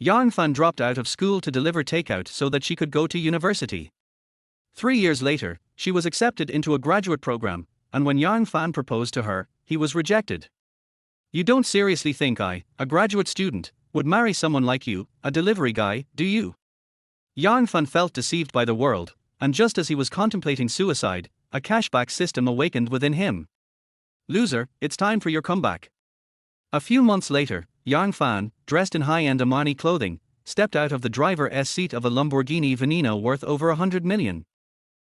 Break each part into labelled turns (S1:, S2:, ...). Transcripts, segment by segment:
S1: Yang Fan dropped out of school to deliver takeout so that she could go to university. 3 years later, she was accepted into a graduate program, and when Yang Fan proposed to her, he was rejected. You don't seriously think I, a graduate student, would marry someone like you, a delivery guy, do you? Yang Fan felt deceived by the world, and just as he was contemplating suicide, a cashback system awakened within him. Loser, it's time for your comeback. A few months later, Yang Fan, dressed in high-end Armani clothing, stepped out of the driver's seat of a Lamborghini Veneno worth over 100 million.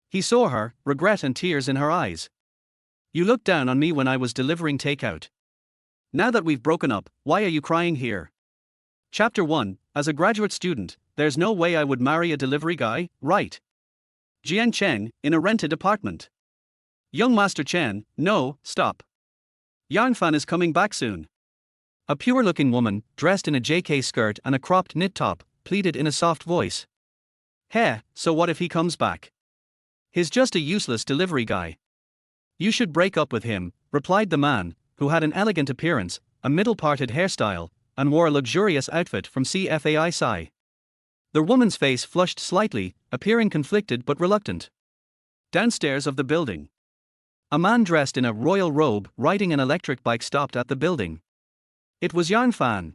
S1: He saw her, regret and tears in her eyes. You looked down on me when I was delivering takeout. Now that we've broken up, why are you crying here? Chapter 1, As a graduate student, there's no way I would marry a delivery guy, right? Jiang Cheng, in a rented apartment. Young Master Chen, no, stop. Yang Fan is coming back soon. A pure-looking woman, dressed in a JK skirt and a cropped knit top, pleaded in a soft voice. Heh, so what if he comes back? He's just a useless delivery guy. You should break up with him, replied the man, who had an elegant appearance, a middle-parted hairstyle, and wore a luxurious outfit from CFAI Psy. The woman's face flushed slightly, appearing conflicted but reluctant. Downstairs of the building. A man dressed in a royal robe riding an electric bike stopped at the building. It was Yang Fan.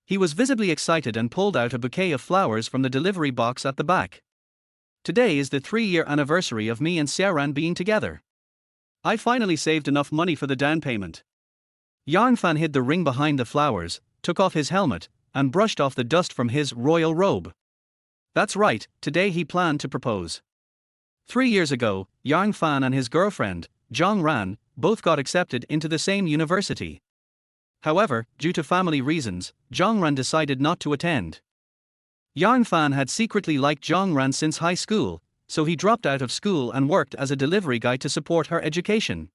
S1: He was visibly excited and pulled out a bouquet of flowers from the delivery box at the back. Today is the 3-year anniversary of me and Xiaoran being together. I finally saved enough money for the down payment. Yang Fan hid the ring behind the flowers, took off his helmet, and brushed off the dust from his royal robe. That's right, today he planned to propose. 3 years ago, Yang Fan and his girlfriend, Zhang Ran, both got accepted into the same university. However, due to family reasons, Zhang Ran decided not to attend. Yang Fan had secretly liked Zhang Ran since high school, so he dropped out of school and worked as a delivery guy to support her education.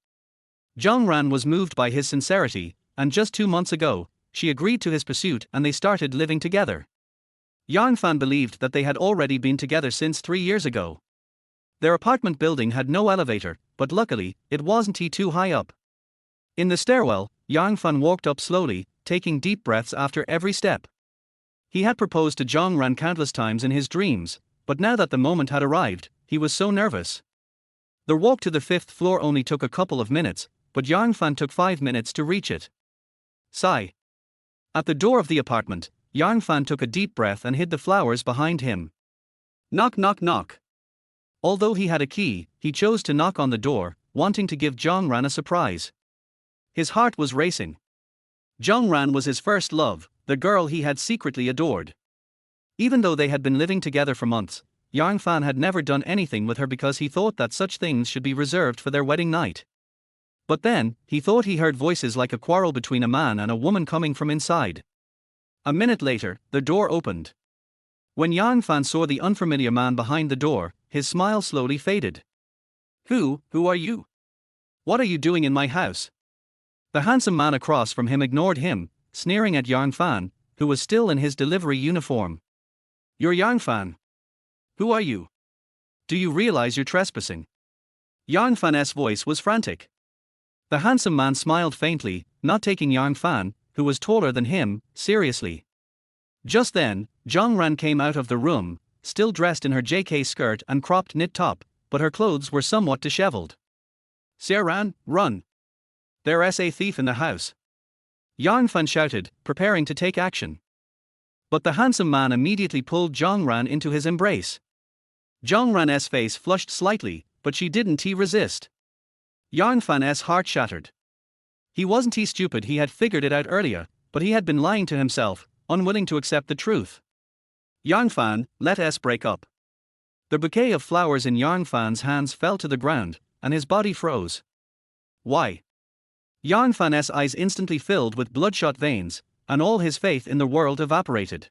S1: Zhang Ran was moved by his sincerity, and just 2 months ago, she agreed to his pursuit and they started living together. Yang Fan believed that they had already been together since 3 years ago. Their apartment building had no elevator, but luckily, it wasn't too high up. In the stairwell, Yang Fan walked up slowly, taking deep breaths after every step. He had proposed to Zhang Ran countless times in his dreams, but now that the moment had arrived, he was so nervous. The walk to the 5th floor only took a couple of minutes, but Yang Fan took 5 minutes to reach it. Sigh. At the door of the apartment, Yang Fan took a deep breath and hid the flowers behind him. Knock knock knock. Although he had a key, he chose to knock on the door, wanting to give Zhang Ran a surprise. His heart was racing. Zhang Ran was his first love, the girl he had secretly adored. Even though they had been living together for months, Yang Fan had never done anything with her because he thought that such things should be reserved for their wedding night. But then, he thought he heard voices like a quarrel between a man and a woman coming from inside. A minute later, the door opened. When Yang Fan saw the unfamiliar man behind the door, his smile slowly faded. Who are you? What are you doing in my house? The handsome man across from him ignored him, sneering at Yang Fan, who was still in his delivery uniform. You're Yang Fan. Who are you? Do you realize you're trespassing? Yang Fan's voice was frantic. The handsome man smiled faintly, not taking Yang Fan, who was taller than him, seriously. Just then, Zhang Ran came out of the room, still dressed in her JK skirt and cropped knit top, but her clothes were somewhat disheveled. Xiaoran, run! There's a thief in the house. Yang Fan shouted, preparing to take action. But the handsome man immediately pulled Zhang Ran into his embrace. Zhang Ran's face flushed slightly, but she didn't resist. Yang Fan's heart shattered. He wasn't stupid, he had figured it out earlier, but he had been lying to himself, unwilling to accept the truth. Yang Fan, let us break up. The bouquet of flowers in Yang Fan's hands fell to the ground, and his body froze. Why? Yang Fan's eyes instantly filled with bloodshot veins, and all his faith in the world evaporated.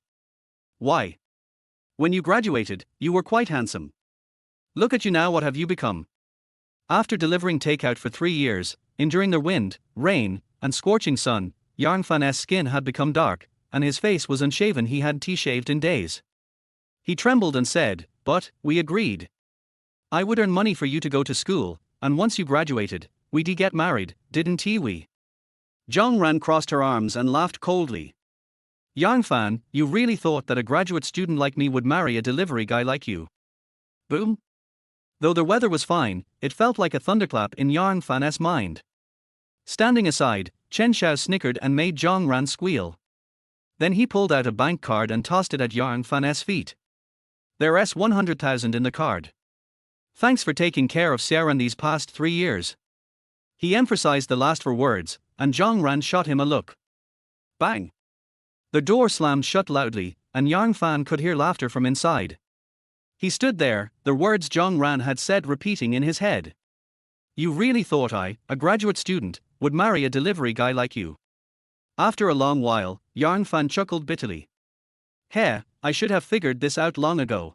S1: Why? When you graduated, you were quite handsome. Look at you now, what have you become? After delivering takeout for 3 years, enduring the wind, rain, and scorching sun, Yang Fan's skin had become dark, and his face was unshaven, he hadn't shaved in days. He trembled and said, but, we agreed. I would earn money for you to go to school, and once you graduated, we'd get married, didn't we? Zhang Ran crossed her arms and laughed coldly. Yang Fan, you really thought that a graduate student like me would marry a delivery guy like you? Boom. Though the weather was fine, it felt like a thunderclap in Yang Fan's mind. Standing aside, Chen Xiao snickered and made Zhang Ran squeal. Then he pulled out a bank card and tossed it at Yang Fan's feet. There's 100,000 in the card. Thanks for taking care of Sierran these past 3 years. He emphasized the last 4 words, and Zhang Ran shot him a look. Bang! The door slammed shut loudly, and Yang Fan could hear laughter from inside. He stood there, the words Zhang Ran had said repeating in his head. You really thought I, a graduate student, would marry a delivery guy like you? After a long while, Yang Fan chuckled bitterly. Heh, I should have figured this out long ago.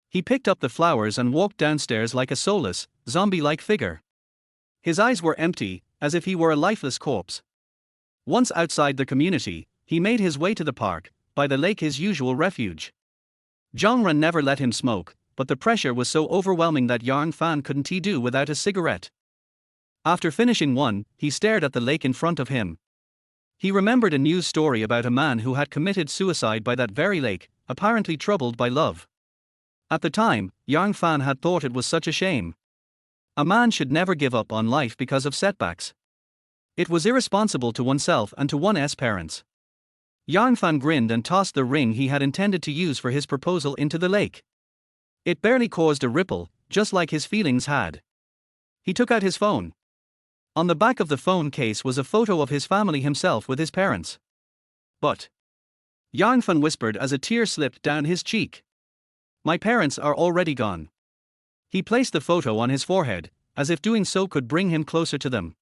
S1: He picked up the flowers and walked downstairs like a soulless, zombie-like figure. His eyes were empty, as if he were a lifeless corpse. Once outside the community, he made his way to the park, by the lake, his usual refuge. Zhongren never let him smoke, but the pressure was so overwhelming that Yang Fan couldn't he do without a cigarette. After finishing one, he stared at the lake in front of him. He remembered a news story about a man who had committed suicide by that very lake, apparently troubled by love. At the time, Yang Fan had thought it was such a shame. A man should never give up on life because of setbacks. It was irresponsible to oneself and to one's parents. Yang Fan grinned and tossed the ring he had intended to use for his proposal into the lake. It barely caused a ripple, just like his feelings had. He took out his phone. On the back of the phone case was a photo of his family, himself with his parents. But Yang Fan whispered as a tear slipped down his cheek. My parents are already gone. He placed the photo on his forehead, as if doing so could bring him closer to them.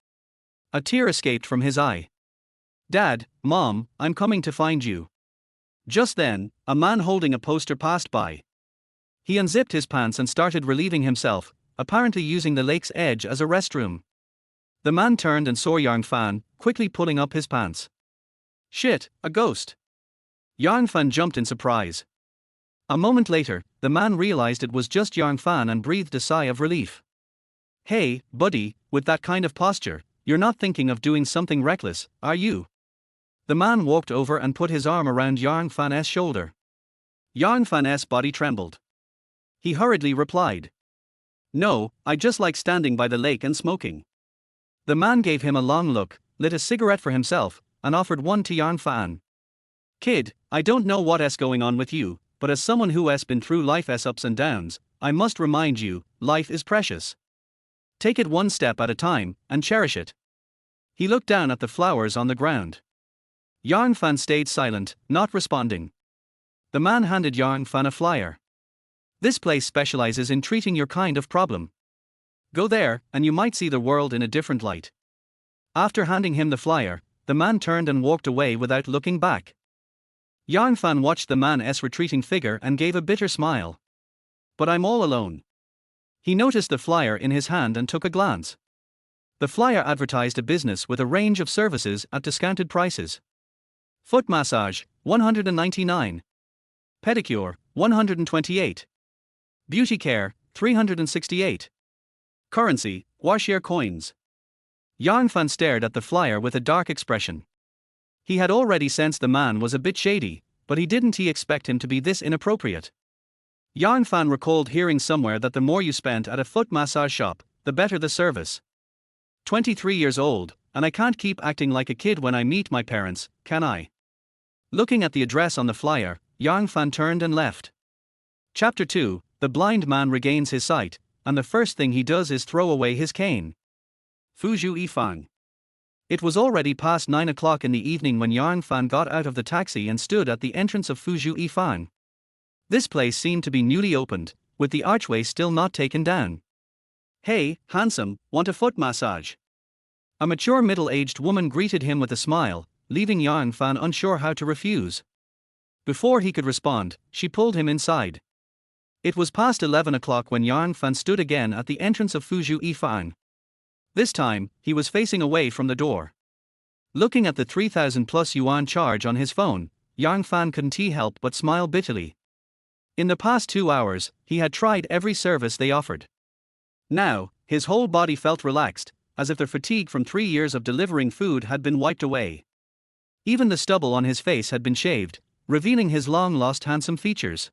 S1: A tear escaped from his eye. Dad, Mom, I'm coming to find you. Just then, a man holding a poster passed by. He unzipped his pants and started relieving himself, apparently using the lake's edge as a restroom. The man turned and saw Yang Fan, quickly pulling up his pants. Shit, a ghost. Yang Fan jumped in surprise. A moment later, the man realized it was just Yang Fan and breathed a sigh of relief. Hey, buddy, with that kind of posture, you're not thinking of doing something reckless, are you? The man walked over and put his arm around Yang Fan's shoulder. Yang Fan's body trembled. He hurriedly replied. No, I just like standing by the lake and smoking. The man gave him a long look, lit a cigarette for himself, and offered one to Yang Fan. Kid, I don't know what's going on with you, but as someone who's been through life's ups and downs, I must remind you, life is precious. Take it one step at a time, and cherish it. He looked down at the flowers on the ground. Yang Fan stayed silent, not responding. The man handed Yang Fan a flyer. This place specializes in treating your kind of problem. Go there, and you might see the world in a different light. After handing him the flyer, the man turned and walked away without looking back. Yang Fan watched the man's retreating figure and gave a bitter smile. But I'm all alone. He noticed the flyer in his hand and took a glance. The flyer advertised a business with a range of services at discounted prices. Foot massage, $199. Pedicure, $128. Beauty care, $368. Currency, Washier coins. Yang Fan stared at the flyer with a dark expression. He had already sensed the man was a bit shady, but he didn't expect him to be this inappropriate. Yang Fan recalled hearing somewhere that the more you spent at a foot massage shop, the better the service. 23 years old, and I can't keep acting like a kid when I meet my parents, can I? Looking at the address on the flyer, Yang Fan turned and left. Chapter 2, the blind man regains his sight, and the first thing he does is throw away his cane. Fuzhou Yifang. It was already past 9 o'clock in the evening when Yang Fan got out of the taxi and stood at the entrance of Fuzhou Yifang. This place seemed to be newly opened, with the archway still not taken down. Hey, handsome, want a foot massage? A mature middle-aged woman greeted him with a smile, leaving Yang Fan unsure how to refuse. Before he could respond, she pulled him inside. It was past 11 o'clock when Yang Fan stood again at the entrance of Fuzhou Yifang. This time, he was facing away from the door. Looking at the 3,000 plus yuan charge on his phone, Yang Fan couldn't help but smile bitterly. In the past 2 hours, he had tried every service they offered. Now, his whole body felt relaxed, as if the fatigue from 3 years of delivering food had been wiped away. Even the stubble on his face had been shaved, revealing his long-lost handsome features.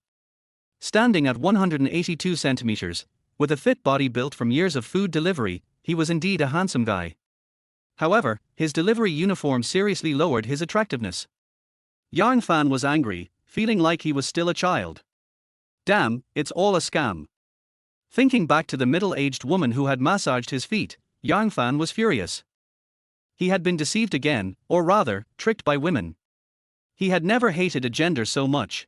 S1: Standing at 182 centimeters, with a fit body built from years of food delivery, he was indeed a handsome guy. However, his delivery uniform seriously lowered his attractiveness. Yang Fan was angry, feeling like he was still a child. Damn, it's all a scam. Thinking back to the middle-aged woman who had massaged his feet, Yang Fan was furious. He had been deceived again, or rather, tricked by women. He had never hated a gender so much.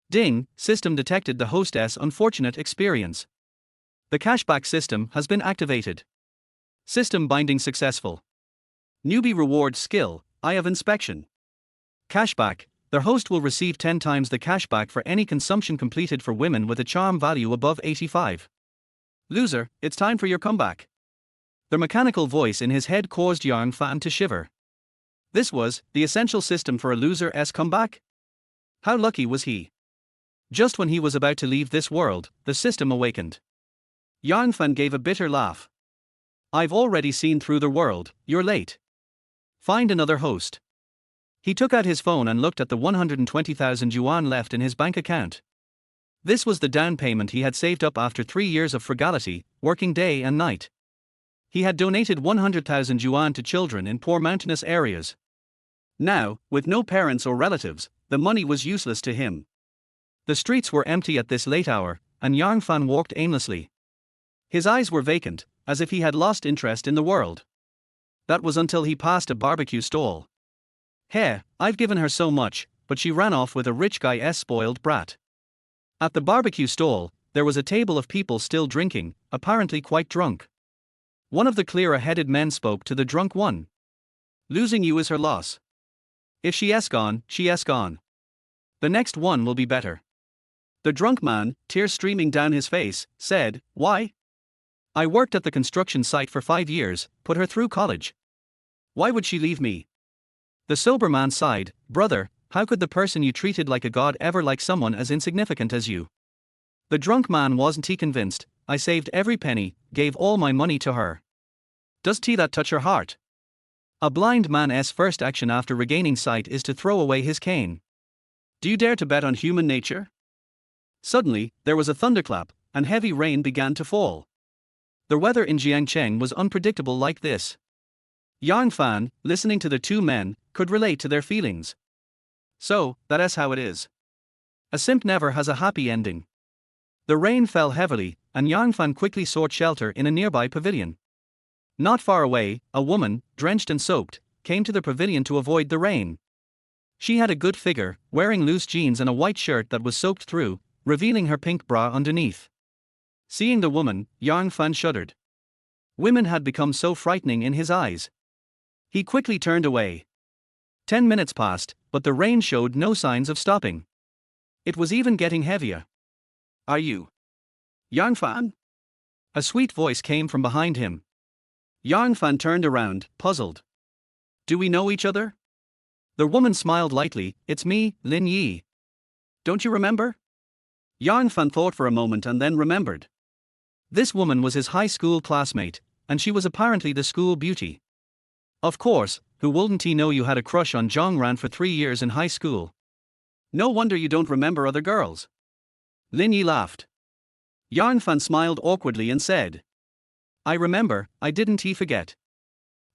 S1: Ding, system detected the hostess' unfortunate experience. The cashback system has been activated. System binding successful. Newbie reward skill, Eye of Inspection. Cashback, their host will receive 10 times the cashback for any consumption completed for women with a charm value above 85. Loser, it's time for your comeback. The mechanical voice in his head caused Yang Fan to shiver. This was the essential system for a loser's comeback? How lucky was he? Just when he was about to leave this world, the system awakened. Yang Fan gave a bitter laugh. I've already seen through the world, you're late. Find another host. He took out his phone and looked at the 120,000 yuan left in his bank account. This was the down payment he had saved up after 3 years of frugality, working day and night. He had donated 100,000 yuan to children in poor mountainous areas. Now, with no parents or relatives, the money was useless to him. The streets were empty at this late hour, and Yang Fan walked aimlessly. His eyes were vacant, as if he had lost interest in the world. That was until he passed a barbecue stall. Hey, I've given her so much, but she ran off with a rich guy's spoiled brat. At the barbecue stall, there was a table of people still drinking, apparently quite drunk. One of the clearer-headed men spoke to the drunk one. Losing you is her loss. If she's gone, she's gone. The next one will be better. The drunk man, tears streaming down his face, said, Why? I worked at the construction site for 5 years, put her through college. Why would she leave me? The sober man sighed, Brother, how could the person you treated like a god ever like someone as insignificant as you? The drunk man wasn't he convinced, I saved every penny, gave all my money to her. Does that touch her heart? A blind man's first action after regaining sight is to throw away his cane. Do you dare to bet on human nature? Suddenly, there was a thunderclap, and heavy rain began to fall. The weather in Jiangcheng was unpredictable like this. Yang Fan, listening to the two men, could relate to their feelings. So, that's how it is. A simp never has a happy ending. The rain fell heavily, and Yang Fan quickly sought shelter in a nearby pavilion. Not far away, a woman, drenched and soaked, came to the pavilion to avoid the rain. She had a good figure, wearing loose jeans and a white shirt that was soaked through, revealing her pink bra underneath. Seeing the woman, Yang Fan shuddered. Women had become so frightening in his eyes. He quickly turned away. 10 minutes passed, but the rain showed no signs of stopping. It was even getting heavier. Are you Yang Fan? A sweet voice came from behind him. Yang Fan turned around, puzzled. Do we know each other? The woman smiled lightly, It's me, Lin Yi. Don't you remember? Yang Fan thought for a moment and then remembered. This woman was his high school classmate, and she was apparently the school beauty. Of course, who wouldn't he know you had a crush on Zhang Ran for 3 years in high school? No wonder you don't remember other girls. Lin Yi laughed. Yang Fan smiled awkwardly and said, I remember, I didn't forget.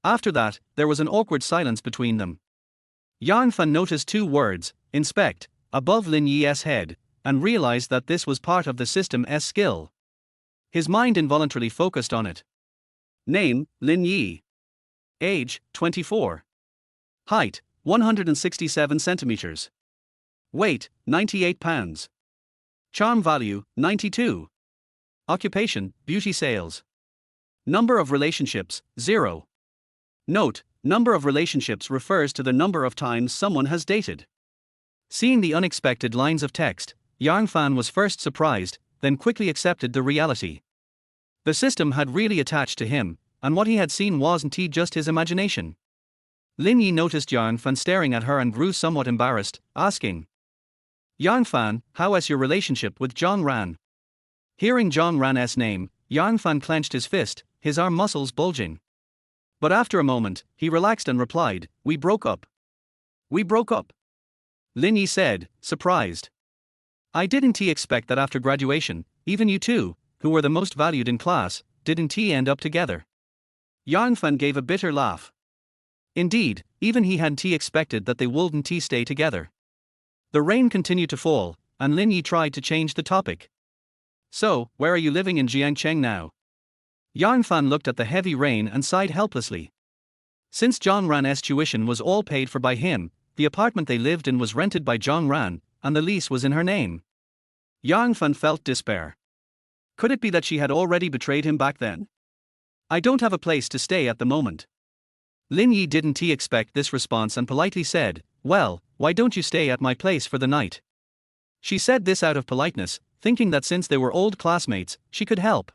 S1: After that, there was an awkward silence between them. Yang Fan noticed 2 words, inspect, above Lin Yi's head, and realized that this was part of the system's skill. His mind involuntarily focused on it. Name, Lin Yi. Age, 24. Height, 167 centimeters. Weight, 98 pounds. Charm value, 92. Occupation, beauty sales. Number of relationships, 0. Note, number of relationships refers to the number of times someone has dated. Seeing the unexpected lines of text, Yang Fan was first surprised, then quickly accepted the reality. The system had really attached to him, and what he had seen wasn't just his imagination. Lin Yi noticed Yang Fan staring at her and grew somewhat embarrassed, asking, Yang Fan, how is your relationship with Zhang Ran? Hearing Zhang Ran's name, Yang Fan clenched his fist, his arm muscles bulging. But after a moment, he relaxed and replied, We broke up. We broke up, Lin Yi said, surprised. I didn't expect that after graduation, even you two, who were the most valued in class, didn't end up together. Yang Fan gave a bitter laugh. Indeed, even he hadn't expected that they wouldn't stay together. The rain continued to fall, and Lin Yi tried to change the topic. So, where are you living in Jiangcheng now? Yang Fan looked at the heavy rain and sighed helplessly. Since Zhang Ran's tuition was all paid for by him, the apartment they lived in was rented by Zhang Ran, and the lease was in her name. Yang Fan felt despair. Could it be that she had already betrayed him back then? I don't have a place to stay at the moment. Lin Yi didn't expect this response and politely said, well, why don't you stay at my place for the night? She said this out of politeness, thinking that since they were old classmates, she could help.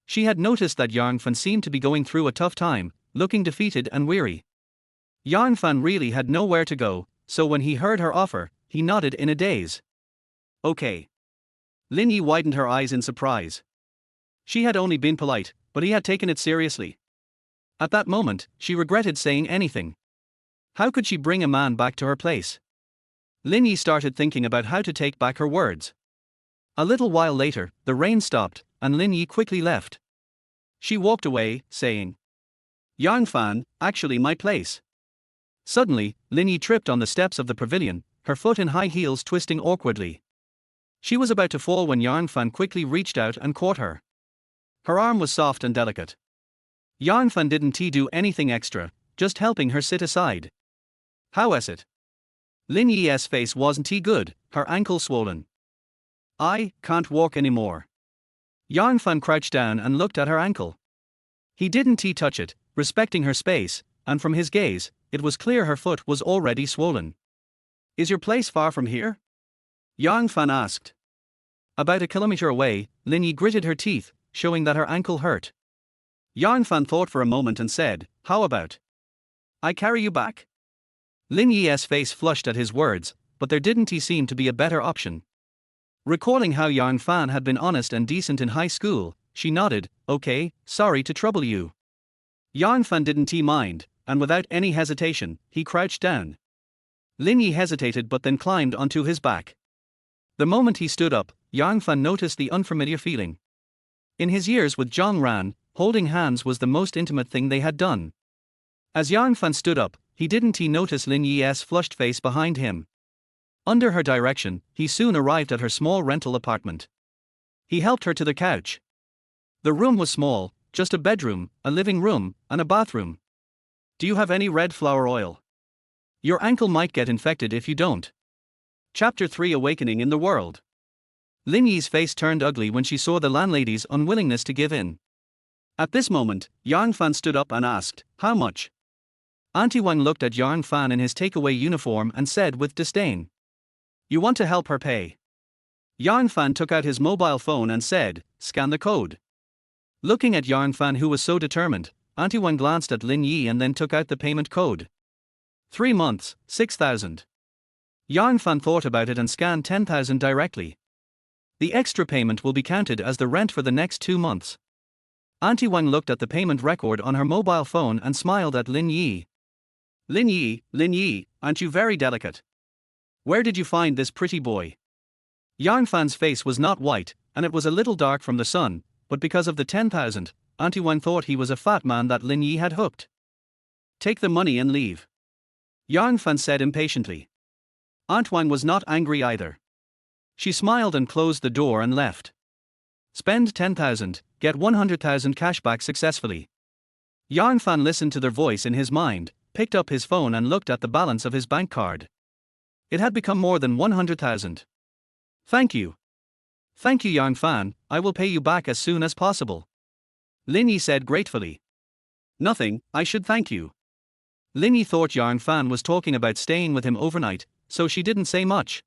S1: She had noticed that Yang Fan seemed to be going through a tough time, looking defeated and weary. Yang Fan really had nowhere to go, so when he heard her offer, he nodded in a daze. Okay. Lin Yi widened her eyes in surprise. She had only been polite, but he had taken it seriously. At that moment, she regretted saying anything. How could she bring a man back to her place? Lin Yi started thinking about how to take back her words. A little while later, the rain stopped, and Lin Yi quickly left. She walked away, saying, Yang Fan, actually my place. Suddenly, Lin Yi tripped on the steps of the pavilion, her foot in high heels twisting awkwardly. She was about to fall when Yang Fan quickly reached out and caught her. Her arm was soft and delicate. Yang Fan didn't do anything extra, just helping her sit aside. How is it? Lin Yi's face wasn't good, her ankle swollen. I can't walk anymore. Yang Fan crouched down and looked at her ankle. He didn't touch it, respecting her space, and from his gaze, it was clear her foot was already swollen. Is your place far from here? Yang Fan asked. About a kilometer away, Lin Yi gritted her teeth, showing that her ankle hurt. Yang Fan thought for a moment and said, how about I carry you back? Lin Yi's face flushed at his words, but there didn't seem to be a better option. Recalling how Yang Fan had been honest and decent in high school, she nodded, okay, sorry to trouble you. Yang Fan didn't mind, and without any hesitation, he crouched down. Lin Yi hesitated but then climbed onto his back. The moment he stood up, Yang Fan noticed the unfamiliar feeling. In his years with Zhang Ran, holding hands was the most intimate thing they had done. As Yang Fan stood up, he didn't notice Lin Yi's flushed face behind him. Under her direction, he soon arrived at her small rental apartment. He helped her to the couch. The room was small, just a bedroom, a living room, and a bathroom. Do you have any red flower oil? Your ankle might get infected if you don't. Chapter 3 Awakening in the World. Lin Yi's face turned ugly when she saw the landlady's unwillingness to give in. At this moment, Yang Fan stood up and asked, how much? Auntie Wang looked at Yang Fan in his takeaway uniform and said with disdain, you want to help her pay? Yang Fan took out his mobile phone and said, scan the code. Looking at Yang Fan who was so determined, Auntie Wang glanced at Lin Yi and then took out the payment code. 3 months, 6,000. Yang Fan thought about it and scanned 10,000 directly. The extra payment will be counted as the rent for the next 2 months. Auntie Wang looked at the payment record on her mobile phone and smiled at Lin Yi. Lin Yi, aren't you very delicate? Where did you find this pretty boy? Yang Fan's face was not white, and it was a little dark from the sun, but because of the 10,000, Auntie Wang thought he was a fat man that Lin Yi had hooked. Take the money and leave. Yang Fan said impatiently. Aunt Wang was not angry either. She smiled and closed the door and left. Spend 10,000, get 100,000 cash back successfully. Yang Fan listened to their voice in his mind, picked up his phone and looked at the balance of his bank card. It had become more than 100,000. Thank you. Thank you Yang Fan, I will pay you back as soon as possible. Lin Yi said gratefully. Nothing, I should thank you. Lin Yi thought Yang Fan was talking about staying with him overnight, so she didn't say much.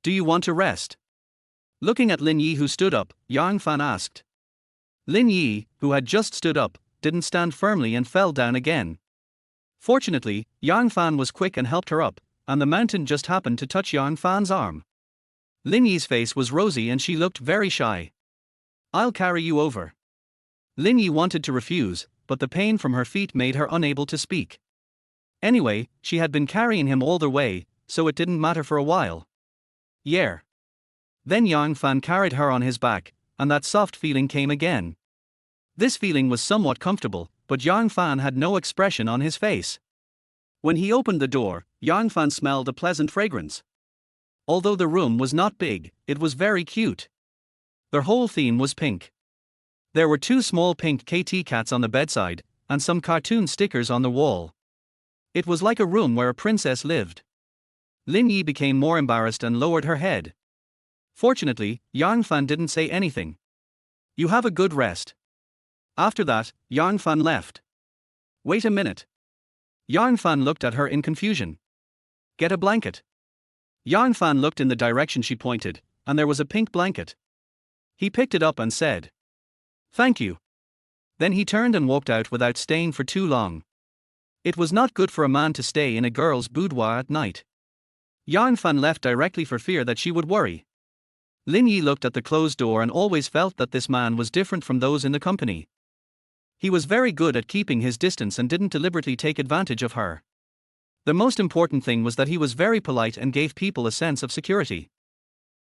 S1: Do you want to rest? Looking at Lin Yi who stood up, Yang Fan asked. Lin Yi, who had just stood up, didn't stand firmly and fell down again. Fortunately, Yang Fan was quick and helped her up, and the mountain just happened to touch Yang Fan's arm. Lin Yi's face was rosy and she looked very shy. I'll carry you over. Lin Yi wanted to refuse, but the pain from her feet made her unable to speak. Anyway, she had been carrying him all the way, so it didn't matter for a while. Yeah. Then Yang Fan carried her on his back, and that soft feeling came again. This feeling was somewhat comfortable, but Yang Fan had no expression on his face. When he opened the door, Yang Fan smelled a pleasant fragrance. Although the room was not big, it was very cute. Their whole theme was pink. There were 2 small pink KT cats on the bedside, and some cartoon stickers on the wall. It was like a room where a princess lived. Lin Yi became more embarrassed and lowered her head. Fortunately, Yang Fan didn't say anything. You have a good rest. After that, Yang Fan left. Wait a minute. Yang Fan looked at her in confusion. Get a blanket. Yang Fan looked in the direction she pointed, and there was a pink blanket. He picked it up and said, "Thank you." Then he turned and walked out without staying for too long. It was not good for a man to stay in a girl's boudoir at night. Yang Fan left directly for fear that she would worry. Lin Yi looked at the closed door and always felt that this man was different from those in the company. He was very good at keeping his distance and didn't deliberately take advantage of her. The most important thing was that he was very polite and gave people a sense of security.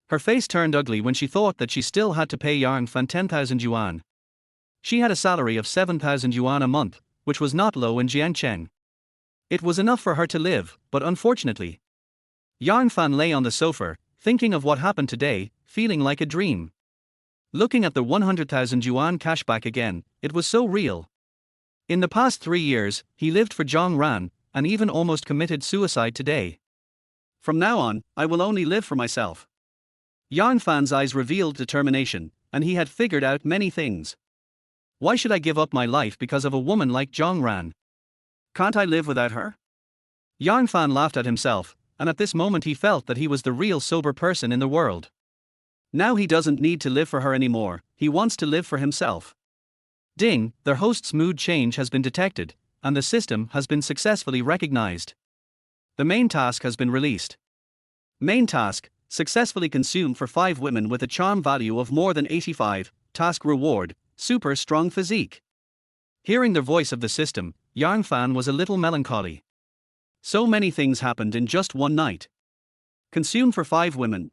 S1: Her face turned ugly when she thought that she still had to pay Yang Fan 10,000 yuan. She had a salary of 7,000 yuan a month, which was not low in Jiangcheng. It was enough for her to live, but unfortunately, Yang Fan lay on the sofa, thinking of what happened today, feeling like a dream. Looking at the 100,000 yuan cashback again, it was so real. In the past 3 years, he lived for Zhong Ran, and even almost committed suicide today. From now on, I will only live for myself. Yang Fan's eyes revealed determination, and he had figured out many things. Why should I give up my life because of a woman like Zhong Ran? Can't I live without her? Yang Fan laughed at himself, and at this moment he felt that he was the real sober person in the world. Now he doesn't need to live for her anymore, he wants to live for himself. Ding, their host's mood change has been detected, and the system has been successfully recognized. The main task has been released. Main task, successfully consumed for 5 women with a charm value of more than 85, task reward, super strong physique. Hearing the voice of the system, Yang Fan was a little melancholy. So many things happened in just one night. Consumed for 5 women.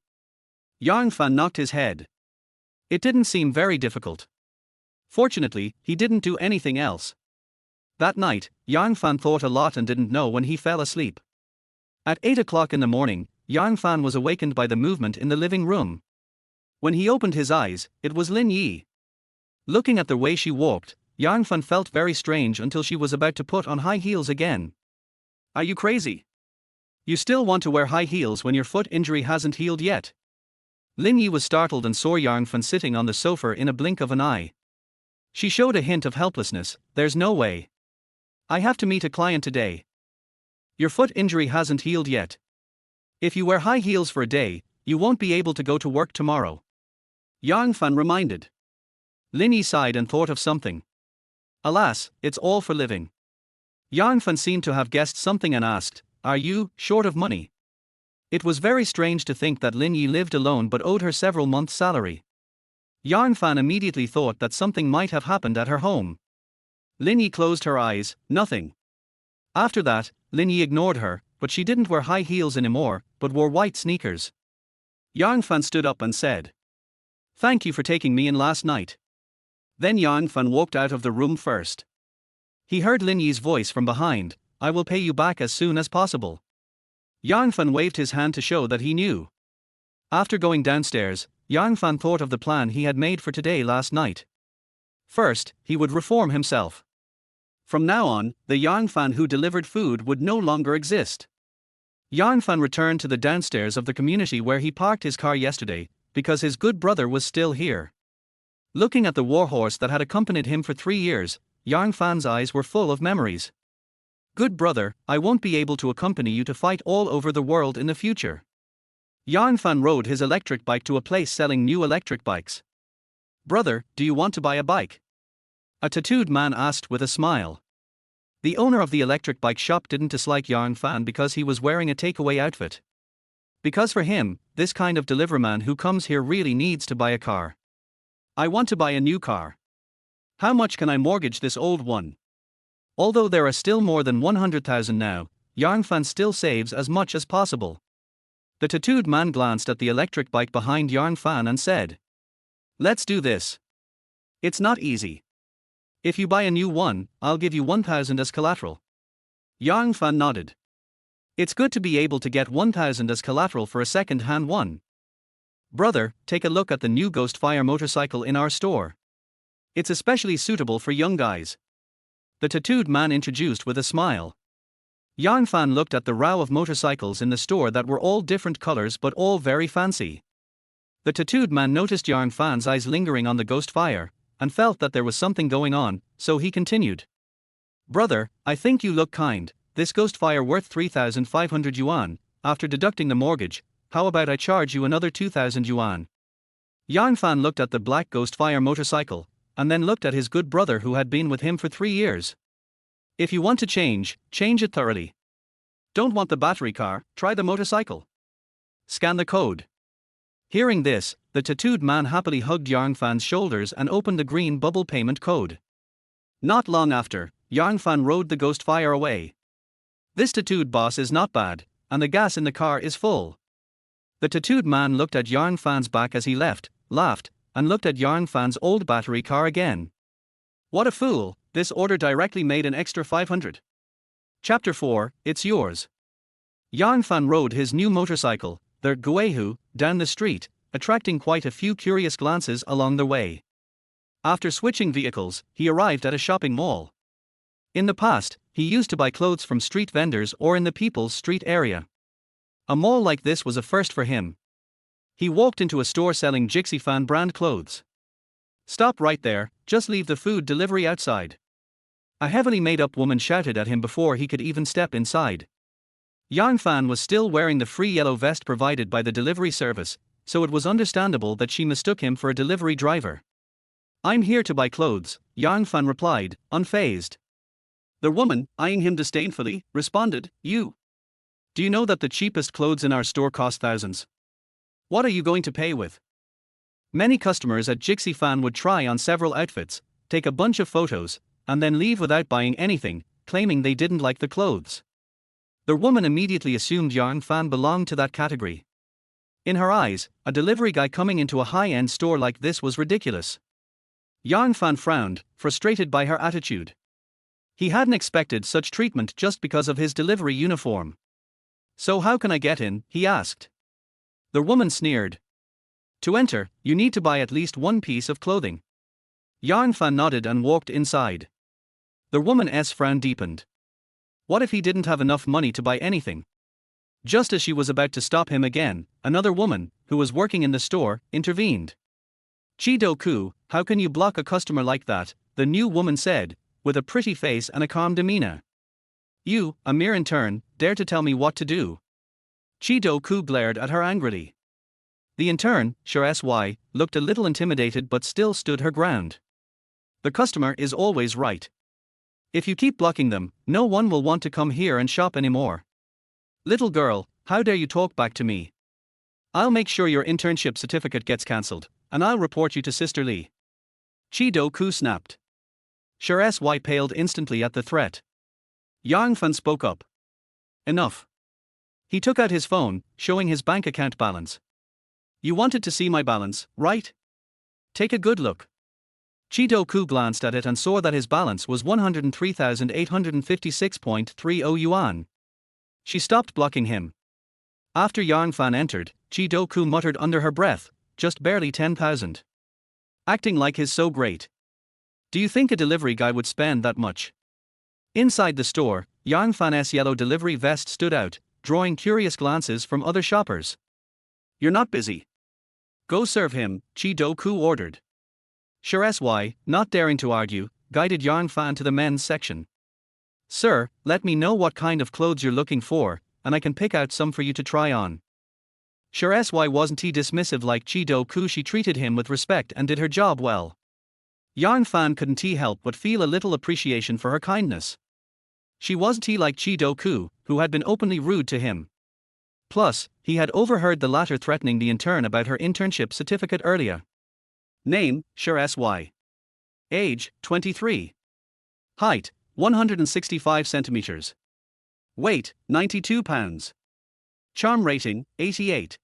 S1: Yang Fan knocked his head. It didn't seem very difficult. Fortunately, he didn't do anything else. That night, Yang Fan thought a lot and didn't know when he fell asleep. At 8 o'clock in the morning, Yang Fan was awakened by the movement in the living room. When he opened his eyes, it was Lin Yi. Looking at the way she walked, Yang Fan felt very strange until she was about to put on high heels again. Are you crazy? You still want to wear high heels when your foot injury hasn't healed yet? Lin Yi was startled and saw Yang Fan sitting on the sofa in a blink of an eye. She showed a hint of helplessness. There's no way. I have to meet a client today. Your foot injury hasn't healed yet. If you wear high heels for a day, you won't be able to go to work tomorrow. Yang Fan reminded. Lin Yi sighed and thought of something. Alas, it's all for living. Yang Fan seemed to have guessed something and asked, "Are you short of money?" It was very strange to think that Lin Yi lived alone but owed her several months' salary. Yang Fan immediately thought that something might have happened at her home. Lin Yi closed her eyes, nothing. After that, Lin Yi ignored her, but she didn't wear high heels anymore, but wore white sneakers. Yang Fan stood up and said, "Thank you for taking me in last night." Then Yang Fan walked out of the room first. He heard Lin Yi's voice from behind, "I will pay you back as soon as possible." Yang Fan waved his hand to show that he knew. After going downstairs, Yang Fan thought of the plan he had made for today last night. First, he would reform himself. From now on, the Yang Fan who delivered food would no longer exist. Yang Fan returned to the downstairs of the community where he parked his car yesterday, because his good brother was still here. Looking at the warhorse that had accompanied him for 3 years, Yang Fan's eyes were full of memories. "Good brother, I won't be able to accompany you to fight all over the world in the future." Yang Fan rode his electric bike to a place selling new electric bikes. "Brother, do you want to buy a bike?" A tattooed man asked with a smile. The owner of the electric bike shop didn't dislike Yang Fan because he was wearing a takeaway outfit. Because for him, this kind of deliverman who comes here really needs to buy a car. "I want to buy a new car. How much can I mortgage this old one?" Although there are still more than 100,000 now, Yang Fan still saves as much as possible. The tattooed man glanced at the electric bike behind Yang Fan and said, "Let's do this. It's not easy. If you buy a new one, I'll give you 1,000 as collateral." Yang Fan nodded. It's good to be able to get 1,000 as collateral for a second-hand one. "Brother, take a look at the new Ghost Fire motorcycle in our store. It's especially suitable for young guys," the tattooed man introduced with a smile. Yang Fan looked at the row of motorcycles in the store that were all different colors but all very fancy. The tattooed man noticed Yang Fan's eyes lingering on the Ghost Fire, and felt that there was something going on, so he continued. "Brother, I think you look kind. This Ghost Fire worth 3,500 yuan, after deducting the mortgage. How about I charge you another 2,000 yuan? Yang Fan looked at the black Ghost Fire motorcycle, and then looked at his good brother who had been with him for 3 years. "If you want to change it thoroughly. Don't want the battery car, try the motorcycle. Scan the code." Hearing this, the tattooed man happily hugged Yang Fan's shoulders and opened the green bubble payment code. Not long after, Yang Fan rode the Ghost Fire away. This tattooed boss is not bad, and the gas in the car is full. The tattooed man looked at Yang Fan's back as he left, laughed, and looked at Yang Fan's old battery car again. What a fool, this order directly made an extra 500. Chapter 4, It's Yours. Yang Fan rode his new motorcycle, the Guihu, down the street, attracting quite a few curious glances along the way. After switching vehicles, he arrived at a shopping mall. In the past, he used to buy clothes from street vendors or in the People's Street area. A mall like this was a first for him. He walked into a store selling Jixi Fan brand clothes. "Stop right there, just leave the food delivery outside," a heavily made-up woman shouted at him before he could even step inside. Yang Fan was still wearing the free yellow vest provided by the delivery service, so it was understandable that she mistook him for a delivery driver. "I'm here to buy clothes," Yang Fan replied, unfazed. The woman, eyeing him disdainfully, responded, Do you know that the cheapest clothes in our store cost thousands? What are you going to pay with?" Many customers at Jixi Fan would try on several outfits, take a bunch of photos, and then leave without buying anything, claiming they didn't like the clothes. The woman immediately assumed Yang Fan belonged to that category. In her eyes, a delivery guy coming into a high-end store like this was ridiculous. Yang Fan frowned, frustrated by her attitude. He hadn't expected such treatment just because of his delivery uniform. "So how can I get in?" he asked. The woman sneered. "To enter, you need to buy at least one piece of clothing." Yang Fan nodded and walked inside. The woman's frown deepened. What if he didn't have enough money to buy anything? Just as she was about to stop him again, another woman, who was working in the store, intervened. "Chi-do-ku, how can you block a customer like that?" the new woman said, with a pretty face and a calm demeanor. "You, a mere intern, dare to tell me what to do?" Chi-do-ku glared at her angrily. The intern, Sy, looked a little intimidated but still stood her ground. "The customer is always right. If you keep blocking them, no one will want to come here and shop anymore. Little girl, how dare you talk back to me? I'll make sure your internship certificate gets cancelled, and I'll report you to Sister Lee." Chi-do-ku snapped. Sy paled instantly at the threat. Yang Fan spoke up. "Enough." He took out his phone, showing his bank account balance. "You wanted to see my balance, right? Take a good look." Chi-do-ku glanced at it and saw that his balance was 103,856.30 yuan. She stopped blocking him. After Yang Fan entered, Chi-do-ku muttered under her breath, "Just barely 10,000. Acting like he's so great. Do you think a delivery guy would spend that much?" Inside the store, Yang Fan's yellow delivery vest stood out, drawing curious glances from other shoppers. "You're not busy. Go serve him," Chi-do-ku ordered. Sy, not daring to argue, guided Yang Fan to the men's section. "Sir, let me know what kind of clothes you're looking for, and I can pick out some for you to try on." Sy wasn't dismissive like Chi-do-ku. She treated him with respect and did her job well. Yang Fan couldn't help but feel a little appreciation for her kindness. She wasn't like Chi-do-ku, who had been openly rude to him. Plus, he had overheard the latter threatening the intern about her internship certificate earlier. Name, Sy. Age, 23. Height, 165 centimeters. Weight, 92 pounds. Charm rating, 88.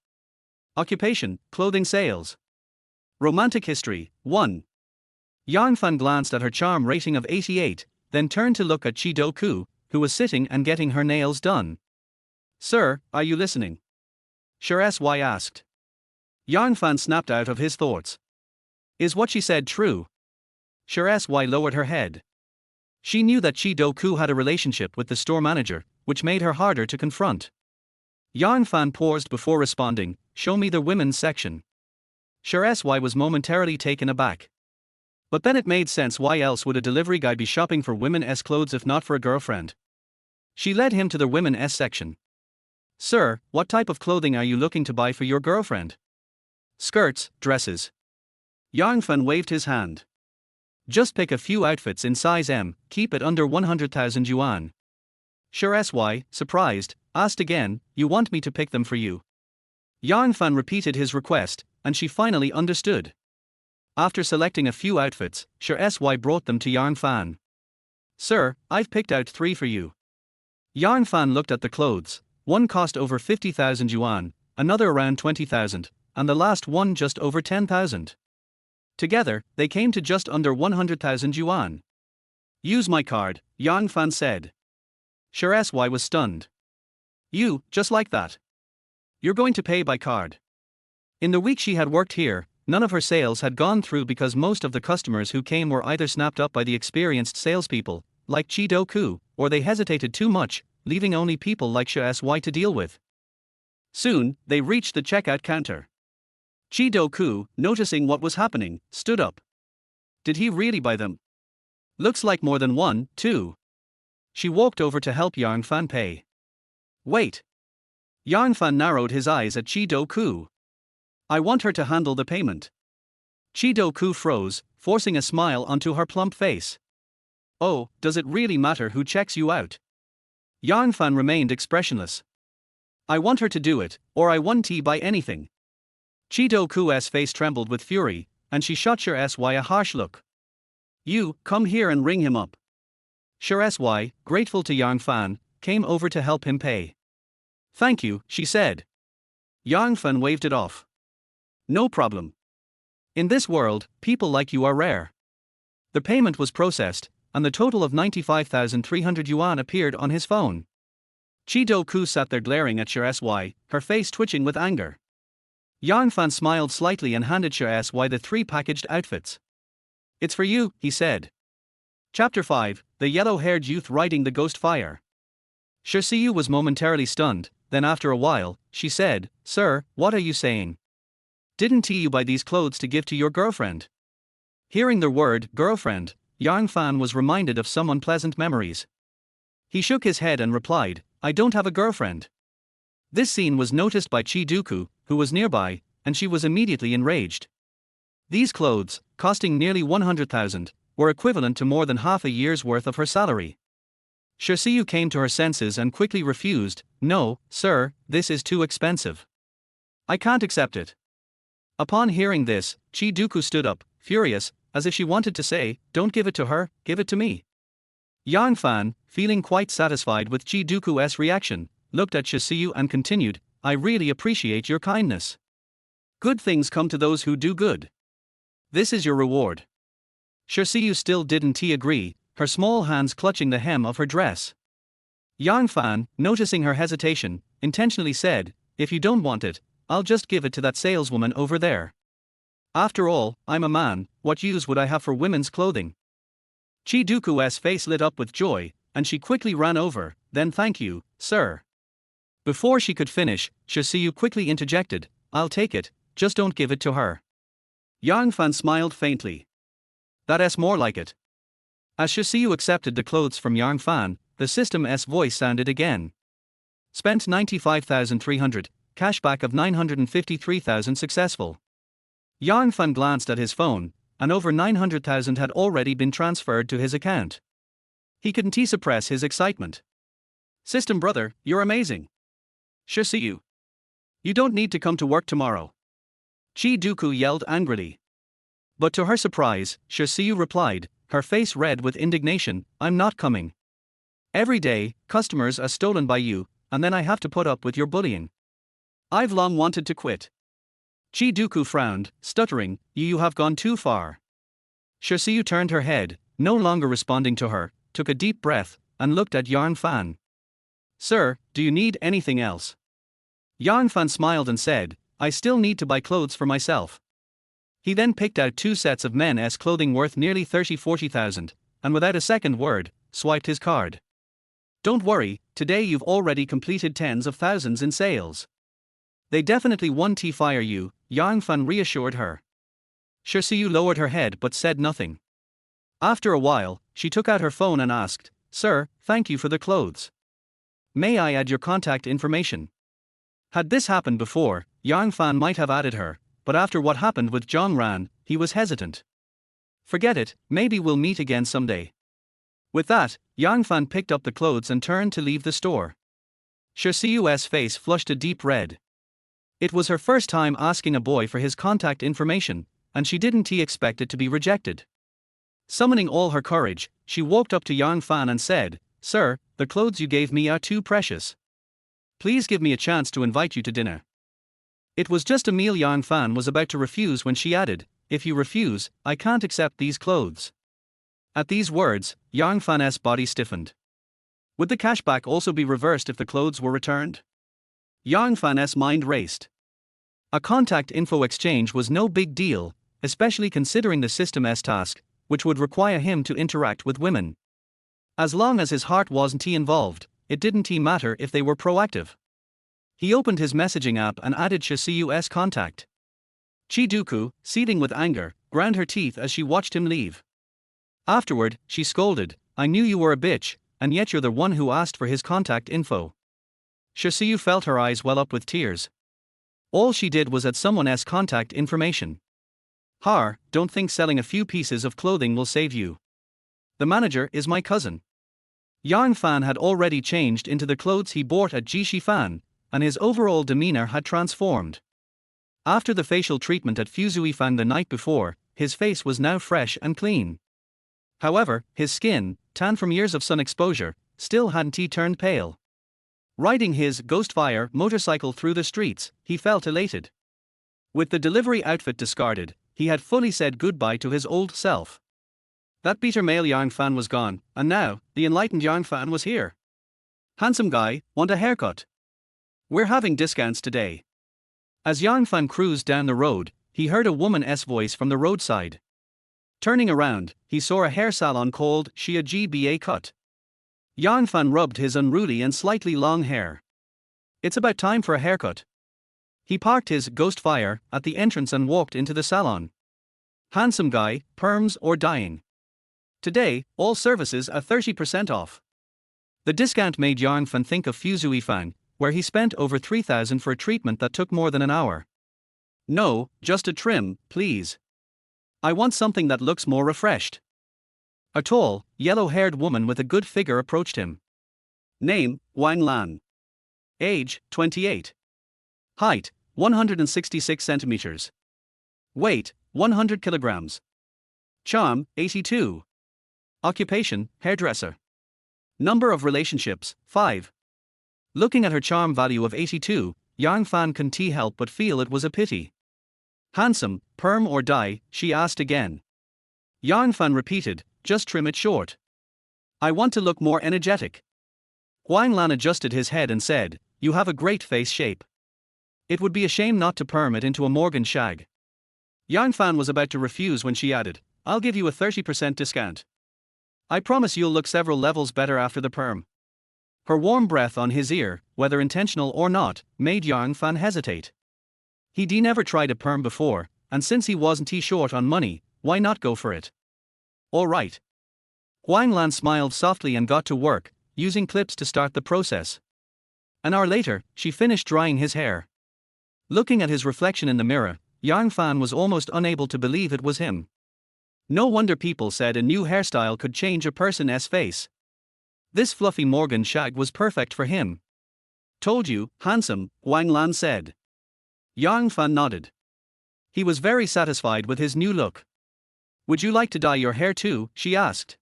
S1: Occupation, clothing sales. Romantic history, 1. Yang Fan glanced at her charm rating of 88, then turned to look at Chi Do-koo, who was sitting and getting her nails done. Sir, are you listening? Sure SY asked. Yang Fan snapped out of his thoughts. Is what she said true? Sure SY lowered her head. She knew that Chi Do-koo had a relationship with the store manager, which made her harder to confront. Yang Fan paused before responding, show me the women's section. Sure SY was momentarily taken aback. But then it made sense, why else would a delivery guy be shopping for women's clothes if not for a girlfriend? She led him to the women's section. Sir, what type of clothing are you looking to buy for your girlfriend? Skirts, dresses. Yang Fan waved his hand. Just pick a few outfits in size M, keep it under 100,000 yuan. Sure SY, surprised, asked again, you want me to pick them for you? Yang Fan repeated his request, and she finally understood. After selecting a few outfits, Sure SY brought them to Yang Fan. Sir, I've picked out 3 for you. Yang Fan looked at the clothes. One cost over 50,000 yuan, another around 20,000, and the last one just over 10,000. Together, they came to just under 100,000 yuan. Use my card, Yang Fan said. Sure SY was stunned. You, just like that? You're going to pay by card. In the week she had worked here, none of her sales had gone through because most of the customers who came were either snapped up by the experienced salespeople, like Chi Do-koo, or they hesitated too much, leaving only people like Sure SY to deal with. Soon, they reached the checkout counter. Chi Do-koo, noticing what was happening, stood up. Did he really buy them? Looks like more than 1, 2. She walked over to help Yang Fan pay. Wait. Yang Fan narrowed his eyes at Chi Do-koo. I want her to handle the payment. Chi Do-koo froze, forcing a smile onto her plump face. Oh, does it really matter who checks you out? Yang Fan remained expressionless. I want her to do it, or I won't buy anything. Chi Do-koo's face trembled with fury, and she shot Sure SY a harsh look. You, come here and ring him up. Sure SY, grateful to Yang Fan, came over to help him pay. Thank you, she said. Yang Fan waved it off. No problem. In this world, people like you are rare. The payment was processed, and the total of 95,300 yuan appeared on his phone. Chi Do-koo sat there glaring at Sure SY, her face twitching with anger. Yang Fan smiled slightly and handed Sure SY the 3 packaged outfits. It's for you, he said. Chapter 5, The Yellow-Haired Youth Riding the Ghost Fire. Sure Siyu was momentarily stunned, then after a while, she said, Sir, what are you saying? Didn't you buy these clothes to give to your girlfriend? Hearing the word, girlfriend, Yang Fan was reminded of some unpleasant memories. He shook his head and replied, I don't have a girlfriend. This scene was noticed by Chi Do-koo, who was nearby, and she was immediately enraged. These clothes, costing nearly 100,000, were equivalent to more than half a year's worth of her salary. Sure Siyu came to her senses and quickly refused, No, sir, this is too expensive. I can't accept it. Upon hearing this, Chi Do-koo stood up, furious, as if she wanted to say, Don't give it to her, give it to me. Yang Fan, feeling quite satisfied with Chi Do-koo's reaction, looked at Sure Siyu and continued, I really appreciate your kindness. Good things come to those who do good. This is your reward. Sure Siyu still didn't agree, her small hands clutching the hem of her dress. Yang Fan, noticing her hesitation, intentionally said, If you don't want it, I'll just give it to that saleswoman over there. After all, I'm a man, what use would I have for women's clothing? Chi Do-koo's face lit up with joy, and she quickly ran over, Then thank you, sir. Before she could finish, Sure Siyu quickly interjected, I'll take it, just don't give it to her. Yang Fan smiled faintly. That's more like it. As Sure Siyu accepted the clothes from Yang Fan, the system's voice sounded again. Spent 95,300, cashback of 953,000 successful. Yang Fan glanced at his phone, and over 900,000 had already been transferred to his account. He couldn't suppress his excitement. System brother, you're amazing. Sure Siyu. You don't need to come to work tomorrow. Chi Do-koo yelled angrily. But to her surprise, Sure Siyu replied, her face red with indignation, I'm not coming. Every day, customers are stolen by you, and then I have to put up with your bullying. I've long wanted to quit. Chiduku frowned, stuttering, You have gone too far. Shirsiyu turned her head, no longer responding to her, took a deep breath, and looked at Yang Fan. Sir, do you need anything else? Yang Fan smiled and said, I still need to buy clothes for myself. He then picked out 2 sets of men's clothing worth nearly 30,000-40,000, and without a second word, swiped his card. Don't worry, today you've already completed tens of thousands in sales. They definitely won't fire you, Yang Fan reassured her. Shirsiyu lowered her head but said nothing. After a while, she took out her phone and asked, Sir, thank you for the clothes. May I add your contact information? Had this happened before, Yang Fan might have added her, but after what happened with Zhang Ran, he was hesitant. Forget it, maybe we'll meet again someday. With that, Yang Fan picked up the clothes and turned to leave the store. Shirsiyu's face flushed a deep red. It was her first time asking a boy for his contact information, and she didn't expect it to be rejected. Summoning all her courage, she walked up to Yang Fan and said, Sir, the clothes you gave me are too precious. Please give me a chance to invite you to dinner. It was just a meal. Yang Fan was about to refuse when she added, If you refuse, I can't accept these clothes. At these words, Yang Fan's body stiffened. Would the cashback also be reversed if the clothes were returned? Yang Fan's mind raced. A contact info exchange was no big deal, especially considering the system's task, which would require him to interact with women. As long as his heart wasn't involved, it didn't matter if they were proactive. He opened his messaging app and added Shirsiyu's contact. Chiduku, seething with anger, ground her teeth as she watched him leave. Afterward, she scolded, I knew you were a bitch, and yet you're the one who asked for his contact info. Shirsiyu felt her eyes well up with tears. All she did was add someone's contact information. Don't think selling a few pieces of clothing will save you. The manager is my cousin. Yang Fan had already changed into the clothes he bought at Jishi Fan, and his overall demeanor had transformed. After the facial treatment at Fuzui Fan the night before, his face was now fresh and clean. However, his skin, tan from years of sun exposure, still hadn't turned pale. Riding his Ghostfire motorcycle through the streets, he felt elated. With the delivery outfit discarded, he had fully said goodbye to his old self. That bitter male Yang Fan was gone, and now, the enlightened Yang Fan was here. Handsome guy, want a haircut? We're having discounts today. As Yang Fan cruised down the road, he heard a woman's voice from the roadside. Turning around, he saw a hair salon called Xia Gba Cut. Yang Fan rubbed his unruly and slightly long hair. It's about time for a haircut. He parked his Ghostfire at the entrance and walked into the salon. Handsome guy, perms or dyeing. Today, all services are 30% off. The discount made Yang Fan think of Fuzui Fan, where he spent over 3,000 for a treatment that took more than an hour. No, just a trim, please. I want something that looks more refreshed. A tall, yellow-haired woman with a good figure approached him. Name, Wang Lan. Age, 28. Height, 166 centimeters. Weight, 100 kilograms. Charm, 82. Occupation, hairdresser. Number of relationships, 5. Looking at her charm value of 82, Yang Fan couldn't help but feel it was a pity. Handsome, perm or dye, she asked again. Yang Fan repeated, just trim it short. I want to look more energetic. Wang Lan adjusted his head and said, You have a great face shape. It would be a shame not to perm it into a Morgan shag. Yang Fan was about to refuse when she added, I'll give you a 30% discount. I promise you'll look several levels better after the perm. Her warm breath on his ear, whether intentional or not, made Yang Fan hesitate. He'd never tried a perm before, and since he wasn't short on money, why not go for it? All right. Wang Lan smiled softly and got to work, using clips to start the process. An hour later, she finished drying his hair. Looking at his reflection in the mirror, Yang Fan was almost unable to believe it was him. No wonder people said a new hairstyle could change a person's face. This fluffy Morgan shag was perfect for him. Told you, handsome, Wang Lan said. Yang Fan nodded. He was very satisfied with his new look. Would you like to dye your hair too? She asked.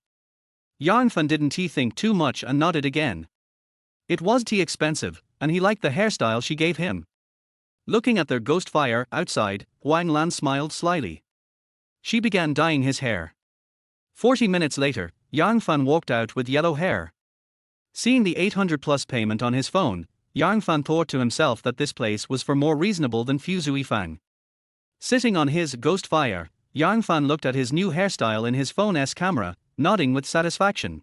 S1: Yang Fan didn't think too much and nodded again. It was expensive, and he liked the hairstyle she gave him. Looking at their ghost fire outside, Huang Lan smiled slyly. She began dyeing his hair. 40 minutes later, Yang Fan walked out with yellow hair. Seeing the 800 plus payment on his phone, Yang Fan thought to himself that this place was for more reasonable than Fuzui Fang. Sitting on his ghost fire, Yang Fan looked at his new hairstyle in his phone's camera, nodding with satisfaction.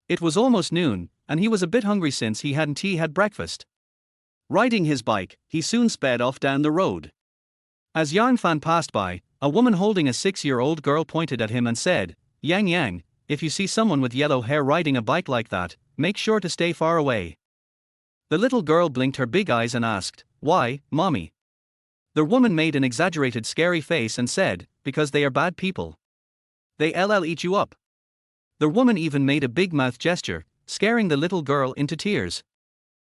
S1: It was almost noon, and he was a bit hungry since he hadn't had breakfast. Riding his bike, he soon sped off down the road. As Yang Fan passed by, a woman holding a 6-year-old girl pointed at him and said, "Yang Yang, if you see someone with yellow hair riding a bike like that, make sure to stay far away." The little girl blinked her big eyes and asked, "Why, mommy?" The woman made an exaggerated scary face and said, "Because they are bad people. They'll eat you up." The woman even made a big mouth gesture, scaring the little girl into tears.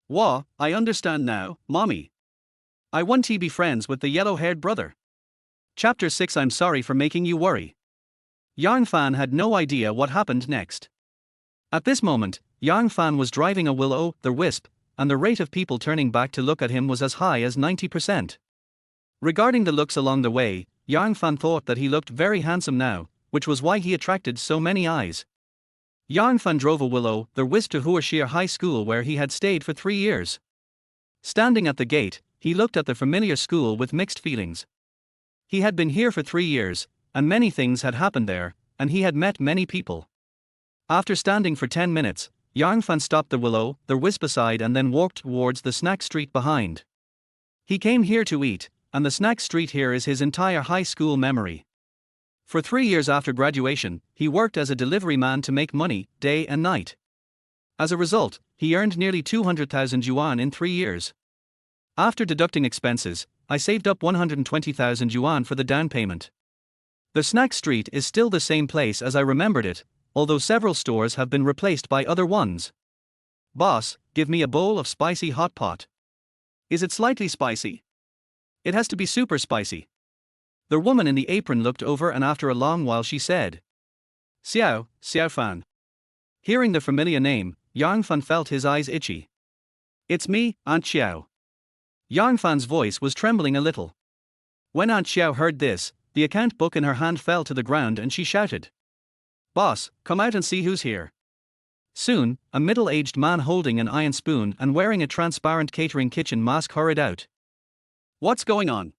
S1: "Wah, I understand now, mommy. I want to be friends with the yellow-haired brother." Chapter 6. I'm sorry for making you worry. Yang Fan had no idea what happened next. At this moment, Yang Fan was driving a will-o'-the-wisp, and the rate of people turning back to look at him was as high as 90%. Regarding the looks along the way, Yang Fan thought that he looked very handsome now, which was why he attracted so many eyes. Yang Fan drove a will-o'-the-wisp to Huashir High School where he had stayed for 3 years. Standing at the gate, he looked at the familiar school with mixed feelings. He had been here for 3 years, and many things had happened there, and he had met many people. After standing for 10 minutes, Yang Fan stopped the will-o'-the-wisp aside and then walked towards the snack street behind. He came here to eat, and the snack street here is his entire high school memory. For 3 years after graduation, he worked as a delivery man to make money, day and night. As a result, he earned nearly 200,000 yuan in 3 years. After deducting expenses, I saved up 120,000 yuan for the down payment. The snack street is still the same place as I remembered it, although several stores have been replaced by other ones. Boss, give me a bowl of spicy hot pot. Is it slightly spicy? It has to be super spicy. The woman in the apron looked over and after a long while she said, "Xiao Fan." Hearing the familiar name, Yang Fan felt his eyes itchy. "It's me, Aunt Xiao." Yang Fan's voice was trembling a little. When Aunt Xiao heard this, the account book in her hand fell to the ground and she shouted, "Boss, come out and see who's here." Soon, a middle-aged man holding an iron spoon and wearing a transparent catering kitchen mask hurried out. "What's going on?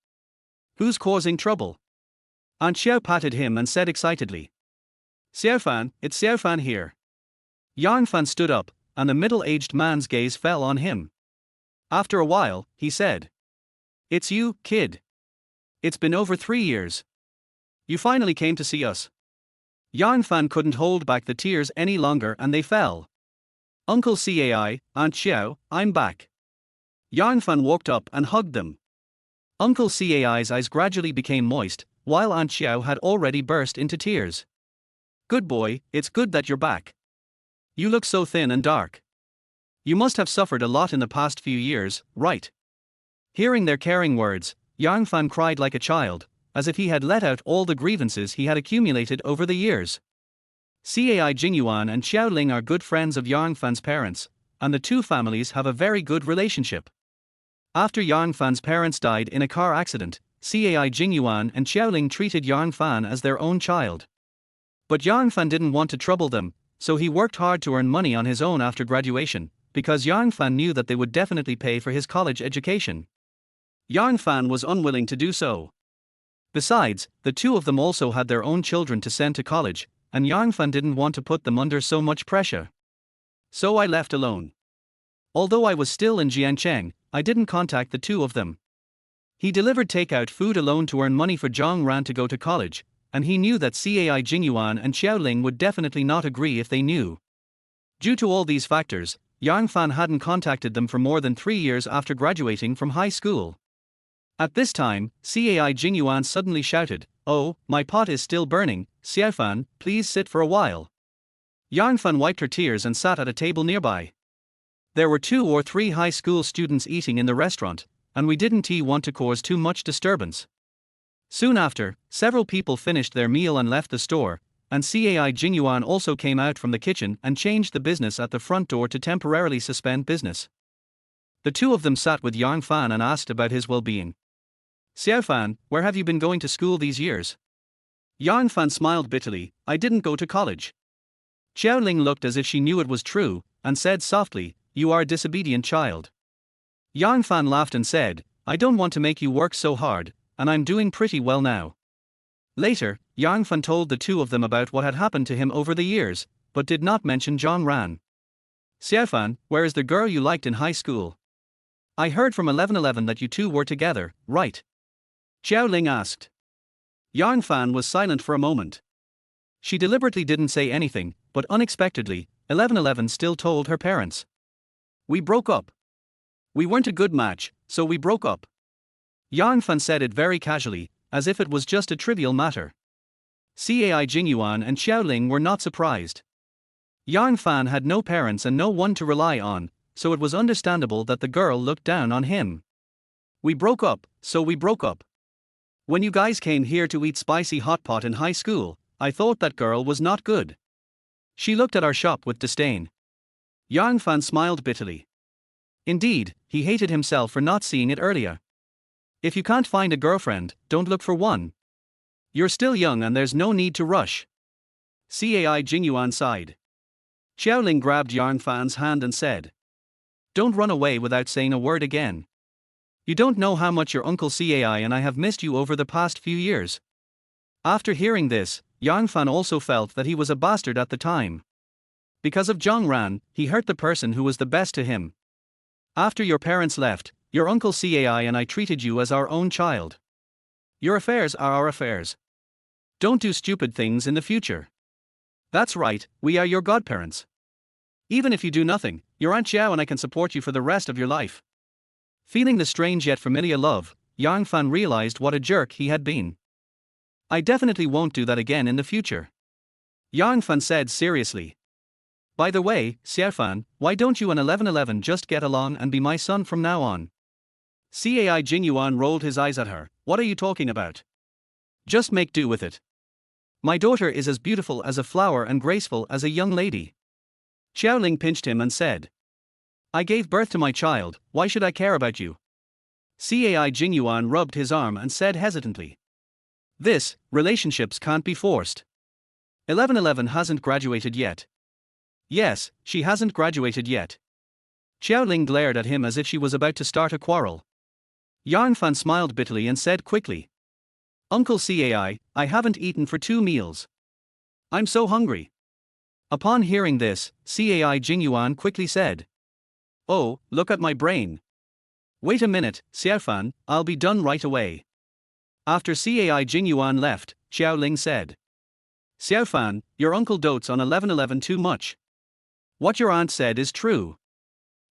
S1: Who's causing trouble?" Aunt Xiao patted him and said excitedly, "Xiao Fan, it's Xiao Fan here." Yang Fan stood up, and the middle-aged man's gaze fell on him. After a while, he said, "It's you, kid. It's been over 3 years. You finally came to see us." Yang Fan couldn't hold back the tears any longer and they fell. "Uncle Cai, Aunt Xiao, I'm back." Yang Fan walked up and hugged them. Uncle Cai's eyes gradually became moist, while Aunt Xiao had already burst into tears. "Good boy, it's good that you're back. You look so thin and dark. You must have suffered a lot in the past few years, right?" Hearing their caring words, Yang Fan cried like a child, as if he had let out all the grievances he had accumulated over the years. Cai Jingyuan and Xiaoling are good friends of Yang Fan's parents, and the two families have a very good relationship. After Yang Fan's parents died in a car accident, Cai Jingyuan and Xiaoling treated Yang Fan as their own child. But Yang Fan didn't want to trouble them, so he worked hard to earn money on his own after graduation, because Yang Fan knew that they would definitely pay for his college education. Yang Fan was unwilling to do so. Besides, the two of them also had their own children to send to college, and Yang Fan didn't want to put them under so much pressure. So I left alone. Although I was still in Jiancheng, I didn't contact the two of them. He delivered takeout food alone to earn money for Zhang Ran to go to college, and he knew that Cai Jingyuan and Xiaoling would definitely not agree if they knew. Due to all these factors, Yang Fan hadn't contacted them for more than 3 years after graduating from high school. At this time, Cai Jingyuan suddenly shouted, "Oh, my pot is still burning, Xiao Fan, please sit for a while." Yang Fan wiped her tears and sat at a table nearby. There were 2 or 3 high school students eating in the restaurant, and we didn't want to cause too much disturbance. Soon after, several people finished their meal and left the store, and Cai Jingyuan also came out from the kitchen and changed the business at the front door to temporarily suspend business. The two of them sat with Yang Fan and asked about his well-being. Xiao Fan, where have you been going to school these years? Yang Fan smiled bitterly, I didn't go to college. Xiao Ling looked as if she knew it was true, and said softly, you are a disobedient child. Yang Fan laughed and said, I don't want to make you work so hard, and I'm doing pretty well now. Later, Yang Fan told the two of them about what had happened to him over the years, but did not mention Zhang Ran. Xiao Fan, where is the girl you liked in high school? I heard from 1111 that you two were together, right? Xiao Ling asked. Yang Fan was silent for a moment. She deliberately didn't say anything, but unexpectedly, 1111 still told her parents. We broke up. We weren't a good match, so we broke up. Yang Fan said it very casually, as if it was just a trivial matter. Cai Jingyuan and Xiao Ling were not surprised. Yang Fan had no parents and no one to rely on, so it was understandable that the girl looked down on him. We broke up, so we broke up. When you guys came here to eat spicy hot pot in high school, I thought that girl was not good. She looked at our shop with disdain. Yang Fan smiled bitterly. Indeed, he hated himself for not seeing it earlier. If you can't find a girlfriend, don't look for one. You're still young and there's no need to rush. Cai Jingyuan sighed. Xiao Ling grabbed Yang Fan's hand and said, don't run away without saying a word again. You don't know how much your uncle Cai and I have missed you over the past few years. After hearing this, Yang Fan also felt that he was a bastard at the time. Because of Zhang Ran, he hurt the person who was the best to him. After your parents left, your uncle Cai and I treated you as our own child. Your affairs are our affairs. Don't do stupid things in the future. That's right, we are your godparents. Even if you do nothing, your Aunt Xiao and I can support you for the rest of your life. Feeling the strange yet familiar love, Yang Fan realized what a jerk he had been. I definitely won't do that again in the future. Yang Fan said seriously. By the way, Xiao Fan, why don't you and 1111 just get along and be my son from now on? Cai Jingyuan rolled his eyes at her, what are you talking about? Just make do with it. My daughter is as beautiful as a flower and graceful as a young lady. Xiao Ling pinched him and said. I gave birth to my child, why should I care about you? Cai Jingyuan rubbed his arm and said hesitantly. Relationships can't be forced. 1111 hasn't graduated yet. Yes, she hasn't graduated yet. Xiao Ling glared at him as if she was about to start a quarrel. Yang Fan smiled bitterly and said quickly. Uncle Cai, I haven't eaten for 2 meals. I'm so hungry. Upon hearing this, Cai Jingyuan quickly said. Oh, look at my brain. Wait a minute, Xiao Fan, I'll be done right away. After Cai Jingyuan left, Xiao Ling said. Xiao Fan, your uncle dotes on 1111 too much. What your aunt said is true.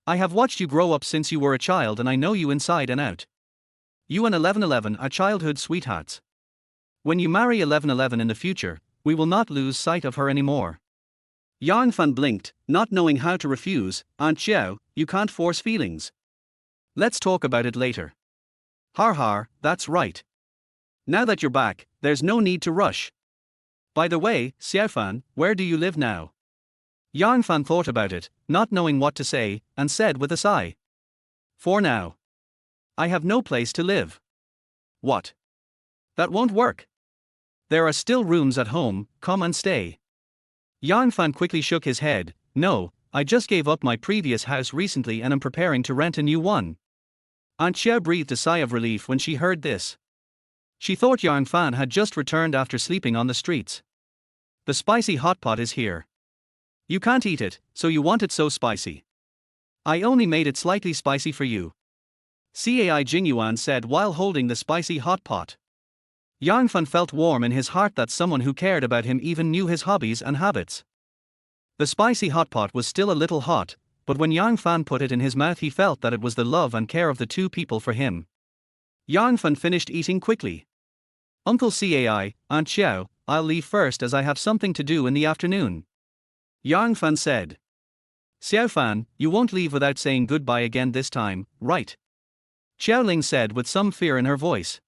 S1: I have watched you grow up since you were a child and I know you inside and out. You and 1111 are childhood sweethearts. When you marry 1111 in the future, we will not lose sight of her anymore. Yang Fan blinked, not knowing how to refuse. Aunt Xiao, you can't force feelings. Let's talk about it later. Har har, that's right. Now that you're back, there's no need to rush. By the way, Xiao Fan, where do you live now? Yang Fan thought about it, not knowing what to say, and said with a sigh. For now. I have no place to live. What? That won't work. There are still rooms at home, come and stay. Yang Fan quickly shook his head, no, I just gave up my previous house recently and am preparing to rent a new one. Aunt Xiao breathed a sigh of relief when she heard this. She thought Yang Fan had just returned after sleeping on the streets. The spicy hot pot is here. You can't eat it, so you want it so spicy. I only made it slightly spicy for you. Cai Jingyuan said while holding the spicy hot pot. Yang Fan felt warm in his heart that someone who cared about him even knew his hobbies and habits. The spicy hot pot was still a little hot, but when Yang Fan put it in his mouth he felt that it was the love and care of the two people for him. Yang Fan finished eating quickly. Uncle Cai, Aunt Xiao, I'll leave first as I have something to do in the afternoon. Yang Fan said. Xiao Fan, you won't leave without saying goodbye again this time, right? Xiao Ling said with some fear in her voice.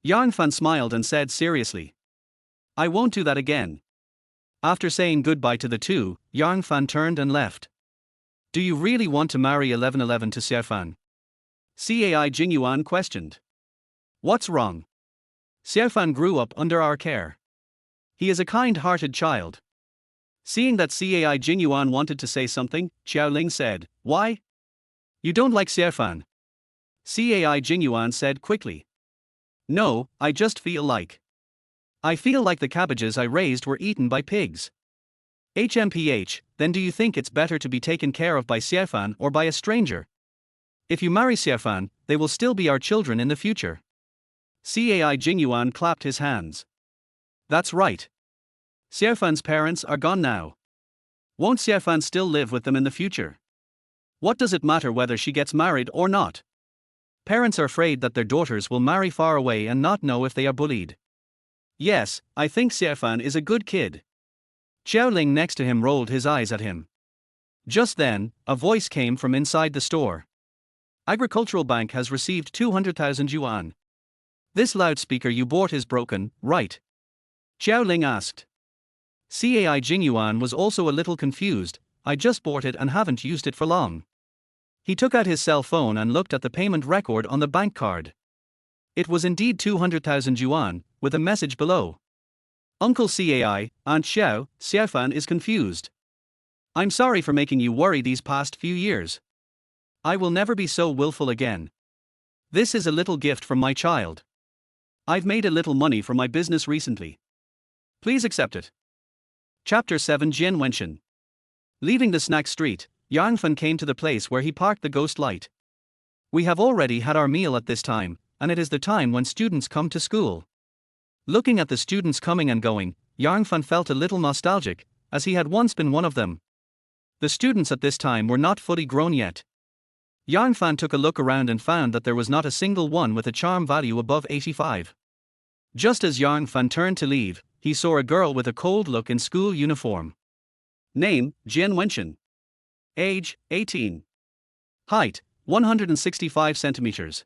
S1: Yang Fan smiled and said seriously. I won't do that again. After saying goodbye to the two, Yang Fan turned and left. Do you really want to marry 1111 to Xiao Fan? Cai Jingyuan questioned. What's wrong? Xiao Fan grew up under our care. He is a kind-hearted child. Seeing that Cai Jingyuan wanted to say something, Xiao Ling said, Why? You don't like Xiao Fan? Cai Jingyuan said quickly. No, I just feel like. I feel like the cabbages I raised were eaten by pigs. HMPH, then do you think it's better to be taken care of by Xiao Fan or by a stranger? If you marry Xiao Fan, they will still be our children in the future. Cai Jingyuan clapped his hands. That's right. Xiao Fan's parents are gone now. Won't Xiao Fan still live with them in the future? What does it matter whether she gets married or not? Parents are afraid that their daughters will marry far away and not know if they are bullied. Yes, I think Xiao Fan is a good kid. Xiao Ling next to him rolled his eyes at him. Just then, a voice came from inside the store. Agricultural Bank has received 200,000 yuan. This loudspeaker you bought is broken, right? Xiao Ling asked. Cai Jingyuan was also a little confused. I just bought it and haven't used it for long. He took out his cell phone and looked at the payment record on the bank card. It was indeed 200,000 yuan, with a message below. Uncle Cai, Aunt Xiao, Xiao Fan is confused. I'm sorry for making you worry these past few years. I will never be so willful again. This is a little gift from my child. I've made a little money from my business recently. Please accept it. Chapter 7 Jian Wenshin. Leaving the snack street, Yang Fan came to the place where he parked the ghost light. We have already had our meal at this time, and it is the time when students come to school. Looking at the students coming and going, Yang Fan felt a little nostalgic, as he had once been one of them. The students at this time were not fully grown yet. Yang Fan took a look around and found that there was not a single one with a charm value above 85. Just as Yang Fan turned to leave, he saw a girl with a cold look in school uniform. Name, Jian Wenshin. Age, 18. Height, 165 centimeters.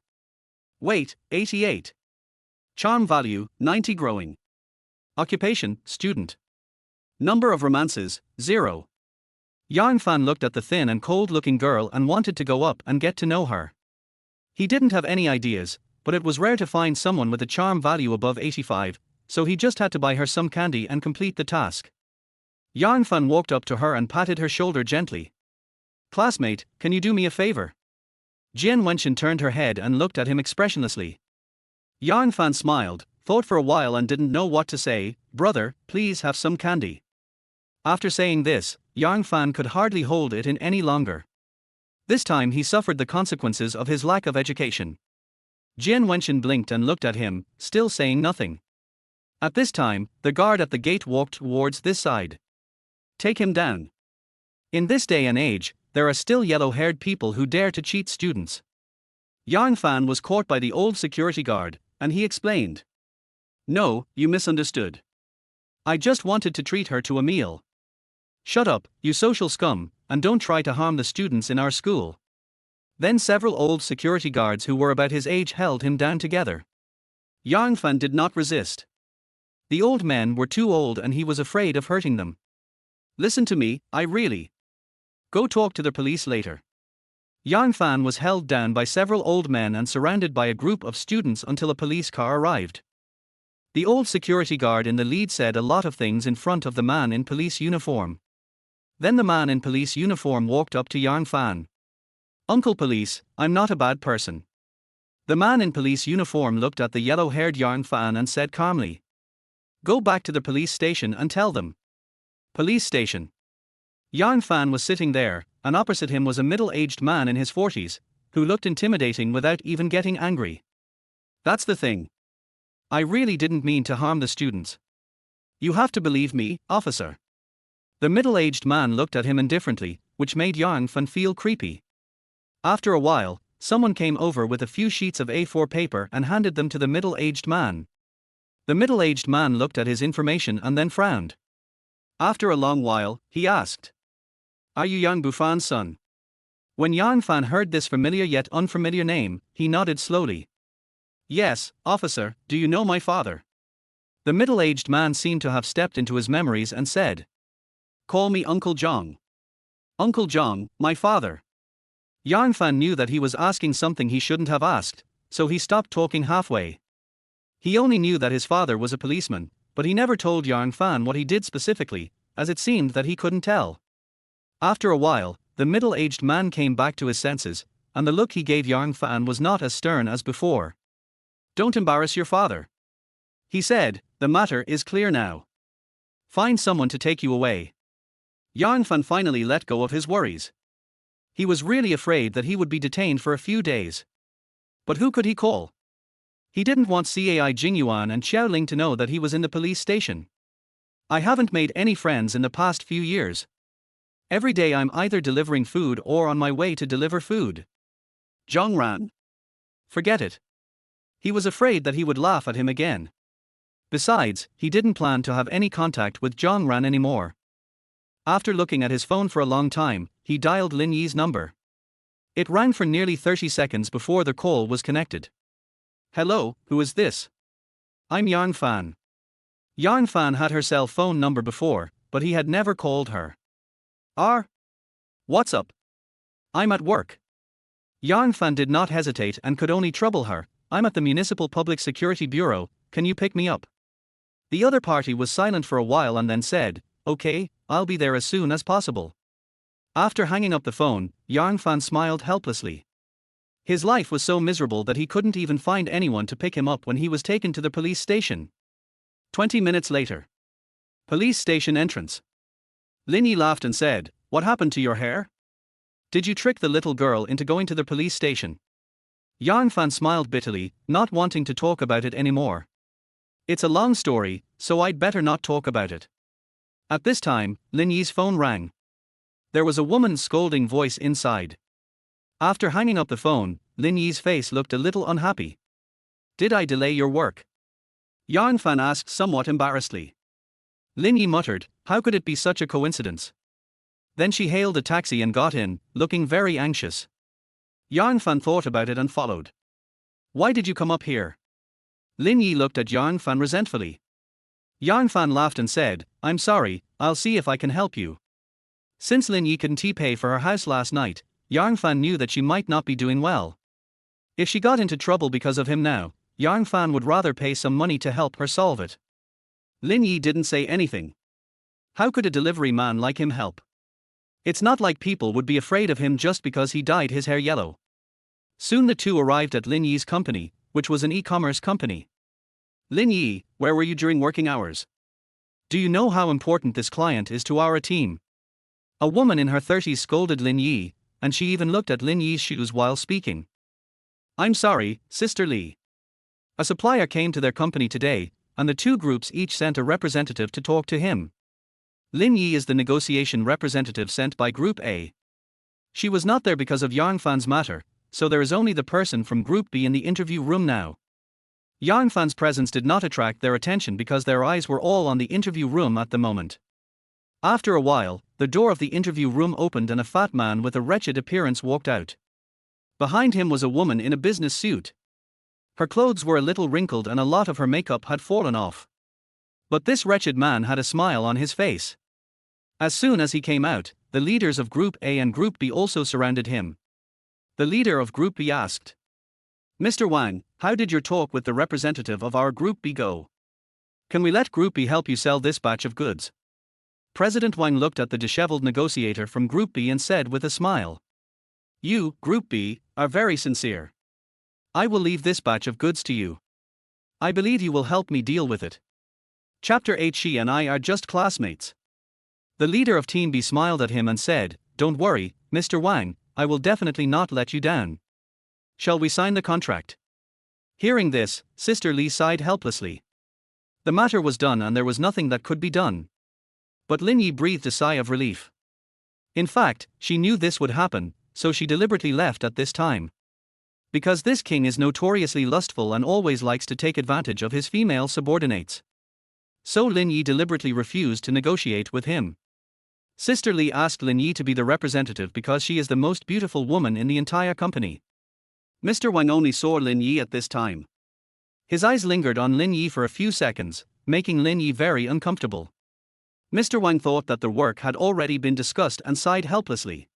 S1: Weight, 88. Charm value, 90 growing. Occupation, student. Number of romances, 0. Yang Fan looked at the thin and cold-looking girl and wanted to go up and get to know her. He didn't have any ideas, but it was rare to find someone with a charm value above 85, so he just had to buy her some candy and complete the task. Yang Fan walked up to her and patted her shoulder gently. Classmate, can you do me a favor? Jian Wenshin turned her head and looked at him expressionlessly. Yang Fan smiled, thought for a while and didn't know what to say. Brother, please have some candy. After saying this, Yang Fan could hardly hold it in any longer. This time he suffered the consequences of his lack of education. Jian Wenshin blinked and looked at him, still saying nothing. At this time, the guard at the gate walked towards this side. Take him down. In this day and age, there are still yellow-haired people who dare to cheat students. Yang Fan was caught by the old security guard, and he explained. No, you misunderstood. I just wanted to treat her to a meal. Shut up, you social scum, and don't try to harm the students in our school. Then several old security guards who were about his age held him down together. Yang Fan did not resist. The old men were too old and he was afraid of hurting them. Listen to me, I really. Go talk to the police later. Yang Fan was held down by several old men and surrounded by a group of students until a police car arrived. The old security guard in the lead said a lot of things in front of the man in police uniform. Then the man in police uniform walked up to Yang Fan. Uncle Police, I'm not a bad person. The man in police uniform looked at the yellow-haired Yang Fan and said calmly. Go back to the police station and tell them. Police station. Yang Fan was sitting there, and opposite him was a middle-aged man in his 40s, who looked intimidating without even getting angry. That's the thing. I really didn't mean to harm the students. You have to believe me, officer. The middle-aged man looked at him indifferently, which made Yang Fan feel creepy. After a while, someone came over with a few sheets of A4 paper and handed them to the middle-aged man. The middle-aged man looked at his information and then frowned. After a long while, he asked. Are you Yang Bufan's son? When Yang Fan heard this familiar yet unfamiliar name, he nodded slowly. Yes, officer, do you know my father? The middle-aged man seemed to have stepped into his memories and said, "Call me Uncle Jong." "Uncle Jong, my father." Yang Fan knew that he was asking something he shouldn't have asked, so he stopped talking halfway. He only knew that his father was a policeman, but he never told Yang Fan what he did specifically, as it seemed that he couldn't tell. After a while, the middle-aged man came back to his senses, and the look he gave Yang Fan was not as stern as before. "Don't embarrass your father," he said. "The matter is clear now. Find someone to take you away." Yang Fan finally let go of his worries. He was really afraid that he would be detained for a few days. But who could he call? He didn't want Cai Jingyuan and Xiao Ling to know that he was in the police station. "I haven't made any friends in the past few years. Every day I'm either delivering food or on my way to deliver food." Zhang ran. Forget it. He was afraid that he would laugh at him again. Besides, he didn't plan to have any contact with Zhang Ran anymore. After looking at his phone for a long time, he dialed Lin Yi's number. It rang for nearly 30 seconds before the call was connected. "Hello, who is this?" "I'm Yang Fan." Yang Fan had her cell phone number before, but he had never called her. What's up?" "I'm at work." Yang Fan did not hesitate and could only trouble her. "I'm at the Municipal Public Security Bureau, can you pick me up?" The other party was silent for a while and then said, "Okay, I'll be there as soon as possible." After hanging up the phone, Yang Fan smiled helplessly. His life was so miserable that he couldn't even find anyone to pick him up when he was taken to the police station. 20 minutes later. Police station entrance. Lin Yi laughed and said, "What happened to your hair? Did you trick the little girl into going to the police station?" Yang Fan smiled bitterly, not wanting to talk about it anymore. "It's a long story, so I'd better not talk about it." At this time, Lin Yi's phone rang. There was a woman's scolding voice inside. After hanging up the phone, Lin Yi's face looked a little unhappy. "Did I delay your work?" Yang Fan asked somewhat embarrassedly. Lin Yi muttered, "How could it be such a coincidence?" Then she hailed a taxi and got in, looking very anxious. Yang Fan thought about it and followed. "Why did you come up here?" Lin Yi looked at Yang Fan resentfully. Yang Fan laughed and said, "I'm sorry, I'll see if I can help you." Since Lin Yi couldn't pay for her house last night, Yang Fan knew that she might not be doing well. If she got into trouble because of him now, Yang Fan would rather pay some money to help her solve it. Lin Yi didn't say anything. How could a delivery man like him help? It's not like people would be afraid of him just because he dyed his hair yellow. Soon the two arrived at Lin Yi's company, which was an e-commerce company. "Lin Yi, where were you during working hours? Do you know how important this client is to our team?" A woman in her 30s scolded Lin Yi, and she even looked at Lin Yi's shoes while speaking. "I'm sorry, Sister Li. A supplier came to their company today, and the two groups each sent a representative to talk to him. Lin Yi is the negotiation representative sent by Group A. She was not there because of Yang Fan's matter, so there is only the person from Group B in the interview room now." Yang Fan's presence did not attract their attention because their eyes were all on the interview room at the moment. After a while, the door of the interview room opened and a fat man with a wretched appearance walked out. Behind him was a woman in a business suit. Her clothes were a little wrinkled and a lot of her makeup had fallen off. But this wretched man had a smile on his face. As soon as he came out, the leaders of Group A and Group B also surrounded him. The leader of Group B asked, "Mr. Wang, how did your talk with the representative of our Group B go? Can we let Group B help you sell this batch of goods?" President Wang looked at the disheveled negotiator from Group B and said with a smile, "You, Group B, are very sincere. I will leave this batch of goods to you. I believe you will help me deal with it. Chapter 8. She and I are just classmates." The leader of Team B smiled at him and said, "Don't worry, Mr. Wang, I will definitely not let you down. Shall we sign the contract?" Hearing this, Sister Li sighed helplessly. The matter was done and there was nothing that could be done. But Lin Yi breathed a sigh of relief. In fact, she knew this would happen, so she deliberately left at this time. Because this king is notoriously lustful and always likes to take advantage of his female subordinates. So Lin Yi deliberately refused to negotiate with him. Sister Li asked Lin Yi to be the representative because she is the most beautiful woman in the entire company. Mr. Wang only saw Lin Yi at this time. His eyes lingered on Lin Yi for a few seconds, making Lin Yi very uncomfortable. Mr. Wang thought that the work had already been discussed and sighed helplessly.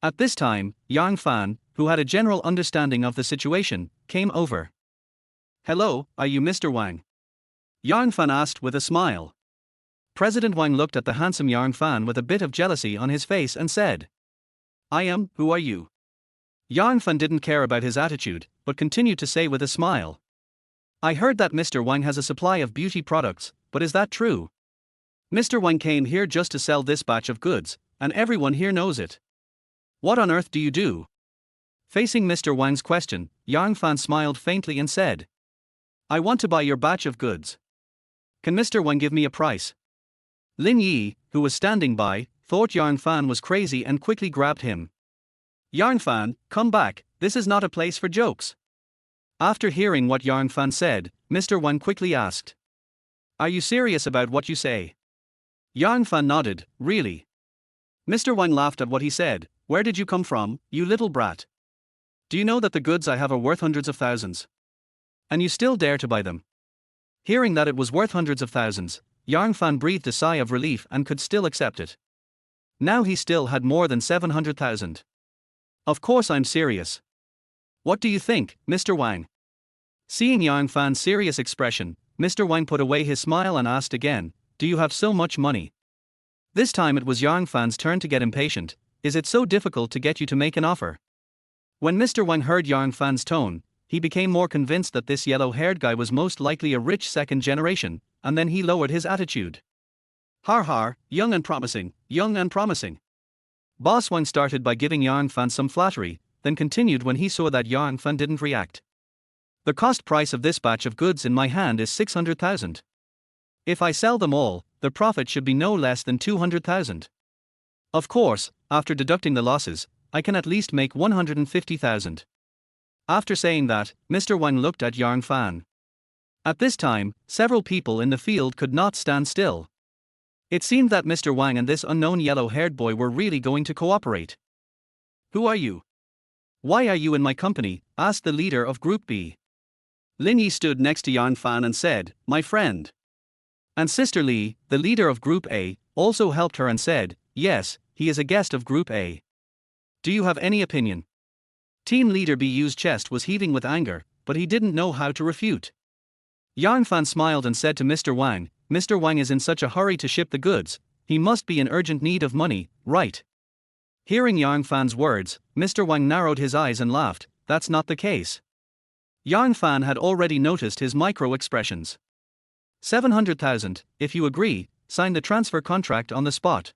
S1: At this time, Yang Fan, who had a general understanding of the situation, came over. "Hello, are you Mr. Wang?" Yang Fan asked with a smile. President Wang looked at the handsome Yang Fan with a bit of jealousy on his face and said, "I am, who are you?" Yang Fan didn't care about his attitude, but continued to say with a smile, "I heard that Mr. Wang has a supply of beauty products, but is that true? Mr. Wang came here just to sell this batch of goods, and everyone here knows it. What on earth do you do?" Facing Mr. Wang's question, Yang Fan smiled faintly and said, "I want to buy your batch of goods. Can Mr. Wang give me a price?" Lin Yi, who was standing by, thought Yang Fan was crazy and quickly grabbed him. "Yang Fan, come back, this is not a place for jokes." After hearing what Yang Fan said, Mr. Wang quickly asked, "Are you serious about what you say?" Yang Fan nodded, "Really?" Mr. Wang laughed at what he said. "Where did you come from, you little brat? Do you know that the goods I have are worth hundreds of thousands? And you still dare to buy them?" Hearing that it was worth hundreds of thousands, Yang Fan breathed a sigh of relief and could still accept it. Now he still had more than 700,000. "Of course I'm serious. What do you think, Mr. Wang?" Seeing Yang Fan's serious expression, Mr. Wang put away his smile and asked again, "Do you have so much money?" This time it was Yang Fan's turn to get impatient. "Is it so difficult to get you to make an offer?" When Mr. Wang heard Yang Fan's tone, he became more convinced that this yellow-haired guy was most likely a rich second generation, and then he lowered his attitude. "Har har, young and promising, young and promising." Boss Wang started by giving Yang Fan some flattery, then continued when he saw that Yang Fan didn't react. "The cost price of this batch of goods in my hand is 600,000. If I sell them all, the profit should be no less than 200,000. Of course, after deducting the losses, I can at least make 150,000. After saying that, Mr. Wang looked at Yang Fan. At this time, several people in the field could not stand still. It seemed that Mr. Wang and this unknown yellow-haired boy were really going to cooperate. "Who are you? Why are you in my company?" asked the leader of Group B. Lin Yi stood next to Yang Fan and said, "My friend." And Sister Li, the leader of Group A, also helped her and said, "Yes, he is a guest of Group A. Do you have any opinion?" Team leader Bu's chest was heaving with anger, but he didn't know how to refute. Yang Fan smiled and said to Mr. Wang, "Mr. Wang is in such a hurry to ship the goods, he must be in urgent need of money, right?" Hearing Yang Fan's words, Mr. Wang narrowed his eyes and laughed. "That's not the case." Yang Fan had already noticed his micro-expressions. 700,000, if you agree, sign the transfer contract on the spot."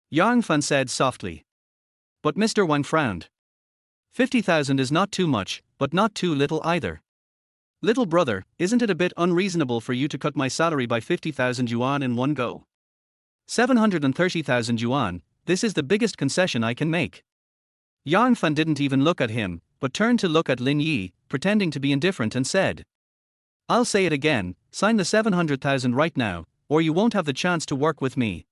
S1: Yang Fan said softly. But Mr. Wang frowned. 50,000 is not too much, but not too little either. "Little brother, isn't it a bit unreasonable for you to cut my salary by 50,000 yuan in one go? 730,000 yuan, this is the biggest concession I can make." Yang Fan didn't even look at him, but turned to look at Lin Yi, pretending to be indifferent and said, "I'll say it again, sign the 700,000 right now, or you won't have the chance to work with me."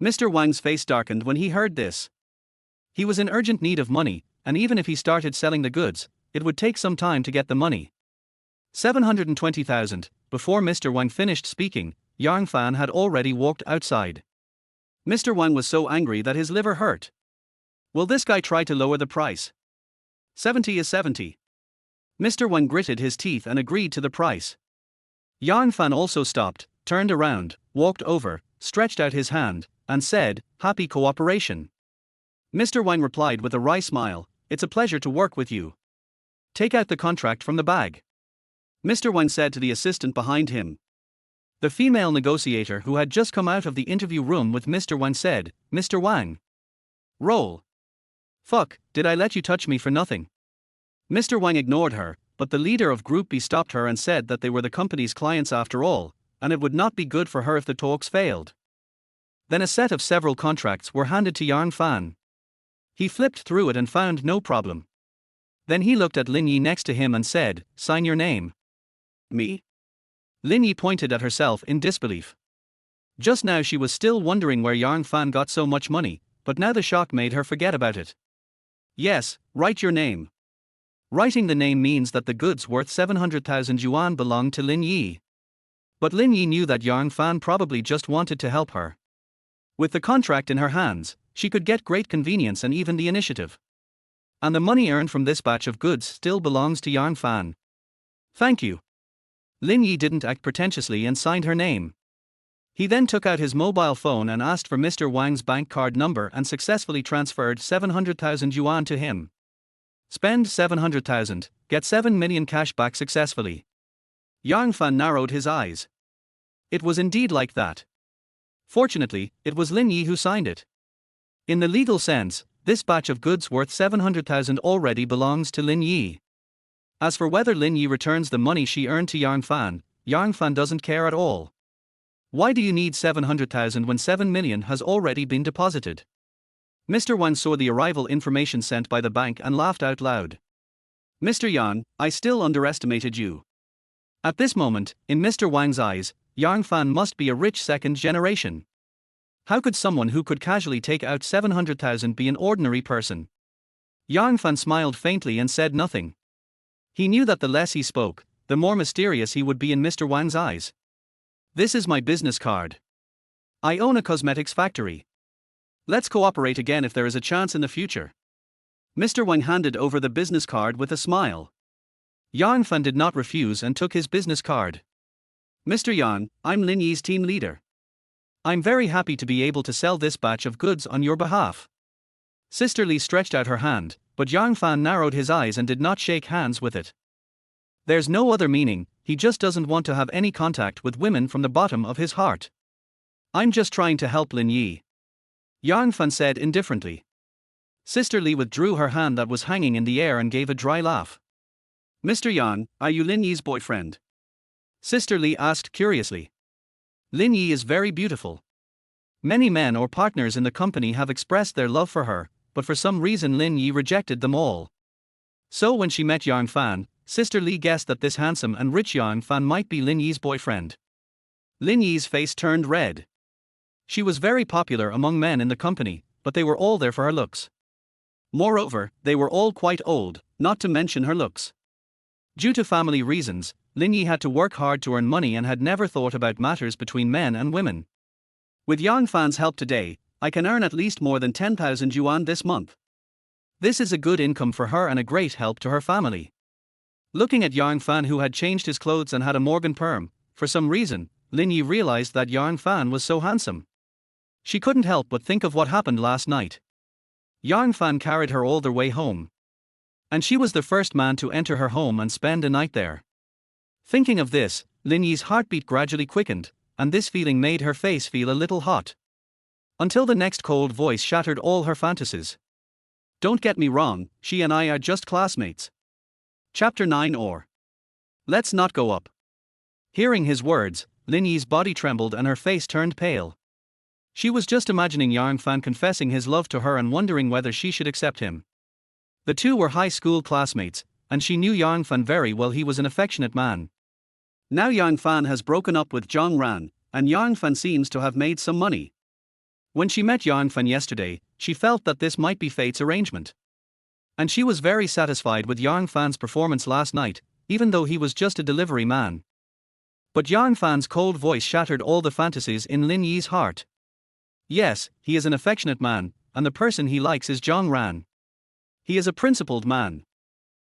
S1: Mr. Wang's face darkened when he heard this. He was in urgent need of money, and even if he started selling the goods, it would take some time to get the money. 720,000, before Mr. Wang finished speaking, Yang Fan had already walked outside. Mr. Wang was so angry that his liver hurt. Will this guy try to lower the price? 70 is 70. Mr. Wang gritted his teeth and agreed to the price. Yang Fan also stopped, turned around, walked over, stretched out his hand, and said, "Happy cooperation." Mr. Wang replied with a wry smile, "It's a pleasure to work with you. Take out the contract from the bag." Mr. Wang said to the assistant behind him. The female negotiator who had just come out of the interview room with Mr. Wang said, "Mr. Wang. Roll. Fuck, did I let you touch me for nothing?" Mr. Wang ignored her, but the leader of Group B stopped her and said that they were the company's clients after all, and it would not be good for her if the talks failed. Then a set of several contracts were handed to Yang Fan. He flipped through it and found no problem. Then he looked at Lin Yi next to him and said, "Sign your name." "Me?" Lin Yi pointed at herself in disbelief. Just now she was still wondering where Yang Fan got so much money, but now the shock made her forget about it. "Yes, write your name." Writing the name means that the goods worth 700,000 yuan belong to Lin Yi. But Lin Yi knew that Yang Fan probably just wanted to help her. With the contract in her hands, she could get great convenience and even the initiative. And the money earned from this batch of goods still belongs to Yang Fan. Thank you. Lin Yi didn't act pretentiously and signed her name. He then took out his mobile phone and asked for Mr. Wang's bank card number and successfully transferred 700,000 yuan to him. Spend 700,000, get 7 million cash back successfully. Yang Fan narrowed his eyes. It was indeed like that. Fortunately, it was Lin Yi who signed it. In the legal sense, this batch of goods worth 700,000 already belongs to Lin Yi. As for whether Lin Yi returns the money she earned to Yang Fan doesn't care at all. Why do you need 700,000 when 7 million has already been deposited? Mr. Wang saw the arrival information sent by the bank and laughed out loud. Mr. Yang, I still underestimated you. At this moment, in Mr. Wang's eyes, Yang Fan must be a rich second generation. How could someone who could casually take out 700,000 be an ordinary person? Yang Fan smiled faintly and said nothing. He knew that the less he spoke, the more mysterious he would be in Mr. Wang's eyes. This is my business card. I own a cosmetics factory. Let's cooperate again if there is a chance in the future. Mr. Wang handed over the business card with a smile. Yang Fan did not refuse and took his business card. Mr. Yang, I'm Lin Yi's team leader. I'm very happy to be able to sell this batch of goods on your behalf. Sister Li stretched out her hand, but Yang Fan narrowed his eyes and did not shake hands with it. There's no other meaning, he just doesn't want to have any contact with women from the bottom of his heart. I'm just trying to help Lin Yi. Yang Fan said indifferently. Sister Li withdrew her hand that was hanging in the air and gave a dry laugh. Mr. Yang, are you Lin Yi's boyfriend? Sister Li asked curiously. Lin Yi is very beautiful. Many men or partners in the company have expressed their love for her, but for some reason Lin Yi rejected them all. So when she met Yang Fan, Sister Li guessed that this handsome and rich Yang Fan might be Lin Yi's boyfriend. Lin Yi's face turned red. She was very popular among men in the company, but they were all there for her looks. Moreover, they were all quite old, not to mention her looks. Due to family reasons, Lin Yi had to work hard to earn money and had never thought about matters between men and women. With Yang Fan's help today, I can earn at least more than 10,000 yuan this month. This is a good income for her and a great help to her family. Looking at Yang Fan, who had changed his clothes and had a Morgan perm, for some reason, Lin Yi realized that Yang Fan was so handsome. She couldn't help but think of what happened last night. Yang Fan carried her all the way home. And she was the first man to enter her home and spend a night there. Thinking of this, Lin Yi's heartbeat gradually quickened, and this feeling made her face feel a little hot. Until the next cold voice shattered all her fantasies. Don't get me wrong, she and I are just classmates. Chapter 9 or Let's not go up. Hearing his words, Lin Yi's body trembled and her face turned pale. She was just imagining Yang Fan confessing his love to her and wondering whether she should accept him. The two were high school classmates, and she knew Yang Fan very well. He was an affectionate man. Now Yang Fan has broken up with Zhang Ran, and Yang Fan seems to have made some money. When she met Yang Fan yesterday, she felt that this might be fate's arrangement. And she was very satisfied with Yang Fan's performance last night, even though he was just a delivery man. But Yang Fan's cold voice shattered all the fantasies in Lin Yi's heart. Yes, he is an affectionate man, and the person he likes is Zhang Ran. He is a principled man.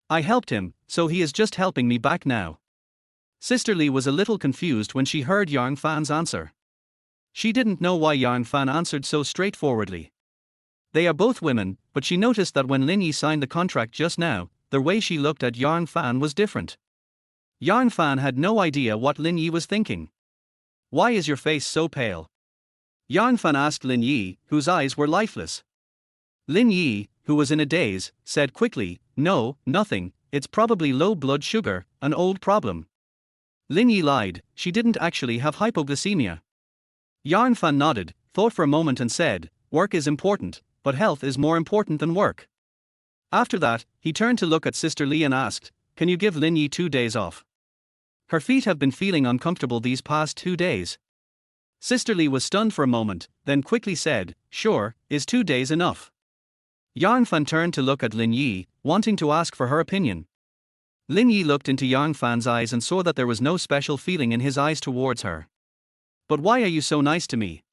S1: I helped him, so he is just helping me back now. Sister Li was a little confused when she heard Yang Fan's answer. She didn't know why Yang Fan answered so straightforwardly. They are both women, but she noticed that when Lin Yi signed the contract just now, the way she looked at Yang Fan was different. Yang Fan had no idea what Lin Yi was thinking. Why is your face so pale? Yang Fan asked Lin Yi, whose eyes were lifeless. Lin Yi, who was in a daze, said quickly, No, nothing, it's probably low blood sugar, an old problem. Lin Yi lied, she didn't actually have hypoglycemia. Yang Fan nodded, thought for a moment and said, Work is important, but health is more important than work. After that, he turned to look at Sister Li and asked, Can you give Lin Yi 2 days off? Her feet have been feeling uncomfortable these past 2 days. Sister Li was stunned for a moment, then quickly said, Sure, is 2 days enough? Yang Fan turned to look at Lin Yi, wanting to ask for her opinion. Lin Yi looked into Yang Fan's eyes and saw that there was no special feeling in his eyes towards her. But why are you so nice to me?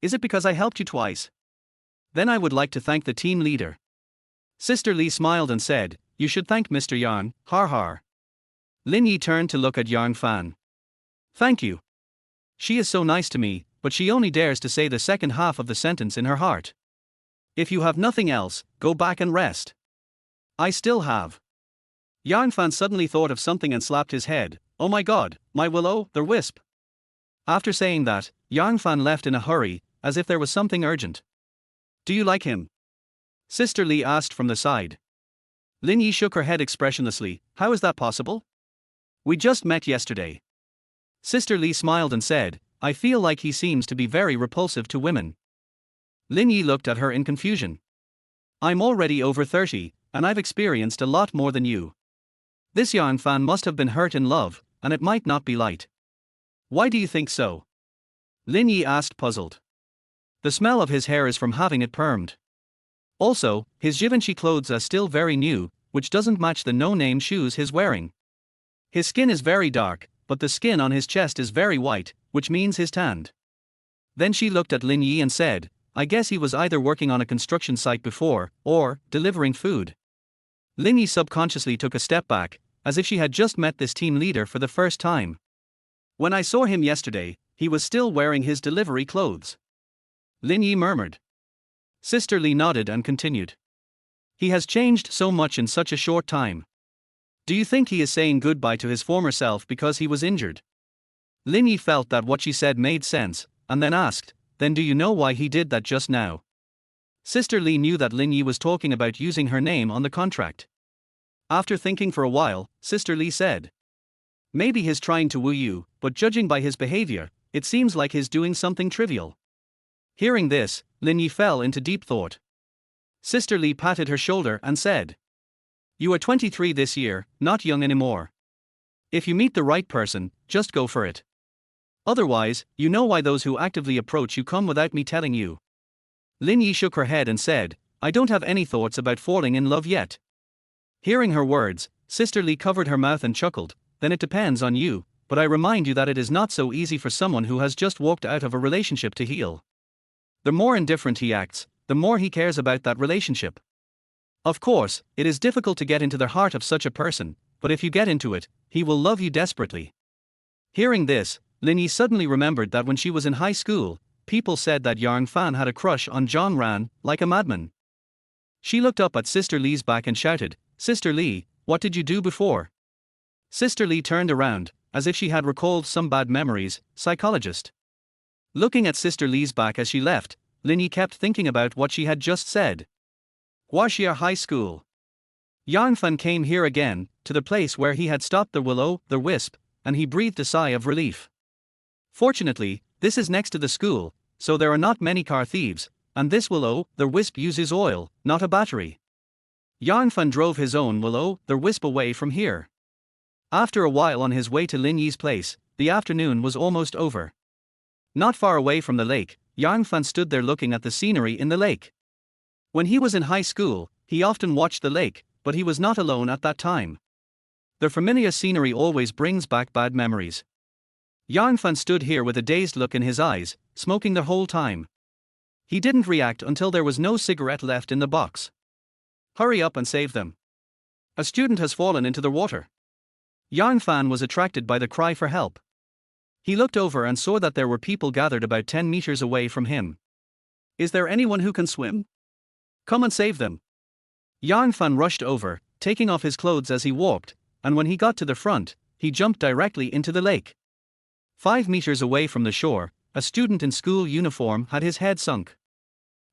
S1: Is it because I helped you twice? Then I would like to thank the team leader. Sister Lee smiled and said, you should thank Mr. Yang, har har. Lin Yi turned to look at Yang Fan. Thank you. She is so nice to me, but she only dares to say the second half of the sentence in her heart. If you have nothing else, go back and rest. I still have. Yang Fan suddenly thought of something and slapped his head. Oh my god, my will-o'-the-wisp. After saying that, Yang Fan left in a hurry, as if there was something urgent. Do you like him? Sister Lee asked from the side. Lin Yi shook her head expressionlessly. How is that possible? We just met yesterday. Sister Lee smiled and said, I feel like he seems to be very repulsive to women. Lin Yi looked at her in confusion. I'm already over 30, and I've experienced a lot more than you. This Yang Fan must have been hurt in love, and it might not be light. Why do you think so? Lin Yi asked, puzzled. The smell of his hair is from having it permed. Also, his Givenchy clothes are still very new, which doesn't match the no-name shoes he's wearing. His skin is very dark, but the skin on his chest is very white, which means he's tanned. Then she looked at Lin Yi and said, I guess he was either working on a construction site before, or delivering food. Lin Yi subconsciously took a step back, as if she had just met this team leader for the first time. When I saw him yesterday, he was still wearing his delivery clothes. Lin Yi murmured. Sister Lee nodded and continued. He has changed so much in such a short time. Do you think he is saying goodbye to his former self because he was injured? Lin Yi felt that what she said made sense, and then asked, then do you know why he did that just now? Sister Lee knew that Lin Yi was talking about using her name on the contract. After thinking for a while, Sister Lee said, maybe he's trying to woo you, but judging by his behavior, it seems like he's doing something trivial. Hearing this, Lin Yi fell into deep thought. Sister Lee patted her shoulder and said, you are 23 this year, not young anymore. If you meet the right person, just go for it. Otherwise, you know why those who actively approach you come without me telling you. Lin Yi shook her head and said, I don't have any thoughts about falling in love yet. Hearing her words, Sister Lee covered her mouth and chuckled, then it depends on you, but I remind you that it is not so easy for someone who has just walked out of a relationship to heal. The more indifferent he acts, the more he cares about that relationship. Of course, it is difficult to get into the heart of such a person, but if you get into it, he will love you desperately. Hearing this, Lin Yi suddenly remembered that when she was in high school, people said that Yang Fan had a crush on Zhang Ran, like a madman. She looked up at Sister Lee's back and shouted, Sister Lee, what did you do before? Sister Lee turned around, as if she had recalled some bad memories, psychologist. Looking at Sister Lee's back as she left, Lin Yi kept thinking about what she had just said. Huaxia High School. Yang Fan came here again, to the place where he had stopped the will-o'-the-wisp, and he breathed a sigh of relief. Fortunately, this is next to the school, so there are not many car thieves, and this will-o'-the-wisp uses oil, not a battery. Yang Fan drove his own will-o'-the-wisp away from here. After a while on his way to Lin Yi's place, the afternoon was almost over. Not far away from the lake, Yang Fan stood there looking at the scenery in the lake. When he was in high school, he often watched the lake, but he was not alone at that time. The familiar scenery always brings back bad memories. Yang Fan stood here with a dazed look in his eyes, smoking the whole time. He didn't react until there was no cigarette left in the box. Hurry up and save them. A student has fallen into the water. Yang Fan was attracted by the cry for help. He looked over and saw that there were people gathered about 10 meters away from him. Is there anyone who can swim? Come and save them. Yang Fan rushed over, taking off his clothes as he walked, and when he got to the front, he jumped directly into the lake. 5 meters away from the shore, a student in school uniform had his head sunk.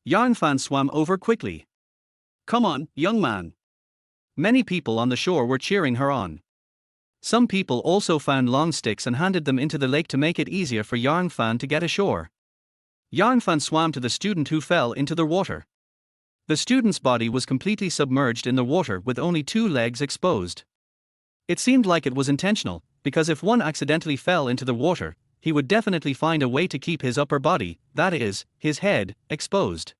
S1: Yang Fan swam over quickly. Come on, young man. Many people on the shore were cheering her on. Some people also found long sticks and handed them into the lake to make it easier for Yang Fan to get ashore. Yang Fan swam to the student who fell into the water. The student's body was completely submerged in the water with only 2 legs exposed. It seemed like it was intentional, because if one accidentally fell into the water, he would definitely find a way to keep his upper body, that is, his head, exposed.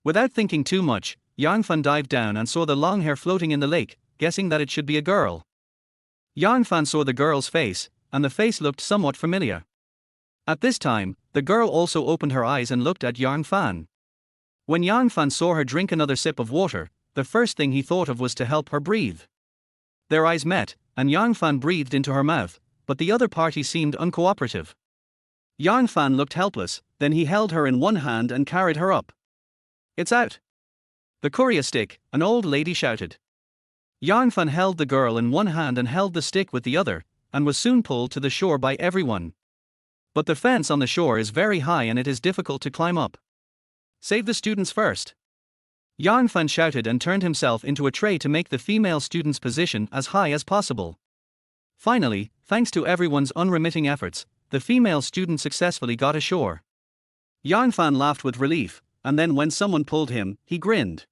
S1: Without thinking too much, Yang Fan dived down and saw the long hair floating in the lake, guessing that it should be a girl. Yang Fan saw the girl's face, and the face looked somewhat familiar. At this time, the girl also opened her eyes and looked at Yang Fan. When Yang Fan saw her drink another sip of water, the first thing he thought of was to help her breathe. Their eyes met, and Yang Fan breathed into her mouth, but the other party seemed uncooperative. Yang Fan looked helpless, then he held her in one hand and carried her up. "It's out." "The courier stick," an old lady shouted. Yang Fan held the girl in one hand and held the stick with the other, and was soon pulled to the shore by everyone. But the fence on the shore is very high and it is difficult to climb up. "Save the students first." Yang Fan shouted and turned himself into a tray to make the female student's position as high as possible. Finally, thanks to everyone's unremitting efforts, the female student successfully got ashore. Yang Fan laughed with relief, and then when someone pulled him, he grinned.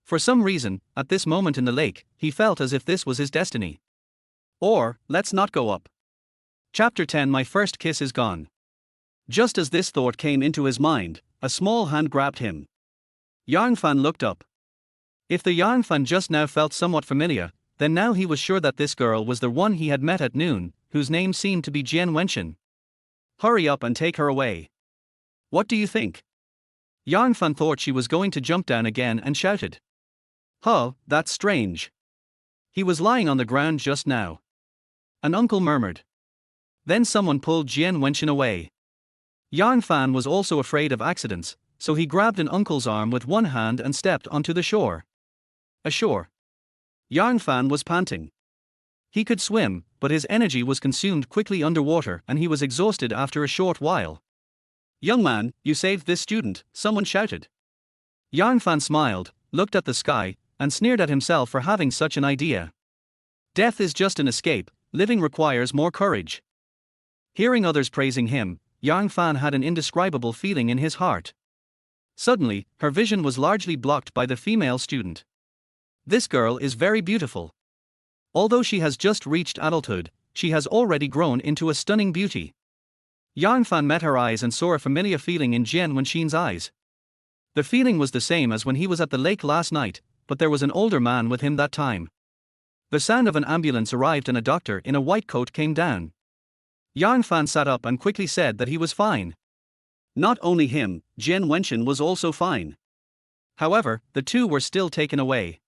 S1: For some reason, at this moment in the lake, he felt as if this was his destiny. Or, let's not go up. Chapter 10. My first kiss is gone. Just as this thought came into his mind, a small hand grabbed him. Yang Fan looked up. If the Yang Fan just now felt somewhat familiar, then now he was sure that this girl was the one he had met at noon, whose name seemed to be Jian Wenxin. "Hurry up and take her away." "What do you think?" Yang Fan thought she was going to jump down again and shouted. "Huh, that's strange. He was lying on the ground just now." An uncle murmured. Then someone pulled Jian Wenxin away. Yang Fan was also afraid of accidents, so he grabbed an uncle's arm with one hand and stepped onto the shore. Ashore. Yang Fan was panting. He could swim, but his energy was consumed quickly underwater and he was exhausted after a short while. "Young man, you saved this student," someone shouted. Yang Fan smiled, looked at the sky, and sneered at himself for having such an idea. Death is just an escape, living requires more courage. Hearing others praising him, Yang Fan had an indescribable feeling in his heart. Suddenly, her vision was largely blocked by the female student. This girl is very beautiful. Although she has just reached adulthood, she has already grown into a stunning beauty. Yang Fan met her eyes and saw a familiar feeling in Jian Wenxin's eyes. The feeling was the same as when he was at the lake last night, but there was an older man with him that time. The sound of an ambulance arrived and a doctor in a white coat came down. Yang Fan sat up and quickly said that he was fine. Not only him, Jian Wenxin was also fine. However, the two were still taken away.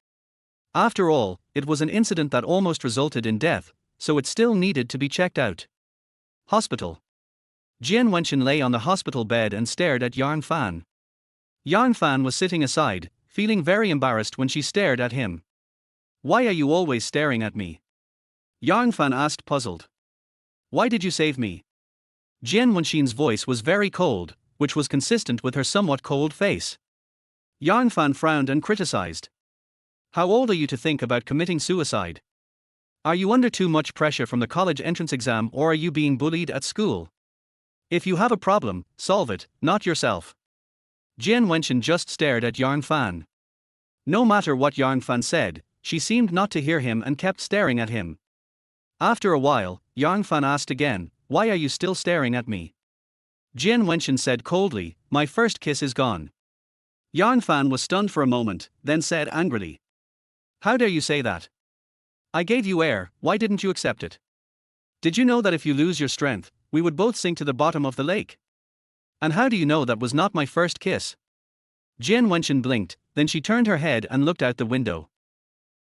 S1: After all, it was an incident that almost resulted in death, so it still needed to be checked out. Hospital. Jian Wenxin lay on the hospital bed and stared at Yang Fan. Yang Fan was sitting aside, feeling very embarrassed when she stared at him. "Why are you always staring at me?" Yang Fan asked, puzzled. "Why did you save me?" Jian Wenxin's voice was very cold, which was consistent with her somewhat cold face. Yang Fan frowned and criticized. "How old are you to think about committing suicide? Are you under too much pressure from the college entrance exam or are you being bullied at school? If you have a problem, solve it, not yourself." Jian Wenxin just stared at Yang Fan. No matter what Yang Fan said, she seemed not to hear him and kept staring at him. After a while, Yang Fan asked again, "Why are you still staring at me?" Jian Wenxin said coldly, "My first kiss is gone." Yang Fan was stunned for a moment, then said angrily, "How dare you say that? I gave you air, why didn't you accept it? Did you know that if you lose your strength, we would both sink to the bottom of the lake? And how do you know that was not my first kiss?" Jian Wenxin blinked, then she turned her head and looked out the window.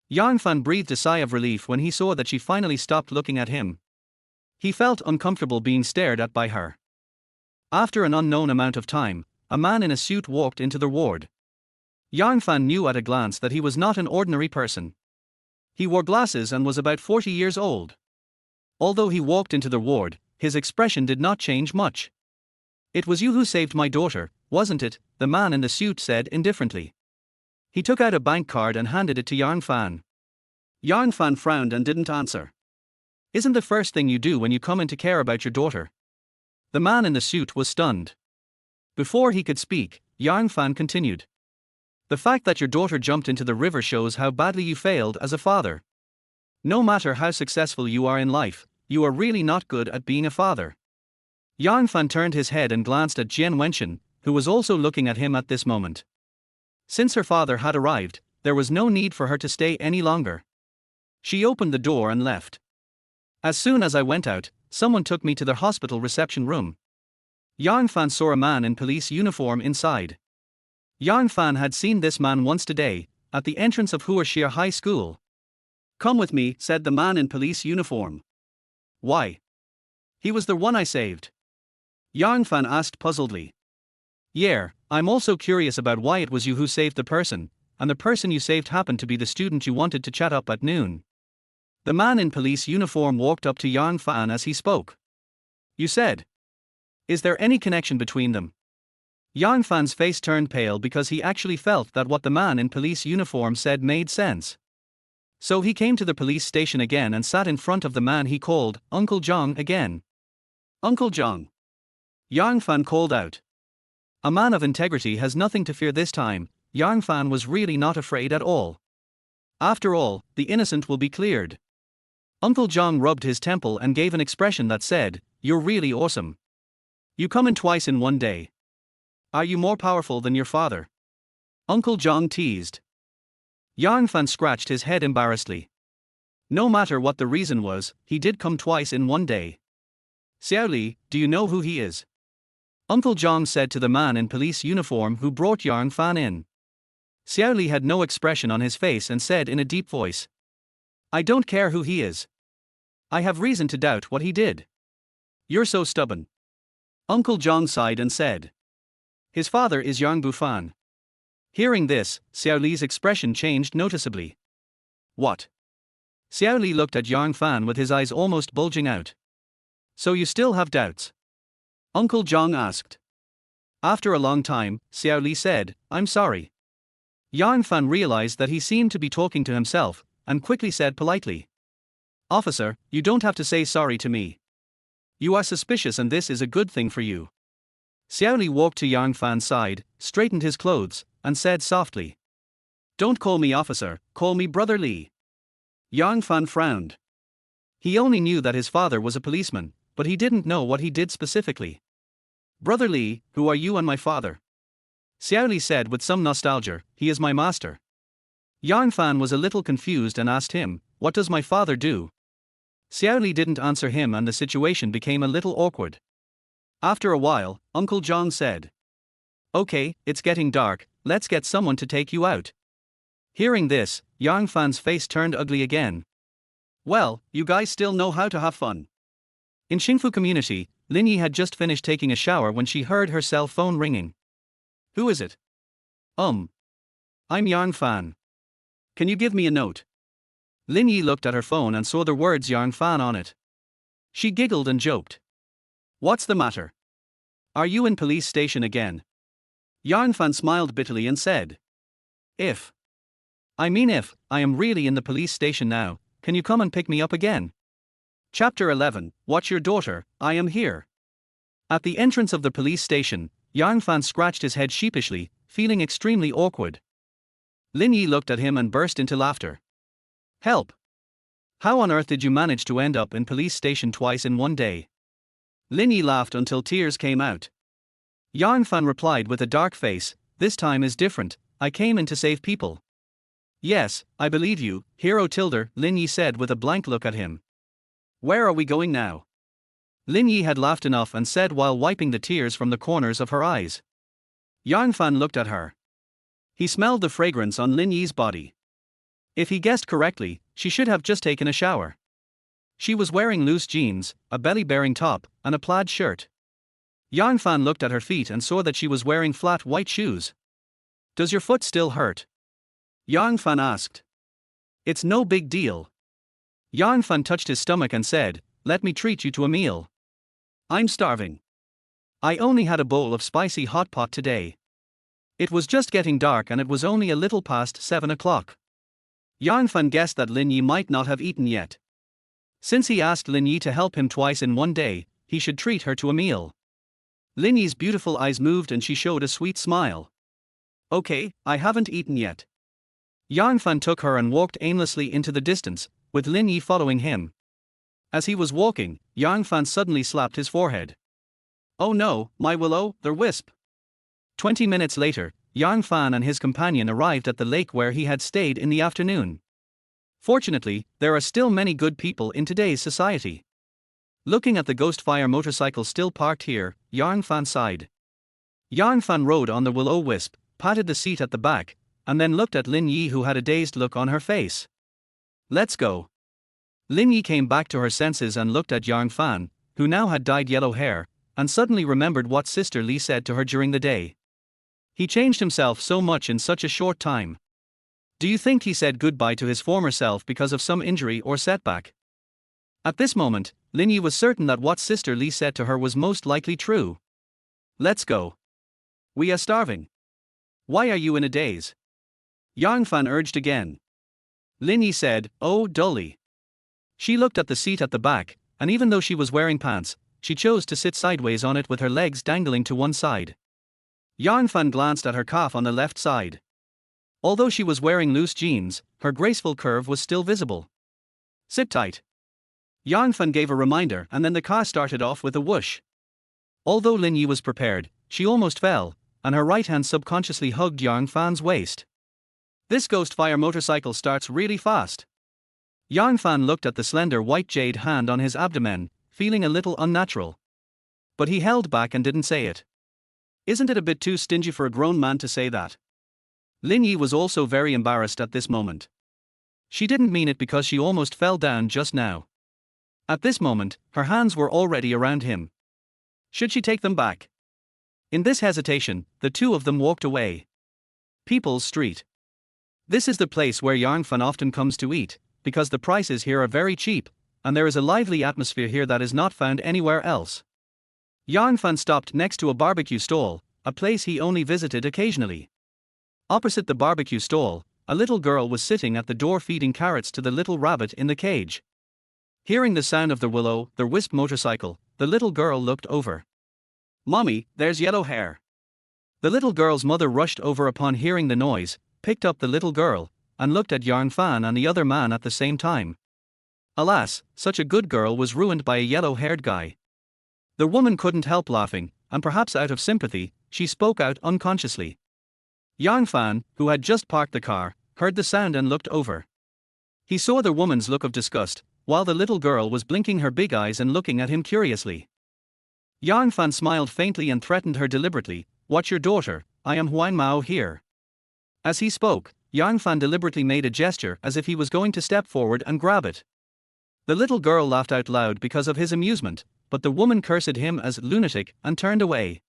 S1: Yang Fan breathed a sigh of relief when he saw that she finally stopped looking at him. He felt uncomfortable being stared at by her. After an unknown amount of time, a man in a suit walked into the ward. Yang Fan knew at a glance that he was not an ordinary person. He wore glasses and was about 40 years old. Although he walked into the ward, his expression did not change much. "It was you who saved my daughter, wasn't it?" the man in the suit said indifferently. He took out a bank card and handed it to Yang Fan. Yang Fan frowned and didn't answer. "Isn't the first thing you do when you come in to care about your daughter?" The man in the suit was stunned. Before he could speak, Yang Fan continued. "The fact that your daughter jumped into the river shows how badly you failed as a father. No matter how successful you are in life, you are really not good at being a father." Yang Fan turned his head and glanced at Jian Wenxin, who was also looking at him at this moment. Since her father had arrived, there was no need for her to stay any longer. She opened the door and left. As soon as I went out, someone took me to the hospital reception room. Yang Fan saw a man in police uniform inside. Yang Fan had seen this man once today, at the entrance of Huashia High School. "Come with me," said the man in police uniform. "Why?" "He was the one I saved." Yang Fan asked puzzledly. "Yeah, I'm also curious about why it was you who saved the person, and the person you saved happened to be the student you wanted to chat up at noon." The man in police uniform walked up to Yang Fan as he spoke. "You said. Is there any connection between them?" Yang Fan's face turned pale because he actually felt that what the man in police uniform said made sense. So he came to the police station again and sat in front of the man he called Uncle Zhang again. "Uncle Zhang." Yang Fan called out. A man of integrity has nothing to fear this time. Yang Fan was really not afraid at all. After all, the innocent will be cleared. Uncle Zhang rubbed his temple and gave an expression that said, "You're really awesome. You come in twice in one day. Are you more powerful than your father?" Uncle Zhang teased. Yang Fan scratched his head embarrassedly. No matter what the reason was, he did come twice in one day. "Xiao Li, do you know who he is?" Uncle Zhang said to the man in police uniform who brought Yang Fan in. Xiao Li had no expression on his face and said in a deep voice, "I don't care who he is. I have reason to doubt what he did." "You're so stubborn." Uncle Zhang sighed and said, "His father is Yang Bufan." Hearing this, Xiao Li's expression changed noticeably. "What?" Xiao Li looked at Yang Fan with his eyes almost bulging out. "So you still have doubts?" Uncle Zhang asked. After a long time, Xiao Li said, "I'm sorry." Yang Fan realized that he seemed to be talking to himself, and quickly said politely, "Officer, you don't have to say sorry to me. You are suspicious and this is a good thing for you." Xiao Li walked to Yang Fan's side, straightened his clothes, and said softly, "Don't call me officer, call me Brother Li." Yang Fan frowned. He only knew that his father was a policeman, but he didn't know what he did specifically. "Brother Li, who are you and my father?" Xiao Li said with some nostalgia, "He is my master." Yang Fan was a little confused and asked him, "What does my father do?" Xiao Li didn't answer him and the situation became a little awkward. After a while, Uncle Zhang said, "Okay, it's getting dark, let's get someone to take you out." Hearing this, Yang Fan's face turned ugly again. "Well, you guys still know how to have fun." In Xingfu community, Lin Yi had just finished taking a shower when she heard her cell phone ringing. "Who is it?" I'm Yang Fan. Can you give me a note?" Lin Yi looked at her phone and saw the words Yang Fan on it. She giggled and joked. "What's the matter? Are you in police station again?" Yang Fan smiled bitterly and said, If I am really in the police station now, can you come and pick me up again?" Chapter 11, Watch Your Daughter, I Am Here. At the entrance of the police station, Yang Fan scratched his head sheepishly, feeling extremely awkward. Lin Yi looked at him and burst into laughter. "Help! How on earth did you manage to end up in police station twice in one day?" Lin Yi laughed until tears came out. Yang Fan replied with a dark face, "This time is different, I came in to save people." "Yes, I believe you, hero tilde," Lin Yi said with a blank look at him. "Where are we going now?" Lin Yi had laughed enough and said while wiping the tears from the corners of her eyes. Yang Fan looked at her. He smelled the fragrance on Lin Yi's body. If he guessed correctly, she should have just taken a shower. She was wearing loose jeans, a belly-bearing top, and a plaid shirt. Yang Fan looked at her feet and saw that she was wearing flat white shoes. "Does your foot still hurt?" Yang Fan asked. "It's no big deal." Yang Fan touched his stomach and said, "Let me treat you to a meal. I'm starving. I only had a bowl of spicy hot pot today." It was just getting dark and it was only a little past 7 o'clock. Yang Fan guessed that Lin Yi might not have eaten yet. Since he asked Lin Yi to help him twice in one day, he should treat her to a meal. Lin Yi's beautiful eyes moved and she showed a sweet smile. "Okay, I haven't eaten yet." Yang Fan took her and walked aimlessly into the distance, with Lin Yi following him. As he was walking, Yang Fan suddenly slapped his forehead. "Oh no, my will-o'-the-wisp." 20 minutes later, Yang Fan and his companion arrived at the lake where he had stayed in the afternoon. Fortunately, there are still many good people in today's society. Looking at the ghost fire motorcycle still parked here, Yarn Fan sighed. Yarn Fan rode on the will-o-wisp, patted the seat at the back, and then looked at Lin Yi, who had a dazed look on her face. Let's go. Lin Yi came back to her senses and looked at Yarn Fan, who now had dyed yellow hair, and suddenly remembered what Sister Lee said to her during the day. He changed himself so much in such a short time. Do you think he said goodbye to his former self because of some injury or setback? At this moment, Lin Yi was certain that what Sister Lee said to her was most likely true. Let's go. We are starving. Why are you in a daze? Yarn Fan urged again. Lin Yi said, oh, dully. She looked at the seat at the back, and even though she was wearing pants, she chose to sit sideways on it with her legs dangling to one side. Yarn Fan glanced at her calf on the left side. Although she was wearing loose jeans, her graceful curve was still visible. Sit tight. Yarn Fan gave a reminder, and then the car started off with a whoosh. Although Lin Yi was prepared, she almost fell, and her right hand subconsciously hugged Yarn Fan's waist. This ghost fire motorcycle starts really fast. Yarn Fan looked at the slender white jade hand on his abdomen, feeling a little unnatural. But he held back and didn't say it. Isn't it a bit too stingy for a grown man to say that? Lin Yi was also very embarrassed at this moment. She didn't mean it because she almost fell down just now. At this moment, her hands were already around him. Should she take them back? In this hesitation, the two of them walked away. People's Street. This is the place where Yarn Fan often comes to eat, because the prices here are very cheap, and there is a lively atmosphere here that is not found anywhere else. Yarn Fan stopped next to a barbecue stall, a place he only visited occasionally. Opposite the barbecue stall, a little girl was sitting at the door feeding carrots to the little rabbit in the cage. Hearing the sound of the will-o-the-wisp motorcycle, the little girl looked over. Mommy, there's yellow hair. The little girl's mother rushed over upon hearing the noise, picked up the little girl, and looked at Yarn Fan and the other man at the same time. Alas, such a good girl was ruined by a yellow-haired guy. The woman couldn't help laughing, and perhaps out of sympathy, she spoke out unconsciously. Yarn Fan, who had just parked the car, heard the sound and looked over. He saw the woman's look of disgust, while the little girl was blinking her big eyes and looking at him curiously. Yarn Fan smiled faintly and threatened her deliberately, "Watch your daughter, I am Huan Mao here." As he spoke, Yarn Fan deliberately made a gesture as if he was going to step forward and grab it. The little girl laughed out loud because of his amusement, but the woman cursed him as lunatic and turned away.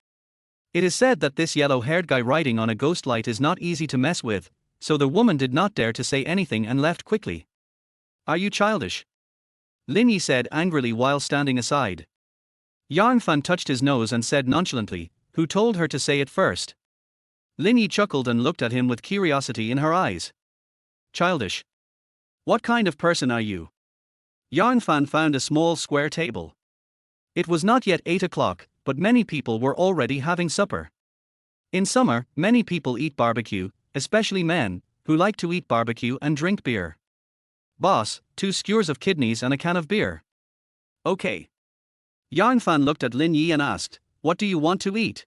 S1: It is said that this yellow-haired guy riding on a ghost light is not easy to mess with, so the woman did not dare to say anything and left quickly. Are you childish? Lin Yi said angrily while standing aside. Yarn Fan touched his nose and said nonchalantly, "Who told her to say it first?" Lin Yi chuckled and looked at him with curiosity in her eyes. Childish? What kind of person are you? Yarn Fan found a small square table. It was not yet 8 o'clock, but many people were already having supper. In summer, many people eat barbecue, especially men, who like to eat barbecue and drink beer. Boss, 2 skewers of kidneys and a can of beer. Okay. Yarn Fan looked at Lin Yi and asked, "What do you want to eat?"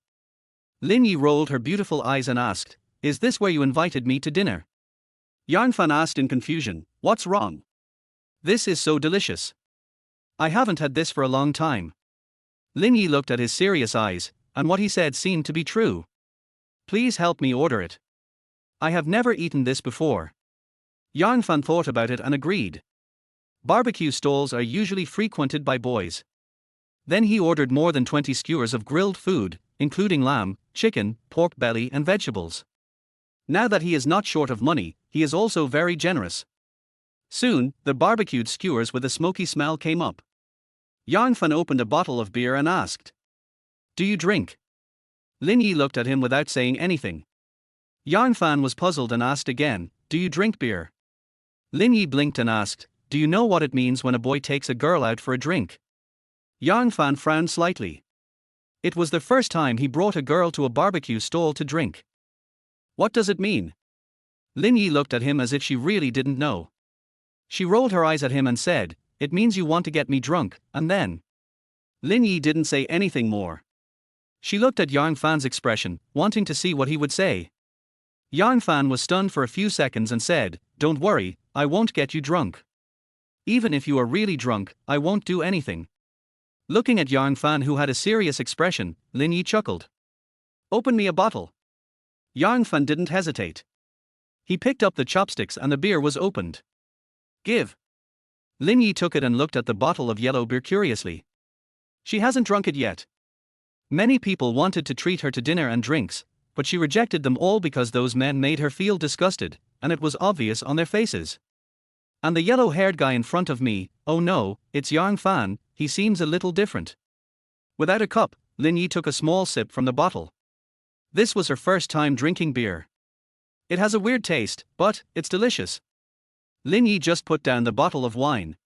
S1: Lin Yi rolled her beautiful eyes and asked, "Is this where you invited me to dinner?" Yarn Fan asked in confusion, "What's wrong? This is so delicious. I haven't had this for a long time." Lin Yi looked at his serious eyes, and what he said seemed to be true. "Please help me order it. I have never eaten this before." Yarn Fan thought about it and agreed. Barbecue stalls are usually frequented by boys. Then he ordered more than 20 skewers of grilled food, including lamb, chicken, pork belly and vegetables. Now that he is not short of money, he is also very generous. Soon, the barbecued skewers with a smoky smell came up. Yarn Fan opened a bottle of beer and asked, "Do you drink?" Lin Yi looked at him without saying anything. Yarn Fan was puzzled and asked again, "Do you drink beer?" Lin Yi blinked and asked, "Do you know what it means when a boy takes a girl out for a drink?" Yarn Fan frowned slightly. It was the first time he brought a girl to a barbecue stall to drink. "What does it mean?" Lin Yi looked at him as if she really didn't know. She rolled her eyes at him and said, "It means you want to get me drunk, and then..." Lin Yi didn't say anything more. She looked at Yarn Fan's expression, wanting to see what he would say. Yarn Fan was stunned for a few seconds and said, "Don't worry, I won't get you drunk. Even if you are really drunk, I won't do anything. Looking at Yang Fan, who had a serious expression, Lin Yi chuckled. Open me a bottle. Yang Fan didn't hesitate. He picked up the chopsticks and the beer was opened. Give. Lin Yi took it and looked at the bottle of yellow beer curiously. She hasn't drunk it yet. Many people wanted to treat her to dinner and drinks, but she rejected them all because those men made her feel disgusted, and it was obvious on their faces. And the yellow-haired guy in front of me, oh no, it's Yang Fan, he seems a little different. Without a cup, Lin Yi took a small sip from the bottle. This was her first time drinking beer. It has a weird taste, but it's delicious. Lin Yi just put down the bottle of wine.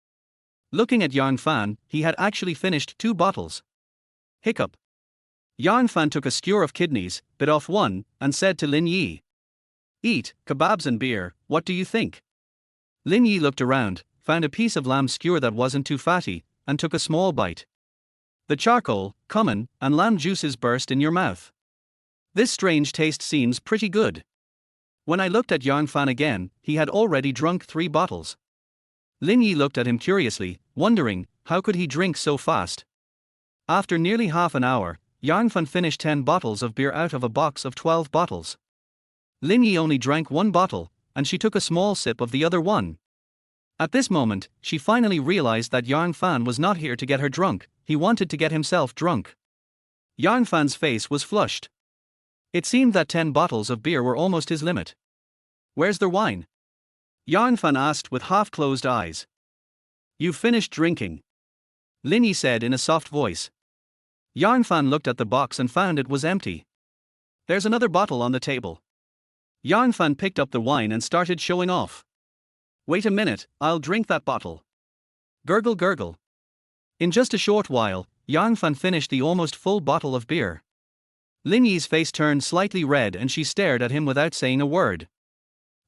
S1: Looking at Yang Fan, he had actually finished 2 bottles. Hiccup. Yang Fan took a skewer of kidneys, bit off one, and said to Lin Yi, "Eat, kebabs and beer, what do you think?" Lin Yi looked around, found a piece of lamb skewer that wasn't too fatty, and took a small bite. The charcoal, cumin, and lamb juices burst in your mouth. This strange taste seems pretty good. When I looked at Yang Fan again, he had already drunk 3 bottles. Lin Yi looked at him curiously, wondering, how could he drink so fast? After nearly half an hour, Yang Fan finished 10 bottles of beer out of a box of 12 bottles. Lin Yi only drank 1 bottle, and she took a small sip of the other one. At this moment, she finally realized that Yang Fan was not here to get her drunk, he wanted to get himself drunk. Yang Fan's face was flushed. It seemed that 10 bottles of beer were almost his limit. Where's the wine? Yang Fan asked with half-closed eyes. You've finished drinking, Lin Yi said in a soft voice. Yang Fan looked at the box and found it was empty. There's another bottle on the table. Yang Fan picked up the wine and started showing off. Wait a minute, I'll drink that bottle. Gurgle gurgle. In just a short while, Yang Fan finished the almost full bottle of beer. Lin Yi's face turned slightly red and she stared at him without saying a word.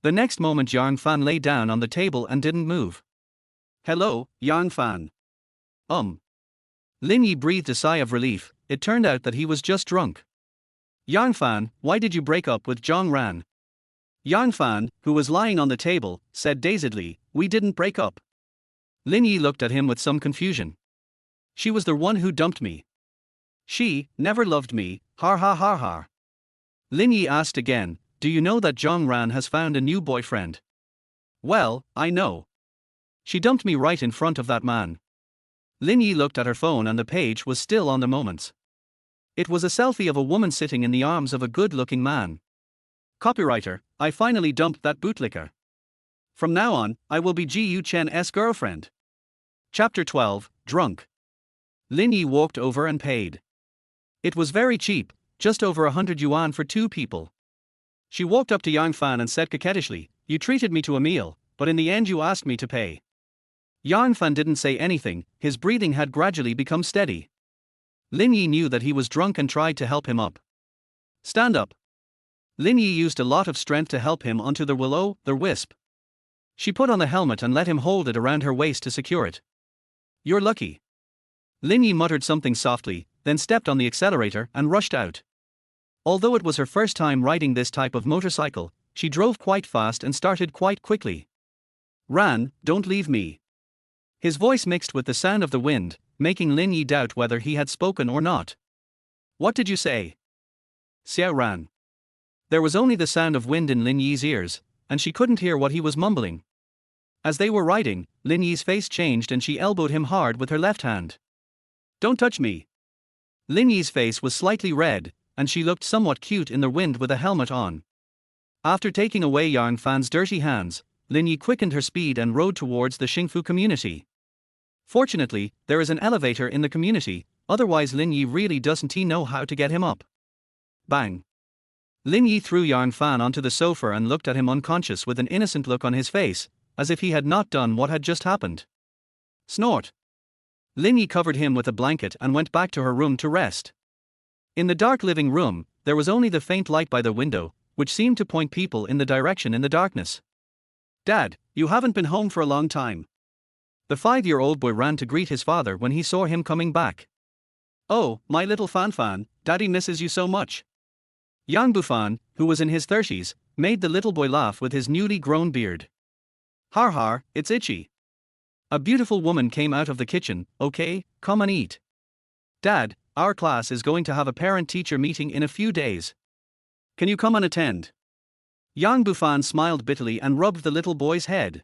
S1: The next moment Yang Fan lay down on the table and didn't move. Hello, Yang Fan. Lin Yi breathed a sigh of relief. It turned out that he was just drunk. Yang Fan, why did you break up with Zhang Ran? Yang Fan, who was lying on the table, said dazedly, we didn't break up. Lin Yi looked at him with some confusion. She was the one who dumped me. She never loved me, har ha ha ha. Lin Yi asked again, do you know that Zhang Ran has found a new boyfriend? Well, I know. She dumped me right in front of that man. Lin Yi looked at her phone and the page was still on the moments. It was a selfie of a woman sitting in the arms of a good-looking man. Copywriter, I finally dumped that bootlicker. From now on, I will be Gu Chen's girlfriend. Chapter 12, Drunk. Lin Yi walked over and paid. It was very cheap, just over 100 yuan for 2 people. She walked up to Yang Fan and said coquettishly, you treated me to a meal, but in the end you asked me to pay. Yang Fan didn't say anything, his breathing had gradually become steady. Lin Yi knew that he was drunk and tried to help him up. Stand up. Lin Yi used a lot of strength to help him onto the will-o'-the-wisp. She put on the helmet and let him hold it around her waist to secure it. You're lucky. Lin Yi muttered something softly, then stepped on the accelerator and rushed out. Although it was her first time riding this type of motorcycle, she drove quite fast and started quite quickly. Ran, don't leave me. His voice mixed with the sound of the wind, making Lin Yi doubt whether he had spoken or not. What did you say? Xiao Ran. There was only the sound of wind in Lin Yi's ears, and she couldn't hear what he was mumbling. As they were riding, Lin Yi's face changed and she elbowed him hard with her left hand. Don't touch me. Lin Yi's face was slightly red, and she looked somewhat cute in the wind with a helmet on. After taking away Yang Fan's dirty hands, Lin Yi quickened her speed and rode towards the Xingfu community. Fortunately, there is an elevator in the community, otherwise Lin Yi really doesn't know how to get him up. Bang. Lin Yi threw Yang Fan onto the sofa and looked at him unconscious with an innocent look on his face, as if he had not done what had just happened. Snort. Lin Yi covered him with a blanket and went back to her room to rest. In the dark living room, there was only the faint light by the window, which seemed to point people in the direction in the darkness. Dad, you haven't been home for a long time. The 5-year-old boy ran to greet his father when he saw him coming back. Oh, my little Fan, Daddy misses you so much. Yang Bufan, who was in his 30s, made the little boy laugh with his newly grown beard. Har har, it's itchy. A beautiful woman came out of the kitchen. Okay, come and eat. Dad, our class is going to have a parent-teacher meeting in a few days. Can you come and attend? Yang Bufan smiled bitterly and rubbed the little boy's head.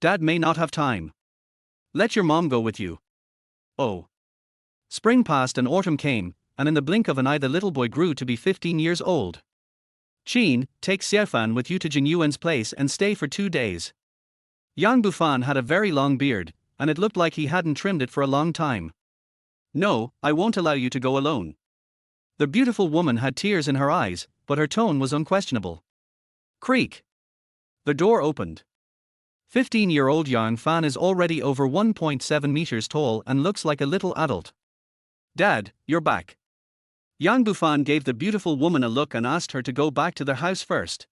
S1: Dad may not have time. Let your mom go with you. Oh. Spring passed and autumn came, and in the blink of an eye the little boy grew to be 15 years old. Chin, take Xiaofan with you to Jing Yuan's place and stay for 2 days. Yang Bufan had a very long beard, and it looked like he hadn't trimmed it for a long time. No, I won't allow you to go alone. The beautiful woman had tears in her eyes, but her tone was unquestionable. Creak. The door opened. 15-year-old Yang Fan is already over 1.7 meters tall and looks like a little adult. Dad, you're back. Yang Bufan gave the beautiful woman a look and asked her to go back to their house first.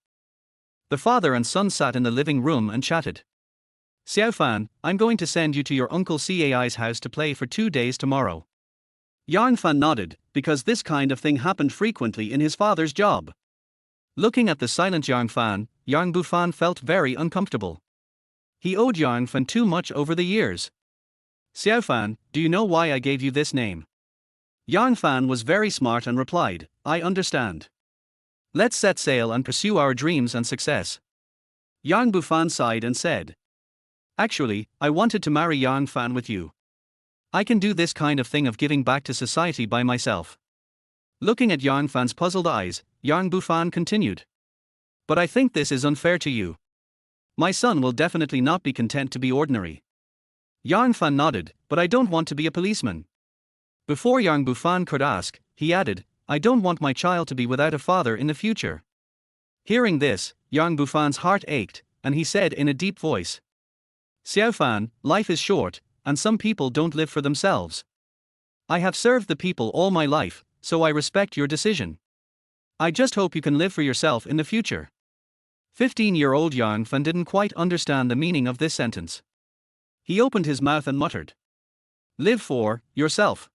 S1: The father and son sat in the living room and chatted. Xiaofan, I'm going to send you to your uncle Cai's house to play for 2 days tomorrow. Yang Fan nodded, because this kind of thing happened frequently in his father's job. Looking at the silent Yang Fan, Yang Bufan felt very uncomfortable. He owed Yang Fan too much over the years. Xiaofan, do you know why I gave you this name? Yang Fan was very smart and replied, I understand. Let's set sail and pursue our dreams and success. Yang Bufan sighed and said, Actually, I wanted to marry Yang Fan with you. I can do this kind of thing of giving back to society by myself. Looking at Yang Fan's puzzled eyes, Yang Bufan continued. But I think this is unfair to you. My son will definitely not be content to be ordinary. Yang Fan nodded, but I don't want to be a policeman. Before Yang Bufan could ask, he added, I don't want my child to be without a father in the future. Hearing this, Yang Bufan's heart ached, and he said in a deep voice, Xiaofan, life is short, and some people don't live for themselves. I have served the people all my life, so I respect your decision. I just hope you can live for yourself in the future. 15-year-old Yang Fan didn't quite understand the meaning of this sentence. He opened his mouth and muttered, Live for yourself.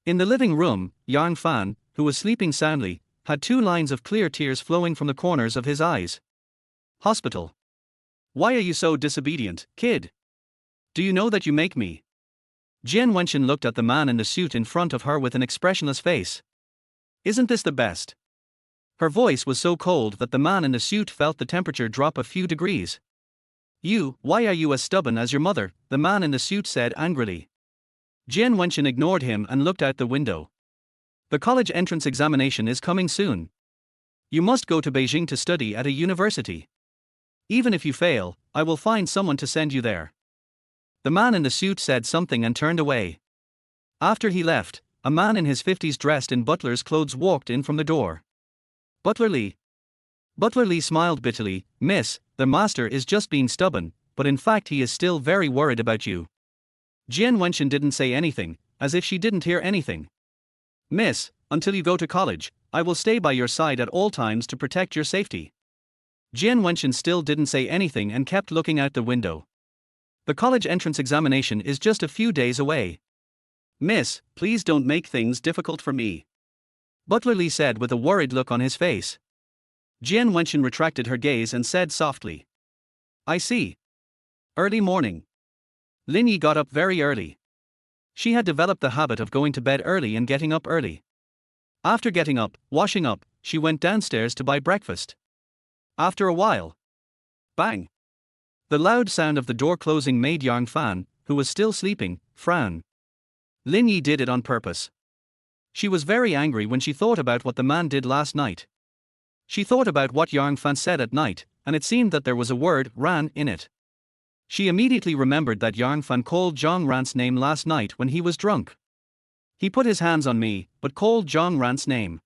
S1: In the living room, Yang Fan, who was sleeping soundly, had 2 lines of clear tears flowing from the corners of his eyes. Hospital. Why are you so disobedient, kid? Do you know that you make me? Jian Wenxin looked at the man in the suit in front of her with an expressionless face. Isn't this the best? Her voice was so cold that the man in the suit felt the temperature drop a few degrees. Why are you as stubborn as your mother? The man in the suit said angrily. Jian Wenxin ignored him and looked out the window. The college entrance examination is coming soon. You must go to Beijing to study at a university. Even if you fail, I will find someone to send you there. The man in the suit said something and turned away. After he left, a man in his 50s dressed in butler's clothes walked in from the door. Butler Lee. Butler Lee smiled bitterly. Miss, the master is just being stubborn, but in fact he is still very worried about you. Jian Wenxin didn't say anything, as if she didn't hear anything. Miss, until you go to college, I will stay by your side at all times to protect your safety. Jian Wenxin still didn't say anything and kept looking out the window. The college entrance examination is just a few days away. Miss, please don't make things difficult for me. Butler Lee said with a worried look on his face. Jian Wenxin retracted her gaze and said softly. I see. Early morning. Lin Yi got up very early. She had developed the habit of going to bed early and getting up early. After getting up, washing up, she went downstairs to buy breakfast. After a while. Bang! The loud sound of the door closing made Yang Fan, who was still sleeping, frown. Lin Yi did it on purpose. She was very angry when she thought about what the man did last night. She thought about what Yang Fan said at night, and it seemed that there was a word, Ran, in it. She immediately remembered that Yang Fan called Zhang Ran's name last night when he was drunk. He put his hands on me, but called Zhang Ran's name.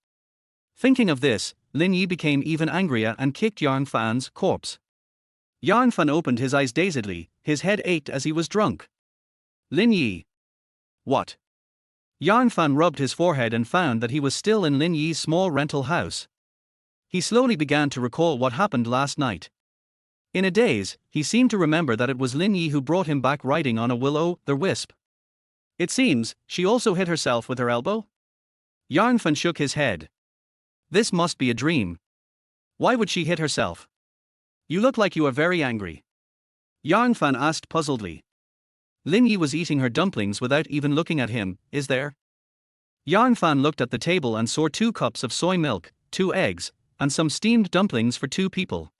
S1: Thinking of this, Lin Yi became even angrier and kicked Yang Fan's corpse. Yang Fan opened his eyes dazedly, his head ached as he was drunk. Lin Yi. What? Yang Fan rubbed his forehead and found that he was still in Lin Yi's small rental house. He slowly began to recall what happened last night. In a daze, he seemed to remember that it was Lin Yi who brought him back riding on a will-o'-the-wisp. It seems, she also hit herself with her elbow? Yang Fan shook his head. This must be a dream. Why would she hit herself? You look like you are very angry. Yang Fan asked puzzledly. Lin Yi was eating her dumplings without even looking at him. Is there? Yang Fan looked at the table and saw 2 cups of soy milk, 2 eggs, and some steamed dumplings for 2 people.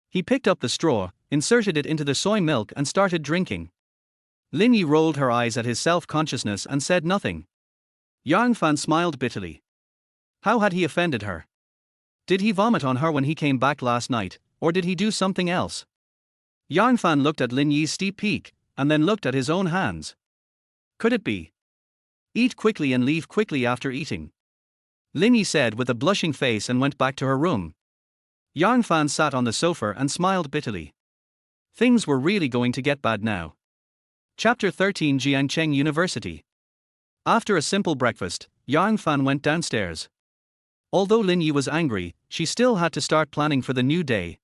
S1: He picked up the straw, inserted it into the soy milk and started drinking. Lin Yi rolled her eyes at his self-consciousness and said nothing. Yang Fan smiled bitterly. How had he offended her? Did he vomit on her when he came back last night, or did he do something else? Yang Fan looked at Lin Yi's steep peak, and then looked at his own hands. Could it be? Eat quickly and leave quickly after eating. Lin Yi said with a blushing face and went back to her room. Yang Fan sat on the sofa and smiled bitterly. Things were really going to get bad now. Chapter 13 Jiangcheng University. After a simple breakfast, Yang Fan went downstairs. Although Lin Yi was angry, she still had to start planning for the new day.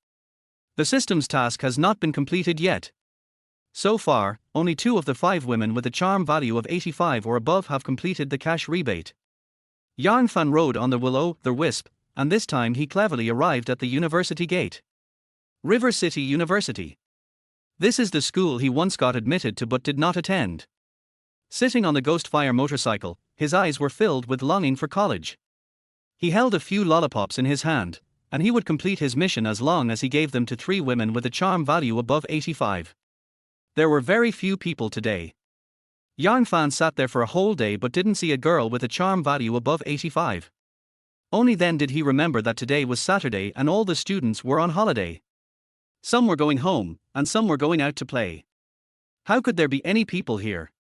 S1: The systems task has not been completed yet. So far, only 2 of the 5 women with a charm value of 85 or above have completed the cash rebate. Yang Fan rode on the will-o'-the-wisp, and this time he cleverly arrived at the university gate. River City University. This is the school he once got admitted to but did not attend. Sitting on the Ghostfire motorcycle, his eyes were filled with longing for college. He held a few lollipops in his hand, and he would complete his mission as long as he gave them to 3 women with a charm value above 85. There were very few people today. Yang Fan sat there for a whole day but didn't see a girl with a charm value above 85. Only then did he remember that today was Saturday and all the students were on holiday. Some were going home, and some were going out to play. How could there be any people here?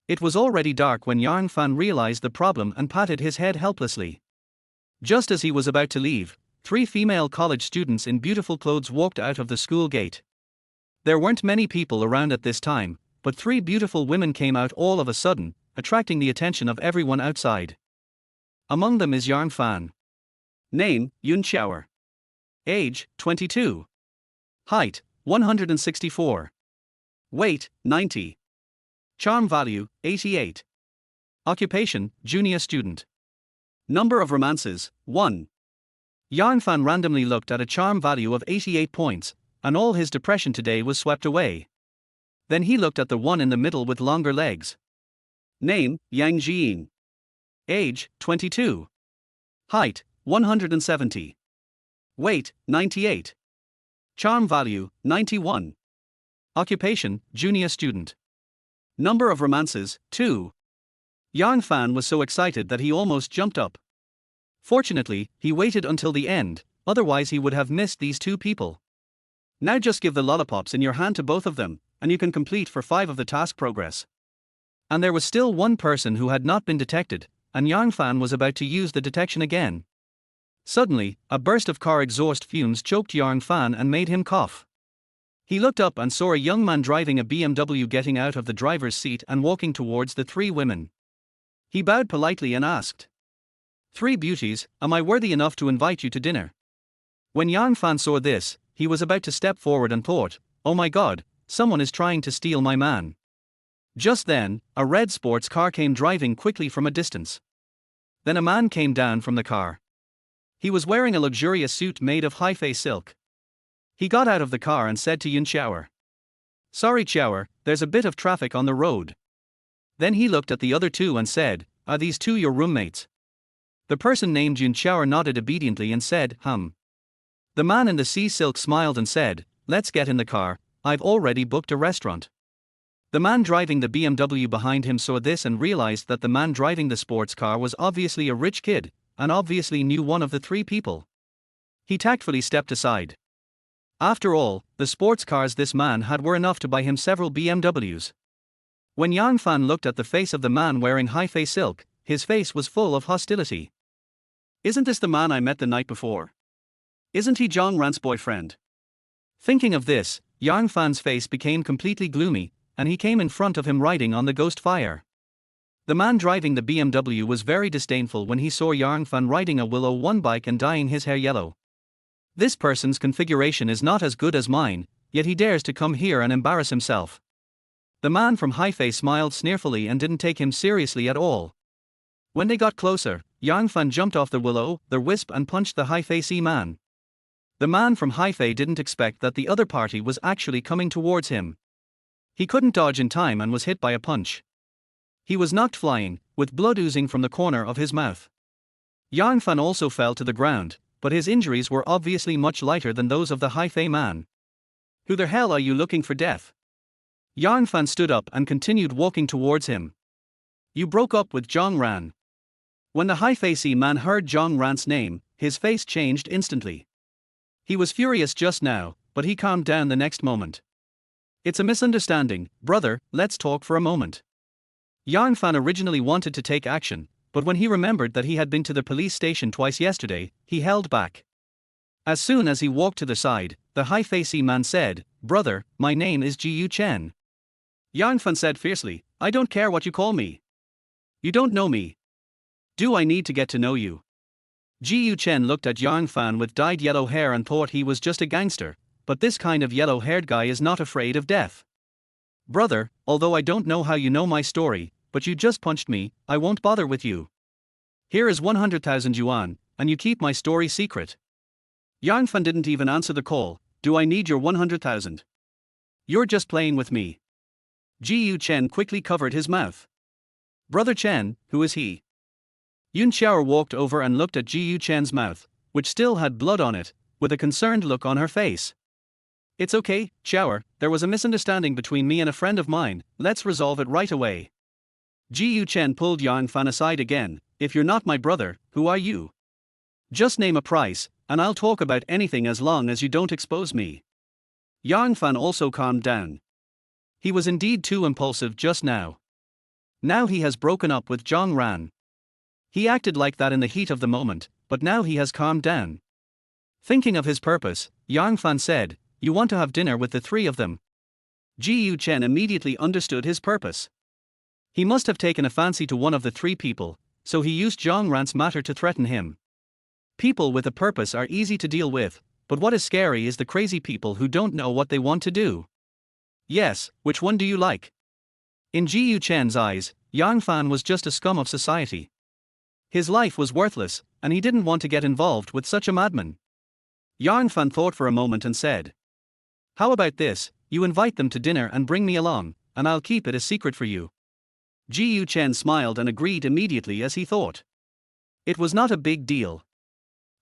S1: It was already dark when Yang Fan realized the problem and patted his head helplessly. Just as he was about to leave, 3 female college students in beautiful clothes walked out of the school gate. There weren't many people around at this time, but 3 beautiful women came out all of a sudden, attracting the attention of everyone outside. Among them is Yang Fan. Name, Yun Xiaoer. Age, 22. Height, 164. Weight, 90. Charm value, 88. Occupation, junior student. Number of romances, 1. Yang Fan randomly looked at a charm value of 88 points, and all his depression today was swept away. Then he looked at the one in the middle with longer legs. Name, Yang Jiyin. Age, 22. Height, 170. Weight, 98. Charm value, 91. Occupation, junior student. Number of romances, 2. Yang Fan was so excited that he almost jumped up. Fortunately, he waited until the end, otherwise he would have missed these 2 people. Now just give the lollipops in your hand to both of them, and you can complete for 5 of the task progress. And there was still 1 person who had not been detected, and Yang Fan was about to use the detection again. Suddenly, a burst of car exhaust fumes choked Yang Fan and made him cough. He looked up and saw a young man driving a BMW getting out of the driver's seat and walking towards the 3 women. He bowed politely and asked, 3 beauties, am I worthy enough to invite you to dinner? When Yang Fan saw this, he was about to step forward and thought, oh my god, someone is trying to steal my man. Just then, a red sports car came driving quickly from a distance. Then a man came down from the car. He was wearing a luxurious suit made of high-face silk. He got out of the car and said to Yun Xiaoer, sorry Xiaoer, there's a bit of traffic on the road. Then he looked at the other 2 and said, are these 2 your roommates? The person named Yun Xiaoer nodded obediently and said, The man in the sea silk smiled and said, let's get in the car, I've already booked a restaurant. The man driving the BMW behind him saw this and realized that the man driving the sports car was obviously a rich kid, and obviously knew one of the 3 people. He tactfully stepped aside. After all, the sports cars this man had were enough to buy him several BMWs. When Yang Fan looked at the face of the man wearing high-face silk, his face was full of hostility. Isn't this the man I met the night before? Isn't he Zhang Ran's boyfriend? Thinking of this, Yang Fan's face became completely gloomy, and he came in front of him riding on the Ghostfire. The man driving the BMW was very disdainful when he saw Yang Fan riding a Willow 1 bike and dyeing his hair yellow. This person's configuration is not as good as mine, yet he dares to come here and embarrass himself. The man from High-Face smiled sneerfully and didn't take him seriously at all. When they got closer, Yang Fan jumped off the Willow, the Wisp and punched the High-Facey man. The man from Haifei didn't expect that the other party was actually coming towards him. He couldn't dodge in time and was hit by a punch. He was knocked flying, with blood oozing from the corner of his mouth. Yang Fan also fell to the ground, but his injuries were obviously much lighter than those of the Haifei man. Who the hell are you looking for, death? Yang Fan stood up and continued walking towards him. You broke up with Zhang Ran. When the Haifei man heard Zhang Ran's name, his face changed instantly. He was furious just now, but he calmed down the next moment. It's a misunderstanding, brother, let's talk for a moment. Yang Fan originally wanted to take action, but when he remembered that he had been to the police station twice yesterday, he held back. As soon as he walked to the side, the Haifei man said, Brother, my name is Ji Yu Chen. Yang Fan said fiercely, I don't care what you call me. You don't know me. Do I need to get to know you? Ji Yu Chen looked at Yang Fan with dyed yellow hair and thought he was just a gangster, but this kind of yellow-haired guy is not afraid of death. Brother, although I don't know how you know my story, but you just punched me, I won't bother with you. Here is 100,000 yuan, and you keep my story secret. Yang Fan didn't even answer the call. Do I need your 100,000? You're just playing with me. Ji Yu Chen quickly covered his mouth. Brother Chen, who is he? Yun Xiaor walked over and looked at Ji Yu Chen's mouth, which still had blood on it, with a concerned look on her face. It's okay, Xiaor, there was a misunderstanding between me and a friend of mine, let's resolve it right away. Ji Yu Chen pulled Yang Fan aside again. If you're not my brother, who are you? Just name a price, and I'll talk about anything as long as you don't expose me. Yang Fan also calmed down. He was indeed too impulsive just now. Now he has broken up with Zhang Ran. He acted like that in the heat of the moment, but now he has calmed down. Thinking of his purpose, Yang Fan said, You want to have dinner with the three of them? Ji Yu Chen immediately understood his purpose. He must have taken a fancy to one of the three people, so he used Zhang Ran's matter to threaten him. People with a purpose are easy to deal with, but what is scary is the crazy people who don't know what they want to do. Yes, which one do you like? In Ji Yu Chen's eyes, Yang Fan was just a scum of society. His life was worthless, and he didn't want to get involved with such a madman. Yang Fan thought for a moment and said, How about this, you invite them to dinner and bring me along, and I'll keep it a secret for you. Ji Yu Chen smiled and agreed immediately as he thought. It was not a big deal.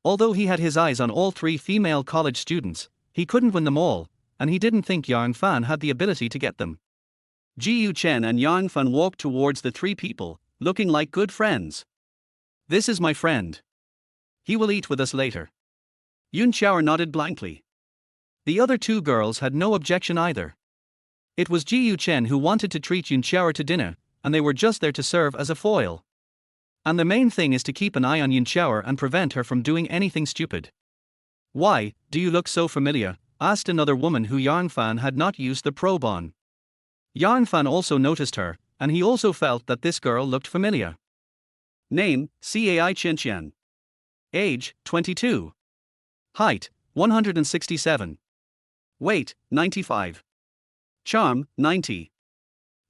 S1: Although he had his eyes on all three female college students, he couldn't win them all, and he didn't think Yang Fan had the ability to get them. Ji Yu Chen and Yang Fan walked towards the three people, looking like good friends. This is my friend. He will eat with us later. Yun Xiaor nodded blankly. The other two girls had no objection either. It was Ji Yu Chen who wanted to treat Yun Xiaor to dinner, and they were just there to serve as a foil. And the main thing is to keep an eye on Yun Xiaor and prevent her from doing anything stupid. Why, do you look so familiar? Asked another woman who Yang Fan had not used the probe on. Yang Fan also noticed her, and he also felt that this girl looked familiar. Name, Cai Qianqian. Age, 22. Height, 167. Weight, 95. Charm, 90.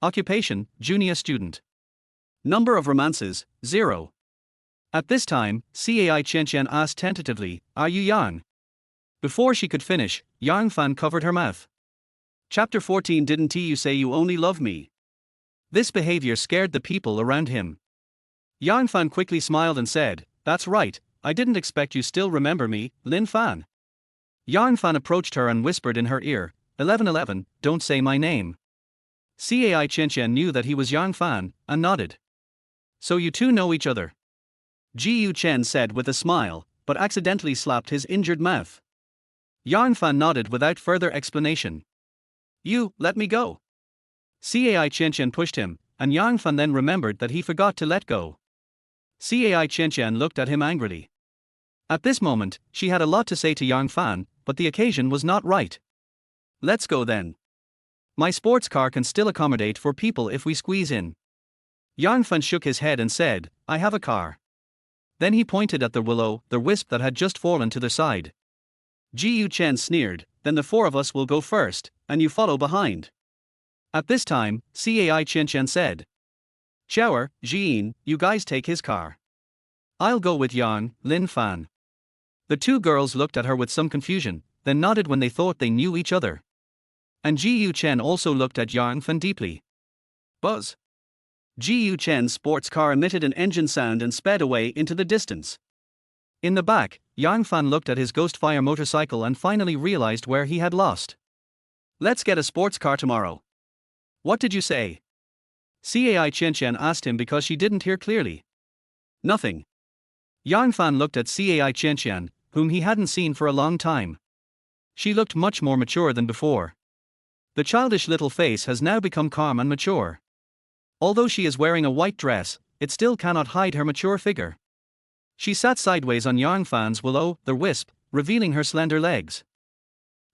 S1: Occupation, junior student. Number of romances, 0. At this time, Cai Qianqian asked tentatively, Are you Yang? Before she could finish, Yang Fan covered her mouth. Chapter 14 Didn't you say you only love me? This behavior scared the people around him. Yang Fan quickly smiled and said, That's right, I didn't expect you still remember me, Lin Fan. Yang Fan approached her and whispered in her ear, 1111, don't say my name. Cai Qianqian knew that he was Yang Fan, and nodded. So you two know each other? Ji Yu Chen said with a smile, but accidentally slapped his injured mouth. Yang Fan nodded without further explanation. You, let me go. Cai Qianqian pushed him, and Yang Fan then remembered that he forgot to let go. Cai Qianqian looked at him angrily. At this moment, she had a lot to say to Yang Fan, but the occasion was not right. Let's go then. My sports car can still accommodate 4 people if we squeeze in. Yang Fan shook his head and said, I have a car. Then he pointed at the wisp that had just fallen to the side. Ji Yu Chen sneered, then the 4 of us will go first, and you follow behind. At this time, Cai Qianqian said. Xiaor, Jian, you guys take his car. I'll go with Yang, Lin Fan. The two girls looked at her with some confusion, then nodded when they thought they knew each other. And Ji Yu Chen also looked at Yang Fan deeply. Buzz. Ji Yu Chen's sports car emitted an engine sound and sped away into the distance. In the back, Yang Fan looked at his Ghostfire motorcycle and finally realized where he had lost. Let's get a sports car tomorrow. What did you say? Cai Chen asked him because she didn't hear clearly. Nothing. Yang Fan looked at Cai Chen, whom he hadn't seen for a long time. She looked much more mature than before. The childish little face has now become calm and mature. Although she is wearing a white dress, it still cannot hide her mature figure. She sat sideways on Yang Fan's will-o'-the-wisp, revealing her slender legs.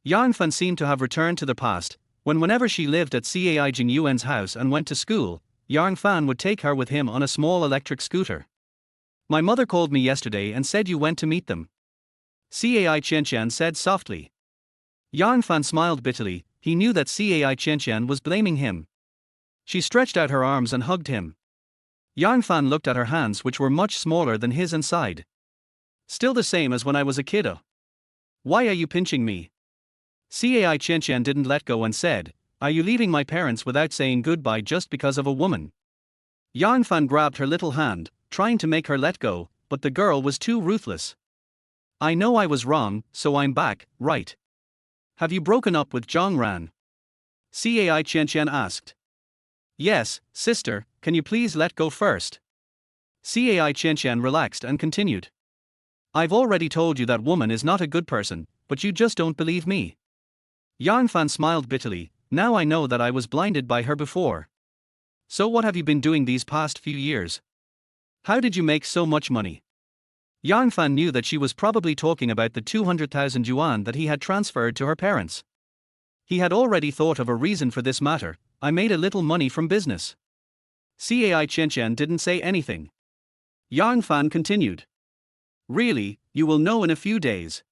S1: Yang Fan seemed to have returned to the past, when whenever she lived at Cai Jing Yuan's house and went to school, Yang Fan would take her with him on a small electric scooter. My mother called me yesterday and said you went to meet them. Cai Chen said softly. Yang Fan smiled bitterly, he knew that Cai Chen was blaming him. She stretched out her arms and hugged him. Yang Fan looked at her hands, which were much smaller than his, and sighed. Still the same as when I was a kid. Why are you pinching me? Cai Chen didn't let go and said, are you leaving my parents without saying goodbye just because of a woman? Yang Fan grabbed her little hand, trying to make her let go, but the girl was too ruthless. I know I was wrong, so I'm back, right? Have you broken up with Zhang Ran? Cai Chen asked. Yes, sister, can you please let go first? Cai Chen relaxed and continued. I've already told you that woman is not a good person, but you just don't believe me. Yang Fan smiled bitterly, now I know that I was blinded by her before. So what have you been doing these past few years? How did you make so much money? Yang Fan knew that she was probably talking about the 200,000 yuan that he had transferred to her parents. He had already thought of a reason for this matter. I made a little money from business. Cai Chen didn't say anything. Yang Fan continued. Really, you will know in a few days.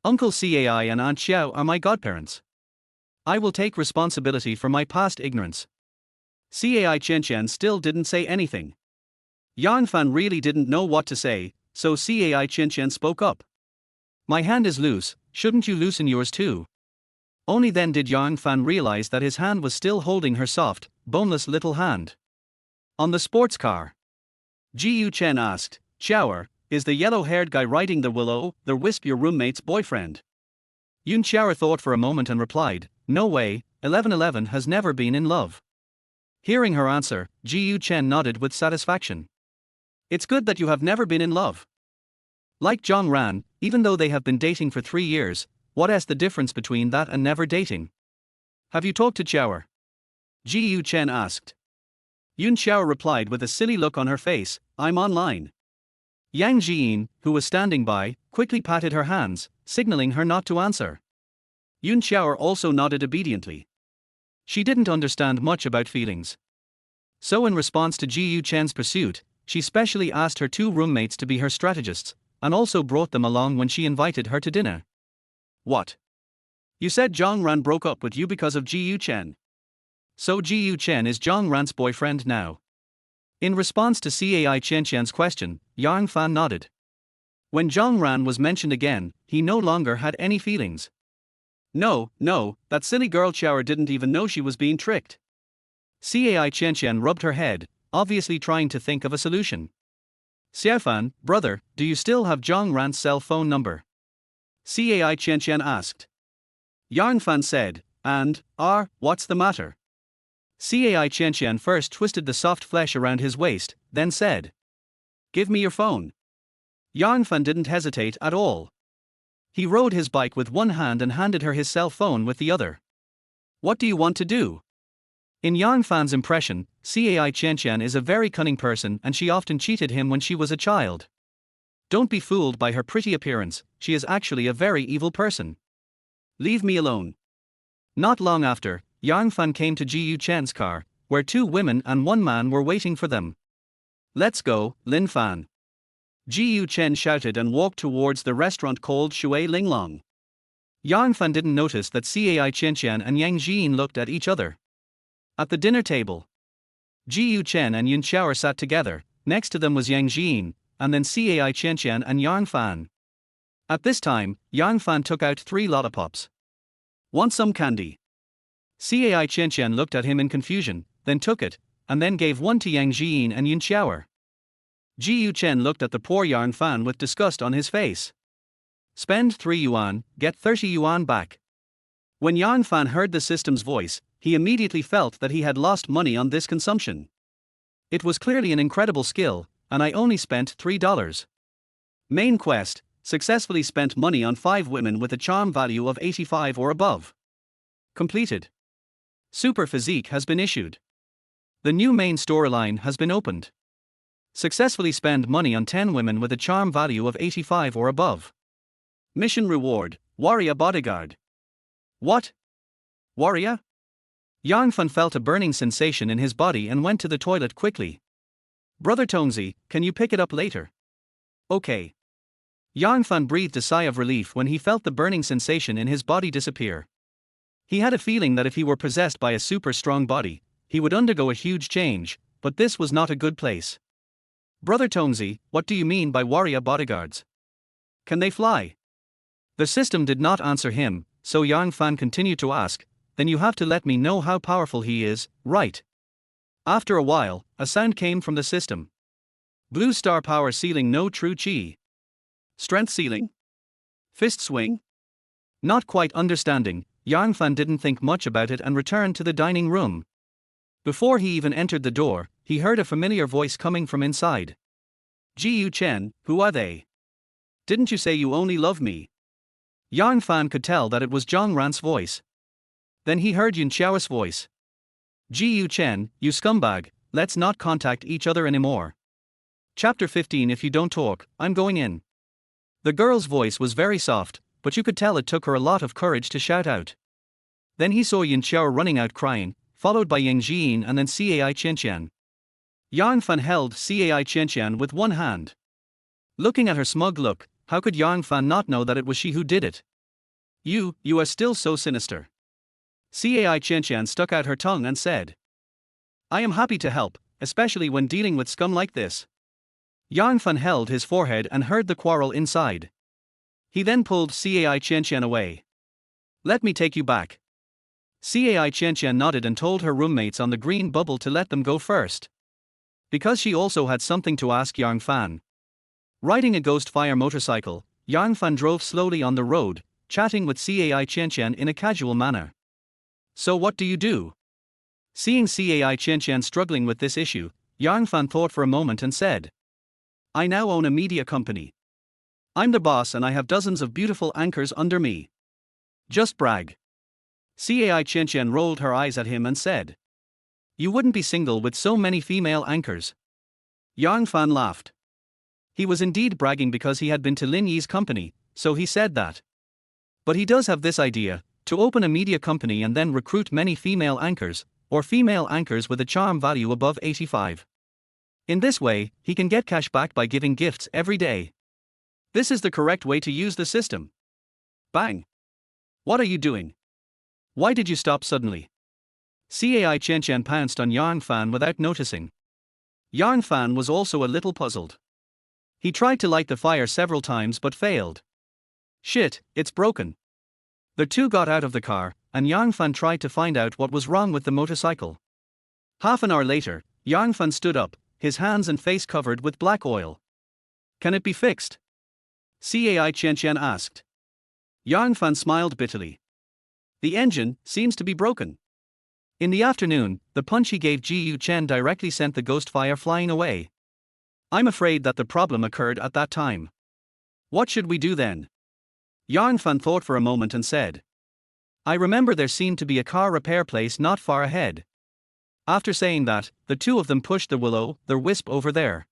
S1: Uncle Cai and Aunt Xiao are my godparents. I will take responsibility for my past ignorance. Cai Chen still didn't say anything. Yang Fan really didn't know what to say, so Cai Chen spoke up. My hand is loose, shouldn't you loosen yours too? Only then did Yang Fan realize that his hand was still holding her soft, boneless little hand. On the sports car. Ji Yu Chen asked, Xiaoer, is the yellow-haired guy riding the will-o'-the-wisp your roommate's boyfriend? Yun Xiaoer thought for a moment and replied, no way, 1111 has never been in love. Hearing her answer, Ji Yu Chen nodded with satisfaction. It's good that you have never been in love. Like Zhang Ran, even though they have been dating for 3 years, what is the difference between that and never dating? Have you talked to Xiaoer? Ji Yu Chen asked. Yun Xiaoer replied with a silly look on her face, I'm online. Yang Jiyin, who was standing by, quickly patted her hands, signaling her not to answer. Yun Xiaoer also nodded obediently. She didn't understand much about feelings. So in response to Ji Yu Chen's pursuit, she specially asked her 2 roommates to be her strategists, and also brought them along when she invited her to dinner. What? You said Zhang Ran broke up with you because of Ji Yu Chen. So Ji Yu Chen is Zhang Ran's boyfriend now. In response to Cai Chen's question, Yang Fan nodded. When Zhang Ran was mentioned again, he no longer had any feelings. No, that silly girl Xiaoer didn't even know she was being tricked. Cai Chen rubbed her head, obviously trying to think of a solution. Xiaofan, brother, do you still have Zhang Ran's cell phone number? Cai Chen asked. Yang Fan said, and, what's the matter? Cai Chen first twisted the soft flesh around his waist, then said, give me your phone. Yang Fan didn't hesitate at all. He rode his bike with one hand and handed her his cell phone with the other. What do you want to do? In Yang Fan's impression, Cai Chen is a very cunning person and she often cheated him when she was a child. Don't be fooled by her pretty appearance, she is actually a very evil person. Leave me alone. Not long after, Yang Fan came to Ji Yu Chen's car, where 2 women and 1 man were waiting for them. Let's go, Lin Fan. Ji Yu Chen shouted and walked towards the restaurant called Shui Linglong. Yang Fan didn't notice that Cai Chen and Yang Jiyin looked at each other. At the dinner table, Ji Yu Chen and Yun Xiaoer sat together, next to them was Yang Jiyin, and then Cai Chen and Yang Fan. At this time, Yang Fan took out 3 lollipops. Want some candy? Cai Qianqian looked at him in confusion, then took it, and then gave one to Yang Jiyin and Yin Xiaoer. Ji Yu Chen looked at the poor Yang Fan with disgust on his face. Spend 3 yuan, get 30 yuan back. When Yang Fan heard the system's voice, he immediately felt that he had lost money on this consumption. It was clearly an incredible skill, and I only spent $3. Main quest: successfully spent money on 5 women with a charm value of 85 or above. Completed. Super Physique has been issued. The new main storyline has been opened. Successfully spend money on 10 women with a charm value of 85 or above. Mission reward: Warrior Bodyguard. What? Warrior? Yang Fan felt a burning sensation in his body and went to the toilet quickly. Brother Tongzi, can you pick it up later? Okay. Yang Fan breathed a sigh of relief when he felt the burning sensation in his body disappear. He had a feeling that if he were possessed by a super strong body, he would undergo a huge change, but this was not a good place. Brother Tongzi, what do you mean by warrior bodyguards? Can they fly? The system did not answer him, so Yang Fan continued to ask, then you have to let me know how powerful he is, right? After a while, a sound came from the system. Blue star power ceiling, no true chi. Strength ceiling? Fist swing? Not quite understanding, Yang Fan didn't think much about it and returned to the dining room. Before he even entered the door, he heard a familiar voice coming from inside. Ji Yu Chen, who are they? Didn't you say you only love me? Yang Fan could tell that it was Zhang Ran's voice. Then he heard Yin Xiao's voice. Ji Yu Chen, you scumbag, let's not contact each other anymore. Chapter 15. If you don't talk, I'm going in. The girl's voice was very soft, but you could tell it took her a lot of courage to shout out. Then he saw Yin Xiao running out crying, followed by Yang Jiyin and then Cai Qianqian. Yang Fan held Cai Qianqian with one hand. Looking at her smug look, how could Yang Fan not know that it was she who did it? You are still so sinister. Cai Qianqian stuck out her tongue and said. I am happy to help, especially when dealing with scum like this. Yang Fan held his forehead and heard the quarrel inside. He then pulled Cai Qianqian away. Let me take you back. Cai Qianqian nodded and told her roommates on the green bubble to let them go first. Because she also had something to ask Yang Fan. Riding a ghost fire motorcycle, Yang Fan drove slowly on the road, chatting with Cai Qianqian in a casual manner. So what do you do? Seeing Cai Qianqian struggling with this issue, Yang Fan thought for a moment and said. I now own a media company. I'm the boss and I have dozens of beautiful anchors under me. Just brag. Cai Qianqian rolled her eyes at him and said. You wouldn't be single with so many female anchors. Yang Fan laughed. He was indeed bragging because he had been to Lin Yi's company, so he said that. But he does have this idea, to open a media company and then recruit many female anchors, or female anchors with a charm value above 85. In this way, he can get cash back by giving gifts every day. This is the correct way to use the system. Bang! What are you doing? Why did you stop suddenly? Cai Qianqian pounced on Yang Fan without noticing. Yang Fan was also a little puzzled. He tried to light the fire several times but failed. Shit, it's broken. The two got out of the car, and Yang Fan tried to find out what was wrong with the motorcycle. Half an hour later, Yang Fan stood up, his hands and face covered with black oil. Can it be fixed? Cai Qianqian asked. Yang Fan smiled bitterly. The engine seems to be broken. In the afternoon, the punch he gave Ji Yu Chen directly sent the ghost fire flying away. I'm afraid that the problem occurred at that time. What should we do then? Yang Fan thought for a moment and said. I remember there seemed to be a car repair place not far ahead. After saying that, the two of them pushed the will-o'-the-wisp over there.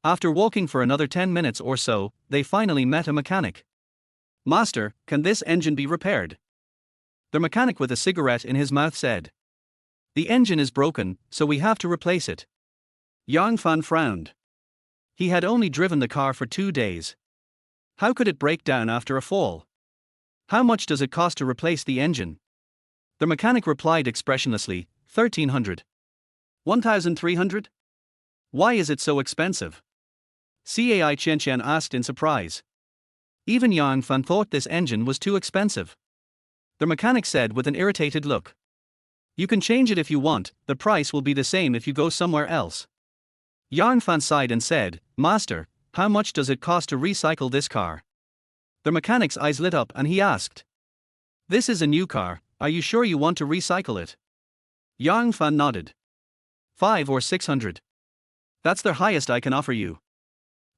S1: After walking for another 10 minutes or so, they finally met a mechanic. Master, can this engine be repaired? The mechanic with a cigarette in his mouth said. The engine is broken, so we have to replace it. Yang Fan frowned. He had only driven the car for 2 days. How could it break down after a fall? How much does it cost to replace the engine? The mechanic replied expressionlessly, 1,300. 1,300? Why is it so expensive? Cai Qianqian asked in surprise. Even Yang Fan thought this engine was too expensive. The mechanic said with an irritated look. You can change it if you want, the price will be the same if you go somewhere else. Yang Fan sighed and said, Master, how much does it cost to recycle this car? The mechanic's eyes lit up and he asked. This is a new car, are you sure you want to recycle it? Yang Fan nodded. 5 or 600. That's the highest I can offer you.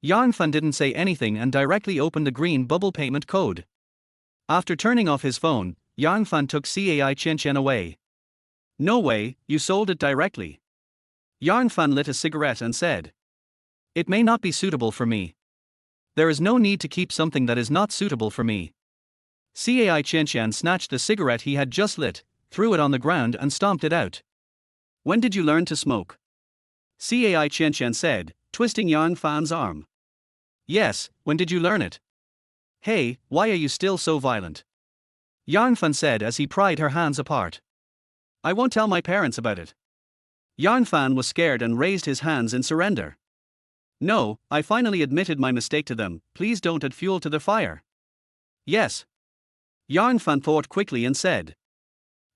S1: Yang Fan didn't say anything and directly opened the green bubble payment code. After turning off his phone, Yang Fan took Cai Chen away. No way, you sold it directly. Yang Fan lit a cigarette and said. It may not be suitable for me. There is no need to keep something that is not suitable for me. Cai Chen snatched the cigarette he had just lit, threw it on the ground and stomped it out. When did you learn to smoke? Cai Chen said, twisting Yang Fan's arm. Yes, when did you learn it? Hey, why are you still so violent? Yang Fan said as he pried her hands apart. I won't tell my parents about it. Yang Fan was scared and raised his hands in surrender. No, I finally admitted my mistake to them, please don't add fuel to the fire. Yes. Yang Fan thought quickly and said.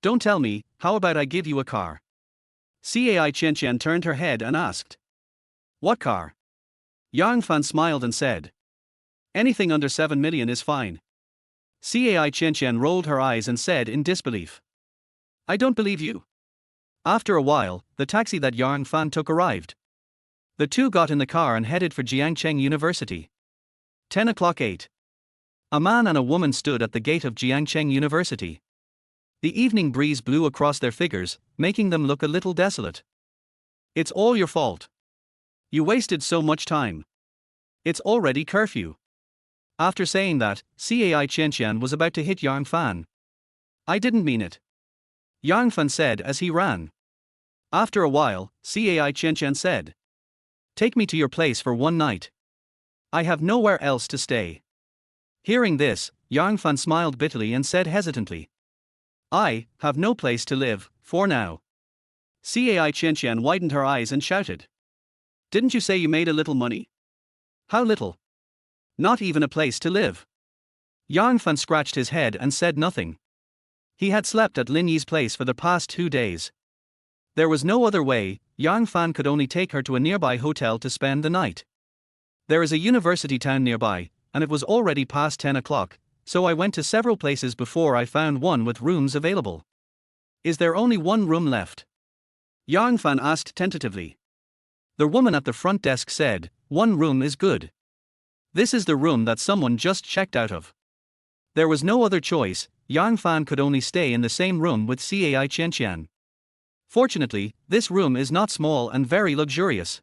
S1: Don't tell me, how about I give you a car? Cai Chen turned her head and asked. What car? Yang Fan smiled and said. Anything under 7 million is fine. Cai Chen rolled her eyes and said in disbelief. I don't believe you. After a while, the taxi that Yang Fan took arrived. The two got in the car and headed for Jiangcheng University. 10 o'clock 8. A man and a woman stood at the gate of Jiangcheng University. The evening breeze blew across their figures, making them look a little desolate. It's all your fault. You wasted so much time. It's already curfew. After saying that, Cai Chen was about to hit Yang Fan. I didn't mean it. Yang Fan said as he ran. After a while, Cai Chen said. Take me to your place for one night. I have nowhere else to stay. Hearing this, Yang Fan smiled bitterly and said hesitantly. I have no place to live, for now. Cai Chen widened her eyes and shouted. Didn't you say you made a little money? How little? Not even a place to live. Yang Fan scratched his head and said nothing. He had slept at Lin Yi's place for the past 2 days. There was no other way, Yang Fan could only take her to a nearby hotel to spend the night. There is a university town nearby, and it was already past 10 o'clock, so I went to several places before I found one with rooms available. Is there only one room left? Yang Fan asked tentatively. The woman at the front desk said, one room is good. This is the room that someone just checked out of. There was no other choice, Yang Fan could only stay in the same room with Cai Chen. Fortunately, this room is not small and very luxurious.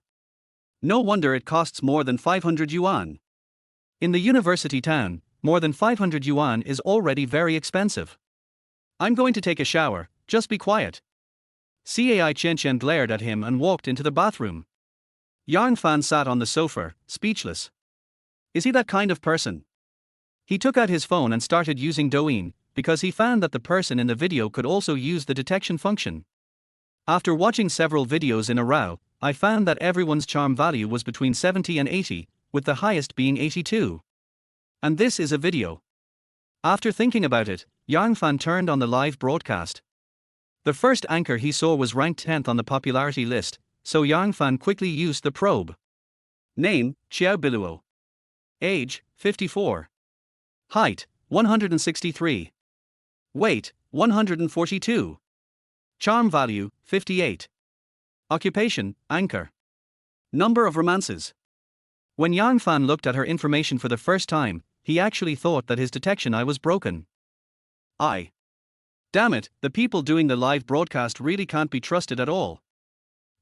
S1: No wonder it costs more than 500 yuan. In the university town, more than 500 yuan is already very expensive. I'm going to take a shower, just be quiet. Cai Chen glared at him and walked into the bathroom. Yang Fan sat on the sofa, speechless. Is he that kind of person? He took out his phone and started using Douyin, because he found that the person in the video could also use the detection function. After watching several videos in a row, I found that everyone's charm value was between 70 and 80, with the highest being 82. And this is a video. After thinking about it, Yang Fan turned on the live broadcast. The first anchor he saw was ranked 10th on the popularity list, so Yang Fan quickly used the probe. Name, Xiao Biluo. Age, 54. Height, 163. Weight, 142. Charm value, 58. Occupation, anchor. Number of romances. When Yang Fan looked at her information for the first time, he actually thought that his detection eye was broken. Damn it, the people doing the live broadcast really can't be trusted at all.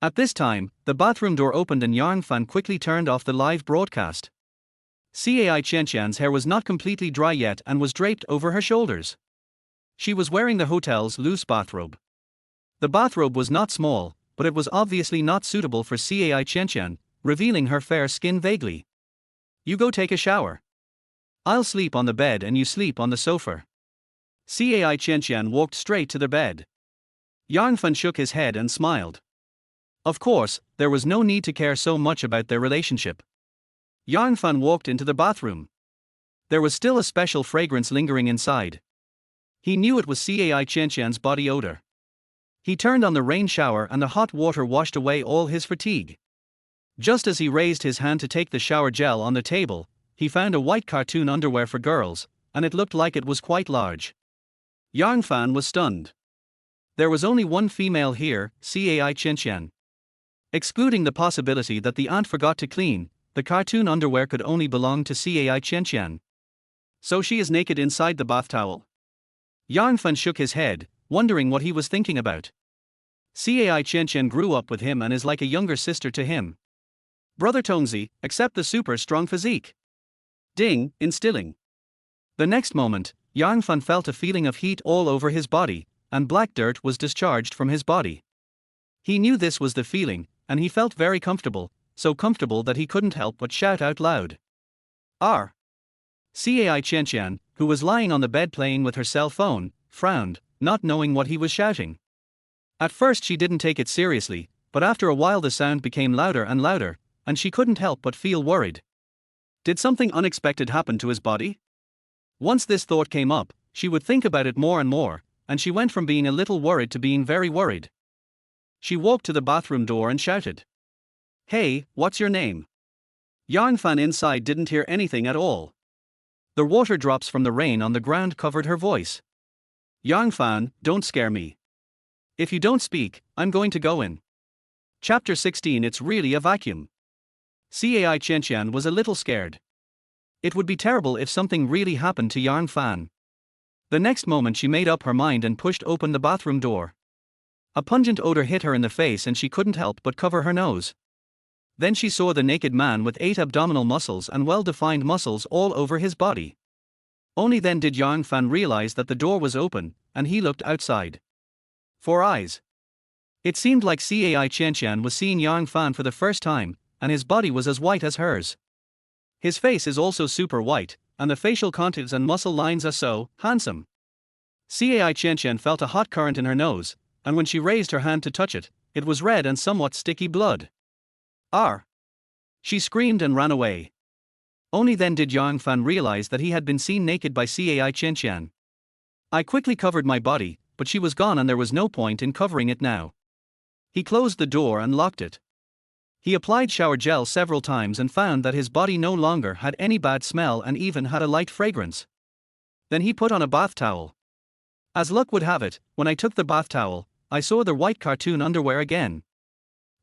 S1: At this time, the bathroom door opened and Yang Fan quickly turned off the live broadcast. Cai Chen's hair was not completely dry yet and was draped over her shoulders. She was wearing the hotel's loose bathrobe. The bathrobe was not small, but it was obviously not suitable for Cai Chen, revealing her fair skin vaguely. You go take a shower. I'll sleep on the bed and you sleep on the sofa. Cai Chen walked straight to the bed. Yang Fan shook his head and smiled. Of course, there was no need to care so much about their relationship. Yang Fan walked into the bathroom. There was still a special fragrance lingering inside. He knew it was Cai Qianqian's body odor. He turned on the rain shower and the hot water washed away all his fatigue. Just as he raised his hand to take the shower gel on the table, he found a white cartoon underwear for girls, and it looked like it was quite large. Yang Fan was stunned. There was only one female here, Cai Qianqian. Excluding the possibility that the aunt forgot to clean, the cartoon underwear could only belong to Cai Qianqian. So she is naked inside the bath towel. Yang Fan shook his head, wondering what he was thinking about. Cai Qianqian grew up with him and is like a younger sister to him. Brother Tongzi, except the super strong physique. Ding, instilling. The next moment, Yang Fan felt a feeling of heat all over his body, and black dirt was discharged from his body. He knew this was the feeling, and he felt very comfortable, so comfortable that he couldn't help but shout out loud. R. Cai Qianqian, who was lying on the bed playing with her cell phone, frowned, not knowing what he was shouting. At first she didn't take it seriously, but after a while the sound became louder and louder, and she couldn't help but feel worried. Did something unexpected happen to his body? Once this thought came up, she would think about it more and more, and she went from being a little worried to being very worried. She walked to the bathroom door and shouted. Hey, what's your name? Yang Fan inside didn't hear anything at all. The water drops from the rain on the ground covered her voice. Yang Fan, don't scare me. If you don't speak, I'm going to go in. Chapter 16. It's really a vacuum. Cai Qianqian was a little scared. It would be terrible if something really happened to Yang Fan. The next moment she made up her mind and pushed open the bathroom door. A pungent odor hit her in the face and she couldn't help but cover her nose. Then she saw the naked man with 8 abdominal muscles and well-defined muscles all over his body. Only then did Yang Fan realize that the door was open, and he looked outside. 4 eyes. It seemed like Cai Qianqian was seeing Yang Fan for the first time, and his body was as white as hers. His face is also super white, and the facial contours and muscle lines are so handsome. Cai Qianqian felt a hot current in her nose, and when she raised her hand to touch it, it was red and somewhat sticky blood. R. She screamed and ran away. Only then did Yang Fan realize that he had been seen naked by Cai Qianqian. I quickly covered my body, but she was gone and there was no point in covering it now. He closed the door and locked it. He applied shower gel several times and found that his body no longer had any bad smell and even had a light fragrance. Then he put on a bath towel. As luck would have it, when I took the bath towel, I saw the white cartoon underwear again.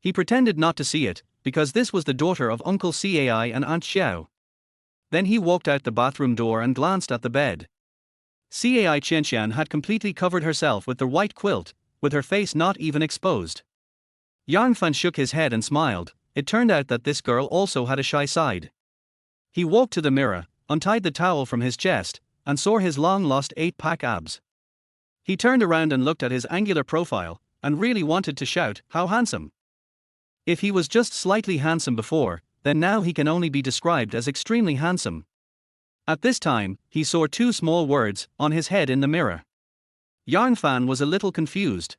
S1: He pretended not to see it, because this was the daughter of Uncle Cai and Aunt Xiao. Then he walked out the bathroom door and glanced at the bed. Cai Qianqian had completely covered herself with the white quilt, with her face not even exposed. Yang Fan shook his head and smiled. It turned out that this girl also had a shy side. He walked to the mirror, untied the towel from his chest, and saw his long-lost 8-pack abs. He turned around and looked at his angular profile, and really wanted to shout, "How handsome!" If he was just slightly handsome before, then now he can only be described as extremely handsome. At this time, he saw 2 small words on his head in the mirror. Yang Fan was a little confused.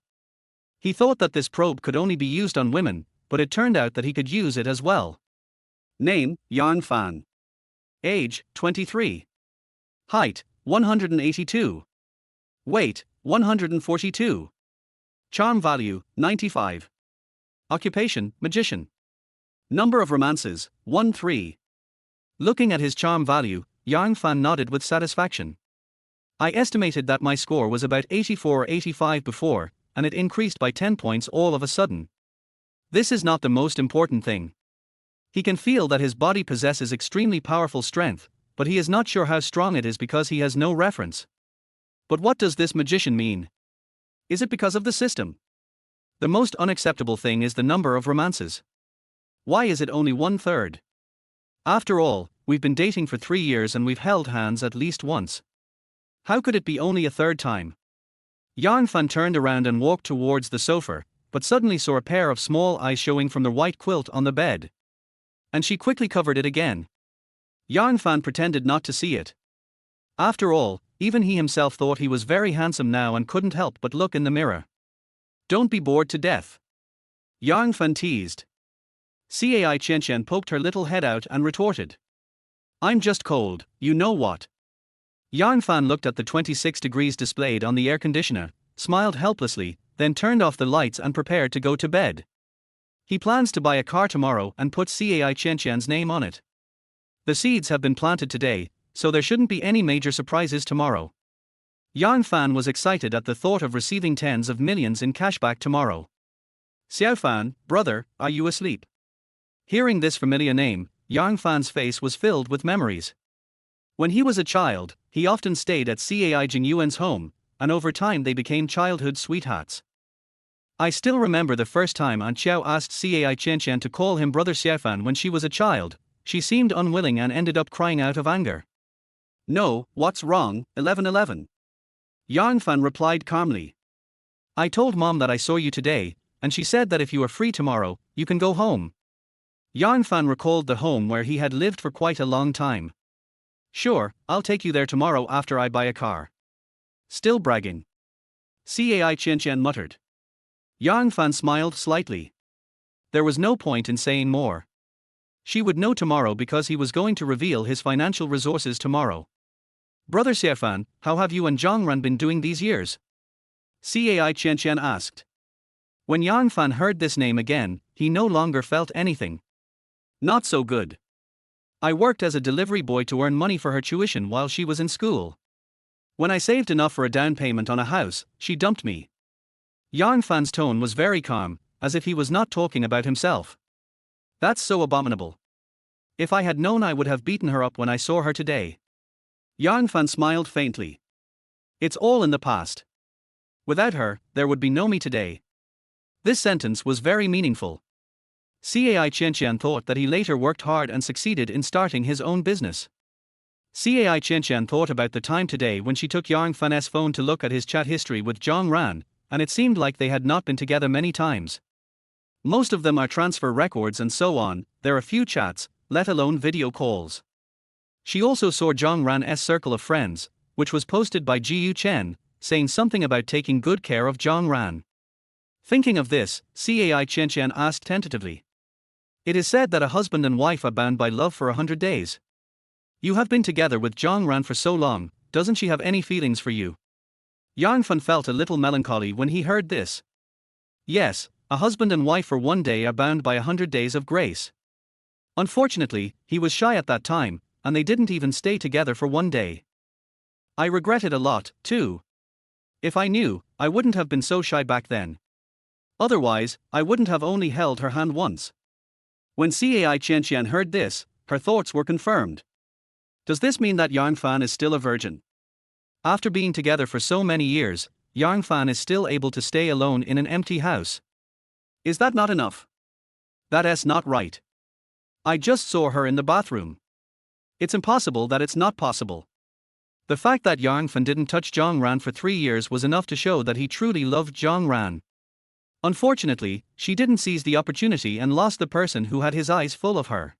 S1: He thought that this probe could only be used on women, but it turned out that he could use it as well. Name, Yang Fan. Age, 23. Height, 182. Weight, 142. Charm value, 95. Occupation, magician. Number of romances, 1-3. Looking at his charm value, Yang Fan nodded with satisfaction. I estimated that my score was about 84 or 85 before, and it increased by 10 points all of a sudden. This is not the most important thing. He can feel that his body possesses extremely powerful strength, but he is not sure how strong it is because he has no reference. But what does this magician mean? Is it because of the system? The most unacceptable thing is the number of romances. Why is it only 1/3? After all, we've been dating for 3 years and we've held hands at least once. How could it be only a 3rd time? Yang Fan turned around and walked towards the sofa, but suddenly saw a pair of small eyes showing from the white quilt on the bed. And she quickly covered it again. Yang Fan pretended not to see it. After all, even he himself thought he was very handsome now and couldn't help but look in the mirror. Don't be bored to death. Yang Fan teased. Cai Qianqian poked her little head out and retorted. I'm just cold, you know what? Yarn Fan looked at the 26 degrees displayed on the air conditioner, smiled helplessly, then turned off the lights and prepared to go to bed. He plans to buy a car tomorrow and put Cai Qianqian's name on it. The seeds have been planted today, so there shouldn't be any major surprises tomorrow. Yarn Fan was excited at the thought of receiving tens of millions in cashback tomorrow. Xiao Fan, brother, are you asleep? Hearing this familiar name, Yarn Fan's face was filled with memories. When he was a child, he often stayed at Cai Jingyuan's home, and over time they became childhood sweethearts. I still remember the first time Aunt Xiao asked Cai Qianqian to call him Brother Xiaofan when she was a child. She seemed unwilling and ended up crying out of anger. No, what's wrong, 1111? Yarn Fan replied calmly. I told Mom that I saw you today, and she said that if you are free tomorrow, you can go home. Yarn Fan recalled the home where he had lived for quite a long time. Sure, I'll take you there tomorrow after I buy a car. Still bragging. Cai Qianqian muttered. Yarn Fan smiled slightly. There was no point in saying more. She would know tomorrow because he was going to reveal his financial resources tomorrow. Brother Xiaofan, how have you and Zhongran been doing these years? Cai Qianqian asked. When Yarn Fan heard this name again, he no longer felt anything. Not so good. I worked as a delivery boy to earn money for her tuition while she was in school. When I saved enough for a down payment on a house, she dumped me. Yarn Fan's tone was very calm, as if he was not talking about himself. That's so abominable. If I had known, I would have beaten her up when I saw her today. Yarn Fan smiled faintly. It's all in the past. Without her, there would be no me today. This sentence was very meaningful. Cai Qianqian thought that he later worked hard and succeeded in starting his own business. Cai Qianqian thought about the time today when she took Yarn Fan's phone to look at his chat history with Zhong Ran, and it seemed like they had not been together many times. Most of them are transfer records and so on, there are few chats, let alone video calls. She also saw Zhong Ran's circle of friends, which was posted by Jiu Chen, saying something about taking good care of Zhong Ran. Thinking of this, Cai Qianqian asked tentatively. It is said that a husband and wife are bound by love for 100 days. You have been together with Zhong Ran for so long, doesn't she have any feelings for you? Yarn Fan felt a little melancholy when he heard this. Yes, a husband and wife for one day are bound by 100 days of grace. Unfortunately, he was shy at that time, and they didn't even stay together for one day. I regret it a lot, too. If I knew, I wouldn't have been so shy back then. Otherwise, I wouldn't have only held her hand once. When Cai Qianqian heard this, her thoughts were confirmed. Does this mean that Yarn Fan is still a virgin? After being together for so many years, Yarn Fan is still able to stay alone in an empty house. Is that not enough? That's not right. I just saw her in the bathroom. It's impossible that it's not possible. The fact that Yarn Fan didn't touch Zhong Ran for 3 years was enough to show that he truly loved Zhong Ran. Unfortunately, she didn't seize the opportunity and lost the person who had his eyes full of her.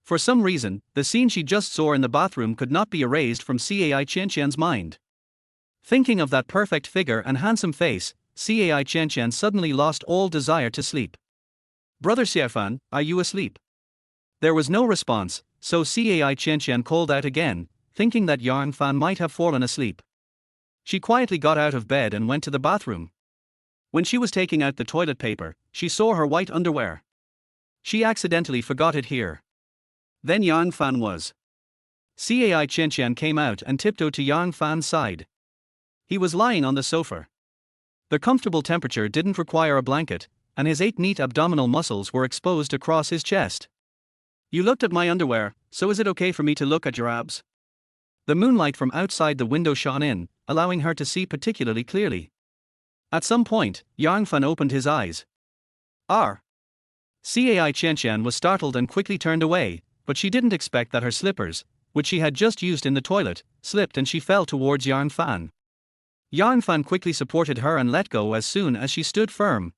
S1: For some reason, the scene she just saw in the bathroom could not be erased from Cai Qianqian's mind. Thinking of that perfect figure and handsome face, Cai Qianqian suddenly lost all desire to sleep. Brother Xiaofan, are you asleep? There was no response, so Cai Qianqian called out again, thinking that Yarn Fan might have fallen asleep. She quietly got out of bed and went to the bathroom. When she was taking out the toilet paper, she saw her white underwear. She accidentally forgot it here. Then Yarn Fan was. Cai Qianqian came out and tiptoed to Yarn Fan's side. He was lying on the sofa. The comfortable temperature didn't require a blanket, and his 8 neat abdominal muscles were exposed across his chest. You looked at my underwear, so is it okay for me to look at your abs? The moonlight from outside the window shone in, allowing her to see particularly clearly. At some point, Yarn Fan opened his eyes. Cai Qianqian was startled and quickly turned away, but she didn't expect that her slippers, which she had just used in the toilet, slipped and she fell towards Yarn Fan. Yarn Fan quickly supported her and let go as soon as she stood firm.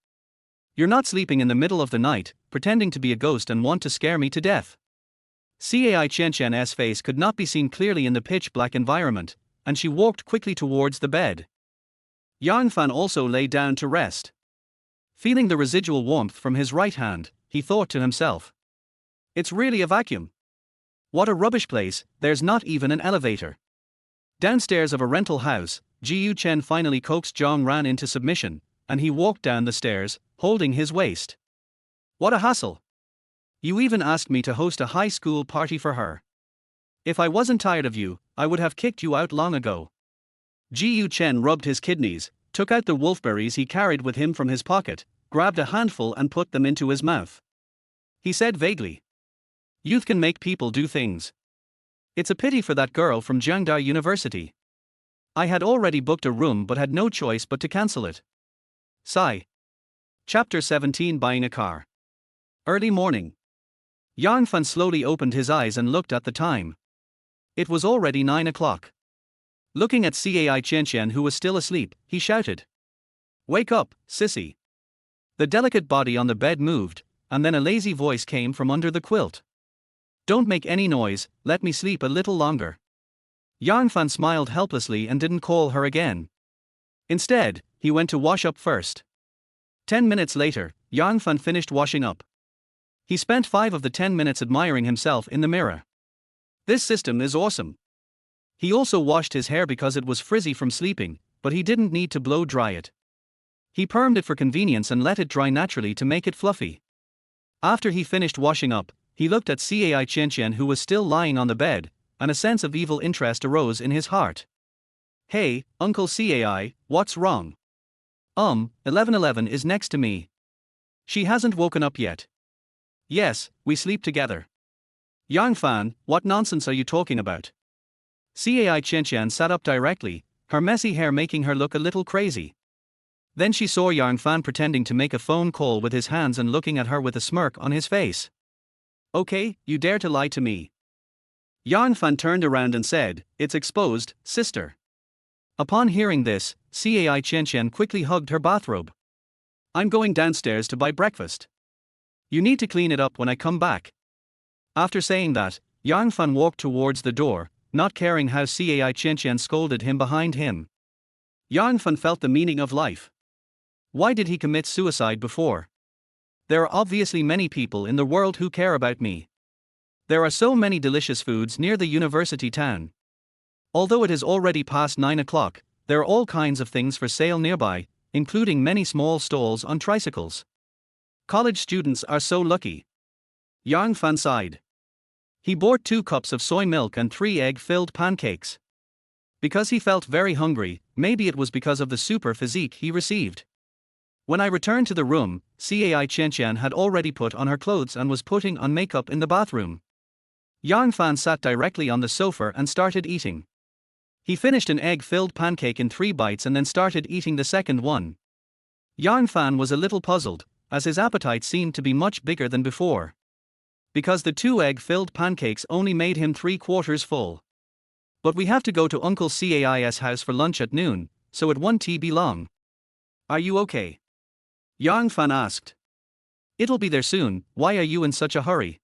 S1: You're not sleeping in the middle of the night, pretending to be a ghost and want to scare me to death. Cai Qianqian's face could not be seen clearly in the pitch-black environment, and she walked quickly towards the bed. Yarn Fan also lay down to rest. Feeling the residual warmth from his right hand, he thought to himself. It's really a vacuum. What a rubbish place, there's not even an elevator. Downstairs of a rental house, Ji Chen finally coaxed Zhang Ran into submission, and he walked down the stairs, holding his waist. What a hassle. You even asked me to host a high school party for her. If I wasn't tired of you, I would have kicked you out long ago. Ji Chen rubbed his kidneys, took out the wolfberries he carried with him from his pocket, grabbed a handful and put them into his mouth. He said vaguely, "Youth can make people do things. It's a pity for that girl from Jiangda University. I had already booked a room but had no choice but to cancel it." Sigh. Chapter 17 Buying a Car. Early morning. Yang Fan slowly opened his eyes and looked at the time. It was already 9 o'clock. Looking at Cai Qianqian, who was still asleep, he shouted, "Wake up, sissy." The delicate body on the bed moved, and then a lazy voice came from under the quilt. "Don't make any noise, let me sleep a little longer." Yang Fan smiled helplessly and didn't call her again. Instead, he went to wash up first. 10 minutes later, Yang Fan finished washing up. He spent 5 of the 10 minutes admiring himself in the mirror. This system is awesome. He also washed his hair because it was frizzy from sleeping, but he didn't need to blow dry it. He permed it for convenience and let it dry naturally to make it fluffy. After he finished washing up, he looked at Cai Qianqian, who was still lying on the bed, and a sense of evil interest arose in his heart. "Hey, Uncle Cai, what's wrong?" 1111 is next to me. She hasn't woken up yet." "Yes, we sleep together." "Yang Fan, what nonsense are you talking about?" Cai Qianqian sat up directly, her messy hair making her look a little crazy. Then she saw Yang Fan pretending to make a phone call with his hands and looking at her with a smirk on his face. "Okay, you dare to lie to me." Yang Fan turned around and said, "It's exposed, sister." Upon hearing this, Cai Qianqian quickly hugged her bathrobe. "I'm going downstairs to buy breakfast. You need to clean it up when I come back." After saying that, Yang Fan walked towards the door, not caring how Cai Qianqian scolded him behind him. Yang Fan felt the meaning of life. Why did he commit suicide before? There are obviously many people in the world who care about me. There are so many delicious foods near the university town. Although it is already past 9 o'clock, there are all kinds of things for sale nearby, including many small stalls on tricycles. College students are so lucky. Yang Fan sighed. He bought 2 cups of soy milk and 3 egg-filled pancakes. Because he felt very hungry, maybe it was because of the super physique he received. When I returned to the room, Cai Qianqian had already put on her clothes and was putting on makeup in the bathroom. Yang Fan sat directly on the sofa and started eating. He finished an egg-filled pancake in 3 bites and then started eating the second one. Yang Fan was a little puzzled, as his appetite seemed to be much bigger than before. Because the 2 egg-filled pancakes only made him 3/4 full. "But we have to go to Uncle Cai's house for lunch at noon, so it won't be long. Are you okay?" Yang Fan asked. "It'll be there soon, why are you in such a hurry?"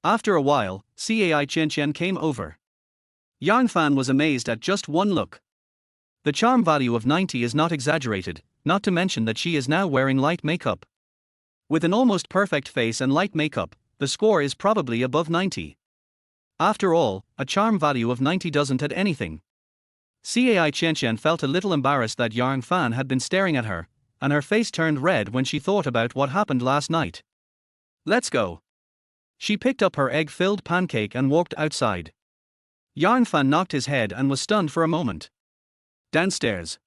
S1: After a while, Cai Qianqian came over. Yang Fan was amazed at just one look. The charm value of 90 is not exaggerated, not to mention that she is now wearing light makeup. With an almost perfect face and light makeup, the score is probably above 90. After all, a charm value of 90 doesn't add anything. Cai Qianqian felt a little embarrassed that Yang Fan had been staring at her, and her face turned red when she thought about what happened last night. "Let's go." She picked up her egg-filled pancake and walked outside. Yang Fan knocked his head and was stunned for a moment. Downstairs.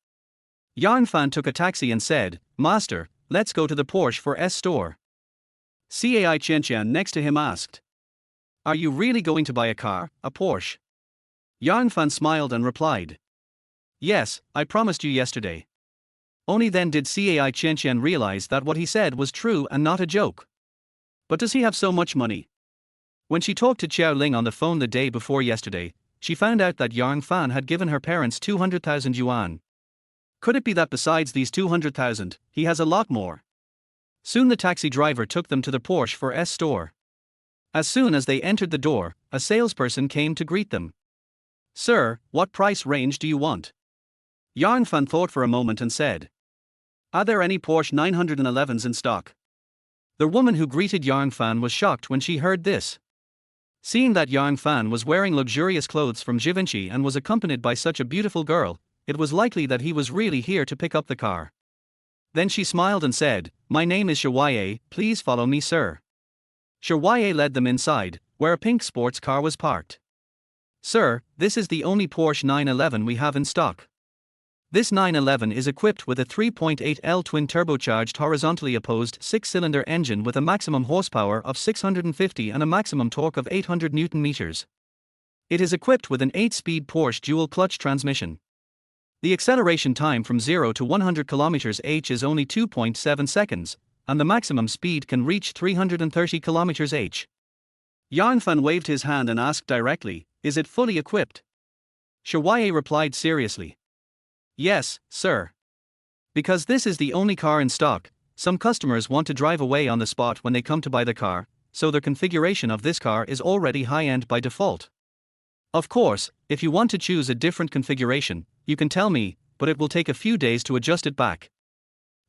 S1: Yang Fan took a taxi and said, "Master, let's go to the Porsche for S store." Cai Qianqian next to him asked, "Are you really going to buy a car, a Porsche?" Yang Fan smiled and replied, "Yes, I promised you yesterday." Only then did Cai Qianqian realize that what he said was true and not a joke. But does he have so much money? When she talked to Xiao Ling on the phone the day before yesterday, she found out that Yang Fan had given her parents 200,000 yuan. Could it be that besides these 200,000, he has a lot more? Soon the taxi driver took them to the Porsche for S store. As soon as they entered the door, a salesperson came to greet them. "Sir, what price range do you want?" Yang Fan thought for a moment and said, "Are there any Porsche 911s in stock?" The woman who greeted Yang Fan was shocked when she heard this. Seeing that Yang Fan was wearing luxurious clothes from Givenchy and was accompanied by such a beautiful girl, it was likely that he was really here to pick up the car. Then she smiled and said, "My name is Shirwaye, please follow me, sir." Shirwaye led them inside, where a pink sports car was parked. "Sir, this is the only Porsche 911 we have in stock. This 911 is equipped with a 3.8L twin-turbocharged horizontally opposed 6-cylinder engine with a maximum horsepower of 650 and a maximum torque of 800 Nm. It is equipped with an 8-speed Porsche dual-clutch transmission. The acceleration time from 0 to 100 km/h is only 2.7 seconds, and the maximum speed can reach 330 km/h. Yang Fan waved his hand and asked directly, "Is it fully equipped?" Shirwaye replied seriously, "Yes, sir. Because this is the only car in stock, some customers want to drive away on the spot when they come to buy the car, so the configuration of this car is already high-end by default. Of course, if you want to choose a different configuration, you can tell me, but it will take a few days to adjust it back."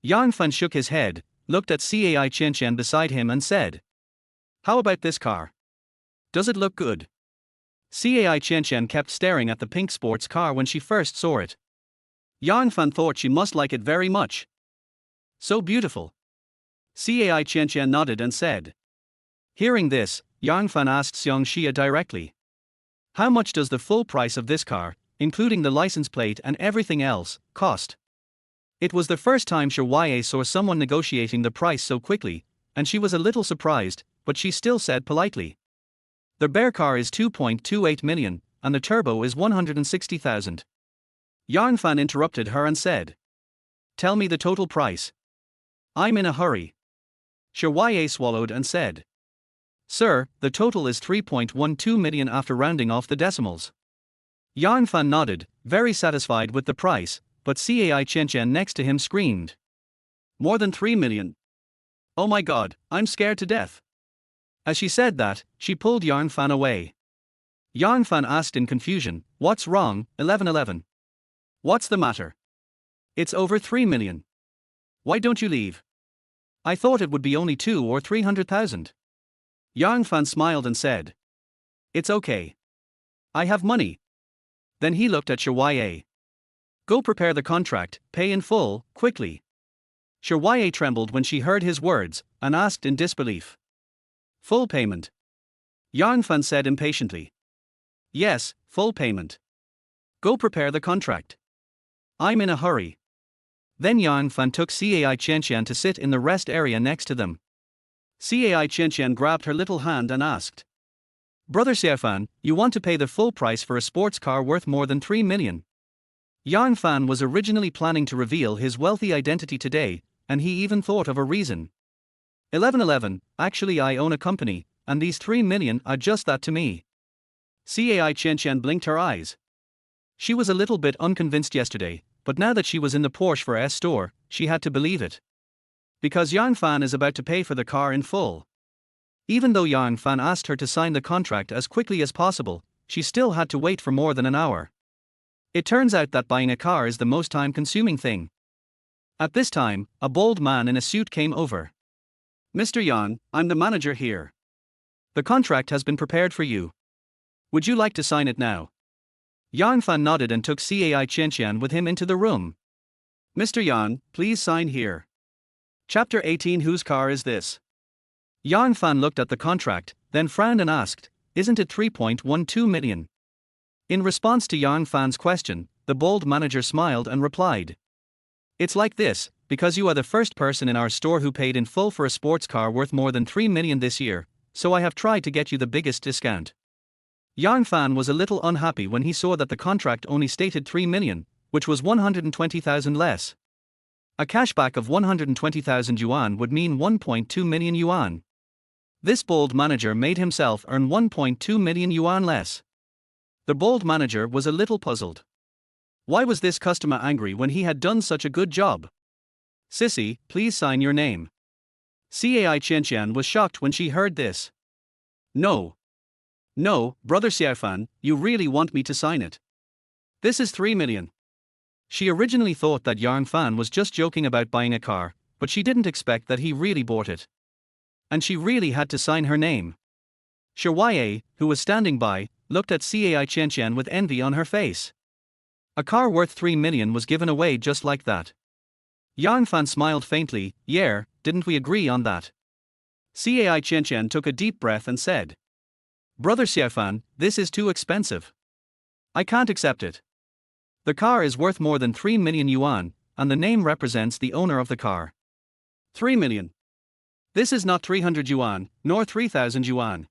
S1: Yang Fan shook his head, looked at Cai Chen beside him and said, "How about this car? Does it look good?" Cai Chen kept staring at the pink sports car when she first saw it. Yang Fan thought she must like it very much. "So beautiful." Cai Chen nodded and said. Hearing this, Yang Fan asked Xiang Xia directly, "How much does the full price of this car, including the license plate and everything else, cost?" It was the first time Shirwaye saw someone negotiating the price so quickly, and she was a little surprised, but she still said politely, "The bare car is 2.28 million, and the turbo is 160,000. Yang Fan interrupted her and said, "Tell me the total price. I'm in a hurry." Shirwaye swallowed and said, "Sir, the total is 3.12 million after rounding off the decimals." Yang Fan nodded, very satisfied with the price, but Cai Chen next to him screamed, "More than 3 million. Oh my god, I'm scared to death." As she said that, she pulled Yang Fan away. Yang Fan asked in confusion, "What's wrong, 1111? What's the matter? It's over 3 million. Why don't you leave? I thought it would be only 2 or 300,000. Yang Fan smiled and said, "It's okay. I have money." Then he looked at Shirwaye. "Go prepare the contract, pay in full, quickly." Shirwaye trembled when she heard his words, and asked in disbelief, "Full payment?" Yang Fan said impatiently, "Yes, full payment. Go prepare the contract. I'm in a hurry." Then Yang Fan took Cai Chen to sit in the rest area next to them. Cai Chen grabbed her little hand and asked, "Brother Xiaofan, you want to pay the full price for a sports car worth more than 3 million? Yang Fan was originally planning to reveal his wealthy identity today, and he even thought of a reason. 1111, actually I own a company, and these 3 million are just that to me." Cai Chen blinked her eyes. She was a little bit unconvinced yesterday, but now that she was in the Porsche for S store, she had to believe it. Because Yang Fan is about to pay for the car in full. Even though Yang Fan asked her to sign the contract as quickly as possible, she still had to wait for more than an hour. It turns out that buying a car is the most time-consuming thing. At this time, a bald man in a suit came over. "Mr. Yang, I'm the manager here. The contract has been prepared for you. Would you like to sign it now?" Yang Fan nodded and took Cai Chen with him into the room. "Mr. Yang, please sign here." Chapter 18. Whose car is this? Yang Fan looked at the contract, then frowned and asked, "Isn't it 3.12 million? In response to Yang Fan's question, the bald manager smiled and replied, "It's like this, because you are the first person in our store who paid in full for a sports car worth more than 3 million this year, so I have tried to get you the biggest discount." Yang Fan was a little unhappy when he saw that the contract only stated 3 million, which was 120,000 less. A cashback of 120,000 yuan would mean 1.2 million yuan. This bold manager made himself earn 1.2 million yuan less. The bold manager was a little puzzled. Why was this customer angry when he had done such a good job? "Sissy, please sign your name." Cai Chen was shocked when she heard this. No, brother Xiaofan, you really want me to sign it? This is 3 million. She originally thought that Yang Fan was just joking about buying a car, but she didn't expect that he really bought it. And she really had to sign her name. Shirwaye, who was standing by, looked at Cai Qianqian with envy on her face. A car worth 3 million was given away just like that. Yang Fan smiled faintly. Yeah, didn't we agree on that? Cai Qianqian took a deep breath and said, Brother Xiaofan, this is too expensive. I can't accept it. The car is worth more than 3 million yuan, and the name represents the owner of the car. 3 million. This is not 300 yuan, nor 3,000 yuan.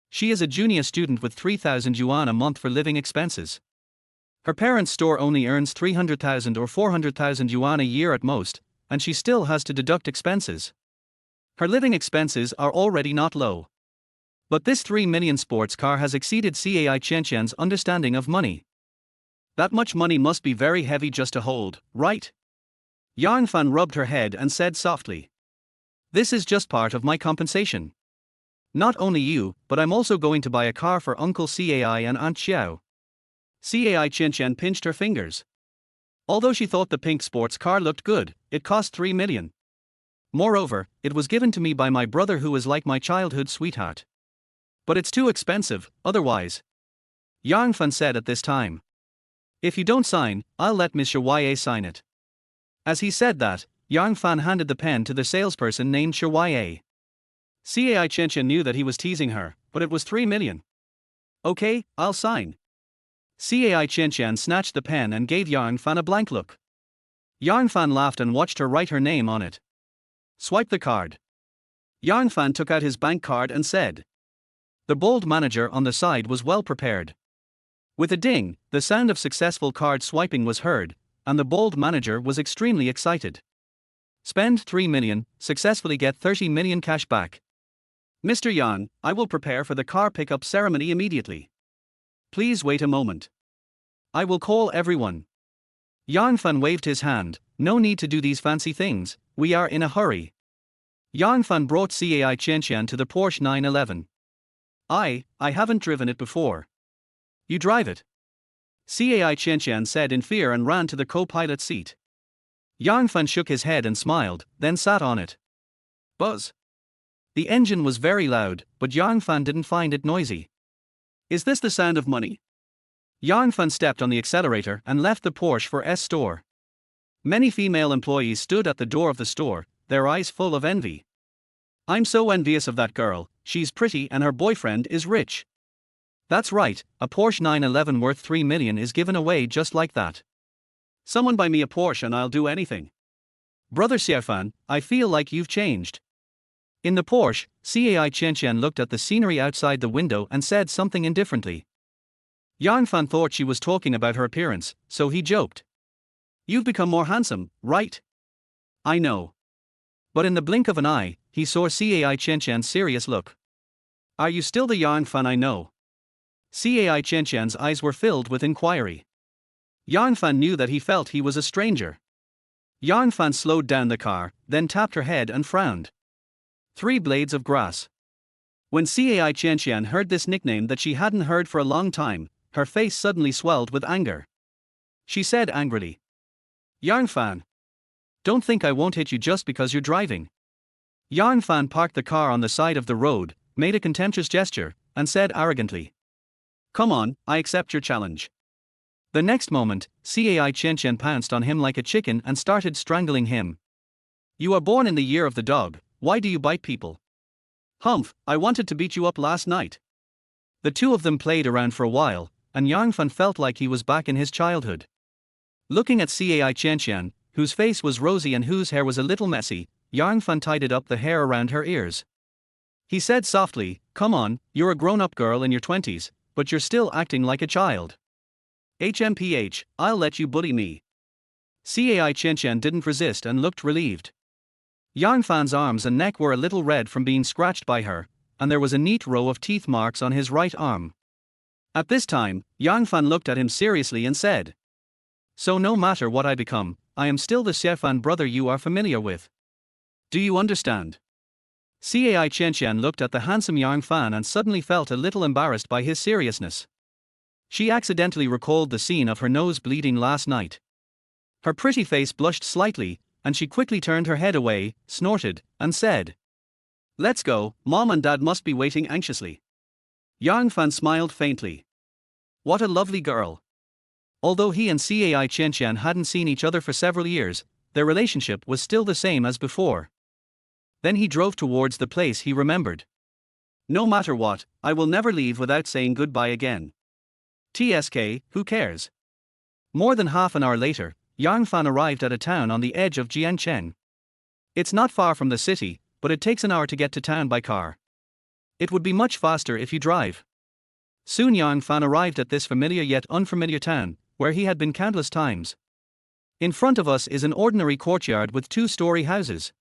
S1: She is a junior student with 3,000 yuan a month for living expenses. Her parents' store only earns 300,000 or 400,000 yuan a year at most, and she still has to deduct expenses. Her living expenses are already not low. But this 3 million sports car has exceeded Cai Qianqian's understanding of money. That much money must be very heavy just to hold, right? Yang Fan rubbed her head and said softly. This is just part of my compensation. Not only you, but I'm also going to buy a car for Uncle Cai and Aunt Xiao. Cai Qianqian pinched her fingers. Although she thought the pink sports car looked good, it cost 3 million. Moreover, it was given to me by my brother who is like my childhood sweetheart. But it's too expensive, otherwise. Yang Fan said at this time. If you don't sign, I'll let Ms. Shirwaye sign it. As he said that, Yang Fan handed the pen to the salesperson named Shirwaye. Cai Qianqian knew that he was teasing her, but it was 3 million. Okay, I'll sign. Cai Qianqian snatched the pen and gave Yang Fan a blank look. Yang Fan laughed and watched her write her name on it. Swipe the card. Yang Fan took out his bank card and said. The bold manager on the side was well prepared. With a ding, the sound of successful card swiping was heard, and the bold manager was extremely excited. Spend 3 million, successfully get 30 million cash back. Mr. Yang, I will prepare for the car pickup ceremony immediately. Please wait a moment. I will call everyone. Yang Fan waved his hand. No need to do these fancy things, we are in a hurry. Yang Fan brought Cai Qianqian to the Porsche 911. I haven't driven it before. You drive it. Cai Qianqian said in fear and ran to the co-pilot seat. Yang Fan shook his head and smiled, then sat on it. Buzz. The engine was very loud, but Yang Fan didn't find it noisy. Is this the sound of money? Yang Fan stepped on the accelerator and left the Porsche for S store. Many female employees stood at the door of the store, their eyes full of envy. I'm so envious of that girl, she's pretty and her boyfriend is rich. That's right, a Porsche 911 worth 3 million is given away just like that. Someone buy me a Porsche and I'll do anything. Brother Xiaofan, I feel like you've changed. In the Porsche, Cai Qianqian looked at the scenery outside the window and said something indifferently. Yang Fan thought she was talking about her appearance, so he joked. You've become more handsome, right? I know. But in the blink of an eye, he saw Cai Qianqian's serious look. Are you still the Yang Fan I know? Cai Qianqian's eyes were filled with inquiry. Yang Fan knew that he felt he was a stranger. Yang Fan slowed down the car, then tapped her head and frowned. 3 blades of grass. When Cai Qianqian heard this nickname that she hadn't heard for a long time, her face suddenly swelled with anger. She said angrily. Yang Fan. Don't think I won't hit you just because you're driving. Yang Fan parked the car on the side of the road, made a contemptuous gesture, and said arrogantly. Come on, I accept your challenge. The next moment, Cai Qianqian pounced on him like a chicken and started strangling him. You are born in the year of the dog, why do you bite people? Humph, I wanted to beat you up last night. The two of them played around for a while, and Yang Fan felt like he was back in his childhood. Looking at Cai Qianqian, whose face was rosy and whose hair was a little messy, Yang Fan tidied up the hair around her ears. He said softly, come on, you're a grown-up girl in your 20s, but you're still acting like a child. HMPH, I'll let you bully me. Cai Qianqian didn't resist and looked relieved. Yang Fan's arms and neck were a little red from being scratched by her, and there was a neat row of teeth marks on his right arm. At this time, Yang Fan looked at him seriously and said. So no matter what I become, I am still the Xiaofan brother you are familiar with. Do you understand? Cai Qianqian looked at the handsome Yang Fan and suddenly felt a little embarrassed by his seriousness. She accidentally recalled the scene of her nose bleeding last night. Her pretty face blushed slightly, and she quickly turned her head away, snorted, and said. Let's go, Mom and Dad must be waiting anxiously. Yang Fan smiled faintly. What a lovely girl. Although he and Cai Qianqian hadn't seen each other for several years, their relationship was still the same as before. Then he drove towards the place he remembered. No matter what, I will never leave without saying goodbye again. TSK, who cares? More than half an hour later, Yang Fan arrived at a town on the edge of Jiangchen. It's not far from the city, but it takes an hour to get to town by car. It would be much faster if you drive. Soon Yang Fan arrived at this familiar yet unfamiliar town, where he had been countless times. In front of us is an ordinary courtyard with two-story houses.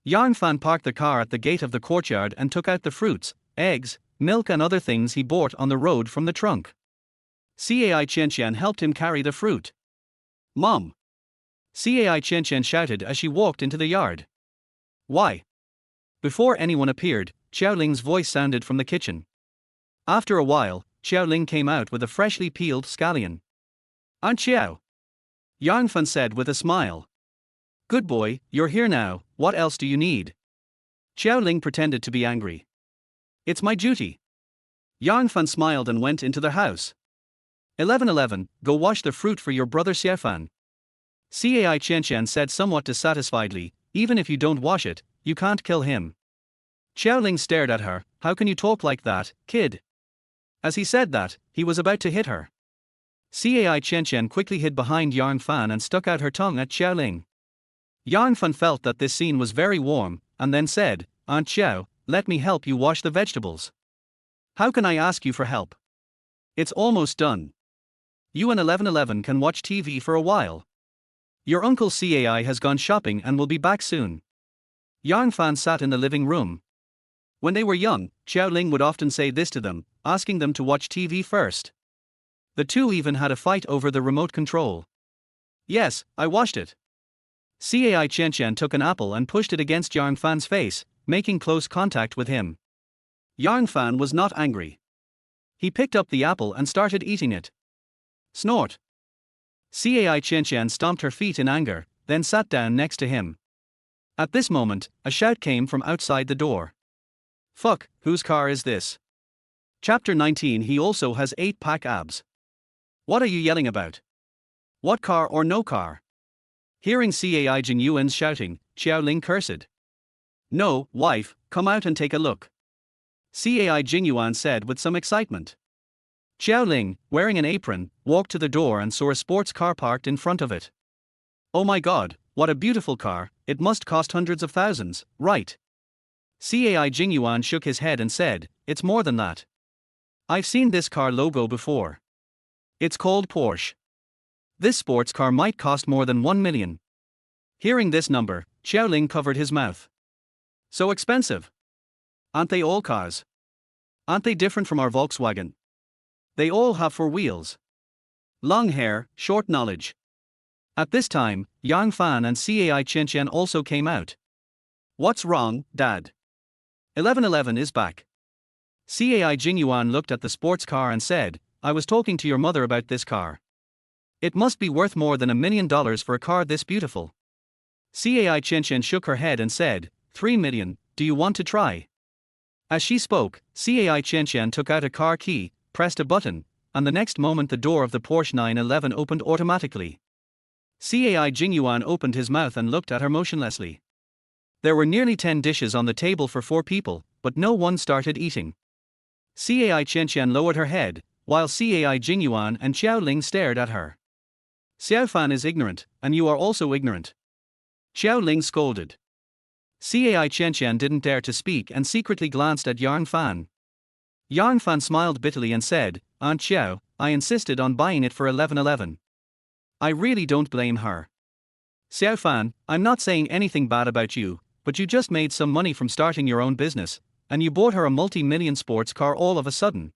S1: Yang Fan parked the car at the gate of the courtyard and took out the fruits, eggs, milk and other things he bought on the road from the trunk. Cai Qianqian helped him carry the fruit. Mom! Cai Qianqian shouted as she walked into the yard. Why? Before anyone appeared, Xiaoling's voice sounded from the kitchen. After a while, Xiaoling came out with a freshly peeled scallion. Aunt Xiao. Yang Fan said with a smile. Good boy, you're here now, what else do you need? Xiaoling pretended to be angry. It's my duty. Yang Fan smiled and went into the house. 1111, go wash the fruit for your brother Xiaofan. Cai Qianqian said somewhat dissatisfiedly, even if you don't wash it, you can't kill him. Xiaoling stared at her, how can you talk like that, kid? As he said that, he was about to hit her. Cai Qianqian quickly hid behind Yang Fan and stuck out her tongue at Xiaoling. Yang Fan felt that this scene was very warm, and then said, Aunt Xiao, let me help you wash the vegetables. How can I ask you for help? It's almost done. You and 1111 can watch TV for a while. Your uncle Cai has gone shopping and will be back soon. Yang Fan sat in the living room. When they were young, Xiaoling would often say this to them, asking them to watch TV first. The two even had a fight over the remote control. Yes, I washed it. Cai Qianqian took an apple and pushed it against Yang Fan's face, making close contact with him. Yang Fan was not angry. He picked up the apple and started eating it. Snort. Cai Qianqian stomped her feet in anger, then sat down next to him. At this moment, a shout came from outside the door. Fuck, whose car is this? Chapter 19. He also has 8-pack abs. What are you yelling about? What car or no car? Hearing Cai Jingyuan's shouting, Xiaoling cursed. No, wife, come out and take a look. Cai Jingyuan said with some excitement. Xiaoling, wearing an apron, walked to the door and saw a sports car parked in front of it. Oh my god, what a beautiful car, it must cost hundreds of thousands, right? Cai Jingyuan shook his head and said, it's more than that. I've seen this car logo before. It's called Porsche. This sports car might cost more than 1 million. Hearing this number, Xiaoling covered his mouth. So expensive. Aren't they all cars? Aren't they different from our Volkswagen? They all have 4 wheels. Long hair, short knowledge. At this time, Yang Fan and Cai Qianqian also came out. What's wrong, Dad? 1111 is back. Cai Jingyuan looked at the sports car and said, I was talking to your mother about this car. It must be worth more than $1 million for a car this beautiful. Cai Qianqian shook her head and said, 3 million, do you want to try? As she spoke, Cai Qianqian took out a car key, pressed a button, and the next moment the door of the Porsche 911 opened automatically. Cai Jingyuan opened his mouth and looked at her motionlessly. There were nearly 10 dishes on the table for 4 people, but no one started eating. Cai Qianqian lowered her head, while Cai Jingyuan and Xiaoling stared at her. Xiaofan is ignorant, and you are also ignorant. Xiaoling scolded. Cai Qianqian didn't dare to speak and secretly glanced at Yang Fan. Yang Fan smiled bitterly and said, Aunt Xiao, I insisted on buying it for 1111. I really don't blame her. Xiaofan, I'm not saying anything bad about you, but you just made some money from starting your own business, and you bought her a multi-million sports car all of a sudden.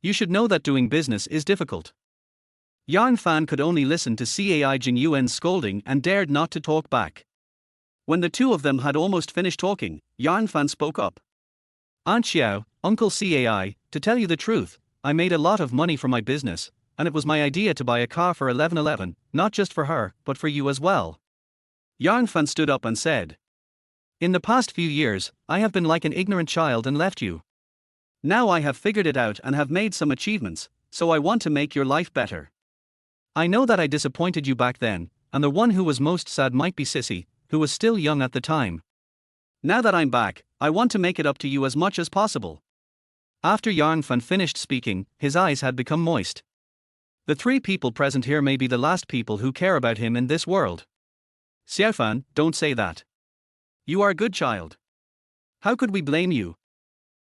S1: You should know that doing business is difficult. Yang Fan could only listen to Cai Jingyuan's scolding and dared not to talk back. When the two of them had almost finished talking, Yang Fan spoke up. Aunt Xiao, Uncle Cai, to tell you the truth, I made a lot of money from my business, and it was my idea to buy a car for 1111, not just for her, but for you as well. Yang Fan stood up and said, in the past few years, I have been like an ignorant child and left you. Now I have figured it out and have made some achievements, so I want to make your life better. I know that I disappointed you back then, and the one who was most sad might be Sissy, who was still young at the time. Now that I'm back, I want to make it up to you as much as possible. After Yang Fan finished speaking, his eyes had become moist. The three people present here may be the last people who care about him in this world. Xiaofan, don't say that. You are a good child. How could we blame you?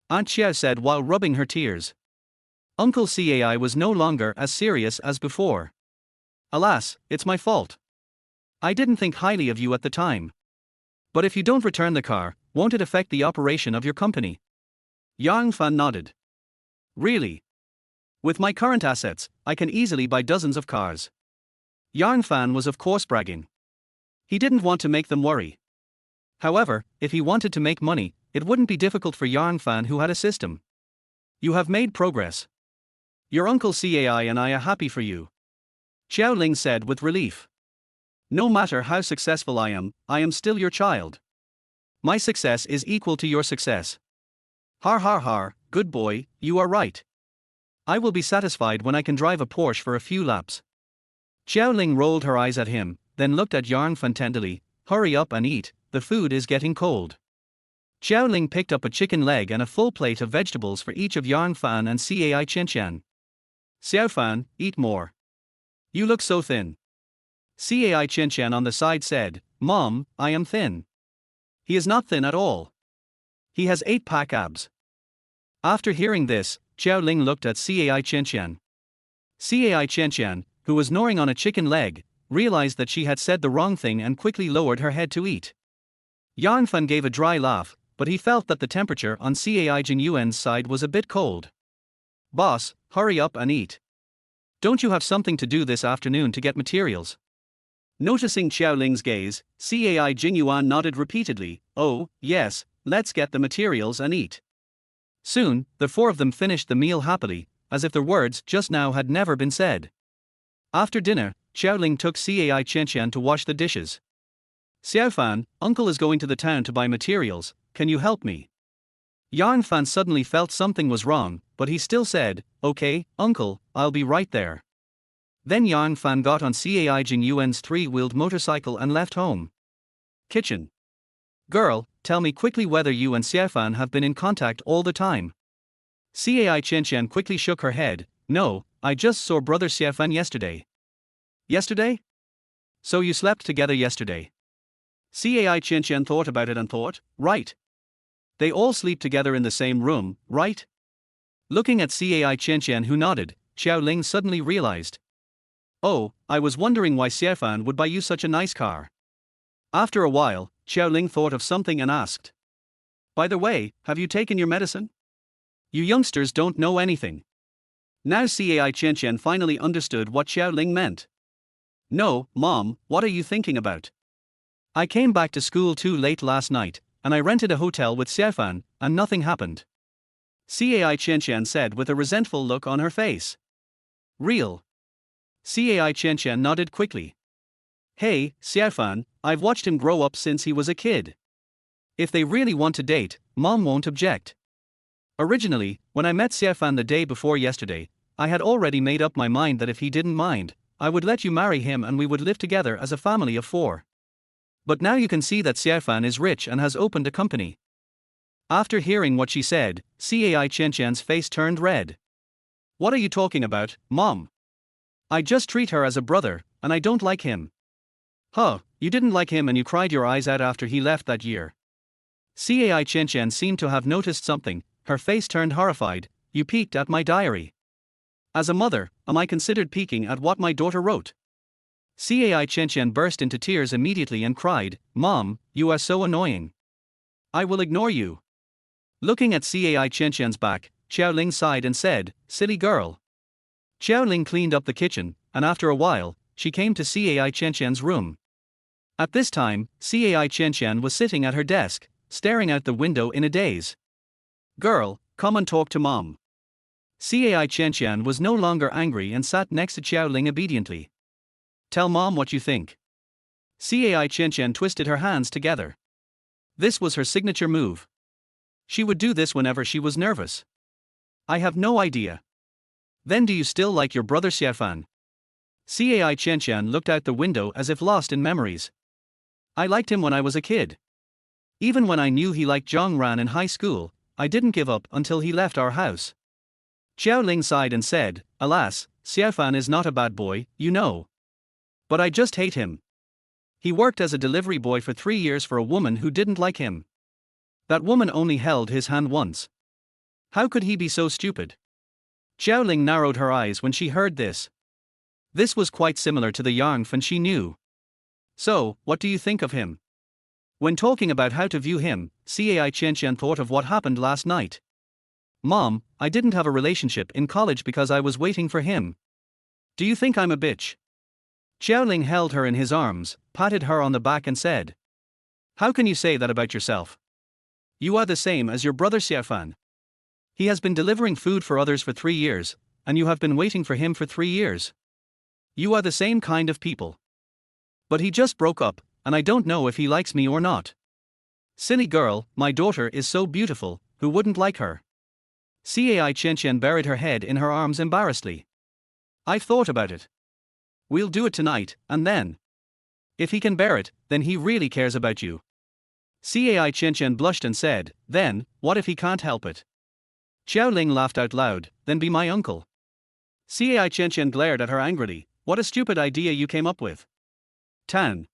S1: Aunt Xiao said while rubbing her tears. Uncle Cai was no longer as serious as before. Alas, it's my fault. I didn't think highly of you at the time. But if you don't return the car, won't it affect the operation of your company? Yang Fan nodded. Really? With my current assets, I can easily buy dozens of cars. Yang Fan was of course bragging. He didn't want to make them worry. However, if he wanted to make money, it wouldn't be difficult for Yang Fan who had a system. You have made progress. Your uncle Cai and I are happy for you. Xiao Ling said with relief. No matter how successful I am still your child. My success is equal to your success. Har har har, good boy, you are right. I will be satisfied when I can drive a Porsche for a few laps. Xiao Ling rolled her eyes at him, then looked at Yang Fan tenderly. Hurry up and eat, the food is getting cold. Xiao Ling picked up a chicken leg and a full plate of vegetables for each of Yang Fan and Cai Qianqian. Xiao Fan, eat more. You look so thin. Cai Qianqian on the side said, Mom, I am thin. He is not thin at all. He has 8-pack abs. After hearing this, Xiao Ling looked at Cai Qianqian. Cai Qianqian, who was gnawing on a chicken leg, realized that she had said the wrong thing and quickly lowered her head to eat. Yang Fan gave a dry laugh, but he felt that the temperature on Cai Jingyuan's side was a bit cold. Boss, hurry up and eat. Don't you have something to do this afternoon to get materials? Noticing Xiao Ling's gaze, Cai Jingyuan nodded repeatedly. Oh, yes, let's get the materials and eat. Soon, the four of them finished the meal happily, as if their words just now had never been said. After dinner, Xiao Ling took Cai Qianqian to wash the dishes. Xiaofan, uncle is going to the town to buy materials, can you help me? Yang Fan suddenly felt something was wrong, but he still said, okay, uncle, I'll be right there. Then Yang Fan got on Cai Jingyuan's 3-wheeled motorcycle and left home. Kitchen. Girl, tell me quickly whether you and Xiaofan have been in contact all the time. Cai Qianqian quickly shook her head. No, I just saw brother Xiaofan yesterday. Yesterday? So you slept together yesterday. Cai Qianqian thought about it and thought, right. They all sleep together in the same room, right? Looking at Cai Qianqian who nodded, Xiao Ling suddenly realized. Oh, I was wondering why Xiaofan would buy you such a nice car. After a while, Xiao Ling thought of something and asked. By the way, have you taken your medicine? You youngsters don't know anything. Now Cai Qianqian finally understood what Xiao Ling meant. No, Mom, what are you thinking about? I came back to school too late last night, and I rented a hotel with Xiaofan, and nothing happened. Cai Qianqian said with a resentful look on her face. Real. Cai Qianqian nodded quickly. Hey, Xiaofan, I've watched him grow up since he was a kid. If they really want to date, Mom won't object. Originally, when I met Xiaofan the day before yesterday, I had already made up my mind that if he didn't mind, I would let you marry him and we would live together as a family of 4. But now you can see that Xiaofan is rich and has opened a company. After hearing what she said, Cai Qianqian's face turned red. What are you talking about, Mom? I just treat her as a brother, and I don't like him. Huh, you didn't like him and you cried your eyes out after he left that year. Cai Qianqian seemed to have noticed something, her face turned horrified. You peeked at my diary. As a mother, am I considered peeking at what my daughter wrote? Cai Qianqian burst into tears immediately and cried, Mom, you are so annoying. I will ignore you. Looking at Cai Qianqian's back, Xiao Ling sighed and said, silly girl. Xiao Ling cleaned up the kitchen, and after a while, she came to Cai Qianqian's room. At this time, Cai Qianqian was sitting at her desk, staring out the window in a daze. Girl, come and talk to Mom. Cai Qianqian was no longer angry and sat next to Xiao Ling obediently. Tell Mom what you think. Cai Qianqian twisted her hands together. This was her signature move. She would do this whenever she was nervous. I have no idea. Then do you still like your brother Xiaofan? Cai Qianqian looked out the window as if lost in memories. I liked him when I was a kid. Even when I knew he liked Zhang Ran in high school, I didn't give up until he left our house. Xiao Ling sighed and said, alas, Xiaofan is not a bad boy, you know. But I just hate him. He worked as a delivery boy for 3 years for a woman who didn't like him. That woman only held his hand once. How could he be so stupid? Xiao Ling narrowed her eyes when she heard this. This was quite similar to the Yang Fan she knew. So, what do you think of him? When talking about how to view him, Cai Qianqian thought of what happened last night. Mom, I didn't have a relationship in college because I was waiting for him. Do you think I'm a bitch? Xiao Ling held her in his arms, patted her on the back and said. How can you say that about yourself? You are the same as your brother Xiaofan. He has been delivering food for others for 3 years, and you have been waiting for him for 3 years. You are the same kind of people. But he just broke up, and I don't know if he likes me or not. Silly girl, my daughter is so beautiful, who wouldn't like her? Cai Qianqian buried her head in her arms embarrassedly. I've thought about it. We'll do it tonight, and then. If he can bear it, then he really cares about you. Cai Qianqian blushed and said, then, what if he can't help it? Xiao Ling laughed out loud, then be my uncle. Cai Qianqian glared at her angrily, what a stupid idea you came up with. Tan.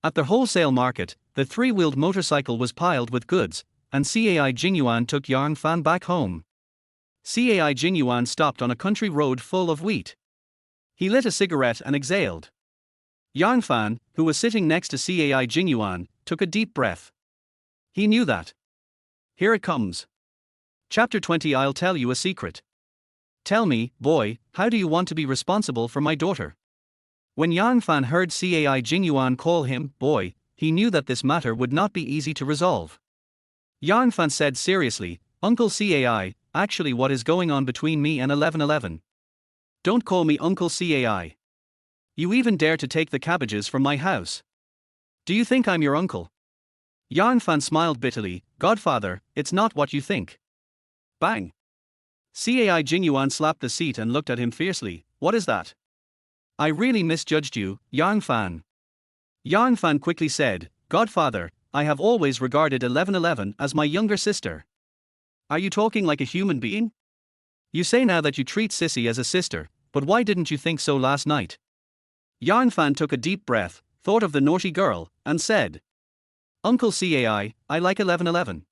S1: At the wholesale market, the 3-wheeled motorcycle was piled with goods, and Cai Jingyuan took Yang Fan back home. Cai Jingyuan stopped on a country road full of wheat. He lit a cigarette and exhaled. Yang Fan, who was sitting next to Cai Jingyuan, took a deep breath. He knew that. Here it comes. Chapter 20. I'll tell you a secret. Tell me, boy, how do you want to be responsible for my daughter? When Yang Fan heard Cai Jingyuan call him boy, he knew that this matter would not be easy to resolve. Yang Fan said seriously, Uncle Cai, actually what is going on between me and 1111? Don't call me Uncle Cai. You even dare to take the cabbages from my house. Do you think I'm your uncle? Yang Fan smiled bitterly, Godfather, it's not what you think. Bang! Cai Jingyuan slapped the seat and looked at him fiercely, what is that? I really misjudged you, Yang Fan. Yang Fan quickly said, Godfather, I have always regarded 1111 as my younger sister. Are you talking like a human being? You say now that you treat Sissy as a sister, but why didn't you think so last night? Yang Fan took a deep breath, thought of the naughty girl, and said, Uncle Cai, I like 1111.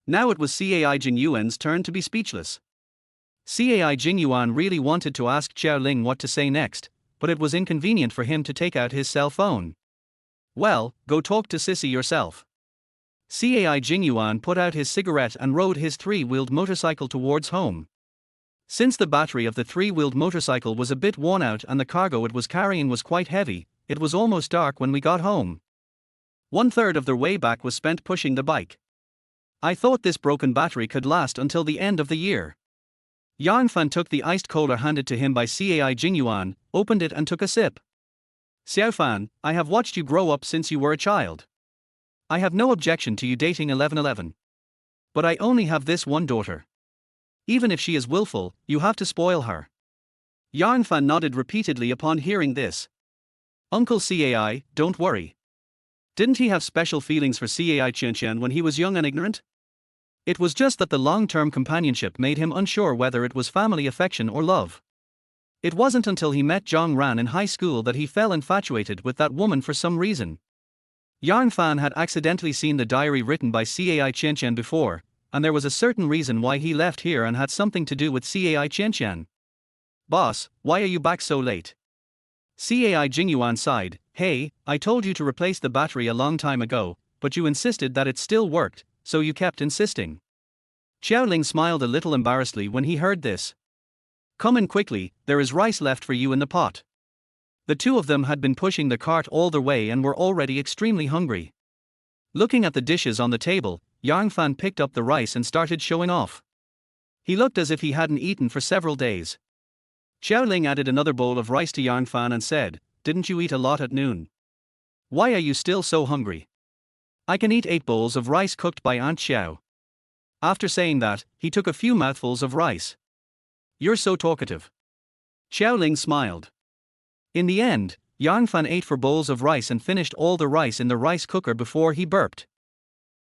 S1: Now it was Cai Jingyuan's turn to be speechless. Cai Jingyuan really wanted to ask Xiao Ling what to say next, but it was inconvenient for him to take out his cell phone. Well, go talk to Sissy yourself. Cai Jingyuan put out his cigarette and rode his 3-wheeled motorcycle towards home. Since the battery of the 3-wheeled motorcycle was a bit worn out and the cargo it was carrying was quite heavy, it was almost dark when we got home. 1/3 of their way back was spent pushing the bike. I thought this broken battery could last until the end of the year. Yang Fan took the iced cola handed to him by Cai Jingyuan, opened it and took a sip. Xiaofan, I have watched you grow up since you were a child. I have no objection to you dating 1111. But I only have this one daughter. Even if she is willful, you have to spoil her. Yang Fan nodded repeatedly upon hearing this. Uncle Cai, don't worry. Didn't he have special feelings for Cai Qianqian when he was young and ignorant? It was just that the long-term companionship made him unsure whether it was family affection or love. It wasn't until he met Zhang Ran in high school that he fell infatuated with that woman for some reason. Yang Fan had accidentally seen the diary written by Cai Qianqian before, and there was a certain reason why he left here and had something to do with Cai Qianqian. Boss, why are you back so late? Cai Jingyuan sighed, hey, I told you to replace the battery a long time ago, but you insisted that it still worked, so you kept insisting. Xiao Ling smiled a little embarrassedly when he heard this. Come in quickly, there is rice left for you in the pot. The two of them had been pushing the cart all the way and were already extremely hungry. Looking at the dishes on the table, Yang Fan picked up the rice and started showing off. He looked as if he hadn't eaten for several days. Xiao Ling added another bowl of rice to Yang Fan and said, didn't you eat a lot at noon? Why are you still so hungry? I can eat 8 bowls of rice cooked by Aunt Xiao. After saying that, he took a few mouthfuls of rice. You're so talkative. Xiaoling smiled. In the end, Yang Fan ate 4 bowls of rice and finished all the rice in the rice cooker before he burped.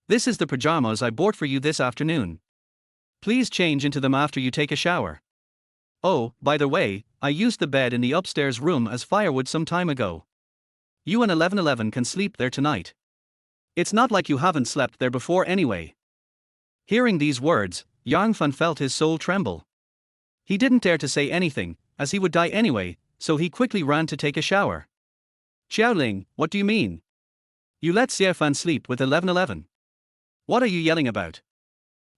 S1: This is the pajamas I bought for you this afternoon. Please change into them after you take a shower. Oh, by the way, I used the bed in the upstairs room as firewood some time ago. You and 1111 can sleep there tonight. It's not like you haven't slept there before anyway. Hearing these words, Yang Fan felt his soul tremble. He didn't dare to say anything, as he would die anyway, so he quickly ran to take a shower. Xiaoling, what do you mean? You let Xie Fan sleep with 1111. What are you yelling about?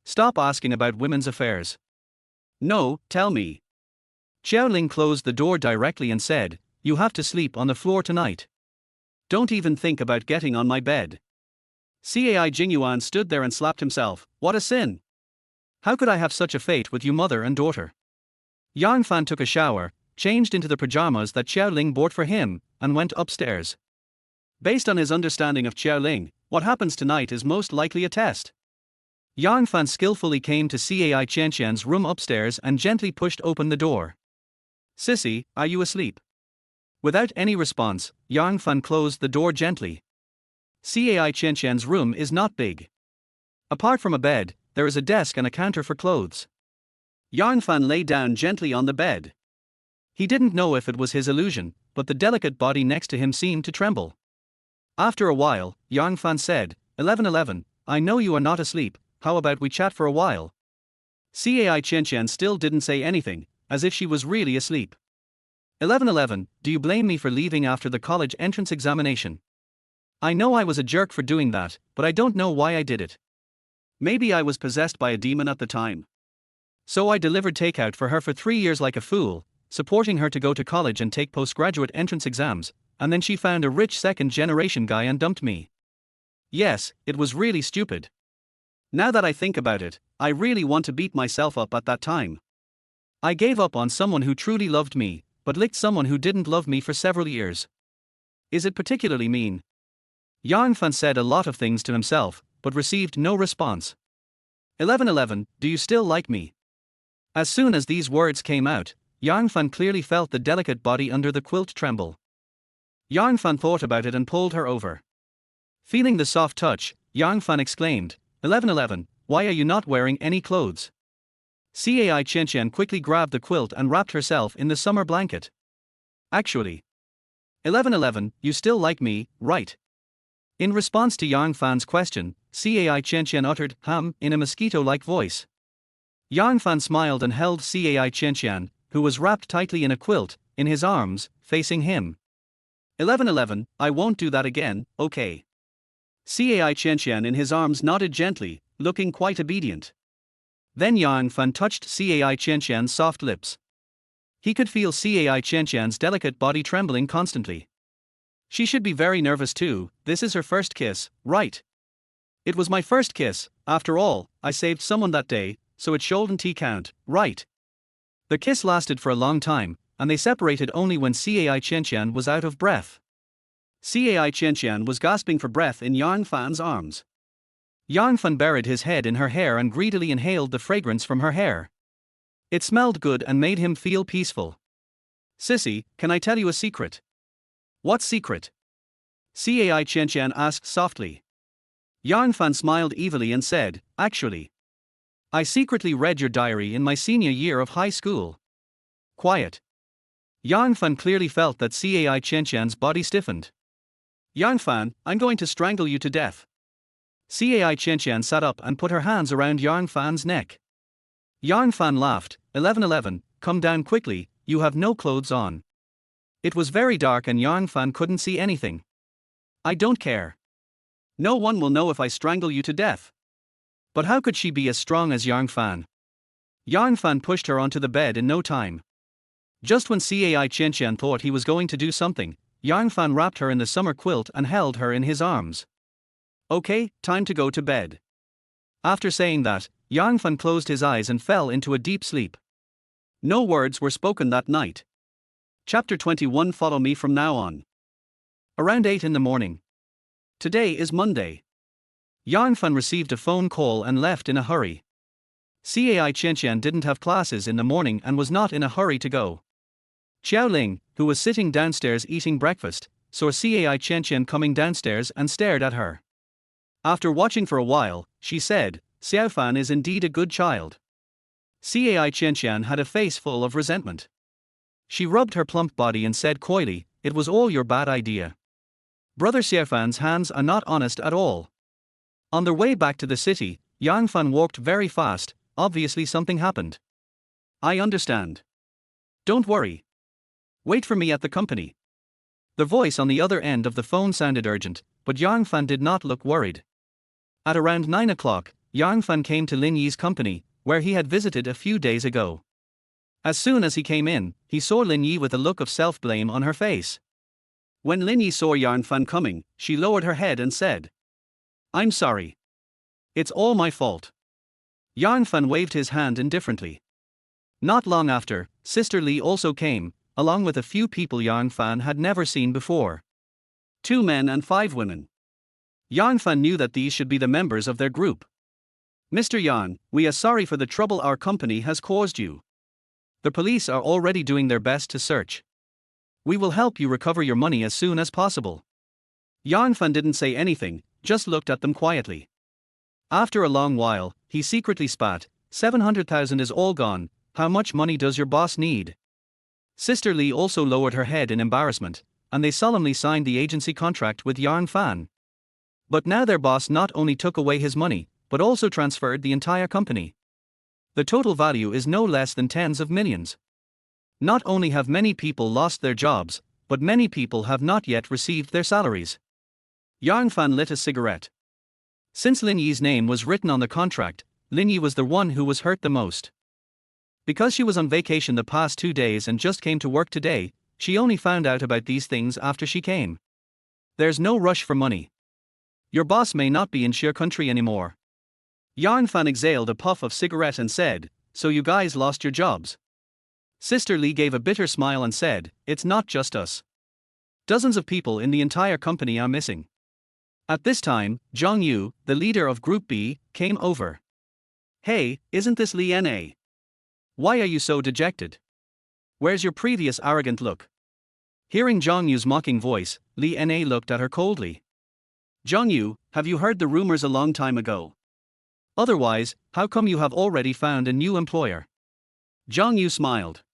S1: Stop asking about women's affairs. No, tell me. Xiaoling closed the door directly and said, you have to sleep on the floor tonight. Don't even think about getting on my bed. Cai Jingyuan stood there and slapped himself. What a sin! How could I have such a fate with you, mother and daughter? Yang Fan took a shower, changed into the pajamas that Xiaoling bought for him, and went upstairs. Based on his understanding of Xiaoling, what happens tonight is most likely a test. Yang Fan skillfully came to Cai Qianqian's room upstairs and gently pushed open the door. Sissy, are you asleep? Without any response, Yang Fan closed the door gently. Cai Qianqian's room is not big. Apart from a bed, there is a desk and a counter for clothes. Yang Fan lay down gently on the bed. He didn't know if it was his illusion, but the delicate body next to him seemed to tremble. After a while, Yang Fan said, 1111, I know you are not asleep, how about we chat for a while? Cai Qianqian still didn't say anything, as if she was really asleep. 1111, do you blame me for leaving after the college entrance examination? I know I was a jerk for doing that, but I don't know why I did it. Maybe I was possessed by a demon at the time. So I delivered takeout for her for 3 years like a fool, supporting her to go to college and take postgraduate entrance exams, and then she found a rich second-generation guy and dumped me. Yes, it was really stupid. Now that I think about it, I really want to beat myself up at that time. I gave up on someone who truly loved me, but licked someone who didn't love me for several years. Is it particularly mean? Yang Fan said a lot of things to himself, but received no response. 1111, do you still like me? As soon as these words came out, Yang Fan clearly felt the delicate body under the quilt tremble. Yang Fan thought about it and pulled her over. Feeling the soft touch, Yang Fan exclaimed, 1111, why are you not wearing any clothes? Cai Qianqian quickly grabbed the quilt and wrapped herself in the summer blanket. Actually, 1111, you still like me, right? In response to Yang Fan's question, Cai Qianqian uttered, in a mosquito-like voice. Yang Fan smiled and held Cai Qianqian, who was wrapped tightly in a quilt, in his arms, facing him. 1111, I won't do that again, okay? Cai Qianqian in his arms nodded gently, looking quite obedient. Then Yang Fan touched Cai Qianqian's soft lips. He could feel Cai Qianqian's delicate body trembling constantly. She should be very nervous too, this is her first kiss, right? It was my first kiss, after all, I saved someone that day, so it shouldn't count, right? The kiss lasted for a long time, and they separated only when Cai Qianqian was out of breath. Cai Qianqian was gasping for breath in Yang Fan's arms. Yang Fan buried his head in her hair and greedily inhaled the fragrance from her hair. It smelled good and made him feel peaceful. Sissy, can I tell you a secret? What secret? Cai Qianqian asked softly. Yang Fan smiled evilly and said, actually, I secretly read your diary in my senior year of high school. Quiet. Yang Fan clearly felt that Cai Qianqian's body stiffened. Yang Fan, I'm going to strangle you to death. Cai Qianqian sat up and put her hands around Yang Fan's neck. Yang Fan laughed, 1111, come down quickly, you have no clothes on. It was very dark and Yang Fan couldn't see anything. I don't care. No one will know if I strangle you to death. But how could she be as strong as Yang Fan? Yang Fan pushed her onto the bed in no time. Just when Cai Qianqian thought he was going to do something, Yang Fan wrapped her in the summer quilt and held her in his arms. Okay, time to go to bed. After saying that, Yang Fan closed his eyes and fell into a deep sleep. No words were spoken that night. Chapter 21. Follow me from now on. Around 8 in the morning. Today is Monday. Yang Fan received a phone call and left in a hurry. Cai Qianqian didn't have classes in the morning and was not in a hurry to go. Xiao Ling, who was sitting downstairs eating breakfast, saw Cai Qianqian coming downstairs and stared at her. After watching for a while, she said, "Xiaofan is indeed a good child." Cai Qianqian had a face full of resentment. She rubbed her plump body and said coyly, "It was all your bad idea. Brother Xiaofan's hands are not honest at all." On their way back to the city, Yang Fan walked very fast, obviously something happened. "I understand. Don't worry. Wait for me at the company." The voice on the other end of the phone sounded urgent, but Yang Fan did not look worried. At around 9 o'clock, Yang Fan came to Lin Yi's company, where he had visited a few days ago. As soon as he came in, he saw Lin Yi with a look of self-blame on her face. When Lin Yi saw Yang Fan coming, she lowered her head and said, "I'm sorry. It's all my fault." Yang Fan waved his hand indifferently. Not long after, Sister Li also came, along with a few people Yang Fan had never seen before. 2 men and 5 women. Yang Fan knew that these should be the members of their group. "Mr. Yang, we are sorry for the trouble our company has caused you. The police are already doing their best to search. We will help you recover your money as soon as possible." Yang Fan didn't say anything, just looked at them quietly. After a long while, he secretly spat, 700,000 is all gone, how much money does your boss need?" Sister Li also lowered her head in embarrassment, and they solemnly signed the agency contract with Yang Fan. But now their boss not only took away his money, but also transferred the entire company. The total value is no less than tens of millions. Not only have many people lost their jobs, but many people have not yet received their salaries. Yang Fan lit a cigarette. Since Lin Yi's name was written on the contract, Lin Yi was the one who was hurt the most. Because she was on vacation the past 2 days and just came to work today, she only found out about these things after she came. There's no rush for money. Your boss may not be in Sheer Country anymore. Yang Fan exhaled a puff of cigarette and said, "So you guys lost your jobs?" Sister Li gave a bitter smile and said, "It's not just us. Dozens of people in the entire company are missing." At this time, Zhang Yu, the leader of Group B, came over. "Hey, isn't this Li Na? Why are you so dejected? Where's your previous arrogant look?" Hearing Zhang Yu's mocking voice, Li Na looked at her coldly. "Zhang Yu, have you heard the rumors a long time ago? Otherwise, how come you have already found a new employer?" Zhang Yu smiled.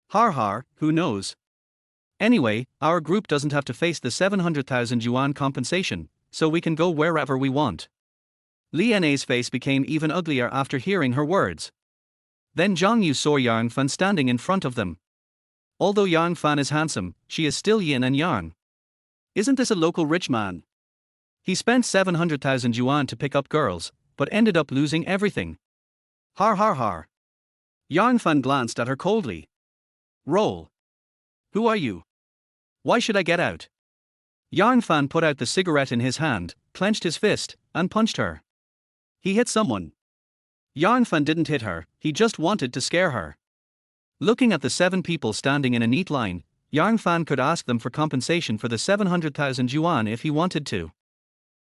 S1: "Har har, who knows? Anyway, our group doesn't have to face the 700,000 yuan compensation, so we can go wherever we want." Li Na's face became even uglier after hearing her words. Then Zhang Yu saw Yang Fan standing in front of them. Although Yang Fan is handsome, she is still yin and yang. Isn't this a local rich man? He spent 700,000 yuan to pick up girls, but ended up losing everything. Har har har. Yang Fan glanced at her coldly. "Roll. Who are you? Why should I get out?" Yang Fan put out the cigarette in his hand, clenched his fist, and punched her. He hit someone. Yang Fan didn't hit her, he just wanted to scare her. Looking at the 7 people standing in a neat line, Yang Fan could ask them for compensation for the 700,000 yuan if he wanted to.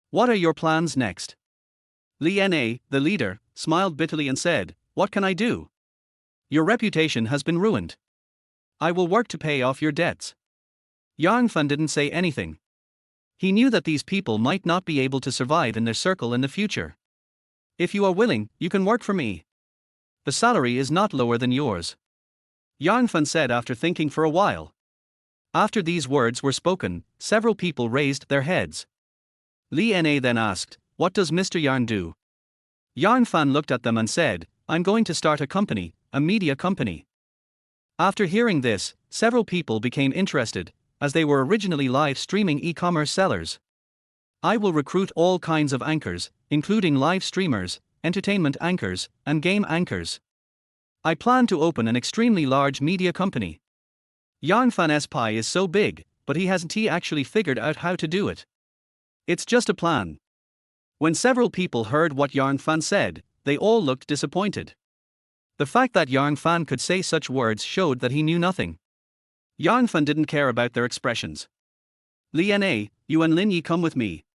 S1: "What are your plans next?" Li Na, the leader, smiled bitterly and said, "What can I do? Your reputation has been ruined. I will work to pay off your debts." Yang Fan didn't say anything. He knew that these people might not be able to survive in their circle in the future. "If you are willing, you can work for me. The salary is not lower than yours," Yang Fan said after thinking for a while. After these words were spoken, several people raised their heads. Li Na then asked, "What does Mr. Yang do?" Yang Fan looked at them and said, "I'm going to start a company, a media company." After hearing this, several people became interested, as they were originally live streaming e-commerce sellers. "I will recruit all kinds of anchors, including live streamers, entertainment anchors, and game anchors. I plan to open an extremely large media company." Yang Fan's pie is so big, but he hasn't actually figured out how to do it. It's just a plan. When several people heard what Yang Fan said, they all looked disappointed. The fact that Yang Fan could say such words showed that he knew nothing. Yang Fan didn't care about their expressions. "Li Na, you and Lin Yi come with me."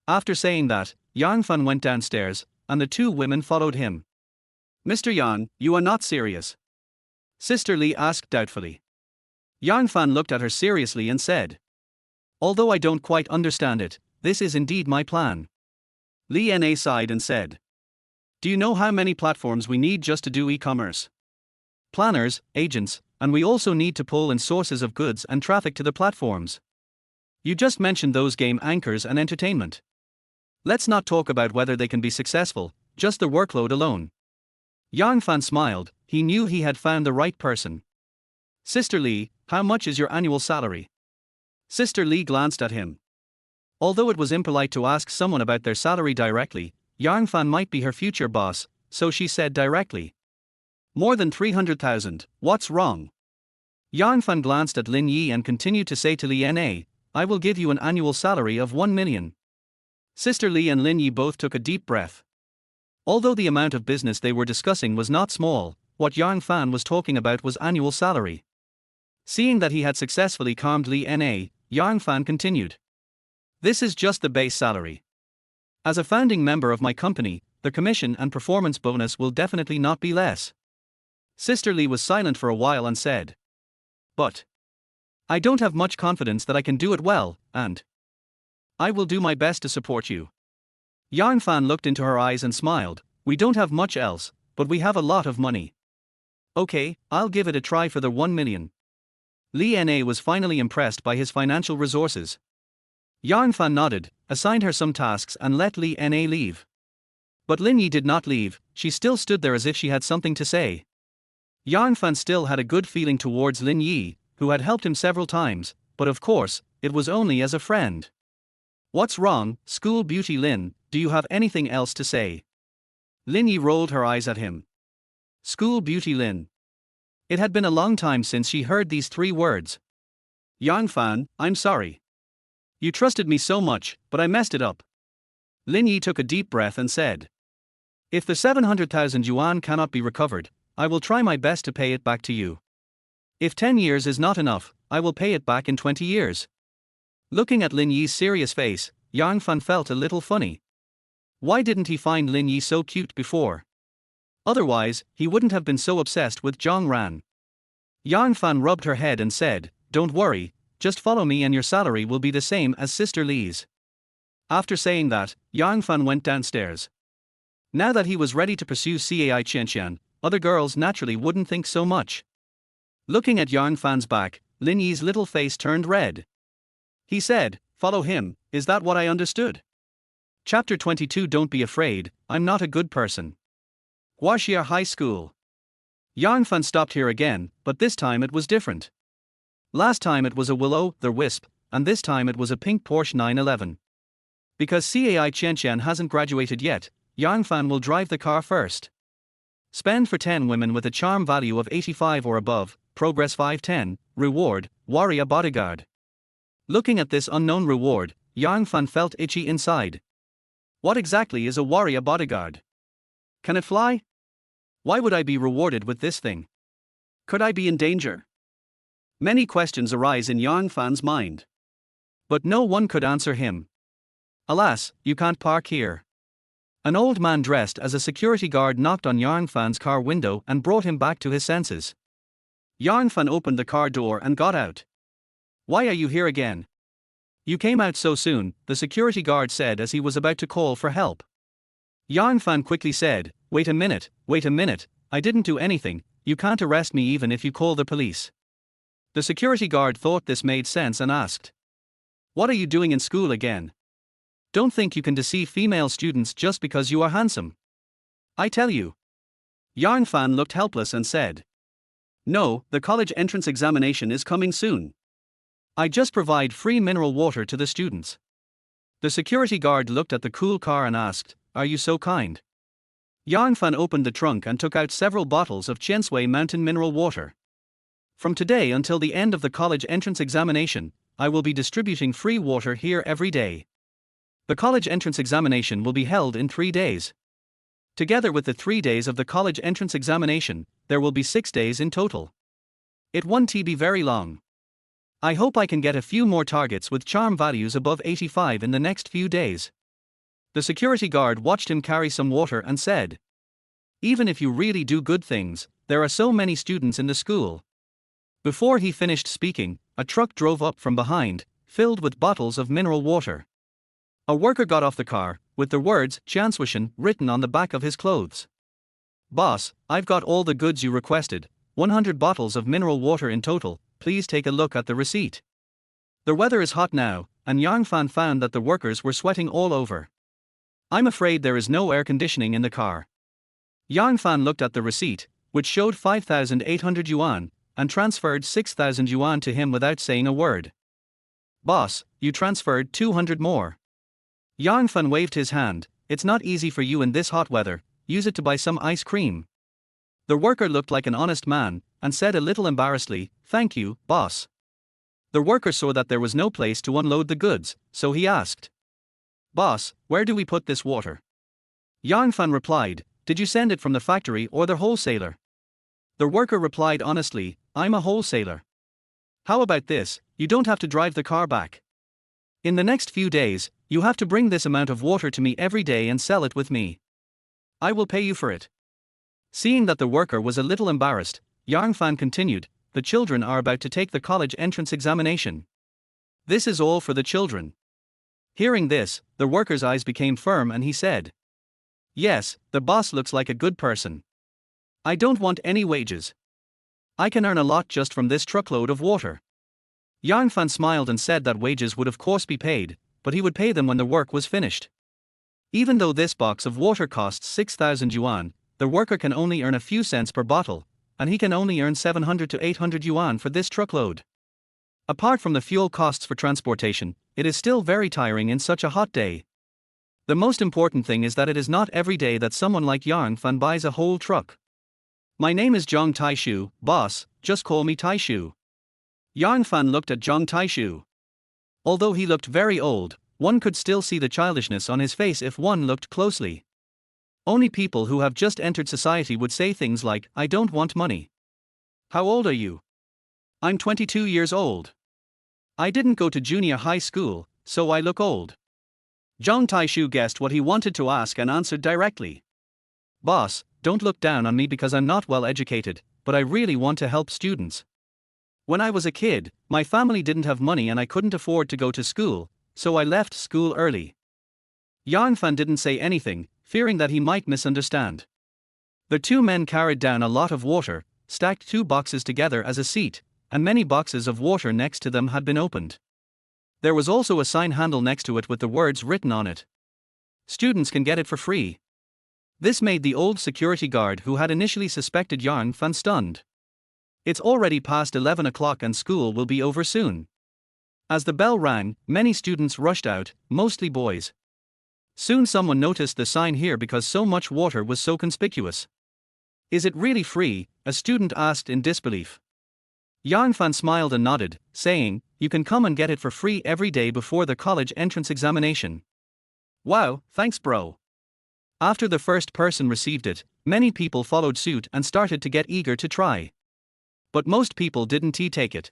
S1: After saying that, Yang Fan went downstairs, and the 2 women followed him. Mr. Yang, you are not serious? Sister Lee asked doubtfully. Yang Fan looked at her seriously and said, although I don't quite understand it, this is indeed my plan. Lee Na sighed and said, do you know how many platforms we need just to do e-commerce? Planners, agents, and we also need to pull in sources of goods and traffic to the platforms. You just mentioned those game anchors and entertainment. Let's not talk about whether they can be successful, just the workload alone. Yang Fan smiled, he knew he had found the right person. Sister Lee, how much is your annual salary? Sister Lee glanced at him. Although it was impolite to ask someone about their salary directly, Yang Fan might be her future boss, so she said directly. More than 300,000, what's wrong? Yang Fan glanced at Lin Yi and continued to say to Lee Na, I will give you an annual salary of 1 million. Sister Lee and Lin Yi both took a deep breath. Although the amount of business they were discussing was not small, what Yang Fan was talking about was annual salary. Seeing that he had successfully calmed Lee Na, Yang Fan continued. This is just the base salary. As a founding member of my company, the commission and performance bonus will definitely not be less. Sister Lee was silent for a while and said, but I don't have much confidence that I can do it well, and I will do my best to support you. Yang Fan looked into her eyes and smiled, we don't have much else, but we have a lot of money. Okay, I'll give it a try for the 1 million. Lee Na was finally impressed by his financial resources. Yang Fan nodded, assigned her some tasks and let Lee Na leave. But Lin Yi did not leave, she still stood there as if she had something to say. Yang Fan still had a good feeling towards Lin Yi, who had helped him several times, but of course, it was only as a friend. What's wrong, school beauty Lin, do you have anything else to say? Lin Yi rolled her eyes at him. School beauty Lin. It had been a long time since she heard these 3 words. Yang Fan, I'm sorry. You trusted me so much, but I messed it up. Lin Yi took a deep breath and said, if the 700,000 yuan cannot be recovered, I will try my best to pay it back to you. If 10 years is not enough, I will pay it back in 20 years. Looking at Lin Yi's serious face, Yang Fan felt a little funny. Why didn't he find Lin Yi so cute before? Otherwise, he wouldn't have been so obsessed with Zhang Ran. Yang Fan rubbed her head and said, don't worry, just follow me and your salary will be the same as Sister Lee's. After saying that, Yang Fan went downstairs. Now that he was ready to pursue Cai Qianxian, other girls naturally wouldn't think so much. Looking at Yang Fan's back, Lin Yi's little face turned red. He said, follow him, is that what I understood? Chapter 22 Don't be afraid, I'm not a good person. Huaxia High School. Yang Fan stopped here again, but this time it was different. Last time it was a will-o'-the-wisp, and this time it was a pink Porsche 911. Because Cai Qianxian hasn't graduated yet, Yang Fan will drive the car first. Spend for 10 women with a charm value of 85 or above, progress 510, reward, warrior bodyguard. Looking at this unknown reward, Yang Fan felt itchy inside. What exactly is a warrior bodyguard? Can it fly? Why would I be rewarded with this thing? Could I be in danger? Many questions arise in Yang Fan's mind. But no one could answer him. Alas, you can't park here. An old man dressed as a security guard knocked on Yang Fan's car window and brought him back to his senses. Yang Fan opened the car door and got out. Why are you here again? You came out so soon, the security guard said as he was about to call for help. Yang Fan quickly said, wait a minute, I didn't do anything, you can't arrest me even if you call the police. The security guard thought this made sense and asked, what are you doing in school again? Don't think you can deceive female students just because you are handsome. I tell you. Yang Fan looked helpless and said, no, the college entrance examination is coming soon. I just provide free mineral water to the students. The security guard looked at the cool car and asked, are you so kind? Yang Fan opened the trunk and took out several bottles of Chensui mountain mineral water. From today until the end of the college entrance examination, I will be distributing free water here every day. The college entrance examination will be held in 3 days. Together with the 3 days of the college entrance examination, there will be 6 days in total. It won't be very long. I hope I can get a few more targets with charm values above 85 in the next few days. The security guard watched him carry some water and said, Even if you really do good things, there are so many students in the school. Before he finished speaking, a truck drove up from behind, filled with bottles of mineral water. A worker got off the car, with the words Chanswischen written on the back of his clothes. "Boss, I've got all the goods you requested, 100 bottles of mineral water in total, please take a look at the receipt." The weather is hot now, and Yang Fan found that the workers were sweating all over. "I'm afraid there is no air conditioning in the car." Yang Fan looked at the receipt, which showed 5,800 yuan, and transferred 6,000 yuan to him without saying a word. "Boss, you transferred 200 more." Yang Fan waved his hand. "It's not easy for you in this hot weather, use it to buy some ice cream." The worker looked like an honest man, and said a little embarrassedly, "Thank you, boss." The worker saw that there was no place to unload the goods, so he asked, "Boss, where do we put this water?" Yang Fan replied, "Did you send it from the factory or the wholesaler?" The worker replied honestly, "I'm a wholesaler." "How about this, you don't have to drive the car back. In the next few days, you have to bring this amount of water to me every day and sell it with me. I will pay you for it." Seeing that the worker was a little embarrassed, Yang Fan continued, "The children are about to take the college entrance examination. This is all for the children." Hearing this, the worker's eyes became firm and he said, "Yes, the boss looks like a good person. I don't want any wages. I can earn a lot just from this truckload of water." Yang Fan smiled and said that wages would of course be paid, but he would pay them when the work was finished. Even though this box of water costs 6,000 yuan, the worker can only earn a few cents per bottle, and he can only earn 700 to 800 yuan for this truckload. Apart from the fuel costs for transportation, it is still very tiring in such a hot day. The most important thing is that it is not every day that someone like Yang Fan buys a whole truck. "My name is Zhang Taishu, boss, just call me Taishu." Yang Fan looked at Zhang Taishu. Although he looked very old, one could still see the childishness on his face if one looked closely. Only people who have just entered society would say things like, "I don't want money." "How old are you?" "I'm 22 years old. I didn't go to junior high school, so I look old." Zhang Taishu guessed what he wanted to ask and answered directly. "Boss, don't look down on me because I'm not well educated, but I really want to help students. When I was a kid, my family didn't have money and I couldn't afford to go to school, so I left school early." Yang Fan didn't say anything, fearing that he might misunderstand. The two men carried down a lot of water, stacked 2 boxes together as a seat, and many boxes of water next to them had been opened. There was also a sign handle next to it with the words written on it. "Students can get it for free." This made the old security guard who had initially suspected Yang Fan stunned. It's already past 11 o'clock and school will be over soon. As the bell rang, many students rushed out, mostly boys. Soon someone noticed the sign here because so much water was so conspicuous. "Is it really free?" a student asked in disbelief. Yang Fan smiled and nodded, saying, "You can come and get it for free every day before the college entrance examination." "Wow, thanks bro." After the first person received it, many people followed suit and started to get eager to try. But most people didn't take it.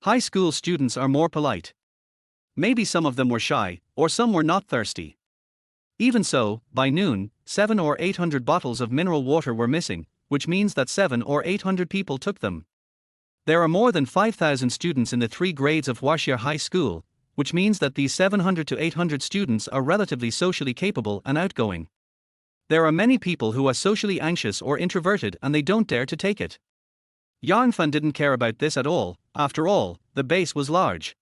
S1: High school students are more polite. Maybe some of them were shy, or some were not thirsty. Even so, by noon, 700 or 800 bottles of mineral water were missing, which means that 700 or 800 people took them. There are more than 5,000 students in the 3 grades of Huaxia High School, which means that these 700 to 800 students are relatively socially capable and outgoing. There are many people who are socially anxious or introverted and they don't dare to take it. Yang Fan didn't care about this at all. After all, the base was large.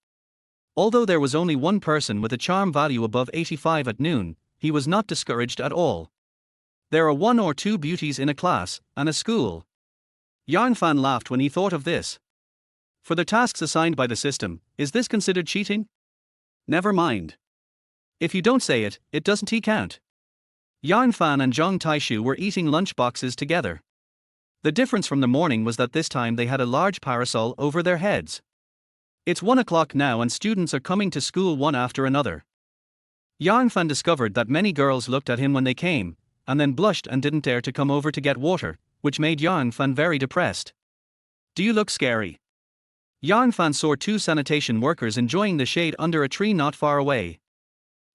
S1: Although there was only one person with a charm value above 85 at noon, he was not discouraged at all. There are 1 or 2 beauties in a class, and a school. Yang Fan laughed when he thought of this. For the tasks assigned by the system, is this considered cheating? Never mind. If you don't say it, it doesn't count. Yang Fan and Zhang Taishu were eating lunch boxes together. The difference from the morning was that this time they had a large parasol over their heads. It's 1 o'clock now and students are coming to school one after another. Yang Fan discovered that many girls looked at him when they came, and then blushed and didn't dare to come over to get water, which made Yang Fan very depressed. "Do you look scary?" Yang Fan saw 2 sanitation workers enjoying the shade under a tree not far away.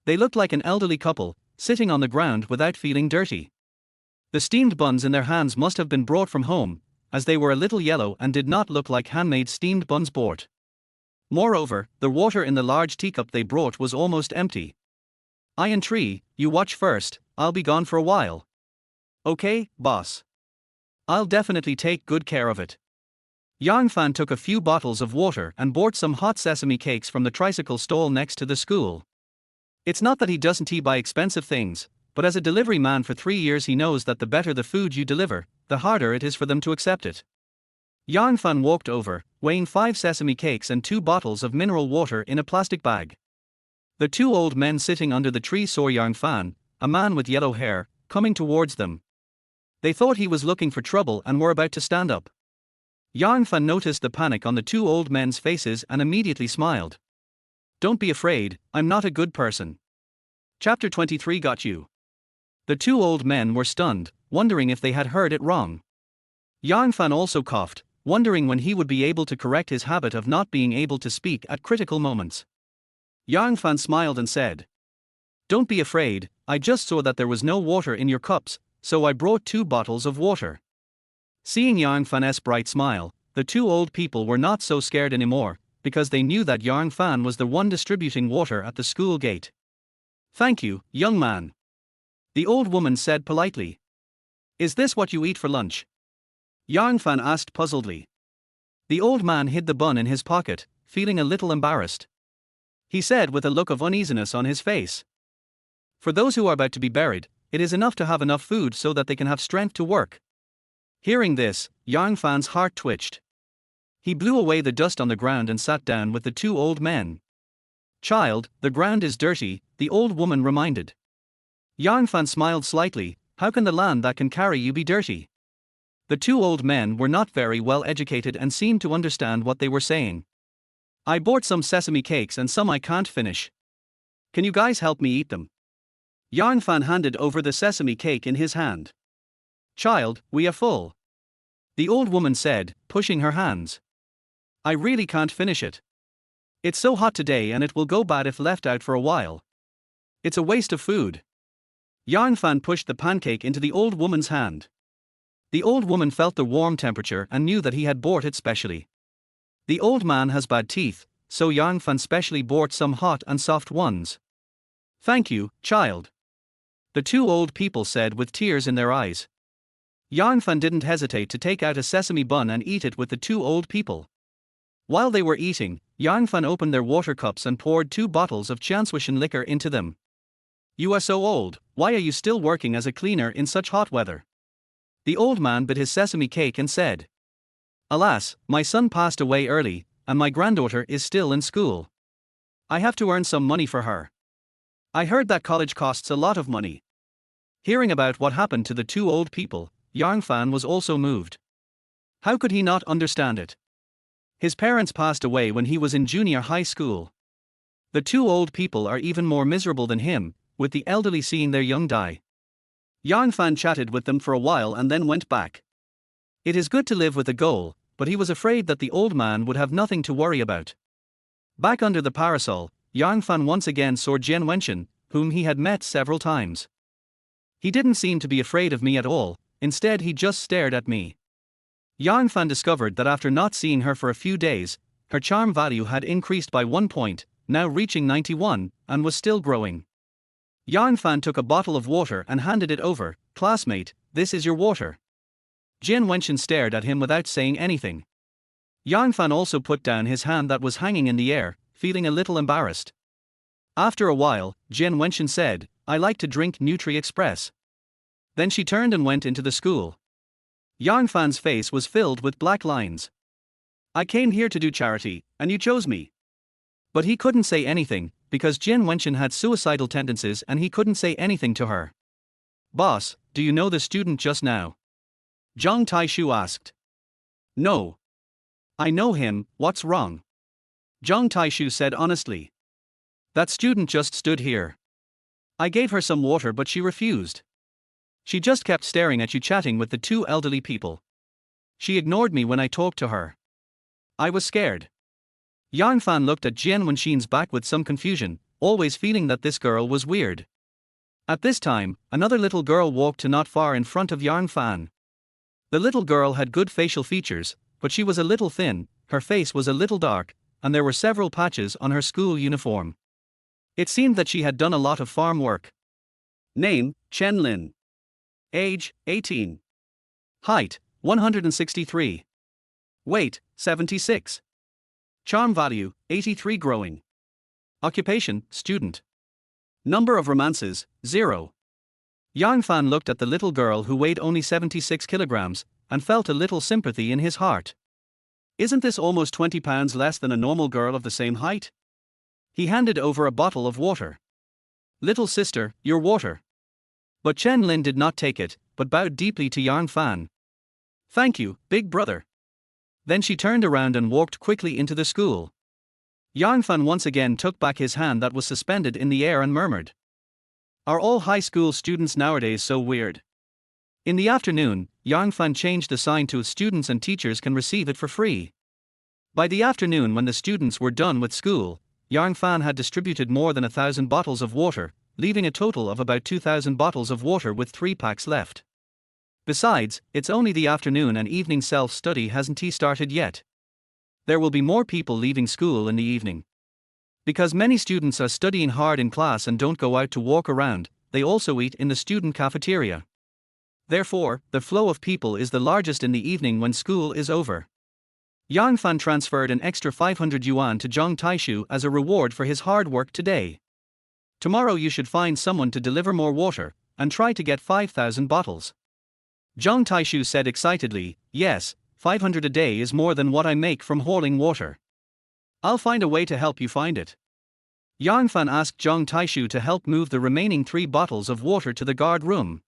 S1: They looked like an elderly couple, sitting on the ground without feeling dirty. The steamed buns in their hands must have been brought from home, as they were a little yellow and did not look like handmade steamed buns bought. Moreover, the water in the large teacup they brought was almost empty. I entreat, you watch first, I'll be gone for a while. Okay, boss. I'll definitely take good care of it. Yang Fan took a few bottles of water and bought some hot sesame cakes from the tricycle stall next to the school. It's not that he doesn't buy expensive things, but as a delivery man for 3 years he knows that the better the food you deliver, the harder it is for them to accept it. Yang Fan walked over, weighing 5 sesame cakes and 2 bottles of mineral water in a plastic bag. The 2 old men sitting under the tree saw Yang Fan, a man with yellow hair, coming towards them. They thought he was looking for trouble and were about to stand up. Yang Fan noticed the panic on the 2 old men's faces and immediately smiled. Don't be afraid, I'm not a good person. Chapter 23 got you. The 2 old men were stunned, wondering if they had heard it wrong. Yang Fan also coughed, wondering when he would be able to correct his habit of not being able to speak at critical moments. Yang Fan smiled and said, Don't be afraid, I just saw that there was no water in your cups, so I brought 2 bottles of water. Seeing Yang Fan's bright smile, the 2 old people were not so scared anymore, because they knew that Yang Fan was the one distributing water at the school gate. Thank you, young man. The old woman said politely. Is this what you eat for lunch? Yang Fan asked puzzledly. The old man hid the bun in his pocket, feeling a little embarrassed. He said with a look of uneasiness on his face. For those who are about to be buried, it is enough to have enough food so that they can have strength to work. Hearing this, Yang Fan's heart twitched. He blew away the dust on the ground and sat down with the 2 old men. Child, the ground is dirty, the old woman reminded. Yang Fan smiled slightly. How can the land that can carry you be dirty? The 2 old men were not very well educated and seemed to understand what they were saying. I bought some sesame cakes and some I can't finish. Can you guys help me eat them? Yang Fan handed over the sesame cake in his hand. Child, we are full. The old woman said, pushing her hands. I really can't finish it. It's so hot today and it will go bad if left out for a while. It's a waste of food. Yang Fan pushed the pancake into the old woman's hand. The old woman felt the warm temperature and knew that he had bought it specially. The old man has bad teeth, so Yang Fan specially bought some hot and soft ones. Thank you, child. The 2 old people said with tears in their eyes. Yang Fan didn't hesitate to take out a sesame bun and eat it with the 2 old people. While they were eating, Yang Fan opened their water cups and poured 2 bottles of Chanswishan liquor into them. You are so old, why are you still working as a cleaner in such hot weather? The old man bit his sesame cake and said. Alas, my son passed away early, and my granddaughter is still in school. I have to earn some money for her. I heard that college costs a lot of money. Hearing about what happened to the 2 old people, Yang Fan was also moved. How could he not understand it? His parents passed away when he was in junior high school. The 2 old people are even more miserable than him, with the elderly seeing their young die. Yang Fan chatted with them for a while and then went back. It is good to live with a goal, but he was afraid that the old man would have nothing to worry about. Back under the parasol, Yang Fan once again saw Jian Wenxin, whom he had met several times. He didn't seem to be afraid of me at all, instead he just stared at me. Yang Fan discovered that after not seeing her for a few days, her charm value had increased by 1 point, now reaching 91, and was still growing. Yang Fan took a bottle of water and handed it over. Classmate, this is your water. Jian Wenxin stared at him without saying anything. Yang Fan also put down his hand that was hanging in the air, feeling a little embarrassed. After a while, Jian Wenxin said, I like to drink Nutri Express. Then she turned and went into the school. Yang Fan's face was filled with black lines. I came here to do charity, and you chose me. But he couldn't say anything, because Jian Wenxin had suicidal tendencies and he couldn't say anything to her. Boss, do you know the student just now? Zhang Taishu asked. No. I know him, what's wrong? Zhang Taishu said honestly. That student just stood here. I gave her some water but she refused. She just kept staring at you chatting with the 2 elderly people. She ignored me when I talked to her. I was scared. Yang Fan looked at Jian Wenxin's back with some confusion, always feeling that this girl was weird. At this time, another little girl walked to not far in front of Yang Fan. The little girl had good facial features, but she was a little thin, her face was a little dark, and there were several patches on her school uniform. It seemed that she had done a lot of farm work. Name, Chen Lin. Age, 18. Height, 163. Weight, 76. Charm value, 83 growing. Occupation, student. Number of romances, 0. Yang Fan looked at the little girl who weighed only 76 kilograms, and felt a little sympathy in his heart. Isn't this almost 20 pounds less than a normal girl of the same height? He handed over a bottle of water. Little sister, your water. But Chen Lin did not take it, but bowed deeply to Yang Fan. Thank you, big brother. Then she turned around and walked quickly into the school. Yang Fan once again took back his hand that was suspended in the air and murmured. Are all high school students nowadays so weird? In the afternoon, Yang Fan changed the sign to students and teachers can receive it for free. By the afternoon, when the students were done with school, Yang Fan had distributed more than 1,000 bottles of water, leaving a total of about 2,000 bottles of water with 3 packs left. Besides, it's only the afternoon and evening self-study hasn't started yet. There will be more people leaving school in the evening. Because many students are studying hard in class and don't go out to walk around, they also eat in the student cafeteria. Therefore, the flow of people is the largest in the evening when school is over. Yang Fan transferred an extra 500 yuan to Zhang Taishu as a reward for his hard work today. Tomorrow you should find someone to deliver more water, and try to get 5,000 bottles. Zhang Taishu said excitedly, yes, 500 a day is more than what I make from hauling water. I'll find a way to help you find it. Yang Fan asked Zhang Taishu to help move the remaining 3 bottles of water to the guard room.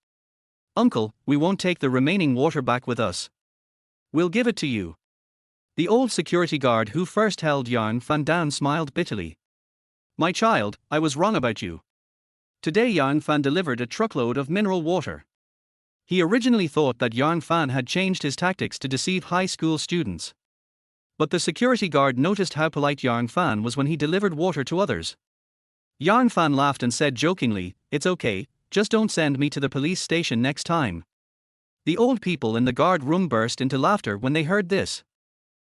S1: Uncle, we won't take the remaining water back with us. We'll give it to you. The old security guard who first held Yang Fan down smiled bitterly. My child, I was wrong about you. Today Yang Fan delivered a truckload of mineral water. He originally thought that Yang Fan had changed his tactics to deceive high school students. But the security guard noticed how polite Yang Fan was when he delivered water to others. Yang Fan laughed and said jokingly, it's okay, just don't send me to the police station next time. The old people in the guard room burst into laughter when they heard this.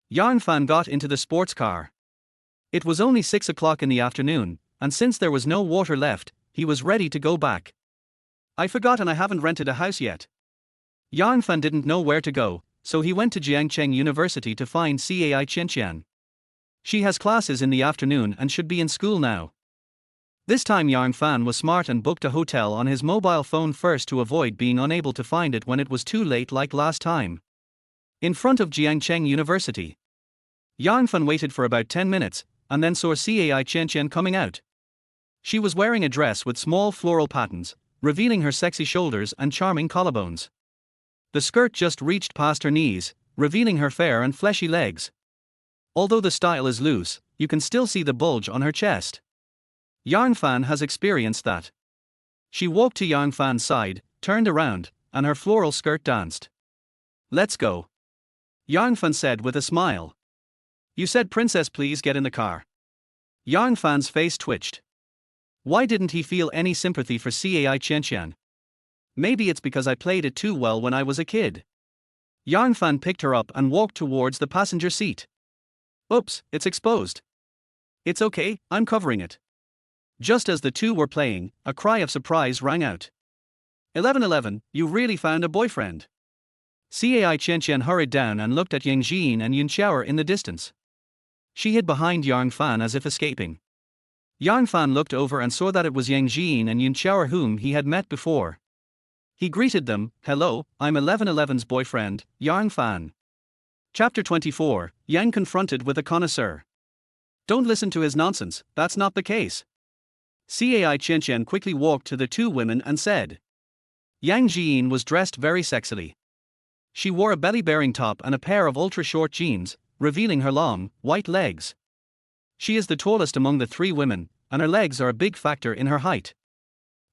S1: Yang Fan got into the sports car. It was only 6 o'clock in the afternoon, and since there was no water left, he was ready to go back. I forgot and I haven't rented a house yet. Yang Fan didn't know where to go, so he went to Jiangcheng University to find Cai Qianqian. She has classes in the afternoon and should be in school now. This time Yang Fan was smart and booked a hotel on his mobile phone first to avoid being unable to find it when it was too late like last time. In front of Jiangcheng University. Yang Fan waited for about 10 minutes, and then saw Cai Qianqian coming out. She was wearing a dress with small floral patterns, revealing her sexy shoulders and charming collarbones. The skirt just reached past her knees, revealing her fair and fleshy legs. Although the style is loose, you can still see the bulge on her chest. Yang Fan has experienced that. She walked to Yang Fan's side, turned around, and her floral skirt danced. Let's go. Yang Fan said with a smile. You said princess, please get in the car. Yang Fan's face twitched. Why didn't he feel any sympathy for Cai Qianqian? Maybe it's because I played it too well when I was a kid. Yang Fan picked her up and walked towards the passenger seat. Oops, it's exposed. It's okay, I'm covering it. Just as the two were playing, a cry of surprise rang out. 1111, you really found a boyfriend. Cai Qianqian hurried down and looked at Yang Jin and Yun Xiaoer in the distance. She hid behind Yang Fan as if escaping. Yang Fan looked over and saw that it was Yang Jin and Yun Xiaoer whom he had met before. He greeted them, hello, I'm 1111's boyfriend, Yang Fan. Chapter 24, Yang confronted with a connoisseur. Don't listen to his nonsense, that's not the case. Cai Qianqian quickly walked to the two women and said. Yang Jin was dressed very sexily. She wore a belly-bearing top and a pair of ultra-short jeans, revealing her long, white legs. She is the tallest among the 3 women, and her legs are a big factor in her height.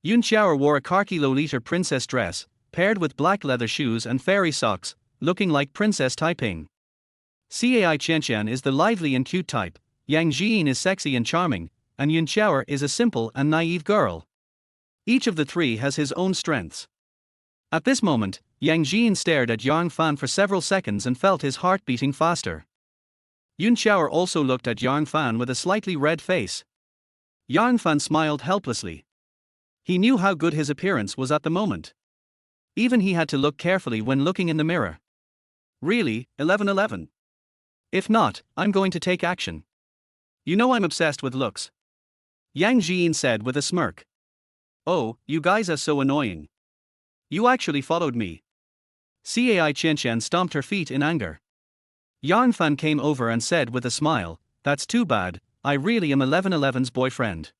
S1: Yun Xiaoer wore a khaki Lolita princess dress, paired with black leather shoes and fairy socks, looking like Princess Taiping. Cai Qianqian is the lively and cute type, Yang Jin is sexy and charming, and Yun Xiaoer is a simple and naive girl. Each of the three has his own strengths. At this moment, Yang Jin stared at Yang Fan for several seconds and felt his heart beating faster. Yun Xiaoer also looked at Yang Fan with a slightly red face. Yang Fan smiled helplessly. He knew how good his appearance was at the moment. Even he had to look carefully when looking in the mirror. Really, 1111? If not, I'm going to take action. You know I'm obsessed with looks. Yang Jin said with a smirk. Oh, you guys are so annoying. You actually followed me. Cai Qianqian stomped her feet in anger. Yang Fan came over and said with a smile, that's too bad, I really am 1111's boyfriend.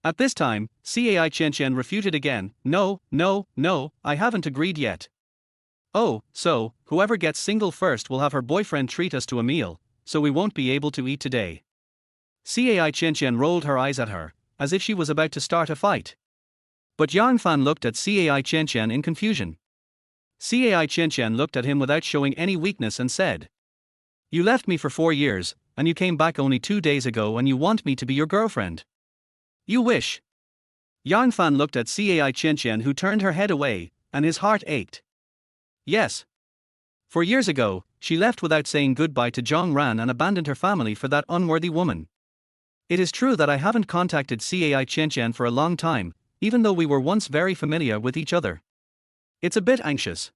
S1: At this time, Cai Qianqian refuted again, no, I haven't agreed yet. Oh, so, whoever gets single first will have her boyfriend treat us to a meal, so we won't be able to eat today. Cai Qianqian rolled her eyes at her, as if she was about to start a fight. But Yang Fan looked at Cai Qianqian in confusion. Cai Qianqian looked at him without showing any weakness and said, you left me for 4 years, and you came back only 2 days ago and you want me to be your girlfriend. You wish. Yang Fan looked at Cai Qianqian, who turned her head away, and his heart ached. Yes. 4 years ago, she left without saying goodbye to Zhang Ran and abandoned her family for that unworthy woman. It is true that I haven't contacted Cai Qianqian for a long time, even though we were once very familiar with each other. It's a bit anxious.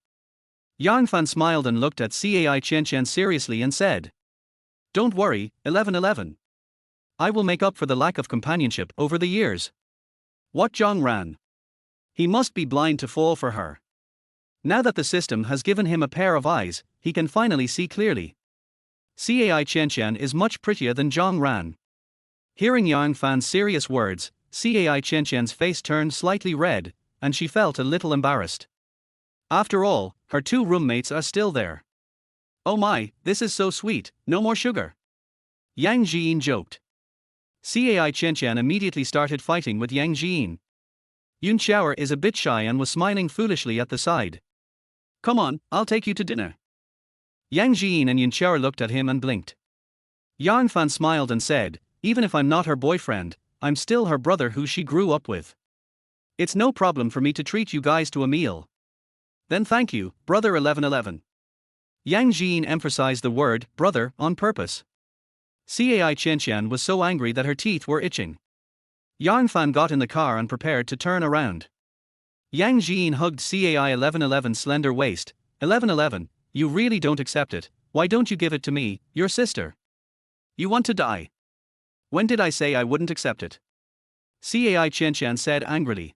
S1: Yang Fan smiled and looked at Cai Qianqian seriously and said, don't worry, 1111. I will make up for the lack of companionship over the years. What Zhang Ran? He must be blind to fall for her. Now that the system has given him a pair of eyes, he can finally see clearly. Cai Qianqian is much prettier than Zhang Ran. Hearing Yang Fan's serious words, Cai Qianqian's face turned slightly red, and she felt a little embarrassed. After all, her 2 roommates are still there. Oh my, this is so sweet, no more sugar. Yang Jin joked. Cai Qianqian immediately started fighting with Yang Jin. Yun Xiaoer is a bit shy and was smiling foolishly at the side. Come on, I'll take you to dinner. Yang Jin and Yun Xiaoer looked at him and blinked. Yang Fan smiled and said, even if I'm not her boyfriend, I'm still her brother who she grew up with. It's no problem for me to treat you guys to a meal. Then thank you, brother 1111. Yang Jin emphasized the word brother on purpose. Cai Qianqian was so angry that her teeth were itching. Yang Fan got in the car and prepared to turn around. Yang Jin hugged Cai 1111's slender waist. 1111, you really don't accept it, why don't you give it to me, your sister? You want to die? When did I say I wouldn't accept it? Cai Qianqian said angrily.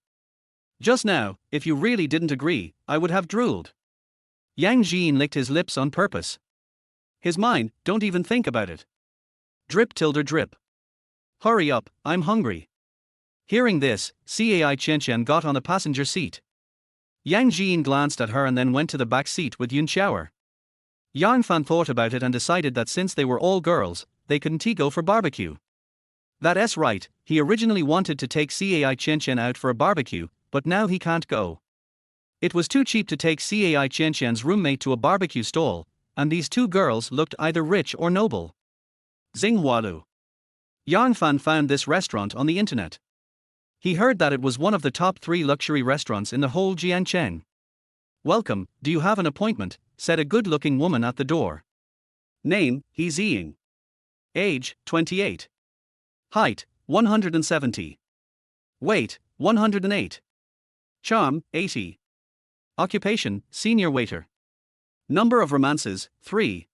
S1: Just now, if you really didn't agree, I would have drooled. Yang Jin licked his lips on purpose. His mind, don't even think about it. Drip tilde drip. Hurry up, I'm hungry. Hearing this, Cai Qianqian got on the passenger seat. Yang Jin glanced at her and then went to the back seat with Yun Xiaoer. Yang Fan thought about it and decided that since they were all girls, they couldn't go for barbecue. That's right, he originally wanted to take Cai Qianqian out for a barbecue, but now he can't go. It was too cheap to take Cai Qianqian's roommate to a barbecue stall, and these 2 girls looked either rich or noble. Xinghualu. Yang Fan found this restaurant on the internet. He heard that it was one of the top 3 luxury restaurants in the whole Jiangchen. Welcome, do you have an appointment? Said a good-looking woman at the door. Name, He Ziying. Age, 28. Height, 170. Weight, 108. Charm, 80. Occupation, senior waiter. Number of romances, 3.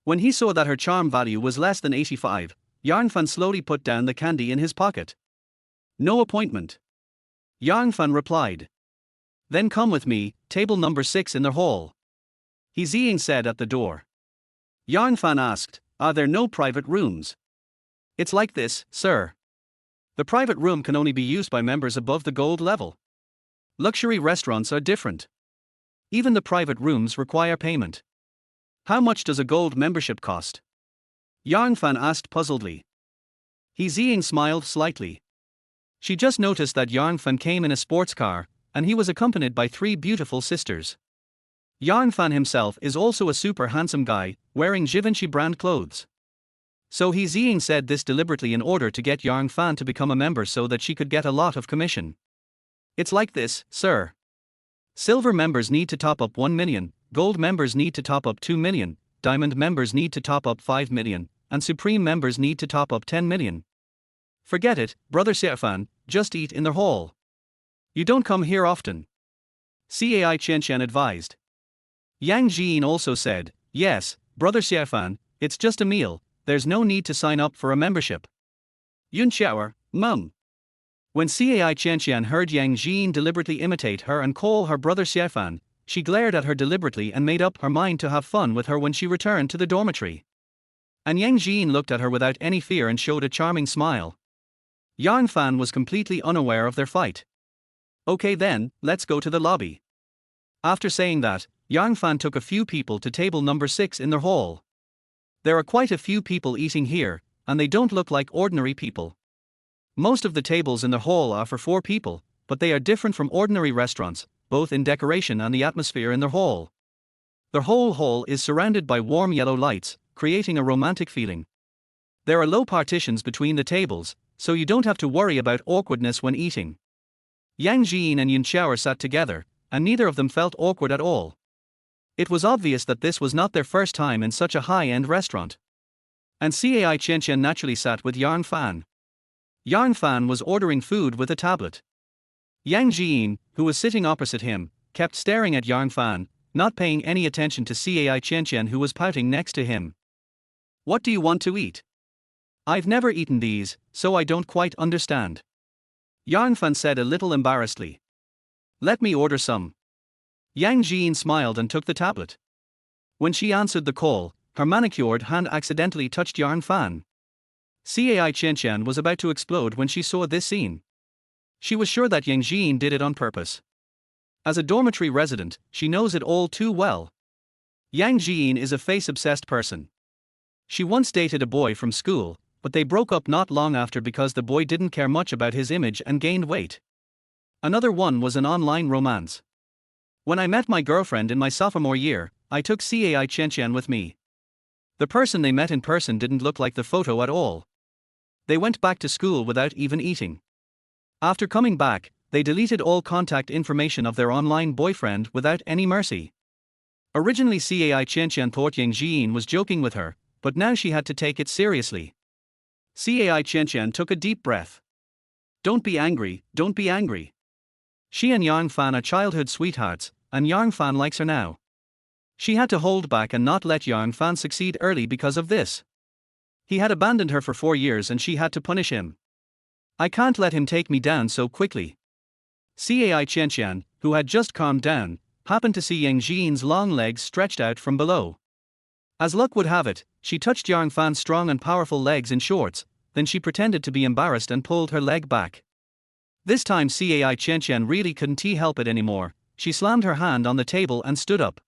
S1: When he saw that her charm value was less than 85, Yang Fan slowly put down the candy in his pocket. No appointment. Yang Fan replied. Then come with me, table number 6 in the hall. He Ziying said at the door. Yang Fan asked, are there no private rooms? It's like this, sir. The private room can only be used by members above the gold level. Luxury restaurants are different. Even the private rooms require payment. How much does a gold membership cost? Yang Fan asked puzzledly. He Ziying smiled slightly. She just noticed that Yang Fan came in a sports car, and he was accompanied by 3 beautiful sisters. Yang Fan himself is also a super handsome guy, wearing Givenchy brand clothes. So He Ziying said this deliberately in order to get Yang Fan to become a member so that she could get a lot of commission. It's like this, sir. Silver members need to top up 1 million, gold members need to top up 2 million, diamond members need to top up 5 million, and supreme members need to top up 10 million. Forget it, Brother Siafan, just eat in the hall. You don't come here often. Cai Chen advised. Yang Jin also said, yes, Brother Siafan, it's just a meal, there's no need to sign up for a membership. Yun Xiaoer, Mum. When Cai Chen heard Yang Jin deliberately imitate her and call her Brother Siafan, she glared at her deliberately and made up her mind to have fun with her when she returned to the dormitory. And Yang Jin looked at her without any fear and showed a charming smile. Yang Fan was completely unaware of their fight. Okay then, let's go to the lobby. After saying that, Yang Fan took a few people to table number 6 in their hall. There are quite a few people eating here, and they don't look like ordinary people. Most of the tables in the hall are for 4 people, but they are different from ordinary restaurants, both in decoration and the atmosphere in their hall. The whole hall is surrounded by warm yellow lights, creating a romantic feeling. There are low partitions between the tables, so you don't have to worry about awkwardness when eating. Yang Jin and Yun Xiaoer sat together, and neither of them felt awkward at all. It was obvious that this was not their first time in such a high-end restaurant. And Cai Chen naturally sat with Yang Fan. Yang Fan was ordering food with a tablet. Yang Jin, who was sitting opposite him, kept staring at Yang Fan, not paying any attention to Cai Chen who was pouting next to him. What do you want to eat? I've never eaten these, so I don't quite understand. Yang Fan said a little embarrassedly. Let me order some. Yang Jin smiled and took the tablet. When she answered the call, her manicured hand accidentally touched Yang Fan. Cai Chen was about to explode when she saw this scene. She was sure that Yang Jin did it on purpose. As a dormitory resident, she knows it all too well. Yang Jin is a face-obsessed person. She once dated a boy from school, but they broke up not long after because the boy didn't care much about his image and gained weight. Another one was an online romance. When I met my girlfriend in my sophomore year, I took Cai Chen with me. The person they met in person didn't look like the photo at all. They went back to school without even eating. After coming back, they deleted all contact information of their online boyfriend without any mercy. Originally Cai Chen thought Yang Jin was joking with her, but now she had to take it seriously. Cai Chen took a deep breath. Don't be angry, don't be angry. She and Yang Fan are childhood sweethearts, and Yang Fan likes her now. She had to hold back and not let Yang Fan succeed early because of this. He had abandoned her for 4 years and she had to punish him. I can't let him take me down so quickly. Cai Chen, who had just calmed down, happened to see Yang Jin's long legs stretched out from below. As luck would have it, she touched Yang Fan's strong and powerful legs in shorts, then she pretended to be embarrassed and pulled her leg back. This time Cai Chen really couldn't help it anymore. She slammed her hand on the table and stood up.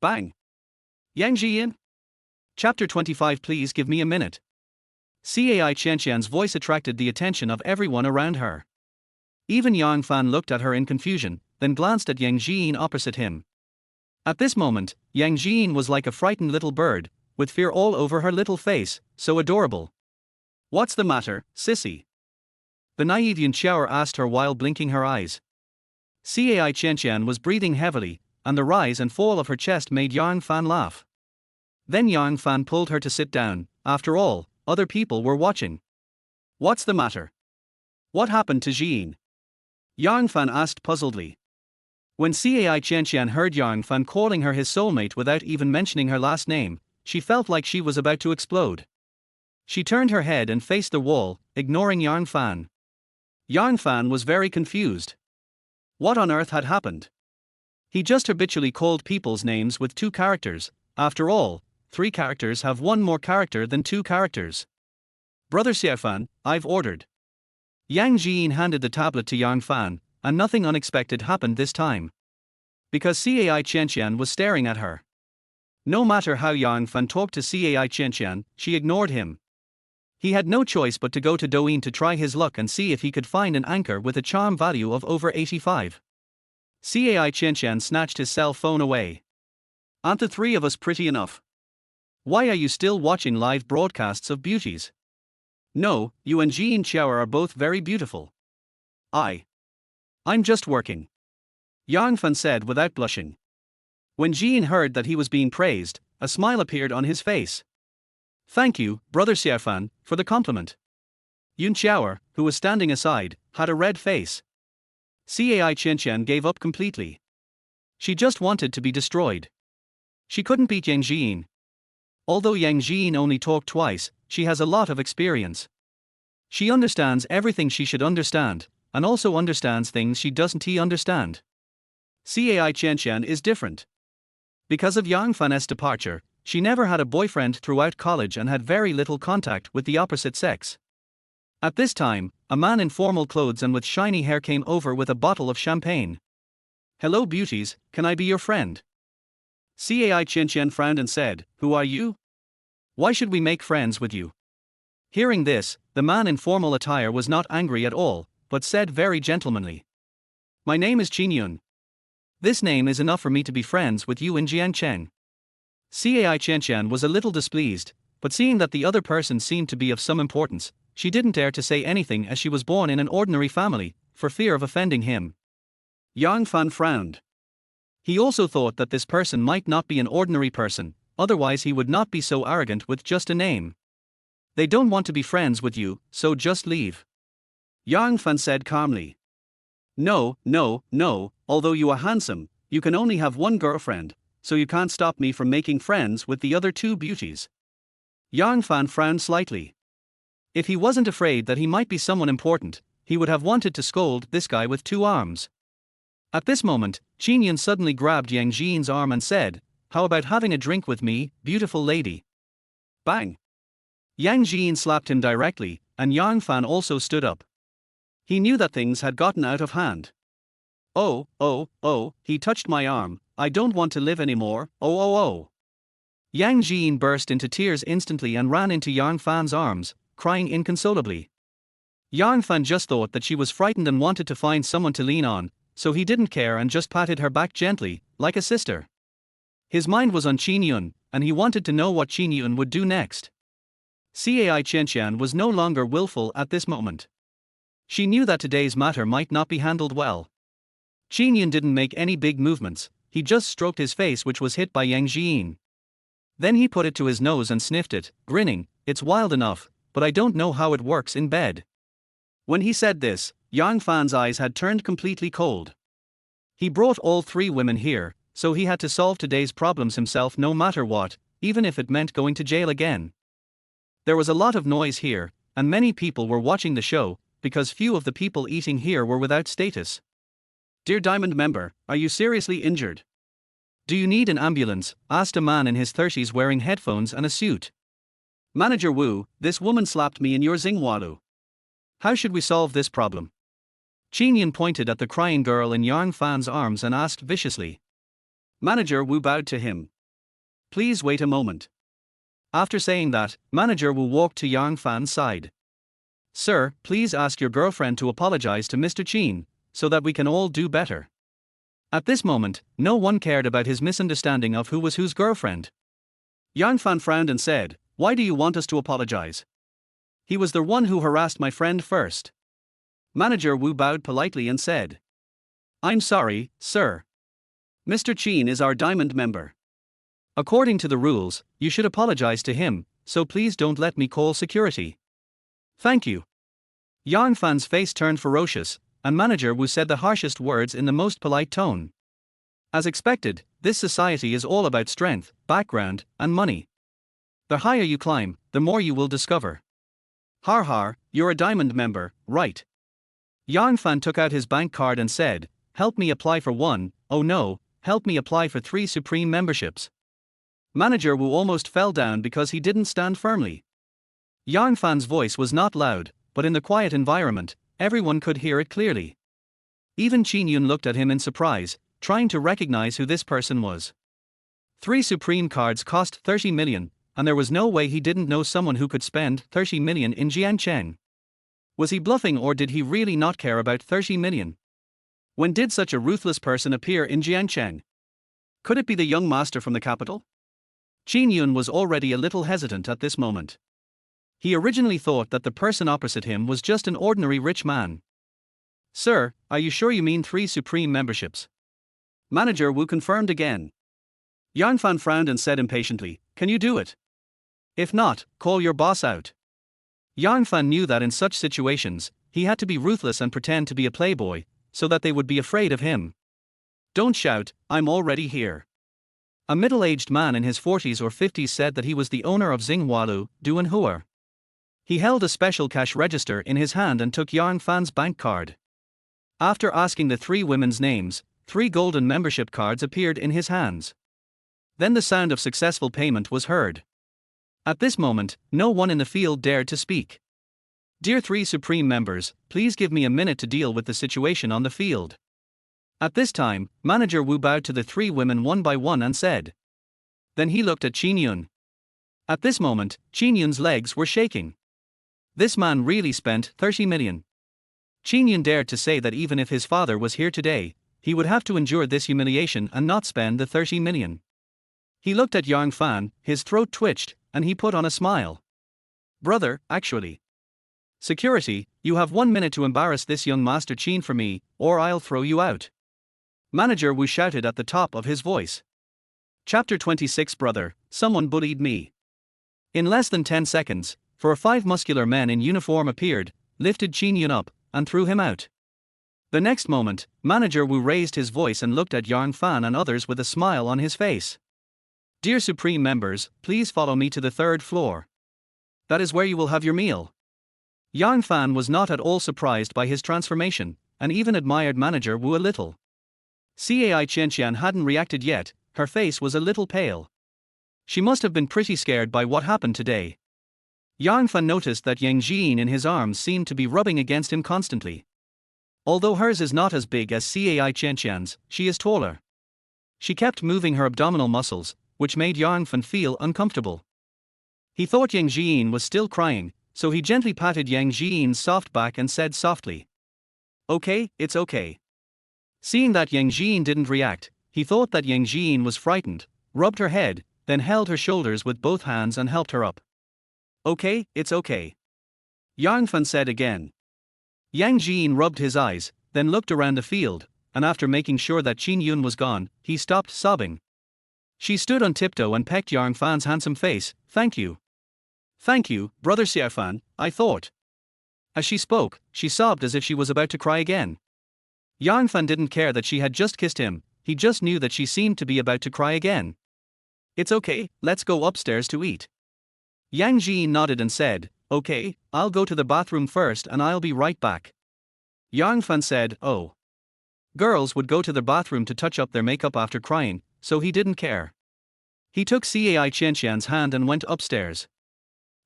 S1: Bang! Yang Jin? Chapter 25. Please give me a minute. Cai Chen's voice attracted the attention of everyone around her. Even Yang Fan looked at her in confusion, then glanced at Yang Jin opposite him. At this moment, Yang Jin was like a frightened little bird, with fear all over her little face, so adorable. What's the matter, sissy? The naive Yun Xiaoer asked her while blinking her eyes. Cai Chen was breathing heavily, and the rise and fall of her chest made Yang Fan laugh. Then Yang Fan pulled her to sit down. After all, other people were watching. What's the matter? What happened to Jin? Yang Fan asked puzzledly. When Cai Chen heard Yang Fan calling her his soulmate without even mentioning her last name, she felt like she was about to explode. She turned her head and faced the wall, ignoring Yang Fan. Yang Fan was very confused. What on earth had happened? He just habitually called people's names with 2 characters. After all, 3 characters have 1 more character than 2 characters. Brother Xiaofan, I've ordered. Yang Jin handed the tablet to Yang Fan, and nothing unexpected happened this time. Because Cai Chen was staring at her. No matter how Yang Fan talked to Cai Chen, she ignored him. He had no choice but to go to Douyin to try his luck and see if he could find an anchor with a charm value of over 85. Cai Chen snatched his cell phone away. Aren't the 3 of us pretty enough? Why are you still watching live broadcasts of beauties? No, you and Jin Xiaoer are both very beautiful. I'm I'm just working, Yang Fan said without blushing. When Jin heard that he was being praised, a smile appeared on his face. Thank you, brother Xiaofan, for the compliment. Yun Xiaoer, who was standing aside, had a red face. Cai Qianqian gave up completely. She just wanted to be destroyed. She couldn't beat Yang Jin. Although Yang Jin only talked twice, she has a lot of experience. She understands everything she should understand, and also understands things she doesn't understand. Cai Qianqian is different. Because of Yang Fan's departure, she never had a boyfriend throughout college and had very little contact with the opposite sex. At this time, a man in formal clothes and with shiny hair came over with a bottle of champagne. Hello beauties, can I be your friend? Cai Qianqian frowned and said, Who are you? Why should we make friends with you? Hearing this, the man in formal attire was not angry at all, but said very gentlemanly. My name is Qin Yun. This name is enough for me to be friends with you in Jiancheng. Cai Qianqian was a little displeased, but seeing that the other person seemed to be of some importance, she didn't dare to say anything as she was born in an ordinary family, for fear of offending him. Yang Fan frowned. He also thought that this person might not be an ordinary person, otherwise he would not be so arrogant with just a name. They don't want to be friends with you, so just leave. Yang Fan said calmly. No, although you are handsome, you can only have one girlfriend, so you can't stop me from making friends with the other two beauties. Yang Fan frowned slightly. If he wasn't afraid that he might be someone important, he would have wanted to scold this guy with two arms. At this moment, Qin Yun suddenly grabbed Yang Jin's arm and said, How about having a drink with me, beautiful lady? Bang! Yang Jin slapped him directly, and Yang Fan also stood up. He knew that things had gotten out of hand. Oh, he touched my arm, I don't want to live anymore, oh. Yang Jin burst into tears instantly and ran into Yang Fan's arms, crying inconsolably. Yang Fan just thought that she was frightened and wanted to find someone to lean on, so he didn't care and just patted her back gently, like a sister. His mind was on Qin Yun, and he wanted to know what Qin Yun would do next. Cai Qianqian was no longer willful at this moment. She knew that today's matter might not be handled well. Qin Yun didn't make any big movements, he just stroked his face which was hit by Yang Jin. Then he put it to his nose and sniffed it, grinning, It's wild enough, but I don't know how it works in bed. When he said this, Yang Fan's eyes had turned completely cold. He brought all three women here, so he had to solve today's problems himself no matter what, even if it meant going to jail again. There was a lot of noise here, and many people were watching the show, because few of the people eating here were without status. Dear Diamond member, are you seriously injured? Do you need an ambulance? Asked a man in his 30s wearing headphones and a suit. Manager Wu, this woman slapped me in your Xinghualu. How should we solve this problem? Qin Yun pointed at the crying girl in Yang Fan's arms and asked viciously. Manager Wu bowed to him. Please wait a moment. After saying that, Manager Wu walked to Yang Fan's side. Sir, please ask your girlfriend to apologize to Mr. Qin, so that we can all do better. At this moment, no one cared about his misunderstanding of who was whose girlfriend. Yang Fan frowned and said, Why do you want us to apologize? He was the one who harassed my friend first. Manager Wu bowed politely and said, I'm sorry, sir. Mr. Qin is our diamond member. According to the rules, you should apologize to him, so please don't let me call security. Thank you. Yang Fan's face turned ferocious, and Manager Wu said the harshest words in the most polite tone. As expected, this society is all about strength, background, and money. The higher you climb, the more you will discover. Har har, you're a diamond member, right? Yang Fan took out his bank card and said, Help me apply for one, oh no, help me apply for 3 Supreme memberships. Manager Wu almost fell down because he didn't stand firmly. Yang Fan's voice was not loud, but in the quiet environment, everyone could hear it clearly. Even Qin Yun looked at him in surprise, trying to recognize who this person was. 3 Supreme cards cost 30 million, and there was no way he didn't know someone who could spend 30 million in Jiancheng. Was he bluffing or did he really not care about 30 million? When did such a ruthless person appear in Jiancheng? Could it be the young master from the capital? Qin Yun was already a little hesitant at this moment. He originally thought that the person opposite him was just an ordinary rich man. Sir, are you sure you mean 3 Supreme memberships? Manager Wu confirmed again. Yang Fan frowned and said impatiently, can you do it? If not, call your boss out. Yang Fan knew that in such situations, he had to be ruthless and pretend to be a playboy, so that they would be afraid of him. Don't shout, I'm already here. A middle-aged man in his 40s or 50s said that he was the owner of Xinghualu, Duanhua. He held a special cash register in his hand and took Yang Fan's bank card. After asking the 3 women's names, 3 golden membership cards appeared in his hands. Then the sound of successful payment was heard. At this moment, no one in the field dared to speak. Dear 3 Supreme members, please give me a minute to deal with the situation on the field. At this time, Manager Wu bowed to the 3 women one by one and said. Then he looked at Qin Yun. At this moment, Qin Yun's legs were shaking. This man really spent 30 million. Qin Yun dared to say that even if his father was here today, he would have to endure this humiliation and not spend the 30 million. He looked at Yang Fan, his throat twitched, and he put on a smile. Brother, actually. Security, you have 1 minute to embarrass this young Master Qin for me, or I'll throw you out. Manager Wu shouted at the top of his voice. Chapter 26 Brother, someone bullied me. In less than 10 seconds, 4 or 5 muscular men in uniform appeared, lifted Qin Yun up, and threw him out. The next moment, Manager Wu raised his voice and looked at Yang Fan and others with a smile on his face. Dear Supreme members, please follow me to the 3rd floor. That is where you will have your meal. Yang Fan was not at all surprised by his transformation, and even admired Manager Wu a little. Cai Qianqian hadn't reacted yet, her face was a little pale. She must have been pretty scared by what happened today. Yang Fan noticed that Yang Jin in his arms seemed to be rubbing against him constantly. Although hers is not as big as Cai Qianqian's, she is taller. She kept moving her abdominal muscles, which made Yang Fan feel uncomfortable. He thought Yang Jin was still crying, so he gently patted Yang Jin's soft back and said softly. Okay, it's okay. Seeing that Yang Jin didn't react, he thought that Yang Jin was frightened, rubbed her head, then held her shoulders with both hands and helped her up. Okay, it's okay. Yang Fan said again. Yang Jin rubbed his eyes, then looked around the field, and after making sure that Qin Yun was gone, he stopped sobbing. She stood on tiptoe and pecked Yang Fan's handsome face. Thank you. Thank you, Brother Xiaofan, I thought. As she spoke, she sobbed as if she was about to cry again. Yang Fan didn't care that she had just kissed him, he just knew that she seemed to be about to cry again. It's okay, let's go upstairs to eat. Yang Jin nodded and said, okay, I'll go to the bathroom first and I'll be right back. Yang Fan said, oh. Girls would go to the bathroom to touch up their makeup after crying, so he didn't care. He took Cai Qianqian's hand and went upstairs.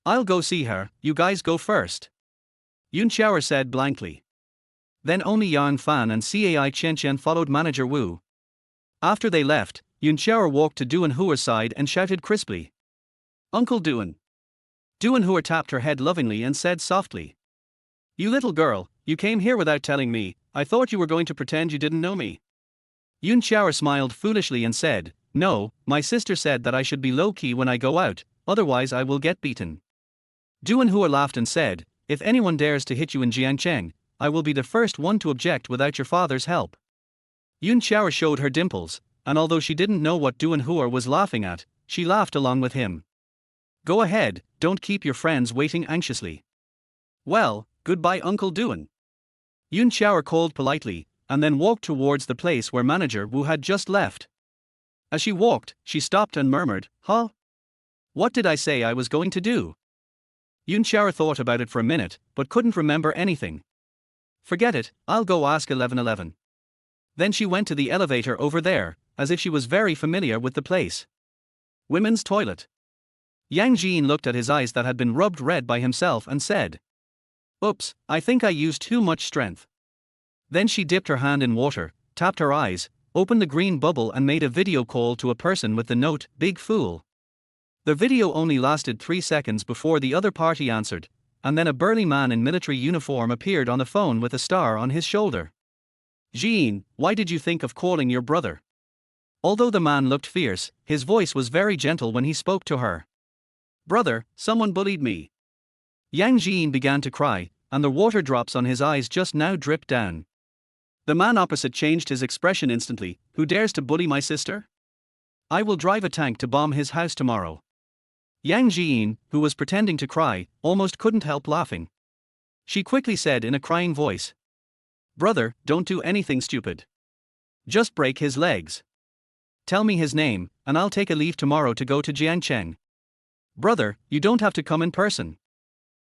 S1: I'll go see her, you guys go first. Yun Xiaoer said blankly. Then only Yang Fan and Cai Qianqian followed Manager Wu. After they left, Yun Xiaoer walked to Duanhua's side and shouted crisply. Uncle Duan. Duanhua tapped her head lovingly and said softly. You little girl, you came here without telling me, I thought you were going to pretend you didn't know me. Yun Xiaoer smiled foolishly and said, no, my sister said that I should be low-key when I go out, otherwise I will get beaten. Duanhua laughed and said, if anyone dares to hit you in Jiangcheng, I will be the first one to object without your father's help. Yun Xiaoer showed her dimples, and although she didn't know what Duanhua was laughing at, she laughed along with him. Go ahead, don't keep your friends waiting anxiously. Well, goodbye Uncle Duan. Yun Xiaoer called politely, and then walked towards the place where Manager Wu had just left. As she walked, she stopped and murmured, huh? What did I say I was going to do? Yun Xiaoer thought about it for a minute, but couldn't remember anything. Forget it, I'll go ask 1111. Then she went to the elevator over there, as if she was very familiar with the place. Women's toilet. Yang Jin looked at his eyes that had been rubbed red by himself and said, oops, I think I used too much strength. Then she dipped her hand in water, tapped her eyes, opened the green bubble and made a video call to a person with the note, Big Fool. The video only lasted 3 seconds before the other party answered, and then a burly man in military uniform appeared on the phone with a star on his shoulder. Jean, why did you think of calling your brother? Although the man looked fierce, his voice was very gentle when he spoke to her. Brother, someone bullied me. Yang Jin began to cry, and the water drops on his eyes just now dripped down. The man opposite changed his expression instantly. Who dares to bully my sister? I will drive a tank to bomb his house tomorrow. Yang Jiyin, who was pretending to cry, almost couldn't help laughing. She quickly said in a crying voice, "Brother, don't do anything stupid. Just break his legs. Tell me his name, and I'll take a leave tomorrow to go to Jiangcheng. Brother, you don't have to come in person.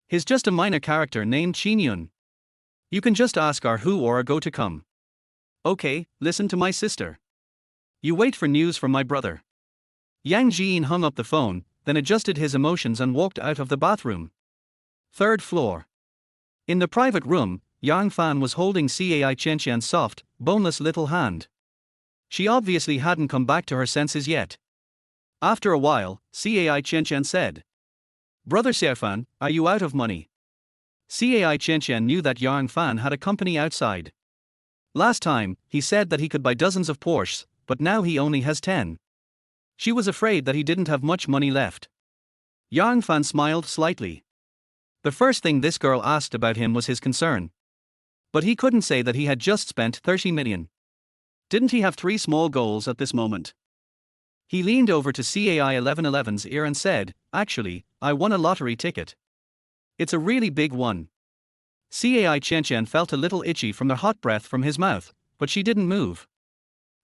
S1: He's just a minor character named Qin Yun. You can just ask our who or a go to come. Okay, listen to my sister. You wait for news from my brother." Yang Jiyin hung up the phone, then adjusted his emotions and walked out of the bathroom. Third floor. In the private room, Yang Fan was holding Cai Qianqian's soft, boneless little hand. She obviously hadn't come back to her senses yet. After a while, Cai Qianqian said, "Brother Xiaofan, are you out of money?" Cai Qianqian knew that Yang Fan had a company outside. Last time, he said that he could buy dozens of Porsches, but now he only has 10. She was afraid that he didn't have much money left. Yang Fan smiled slightly. The first thing this girl asked about him was his concern. But he couldn't say that he had just spent 30 million. Didn't he have 3 small goals at this moment? He leaned over to Cai 1111's ear and said, "Actually, I won a lottery ticket. It's a really big one." Cai Qianqian felt a little itchy from the hot breath from his mouth, but she didn't move.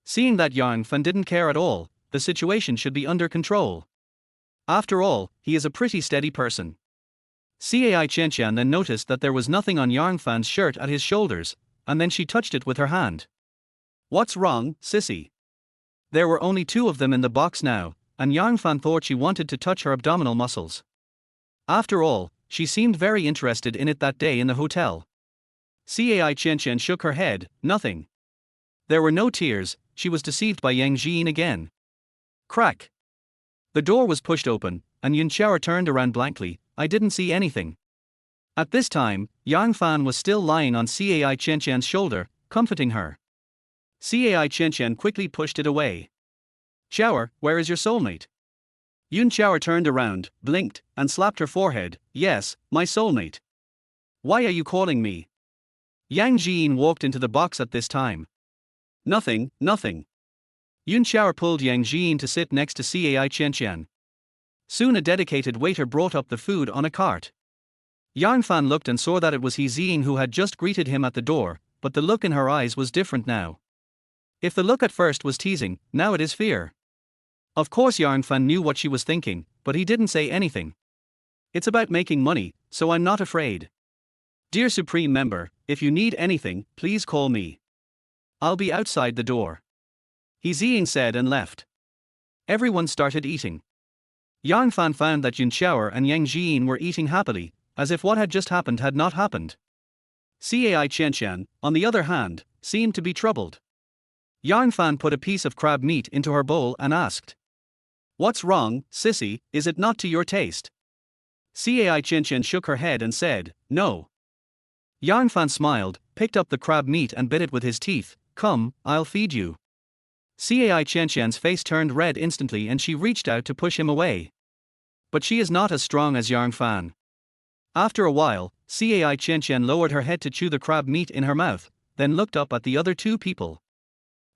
S1: Seeing that Yang Fan didn't care at all, the situation should be under control. After all, he is a pretty steady person. Cai Qianqian then noticed that there was nothing on Yang Fan's shirt at his shoulders, and then she touched it with her hand. "What's wrong, sissy?" There were only 2 of them in the box now, and Yang Fan thought she wanted to touch her abdominal muscles. After all, she seemed very interested in it that day in the hotel. Cai Qianqian shook her head, "Nothing." There were no tears. She was deceived by Yang Jiyin again. Crack. The door was pushed open, and Yun Xiaoer turned around blankly. "I didn't see anything." At this time, Yang Fan was still lying on Cai Qianqian's shoulder, comforting her. Cai Qianqian quickly pushed it away. "Xiaoer, where is your soulmate?" Yun Xiaoer turned around, blinked, and slapped her forehead. "Yes, my soulmate. Why are you calling me?" Yang Jiyin walked into the box at this time. "Nothing, nothing." Yun Xiaoer pulled Yang Jiyin to sit next to Cai Qianqian. Soon a dedicated waiter brought up the food on a cart. Yang Fan looked and saw that it was He Ziying who had just greeted him at the door, but the look in her eyes was different now. If the look at first was teasing, now it is fear. Of course Yang Fan knew what she was thinking, but he didn't say anything. "It's about making money, so I'm not afraid. Dear Supreme Member, if you need anything, please call me. I'll be outside the door." He Ziying said and left. Everyone started eating. Yang Fan found that Yun Xiaoer and Yang Jiyin were eating happily, as if what had just happened had not happened. Cai Qianqian, on the other hand, seemed to be troubled. Yang Fan put a piece of crab meat into her bowl and asked, "What's wrong, sissy, is it not to your taste?" Cai Qianqian shook her head and said, "No." Yang Fan smiled, picked up the crab meat and bit it with his teeth. "Come, I'll feed you." Cai Qianqian's face turned red instantly and she reached out to push him away. But she is not as strong as Yang Fan. After a while, Cai Qianqian lowered her head to chew the crab meat in her mouth, then looked up at the other 2 people.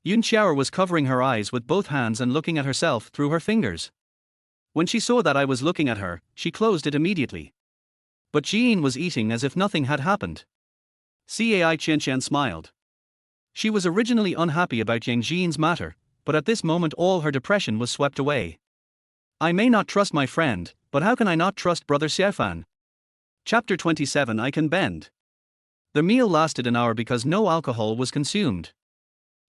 S1: Yun Xiaoer was covering her eyes with both hands and looking at herself through her fingers. When she saw that I was looking at her, she closed it immediately. But Jiyin was eating as if nothing had happened. Cai Qianqian smiled. She was originally unhappy about Yang Jiyin's matter, but at this moment all her depression was swept away. I may not trust my friend, but how can I not trust Brother Xiaofan? Chapter 27 I Can Bend. The meal lasted an hour because no alcohol was consumed.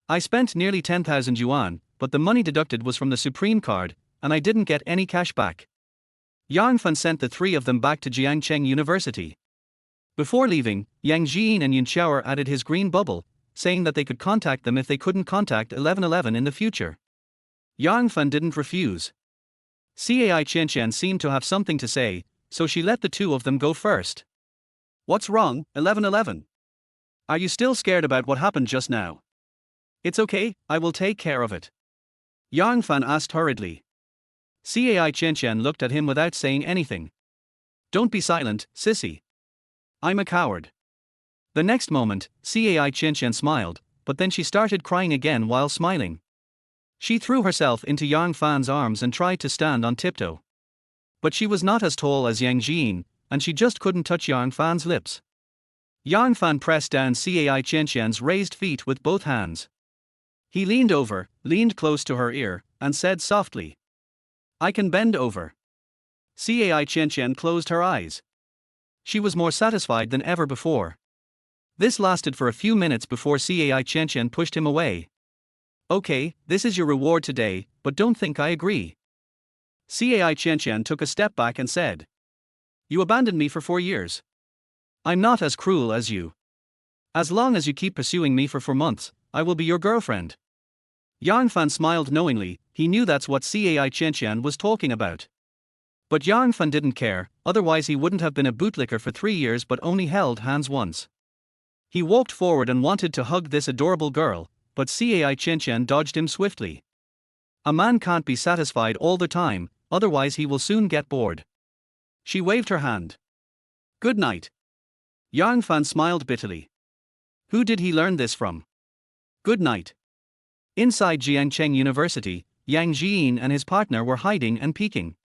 S1: I spent nearly 10,000 yuan, but the money deducted was from the Supreme card, and I didn't get any cash back. Yang Fan sent the 3 of them back to Jiangcheng University. Before leaving, Yang Jiyin and Yun Xiaoer added his green bubble, saying that they could contact them if they couldn't contact 1111 in the future. Yang Fan didn't refuse. Cai Qianqian seemed to have something to say, so she let the 2 of them go first. "What's wrong, 1111? Are you still scared about what happened just now?" "It's okay, I will take care of it." Yang Fan asked hurriedly. Cai Qianqian looked at him without saying anything. "Don't be silent, sissy. I'm a coward." The next moment, Cai Qianqian smiled, but then she started crying again while smiling. She threw herself into Yang Fan's arms and tried to stand on tiptoe. But she was not as tall as Yang Jin, and she just couldn't touch Yang Fan's lips. Yang Fan pressed down Cai Qianqian's raised feet with both hands. He leaned over, leaned close to her ear, and said softly, "I can bend over." Cai Qianqian closed her eyes. She was more satisfied than ever before. This lasted for a few minutes before Cai Qianqian pushed him away. "Okay, this is your reward today, but don't think I agree." Cai Qianqian took a step back and said, "You abandoned me for 4 years. I'm not as cruel as you. As long as you keep pursuing me for 4 months, I will be your girlfriend." Yang Fan smiled knowingly. He knew that's what Cai Qianqian was talking about. But Yang Fan didn't care, otherwise he wouldn't have been a bootlicker for 3 years but only held hands once. He walked forward and wanted to hug this adorable girl, but Cai Qianqian dodged him swiftly. A man can't be satisfied all the time, otherwise he will soon get bored. She waved her hand. "Good night." Yang Fan smiled bitterly. Who did he learn this from? Good night. Inside Jiangcheng University, Yang Jin and his partner were hiding and peeking.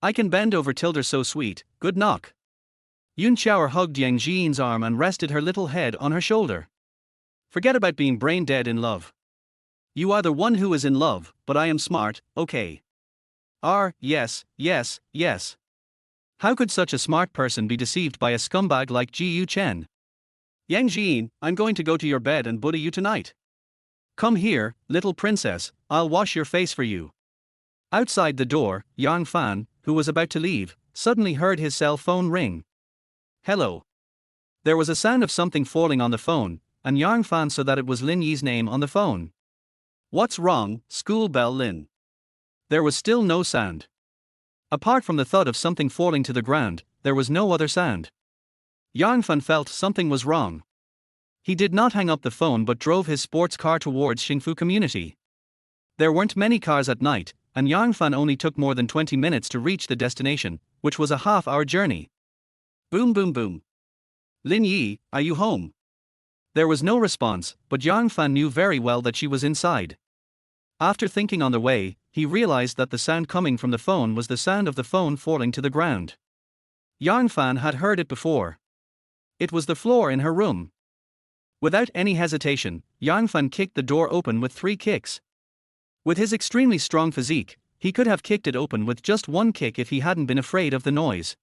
S1: "I can bend over tilde so sweet, good knock." Yun Xiaoer hugged Yang Jin's arm and rested her little head on her shoulder. "Forget about being brain dead in love. You are the one who is in love, but I am smart, okay?" Yes, yes, yes. How could such a smart person be deceived by a scumbag like Ji Yu Chen? "Yang Jin, I'm going to go to your bed and bully you tonight. Come here, little princess, I'll wash your face for you." Outside the door, Yang Fan, who was about to leave, suddenly heard his cell phone ring. "Hello." There was a sound of something falling on the phone, and Yang Fan saw that it was Lin Yi's name on the phone. "What's wrong, school bell Lin?" There was still no sound. Apart from the thud of something falling to the ground, there was no other sound. Yang Fan felt something was wrong. He did not hang up the phone but drove his sports car towards Xingfu Community. There weren't many cars at night, and Yang Fan only took more than 20 minutes to reach the destination, which was a half-hour journey. Boom boom boom. "Lin Yi, are you home?" There was no response, but Yang Fan knew very well that she was inside. After thinking on the way, he realized that the sound coming from the phone was the sound of the phone falling to the ground. Yang Fan had heard it before. It was the floor in her room. Without any hesitation, Yang Fan kicked the door open with 3 kicks. With his extremely strong physique, he could have kicked it open with just 1 kick if he hadn't been afraid of the noise.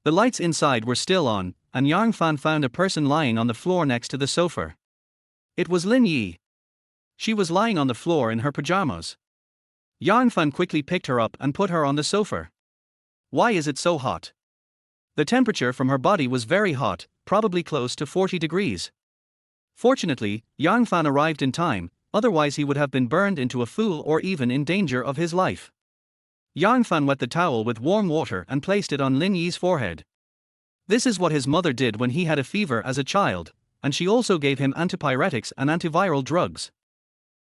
S1: The lights inside were still on, and Yang Fan found a person lying on the floor next to the sofa. It was Lin Yi. She was lying on the floor in her pajamas. Yang Fan quickly picked her up and put her on the sofa. "Why is it so hot?" The temperature from her body was very hot, probably close to 40 degrees. Fortunately, Yang Fan arrived in time, otherwise he would have been burned into a fool or even in danger of his life. Yang Fan wet the towel with warm water and placed it on Lin Yi's forehead. This is what his mother did when he had a fever as a child, and she also gave him antipyretics and antiviral drugs.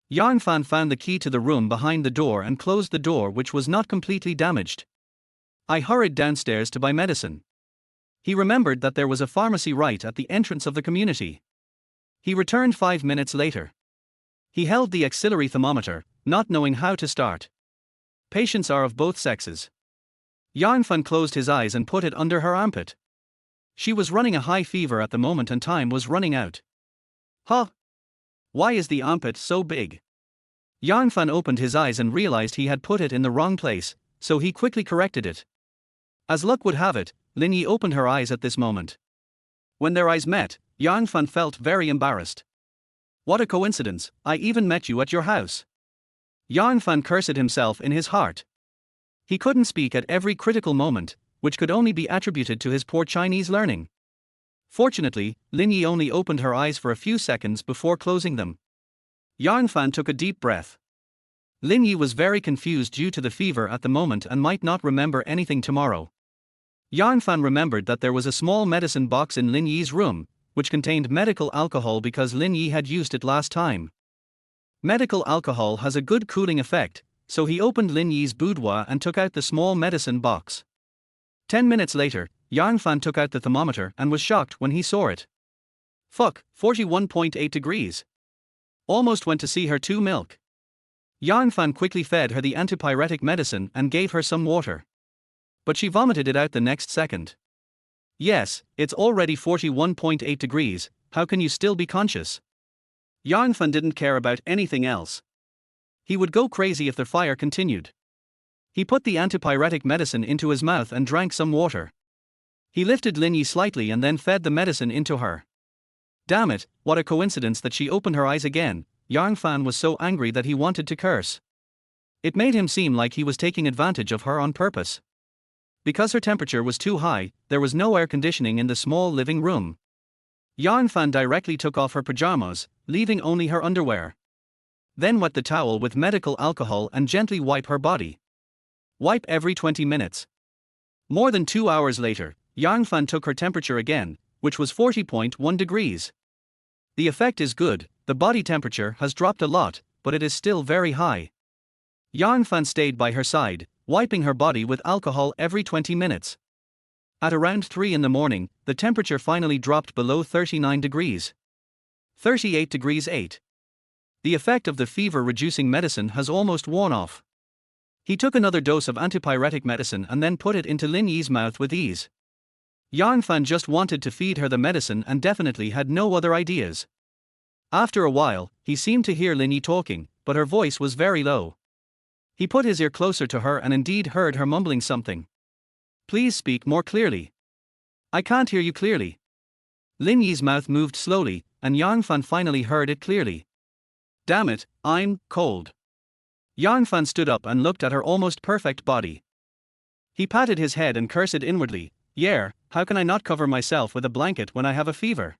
S1: Yang Fan found the key to the room behind the door and closed the door, which was not completely damaged. "I hurried downstairs to buy medicine." He remembered that there was a pharmacy right at the entrance of the community. He returned 5 minutes later. He held the auxiliary thermometer, not knowing how to start. Patients are of both sexes. Yang Fan closed his eyes and put it under her armpit. She was running a high fever at the moment and time was running out. "Huh? Why is the armpit so big?" Yang Fan opened his eyes and realized he had put it in the wrong place, so he quickly corrected it. As luck would have it, Lin Yi opened her eyes at this moment. When their eyes met, Yang Fan felt very embarrassed. "What a coincidence, I even met you at your house." Yang Fan cursed himself in his heart. He couldn't speak at every critical moment, which could only be attributed to his poor Chinese learning. Fortunately, Lin Yi only opened her eyes for a few seconds before closing them. Yang Fan took a deep breath. Lin Yi was very confused due to the fever at the moment and might not remember anything tomorrow. Yang Fan remembered that there was a small medicine box in Lin Yi's room, which contained medical alcohol because Lin Yi had used it last time. Medical alcohol has a good cooling effect, so he opened Lin Yi's boudoir and took out the small medicine box. 10 minutes later, Yang Fan took out the thermometer and was shocked when he saw it. Fuck, 41.8 degrees. Almost went to see her too milk. Yang Fan quickly fed her the antipyretic medicine and gave her some water. But she vomited it out the next second. Yes, it's already 41.8 degrees, how can you still be conscious? Yang Fan didn't care about anything else. He would go crazy if the fire continued. He put the antipyretic medicine into his mouth and drank some water. He lifted Lin Yi slightly and then fed the medicine into her. Damn it, what a coincidence that she opened her eyes again. Yang Fan was so angry that he wanted to curse. It made him seem like he was taking advantage of her on purpose. Because her temperature was too high, there was no air conditioning in the small living room. Yang Fan directly took off her pajamas, leaving only her underwear. Then wet the towel with medical alcohol and gently wipe her body. Wipe every 20 minutes. More than 2 hours later, Yang Fan took her temperature again, which was 40.1 degrees. The effect is good, the body temperature has dropped a lot, but it is still very high. Yang Fan stayed by her side, wiping her body with alcohol every 20 minutes. At around 3 in the morning, the temperature finally dropped below 39 degrees. 38 degrees 8. The effect of the fever-reducing medicine has almost worn off. He took another dose of antipyretic medicine and then put it into Lin Yi's mouth with ease. Yang Fan just wanted to feed her the medicine and definitely had no other ideas. After a while, he seemed to hear Lin Yi talking, but her voice was very low. He put his ear closer to her and indeed heard her mumbling something. Please speak more clearly. I can't hear you clearly. Lin Yi's mouth moved slowly, and Yang Fan finally heard it clearly. Damn it, I'm cold. Yang Fan stood up and looked at her almost perfect body. He patted his head and cursed inwardly, yeah, how can I not cover myself with a blanket when I have a fever?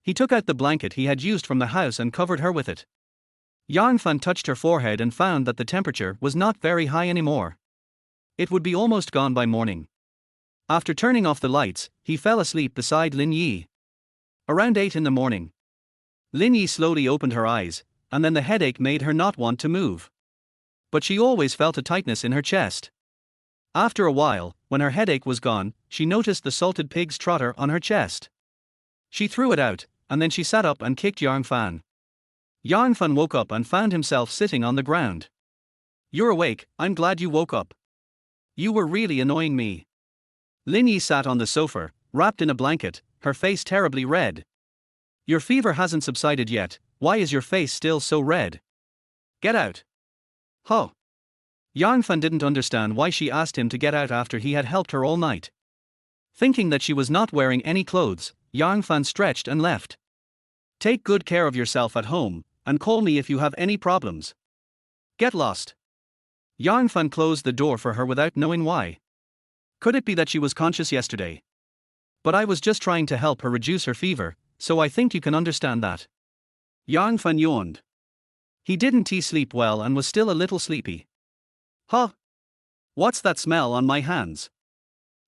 S1: He took out the blanket he had used from the house and covered her with it. Yang Fan touched her forehead and found that the temperature was not very high anymore. It would be almost gone by morning. After turning off the lights, he fell asleep beside Lin Yi. Around 8 in the morning. Lin Yi slowly opened her eyes, and then the headache made her not want to move. But she always felt a tightness in her chest. After a while, when her headache was gone, she noticed the salted pig's trotter on her chest. She threw it out, and then she sat up and kicked Yang Fan. Yang Fan woke up and found himself sitting on the ground. You're awake, I'm glad you woke up. You were really annoying me. Lin Yi sat on the sofa, wrapped in a blanket, her face terribly red. Your fever hasn't subsided yet, why is your face still so red? Get out. Huh. Yang Fan didn't understand why she asked him to get out after he had helped her all night. Thinking that she was not wearing any clothes, Yang Fan stretched and left. Take good care of yourself at home, and call me if you have any problems. Get lost. Yang Fan closed the door for her without knowing why. Could it be that she was conscious yesterday? But I was just trying to help her reduce her fever, so I think you can understand that. Yang Fan yawned. He didn't sleep well and was still a little sleepy. Huh? What's that smell on my hands?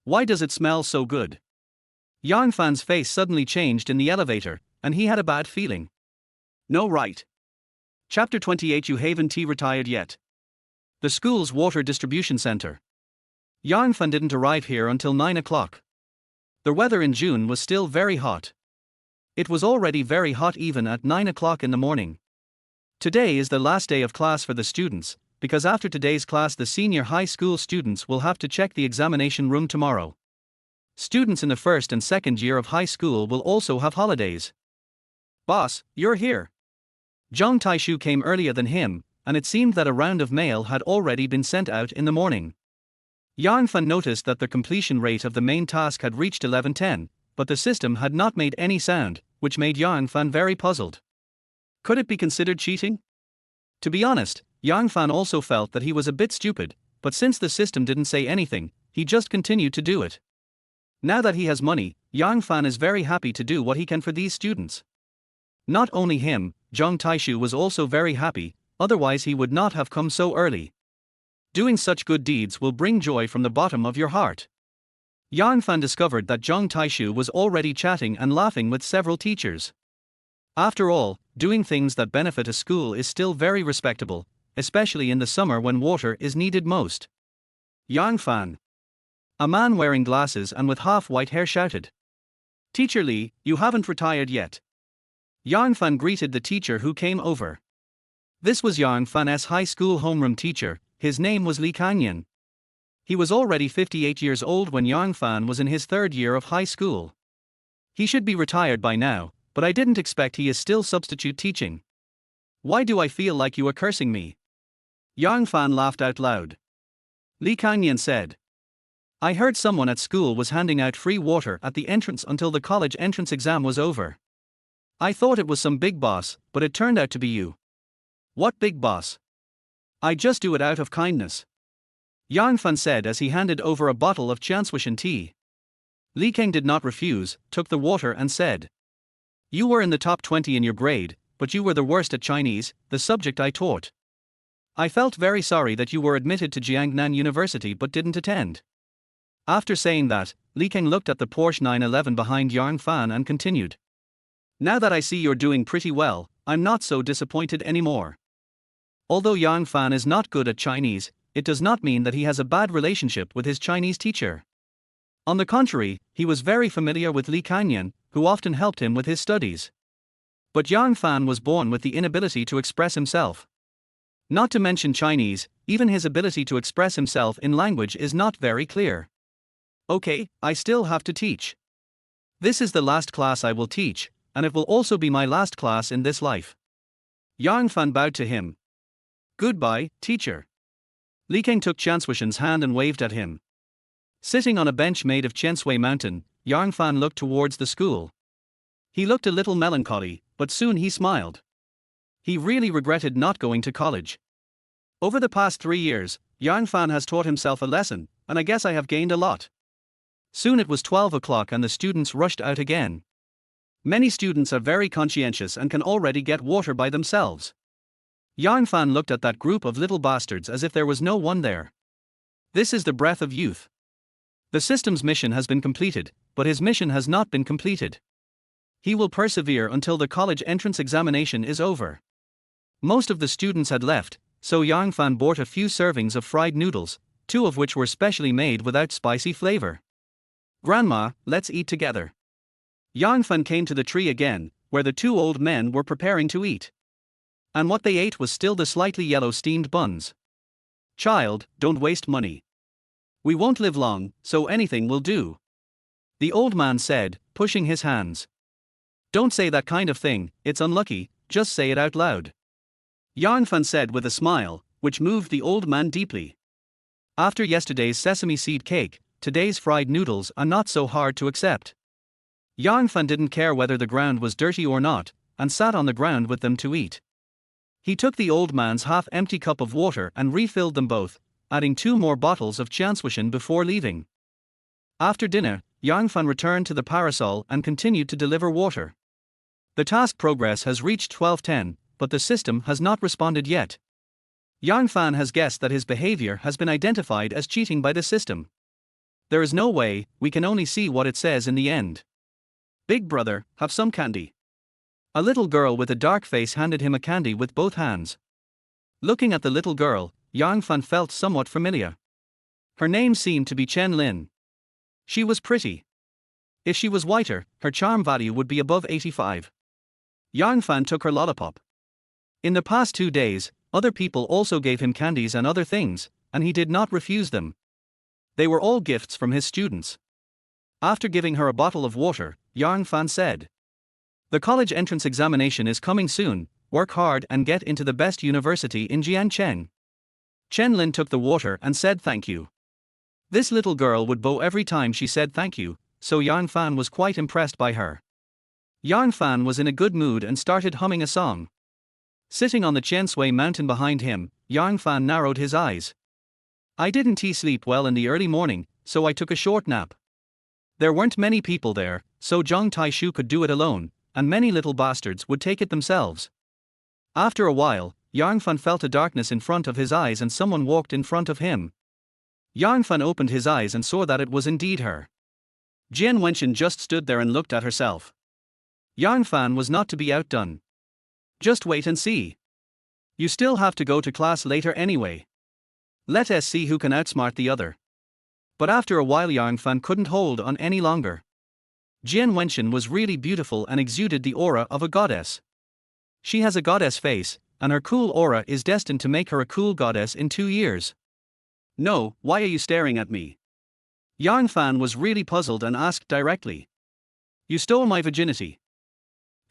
S1: Why does it smell so good? Yang Fan's face suddenly changed in the elevator, and he had a bad feeling. No, right. Chapter 28. You haven't retired yet. The school's water distribution center. Yang Fan didn't arrive here until 9 o'clock. The weather in June was still very hot. It was already very hot even at 9 o'clock in the morning. Today is the last day of class for the students, because after today's class the senior high school students will have to check the examination room tomorrow. Students in the first and second year of high school will also have holidays. Boss, you're here. Zhang Taishu came earlier than him, and it seemed that a round of mail had already been sent out in the morning. Yang Fan noticed that the completion rate of the main task had reached 1110, but the system had not made any sound, which made Yang Fan very puzzled. Could it be considered cheating? To be honest, Yang Fan also felt that he was a bit stupid, but since the system didn't say anything, he just continued to do it. Now that he has money, Yang Fan is very happy to do what he can for these students. Not only him, Zhang Taishu was also very happy, otherwise he would not have come so early. Doing such good deeds will bring joy from the bottom of your heart. Yang Fan discovered that Zhang Taishu was already chatting and laughing with several teachers. After all, doing things that benefit a school is still very respectable, especially in the summer when water is needed most. Yang Fan. A man wearing glasses and with half-white hair shouted. Teacher Li, you haven't retired yet. Yang Fan greeted the teacher who came over. This was Yang Fan's high school homeroom teacher. His name was Li Kanyan. He was already 58 years old when Yang Fan was in his third year of high school. He should be retired by now, but I didn't expect he is still substitute teaching. Why do I feel like you are cursing me? Yang Fan laughed out loud. Li Kanyan said. I heard someone at school was handing out free water at the entrance until the college entrance exam was over. I thought it was some big boss, but it turned out to be you. What big boss? I just do it out of kindness. Yang Fan said as he handed over a bottle of Chanswishan tea. Li Keng did not refuse, took the water and said. You were in the top 20 in your grade, but you were the worst at Chinese, the subject I taught. I felt very sorry that you were admitted to Jiangnan University but didn't attend. After saying that, Li Keng looked at the Porsche 911 behind Yang Fan and continued. Now that I see you're doing pretty well, I'm not so disappointed anymore. Although Yang Fan is not good at Chinese, it does not mean that he has a bad relationship with his Chinese teacher. On the contrary, he was very familiar with Li Kanyan, who often helped him with his studies. But Yang Fan was born with the inability to express himself. Not to mention Chinese, even his ability to express himself in language is not very clear. Okay, I still have to teach. This is the last class I will teach, and it will also be my last class in this life. Yang Fan bowed to him. Goodbye, teacher. Li Keng took Chanswishan's hand and waved at him. Sitting on a bench made of Chensui Mountain, Yang Fan looked towards the school. He looked a little melancholy, but soon he smiled. He really regretted not going to college. Over the past 3 years, Yang Fan has taught himself a lesson, and I guess I have gained a lot. Soon it was 12 o'clock and the students rushed out again. Many students are very conscientious and can already get water by themselves. Yang Fan looked at that group of little bastards as if there was no one there. This is the breath of youth. The system's mission has been completed, but his mission has not been completed. He will persevere until the college entrance examination is over. Most of the students had left, so Yang Fan bought a few servings of fried noodles, 2 of which were specially made without spicy flavor. Grandma, let's eat together. Yang Fan came to the tree again, where the 2 old men were preparing to eat. And what they ate was still the slightly yellow steamed buns. Child, don't waste money. We won't live long, so anything will do. The old man said, pushing his hands. Don't say that kind of thing, it's unlucky, just say it out loud. Yang Fan said with a smile, which moved the old man deeply. After yesterday's sesame seed cake, today's fried noodles are not so hard to accept. Yang Fan didn't care whether the ground was dirty or not, and sat on the ground with them to eat. He took the old man's half-empty cup of water and refilled them both, adding 2 more bottles of Chanswishan before leaving. After dinner, Yang Fan returned to the parasol and continued to deliver water. The task progress has reached 1210, but the system has not responded yet. Yang Fan has guessed that his behavior has been identified as cheating by the system. There is no way, we can only see what it says in the end. Big brother, have some candy. A little girl with a dark face handed him a candy with both hands. Looking at the little girl, Yang Fan felt somewhat familiar. Her name seemed to be Chen Lin. She was pretty. If she was whiter, her charm value would be above 85. Yang Fan took her lollipop. In the past 2 days, other people also gave him candies and other things, and he did not refuse them. They were all gifts from his students. After giving her a bottle of water, Yang Fan said, the college entrance examination is coming soon, work hard and get into the best university in Jiangcheng. Chen Lin took the water and said thank you. This little girl would bow every time she said thank you, so Yang Fan was quite impressed by her. Yang Fan was in a good mood and started humming a song. Sitting on the Chensui Mountain behind him, Yang Fan narrowed his eyes. I didn't sleep well in the early morning, so I took a short nap. There weren't many people there, so Zhang Taishu could do it alone, and many little bastards would take it themselves. After a while, Yang Fan felt a darkness in front of his eyes and someone walked in front of him. Yang Fan opened his eyes and saw that it was indeed her. Jian Wenxin just stood there and looked at herself. Yang Fan was not to be outdone. Just wait and see. You still have to go to class later anyway. Let us see who can outsmart the other. But after a while Yang Fan couldn't hold on any longer. Jian Wenxin was really beautiful and exuded the aura of a goddess. She has a goddess face, and her cool aura is destined to make her a cool goddess in 2 years. No, why are you staring at me? Yang Fan was really puzzled and asked directly. You stole my virginity.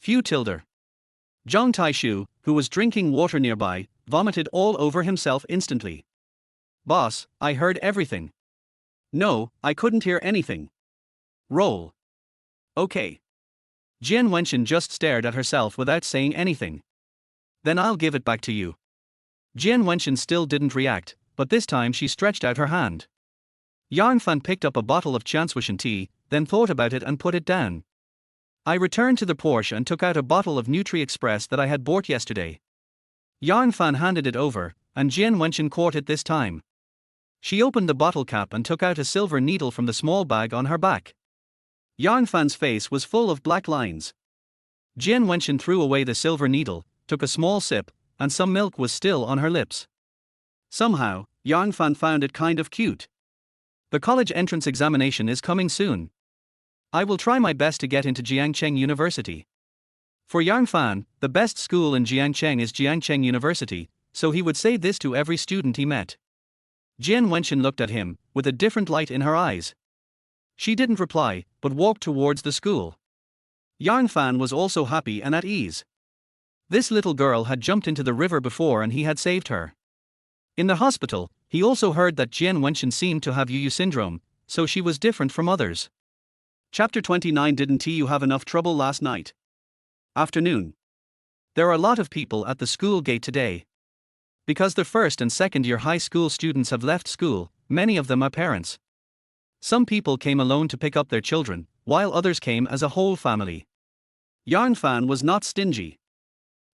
S1: Phew tilde. Zhang Taishu, who was drinking water nearby, vomited all over himself instantly. Boss, I heard everything. No, I couldn't hear anything. Roll. Okay. Jian Wenxin just stared at herself without saying anything. Then I'll give it back to you. Jian Wenxin still didn't react, but this time she stretched out her hand. Yang Fan picked up a bottle of Chanswishan tea, then thought about it and put it down. I returned to the Porsche and took out a bottle of Nutri Express that I had bought yesterday. Yang Fan handed it over, and Jian Wenxin caught it this time. She opened the bottle cap and took out a silver needle from the small bag on her back. Yang Fan's face was full of black lines. Jian Wenxin threw away the silver needle, took a small sip, and some milk was still on her lips. Somehow, Yang Fan found it kind of cute. The college entrance examination is coming soon. I will try my best to get into Jiangcheng University. For Yang Fan, the best school in Jiangcheng is Jiangcheng University, so he would say this to every student he met. Jian Wenxin looked at him, with a different light in her eyes. She didn't reply, but walked towards the school. Yang Fan was also happy and at ease. This little girl had jumped into the river before and he had saved her. In the hospital, he also heard that Jian Wenxin seemed to have Yu syndrome, so she was different from others. Chapter 29. Didn't you have enough trouble last night? Afternoon. There are a lot of people at the school gate today. Because the first and second year high school students have left school, many of them are parents. Some people came alone to pick up their children, while others came as a whole family. Yang Fan was not stingy.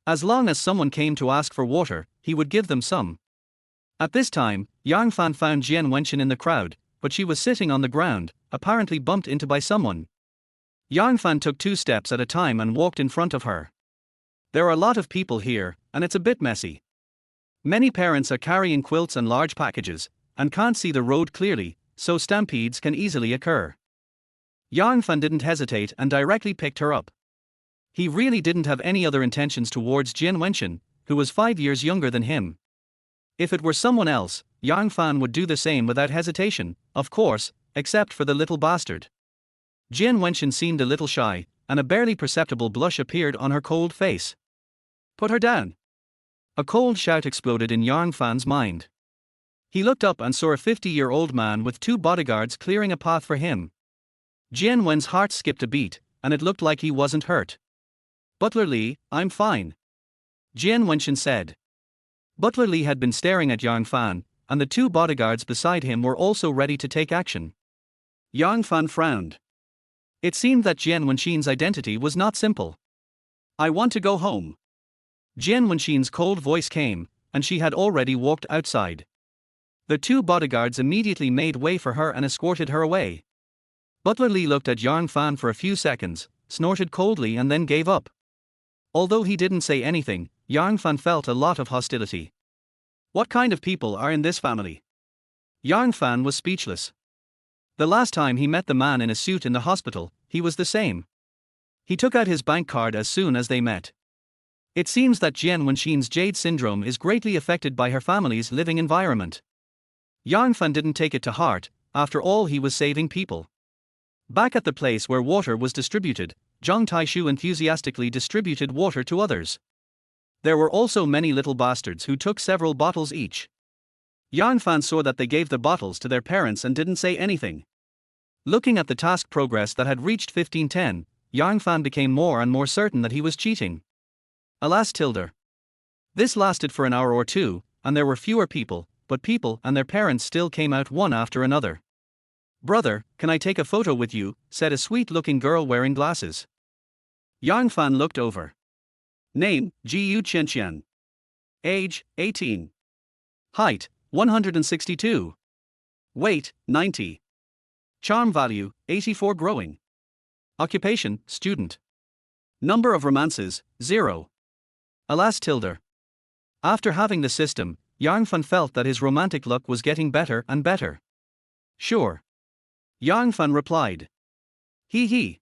S1: As long as someone came to ask for water, he would give them some. At this time, Yang Fan found Jian Wenxin in the crowd, but she was sitting on the ground, apparently bumped into by someone. Yang Fan took 2 steps at a time and walked in front of her. There are a lot of people here, and it's a bit messy. Many parents are carrying quilts and large packages, and can't see the road clearly, so stampedes can easily occur. Yang Fan didn't hesitate and directly picked her up. He really didn't have any other intentions towards Jian Wenxin, who was 5 years younger than him. If it were someone else, Yang Fan would do the same without hesitation, of course, except for the little bastard. Jian Wenxin seemed a little shy, and a barely perceptible blush appeared on her cold face. Put her down. A cold shout exploded in Yang Fan's mind. He looked up and saw a 50-year-old man with 2 bodyguards clearing a path for him. Jian Wen's heart skipped a beat, and it looked like he wasn't hurt. Butler Li, I'm fine. Jian Wenxin said. Butler Li had been staring at Yang Fan, and the 2 bodyguards beside him were also ready to take action. Yang Fan frowned. It seemed that Jian Wenxin's identity was not simple. I want to go home. Jian Wenxin's cold voice came, and she had already walked outside. The 2 bodyguards immediately made way for her and escorted her away. Butler Li looked at Yang Fan for a few seconds, snorted coldly and then gave up. Although he didn't say anything, Yang Fan felt a lot of hostility. What kind of people are in this family? Yang Fan was speechless. The last time he met the man in a suit in the hospital, he was the same. He took out his bank card as soon as they met. It seems that Jian Wenxin's Jade syndrome is greatly affected by her family's living environment. Yang Fan didn't take it to heart, after all he was saving people. Back at the place where water was distributed, Zhang Taishu enthusiastically distributed water to others. There were also many little bastards who took several bottles each. Yang Fan saw that they gave the bottles to their parents and didn't say anything. Looking at the task progress that had reached 1510, Yang Fan became more and more certain that he was cheating. Alas tilde. This lasted for an hour or 2, and there were fewer people, but people and their parents still came out one after another. Brother, can I take a photo with you? Said a sweet-looking girl wearing glasses. Yang Fan looked over. Name, Jiu Qianqian. Age, 18. Height, 162. Weight, 90. Charm value, 84 growing. Occupation, student. Number of romances, 0. Alas tilde. After having the system, Yang Fan felt that his romantic luck was getting better and better. Sure. Yang Fan replied. He.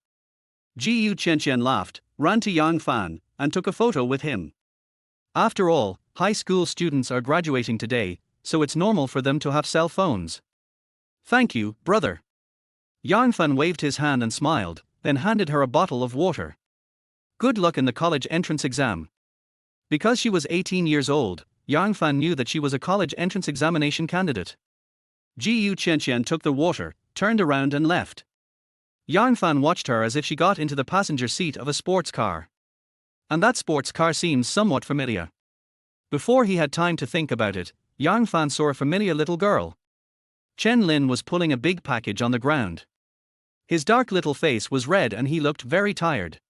S1: Gu Qianqian laughed, ran to Yang Fan, and took a photo with him. After all, high school students are graduating today, so it's normal for them to have cell phones. Thank you, brother. Yang Fan waved his hand and smiled, then handed her a bottle of water. Good luck in the college entrance exam. Because she was 18 years old, Yang Fan knew that she was a college entrance examination candidate. Gu Qianqian took the water, turned around and left. Yang Fan watched her as if she got into the passenger seat of a sports car. And that sports car seems somewhat familiar. Before he had time to think about it, Yang Fan saw a familiar little girl. Chen Lin was pulling a big package on the ground. His dark little face was red and he looked very tired.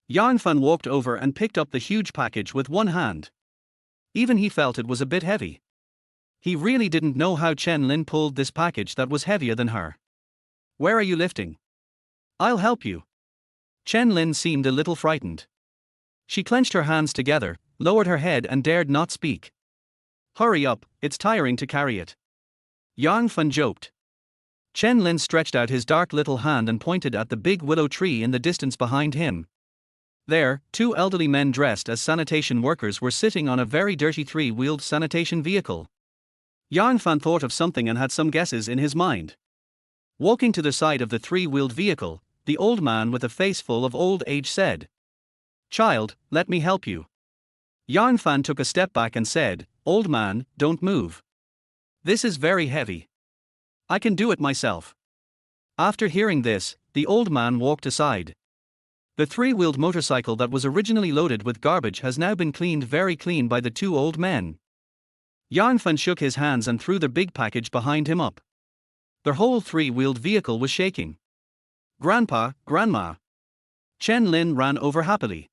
S1: Yang Fan walked over and picked up the huge package with one hand. Even he felt it was a bit heavy. He really didn't know how Chen Lin pulled this package that was heavier than her. Where are you lifting? I'll help you. Chen Lin seemed a little frightened. She clenched her hands together, lowered her head and dared not speak. Hurry up, it's tiring to carry it. Yang Fan joked. Chen Lin stretched out his dark little hand and pointed at the big willow tree in the distance behind him. There, two elderly men dressed as sanitation workers were sitting on a very dirty three-wheeled sanitation vehicle. Yang Fan thought of something and had some guesses in his mind. Walking to the side of the three-wheeled vehicle, the old man with a face full of old age said, "Child, let me help you." Yang Fan took a step back and said, "Old man, don't move. This is very heavy. I can do it myself." After hearing this, the old man walked aside. The three-wheeled motorcycle that was originally loaded with garbage has now been cleaned very clean by the two old men. Yang Fan shook his hands and threw the big package behind him up. The whole three-wheeled vehicle was shaking. "Grandpa, Grandma." Chen Lin ran over happily.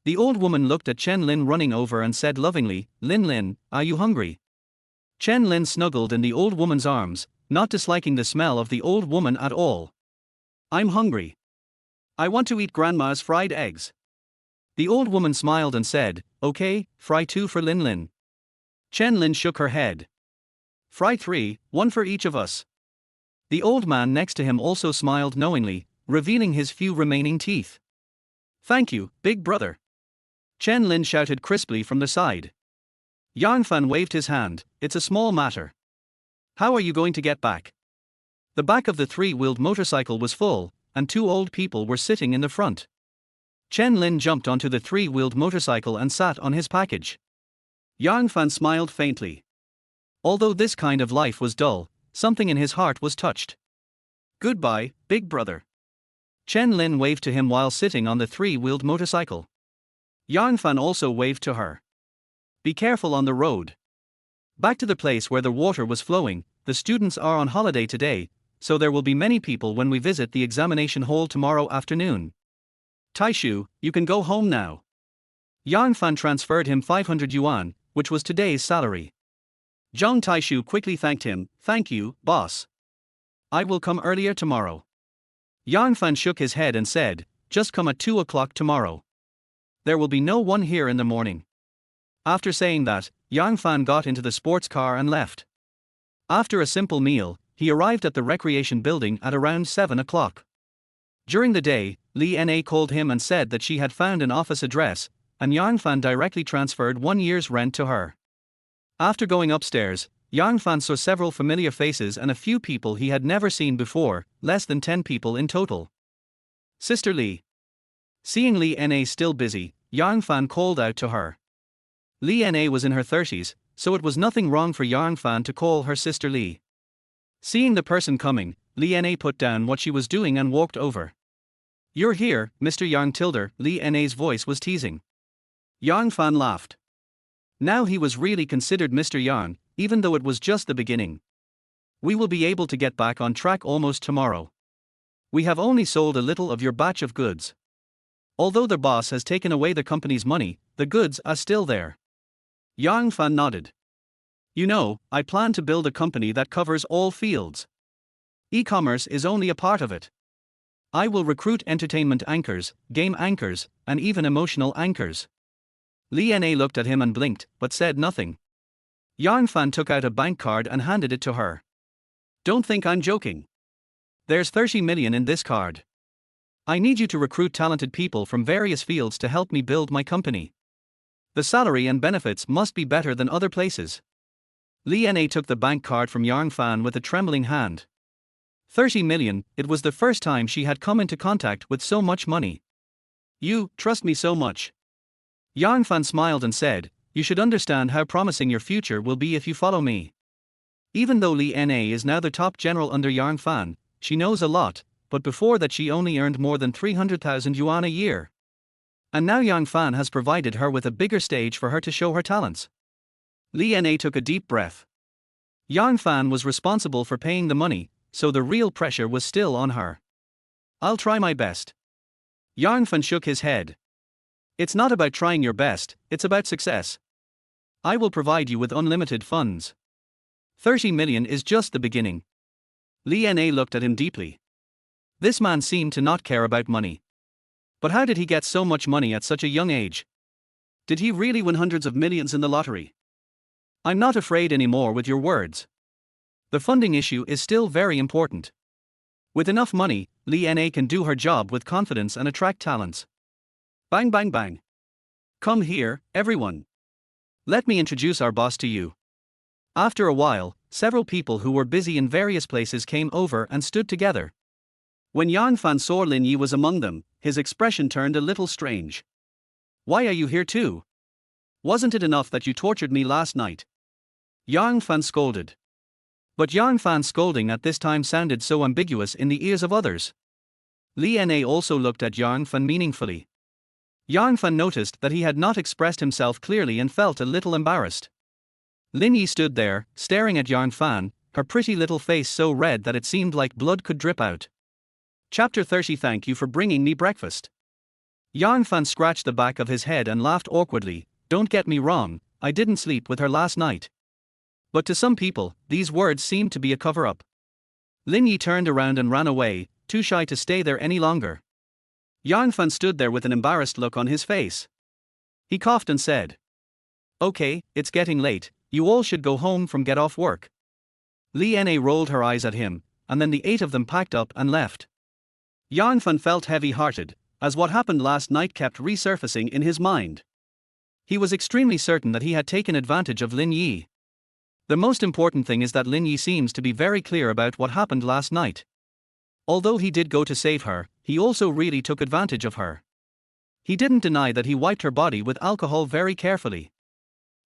S1: The old woman looked at Chen Lin running over and said lovingly, "Lin Lin, are you hungry?" Chen Lin snuggled in the old woman's arms, not disliking the smell of the old woman at all. "I'm hungry. I want to eat Grandma's fried eggs." The old woman smiled and said, "Okay, fry 2 for Lin Lin." Chen Lin shook her head. "Fry 3, 1 for each of us." The old man next to him also smiled knowingly, revealing his few remaining teeth. "Thank you, big brother." Chen Lin shouted crisply from the side. Yang Fan waved his hand, "It's a small matter. How are you going to get back?" The back of the three-wheeled motorcycle was full, and two old people were sitting in the front. Chen Lin jumped onto the three-wheeled motorcycle and sat on his package. Yang Fan smiled faintly. Although this kind of life was dull, something in his heart was touched. "Goodbye, big brother." Chen Lin waved to him while sitting on the three-wheeled motorcycle. Yang Fan also waved to her. "Be careful on the road." Back to the place where the water was flowing, the students are on holiday today, so there will be many people when we visit the examination hall tomorrow afternoon. "Taishu, you can go home now." Yang Fan transferred him 500 yuan, which was today's salary. Zhang Taishu quickly thanked him, "Thank you, boss. I will come earlier tomorrow." Yang Fan shook his head and said, "Just come at 2 o'clock tomorrow. There will be no one here in the morning." After saying that, Yang Fan got into the sports car and left. After a simple meal, he arrived at the recreation building at around 7 o'clock. During the day, Li Na called him and said that she had found an office address, and Yang Fan directly transferred 1 year's rent to her. After going upstairs, Yang Fan saw several familiar faces and a few people he had never seen before, less than 10 people in total. "Sister Li." Seeing Li Na still busy, Yang Fan called out to her. Li Na was in her 30s, so it was nothing wrong for Yang Fan to call her sister Li. Seeing the person coming, Li Na put down what she was doing and walked over. "You're here, Mr. Yang Tilder," Li Na's voice was teasing. Yang Fan laughed. Now he was really considered Mr. Yang, even though it was just the beginning. "We will be able to get back on track almost tomorrow. We have only sold a little of your batch of goods. Although the boss has taken away the company's money, the goods are still there." Yang Fan nodded. "You know, I plan to build a company that covers all fields. E-commerce is only a part of it. I will recruit entertainment anchors, game anchors, and even emotional anchors." Li Na looked at him and blinked, but said nothing. Yang Fan took out a bank card and handed it to her. "Don't think I'm joking. There's 30 million in this card. I need you to recruit talented people from various fields to help me build my company. The salary and benefits must be better than other places. Lena took the bank card from Yang Fan with a trembling hand. 30 million, it was the first time she had come into contact with so much money. You trust me so much. Yang Fan smiled and said, you should understand how promising your future will be if you follow me. Even though Lena is now the top general under Yang Fan, she knows a lot, but before that she only earned more than 300,000 yuan a year. And now Yang Fan has provided her with a bigger stage for her to show her talents. Lena took a deep breath. Yang Fan was responsible for paying the money, so the real pressure was still on her. I'll try my best. Yang Fan shook his head. It's not about trying your best, it's about success. I will provide you with unlimited funds. 30 million is just the beginning. Lena looked at him deeply. This man seemed to not care about money. But how did he get so much money at such a young age? Did he really win hundreds of millions in the lottery? I'm not afraid anymore with your words. The funding issue is still very important. With enough money, Lena can do her job with confidence and attract talents. Bang bang bang. Come here, everyone. Let me introduce our boss to you. After a while, several people who were busy in various places came over and stood together. When Yang Fan saw Lin Yi was among them, his expression turned a little strange. Why are you here too? Wasn't it enough that you tortured me last night? Yang Fan scolded. But Yang Fan's scolding at this time sounded so ambiguous in the ears of others. Lena also looked at Yang Fan meaningfully. Yang Fan noticed that he had not expressed himself clearly and felt a little embarrassed. Lin Yi stood there, staring at Yang Fan, her pretty little face so red that it seemed like blood could drip out. Chapter 30. Thank you for bringing me breakfast. Yang Fan scratched the back of his head and laughed awkwardly. Don't get me wrong, I didn't sleep with her last night. But to some people, these words seemed to be a cover-up. Lin Yi turned around and ran away, too shy to stay there any longer. Yang Fan stood there with an embarrassed look on his face. He coughed and said, Okay, it's getting late, you all should go home from get off work. Lena rolled her eyes at him, and then the 8 of them packed up and left. Yang Fan felt heavy-hearted, as what happened last night kept resurfacing in his mind. He was extremely certain that he had taken advantage of Lin Yi. The most important thing is that Lin Yi seems to be very clear about what happened last night. Although he did go to save her, he also really took advantage of her. He didn't deny that he wiped her body with alcohol very carefully.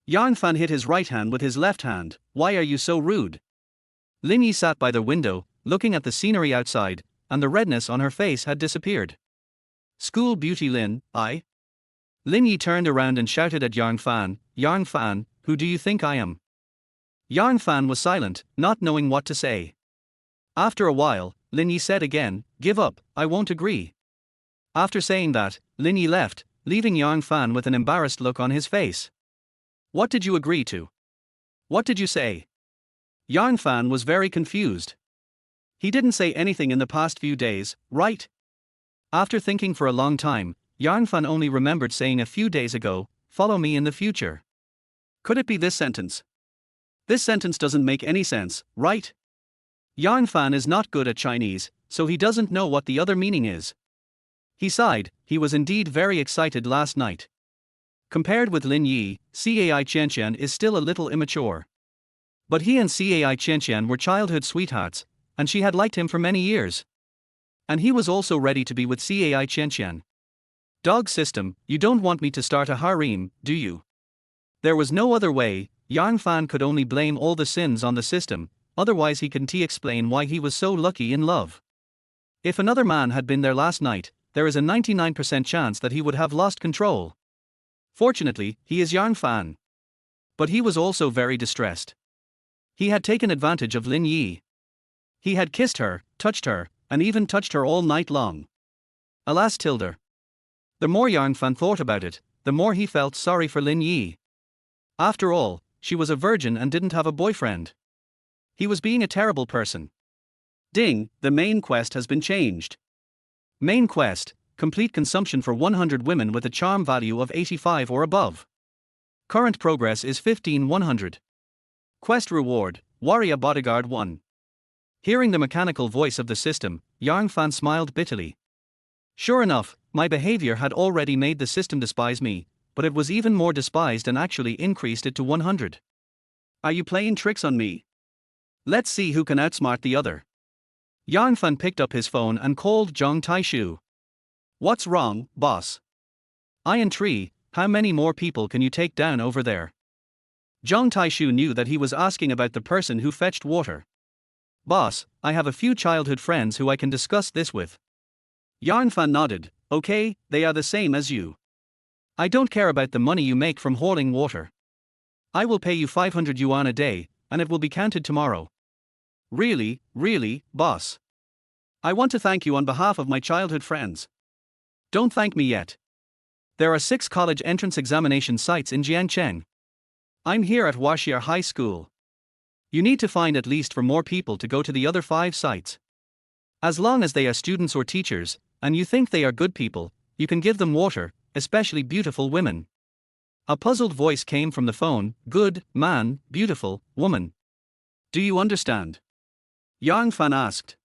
S1: Yang Fan hit his right hand with his left hand. Why are you so rude? Lin Yi sat by the window, looking at the scenery outside, and the redness on her face had disappeared. School beauty Lin, I? Lin Yi turned around and shouted at Yang Fan, who do you think I am? Yang Fan was silent, not knowing what to say. After a while, Lin Yi said again, give up, I won't agree. After saying that, Lin Yi left, leaving Yang Fan with an embarrassed look on his face. What did you agree to? What did you say? Yang Fan was very confused. He didn't say anything in the past few days, right? After thinking for a long time, Yang Fan only remembered saying a few days ago, follow me in the future. Could it be this sentence? This sentence doesn't make any sense, right? Yang Fan is not good at Chinese, so he doesn't know what the other meaning is. He sighed, he was indeed very excited last night. Compared with Lin Yi, Cai Qianqian is still a little immature. But he and Cai Qianqian were childhood sweethearts, and she had liked him for many years. And he was also ready to be with Cai Qianqian. Dog system, you don't want me to start a harem, do you? There was no other way. Yang Fan could only blame all the sins on the system, otherwise he couldn't explain why he was so lucky in love. If another man had been there last night, there is a 99% chance that he would have lost control. Fortunately, he is Yang Fan. But he was also very distressed. He had taken advantage of Lin Yi. He had kissed her, touched her, and even touched her all night long. Alas Tilda. The more Yang Fan thought about it, the more he felt sorry for Lin Yi. After all, she was a virgin and didn't have a boyfriend. He was being a terrible person. Ding, the main quest has been changed. Main quest, complete consumption for 100 women with a charm value of 85 or above. Current progress is 15,100. Quest reward, Warrior Bodyguard 1. Hearing the mechanical voice of the system, Yang Fan smiled bitterly. Sure enough, my behavior had already made the system despise me, but it was even more despised and actually increased it to 100. Are you playing tricks on me? Let's see who can outsmart the other. Yang Fan picked up his phone and called Zhang Taishu. What's wrong, boss? Iron Tree, how many more people can you take down over there? Zhang Taishu knew that he was asking about the person who fetched water. Boss, I have a few childhood friends who I can discuss this with. Yang Fan nodded. Okay, they are the same as you. I don't care about the money you make from hauling water. I will pay you 500 yuan a day, and it will be counted tomorrow. Really, boss. I want to thank you on behalf of my childhood friends. Don't thank me yet. There are 6 college entrance examination sites in Jiangcheng. I'm here at Huaxia High School. You need to find at least 4 more people to go to the other 5 sites. As long as they are students or teachers, and you think they are good people, you can give them water, especially beautiful women. A puzzled voice came from the phone. Good, man, beautiful, woman. Do you understand? Yang Fan asked.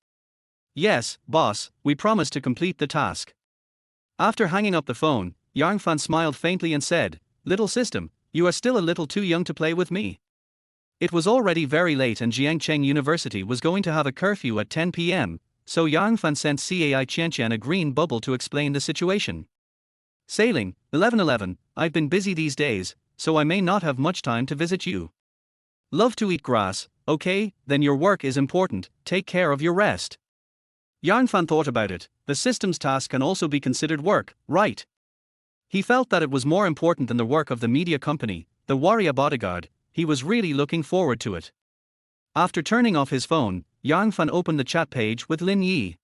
S1: Yes, boss, we promise to complete the task. After hanging up the phone, Yang Fan smiled faintly and said, Little system, you are still a little too young to play with me. It was already very late and Jiangcheng University was going to have a curfew at 10 p.m., so Yang Fan sent Cai Qianqian a green bubble to explain the situation. Sailing, 11:11, I've been busy these days, so I may not have much time to visit you. Love to eat grass, okay, then your work is important, take care of your rest. Yang Fan thought about it, the system's task can also be considered work, right? He felt that it was more important than the work of the media company, the warrior bodyguard. He was really looking forward to it. After turning off his phone, Yang Fan opened the chat page with Lin Yi.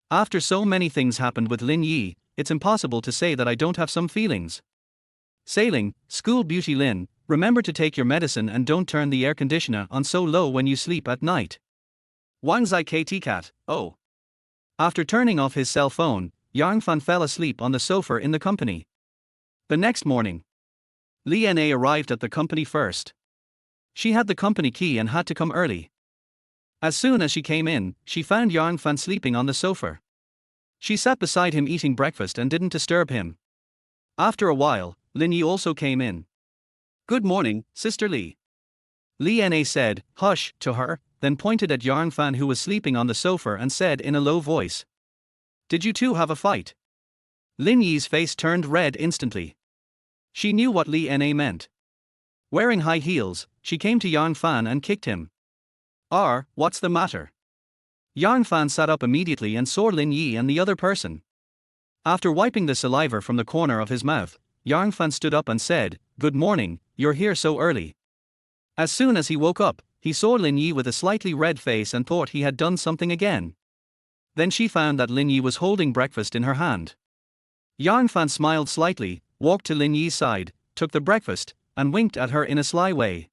S1: After so many things happened with Lin Yi, it's impossible to say that I don't have some feelings. Sailing, School Beauty Lin, remember to take your medicine and don't turn the air conditioner on so low when you sleep at night. Wang Zai KT Cat, oh. After turning off his cell phone, Yang Fan fell asleep on the sofa in the company. The next morning, Li Na arrived at the company first. She had the company key and had to come early. As soon as she came in, she found Yang Fan sleeping on the sofa. She sat beside him eating breakfast and didn't disturb him. After a while, Lin Yi also came in. Good morning, Sister Li. Li Na said, hush, to her, then pointed at Yang Fan who was sleeping on the sofa and said in a low voice. Did you two have a fight? Lin Yi's face turned red instantly. She knew what Li Na meant. Wearing high heels, she came to Yang Fan and kicked him. What's the matter? Yang Fan sat up immediately and saw Lin Yi and the other person. After wiping the saliva from the corner of his mouth, Yang Fan stood up and said, Good morning, you're here so early. As soon as he woke up, he saw Lin Yi with a slightly red face and thought he had done something again. Then she found that Lin Yi was holding breakfast in her hand. Yang Fan smiled slightly, walked to Lin Yi's side, took the breakfast, and winked at her in a sly way.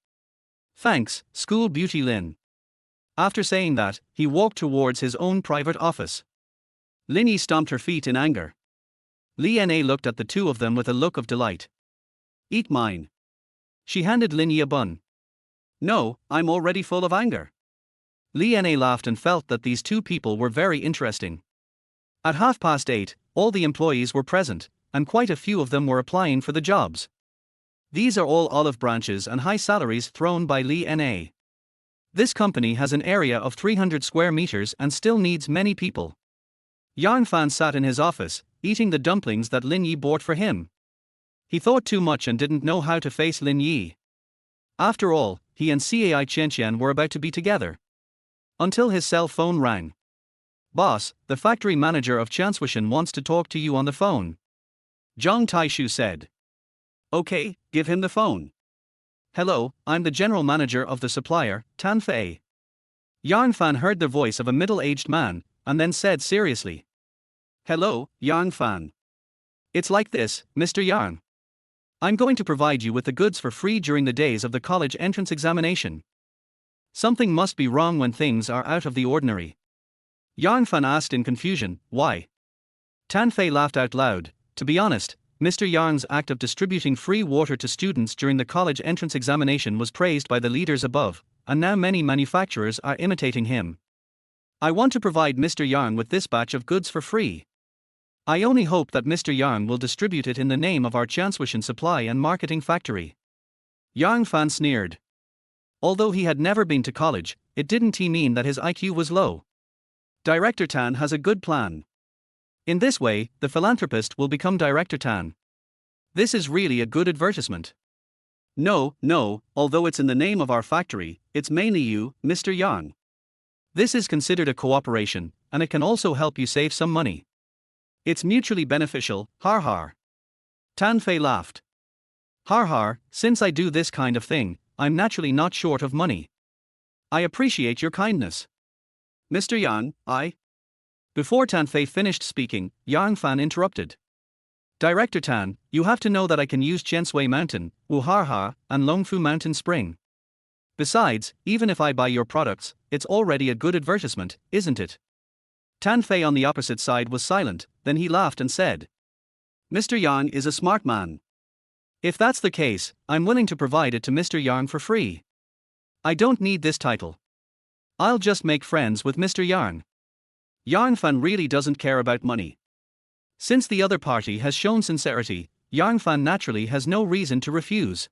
S1: Thanks, School Beauty Lin. After saying that, he walked towards his own private office. Lin Yi stomped her feet in anger. Li Na looked at the two of them with a look of delight. Eat mine. She handed Lin Yi a bun. No, I'm already full of anger. Li Na laughed and felt that these two people were very interesting. At 8:30, all the employees were present, and quite a few of them were applying for the jobs. These are all olive branches and high salaries thrown by Li Na. This company has an area of 300 square meters and still needs many people. Yang Fan sat in his office, eating the dumplings that Lin Yi bought for him. He thought too much and didn't know how to face Lin Yi. After all, he and Cai Qianqian were about to be together. Until his cell phone rang. Boss, the factory manager of Chanswishan wants to talk to you on the phone. Zhang Taishu said. Okay, give him the phone. Hello, I'm the general manager of the supplier, Tan Fei. Yang Fan heard the voice of a middle-aged man, and then said seriously. Hello, Yang Fan. It's like this, Mr. Yang. I'm going to provide you with the goods for free during the days of the college entrance examination. Something must be wrong when things are out of the ordinary. Yang Fan asked in confusion, why? Tan Fei laughed out loud. To be honest, Mr. Yang's act of distributing free water to students during the college entrance examination was praised by the leaders above, and now many manufacturers are imitating him. I want to provide Mr. Yang with this batch of goods for free. I only hope that Mr. Yang will distribute it in the name of our Chanswishan Supply and Marketing Factory. Yang Fan sneered. Although he had never been to college, it didn't mean that his IQ was low. Director Tan has a good plan. In this way, the philanthropist will become Director Tan. This is really a good advertisement. No, although it's in the name of our factory, it's mainly you, Mr. Yang. This is considered a cooperation, and it can also help you save some money. It's mutually beneficial, har har. Tan Fei laughed. Har har, since I do this kind of thing, I'm naturally not short of money. I appreciate your kindness. Mr. Yang, Before Tan Fei finished speaking, Yang Fan interrupted. Director Tan, you have to know that I can use Chensui Mountain, Wuharha, and Longfu Mountain Spring. Besides, even if I buy your products, it's already a good advertisement, isn't it? Tan Fei on the opposite side was silent, then he laughed and said. Mr. Yang is a smart man. If that's the case, I'm willing to provide it to Mr. Yang for free. I don't need this title. I'll just make friends with Mr. Yang. Yang Fan really doesn't care about money. Since the other party has shown sincerity, Yang Fan naturally has no reason to refuse.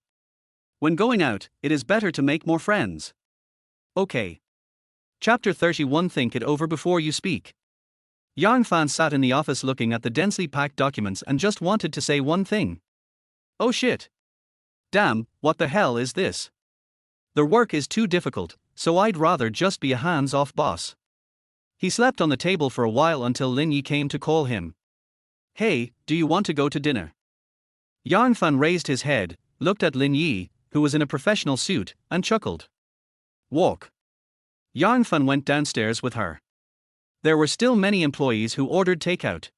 S1: When going out, it is better to make more friends. Okay. Chapter 31. Think it over before you speak. Yang Fan sat in the office looking at the densely packed documents and just wanted to say one thing. Oh shit. Damn, what the hell is this? The work is too difficult, so I'd rather just be a hands-off boss. He slept on the table for a while until Lin Yi came to call him. Hey, do you want to go to dinner? Yang Fan raised his head, looked at Lin Yi, who was in a professional suit, and chuckled. Walk. Yang Fan went downstairs with her. There were still many employees who ordered takeout.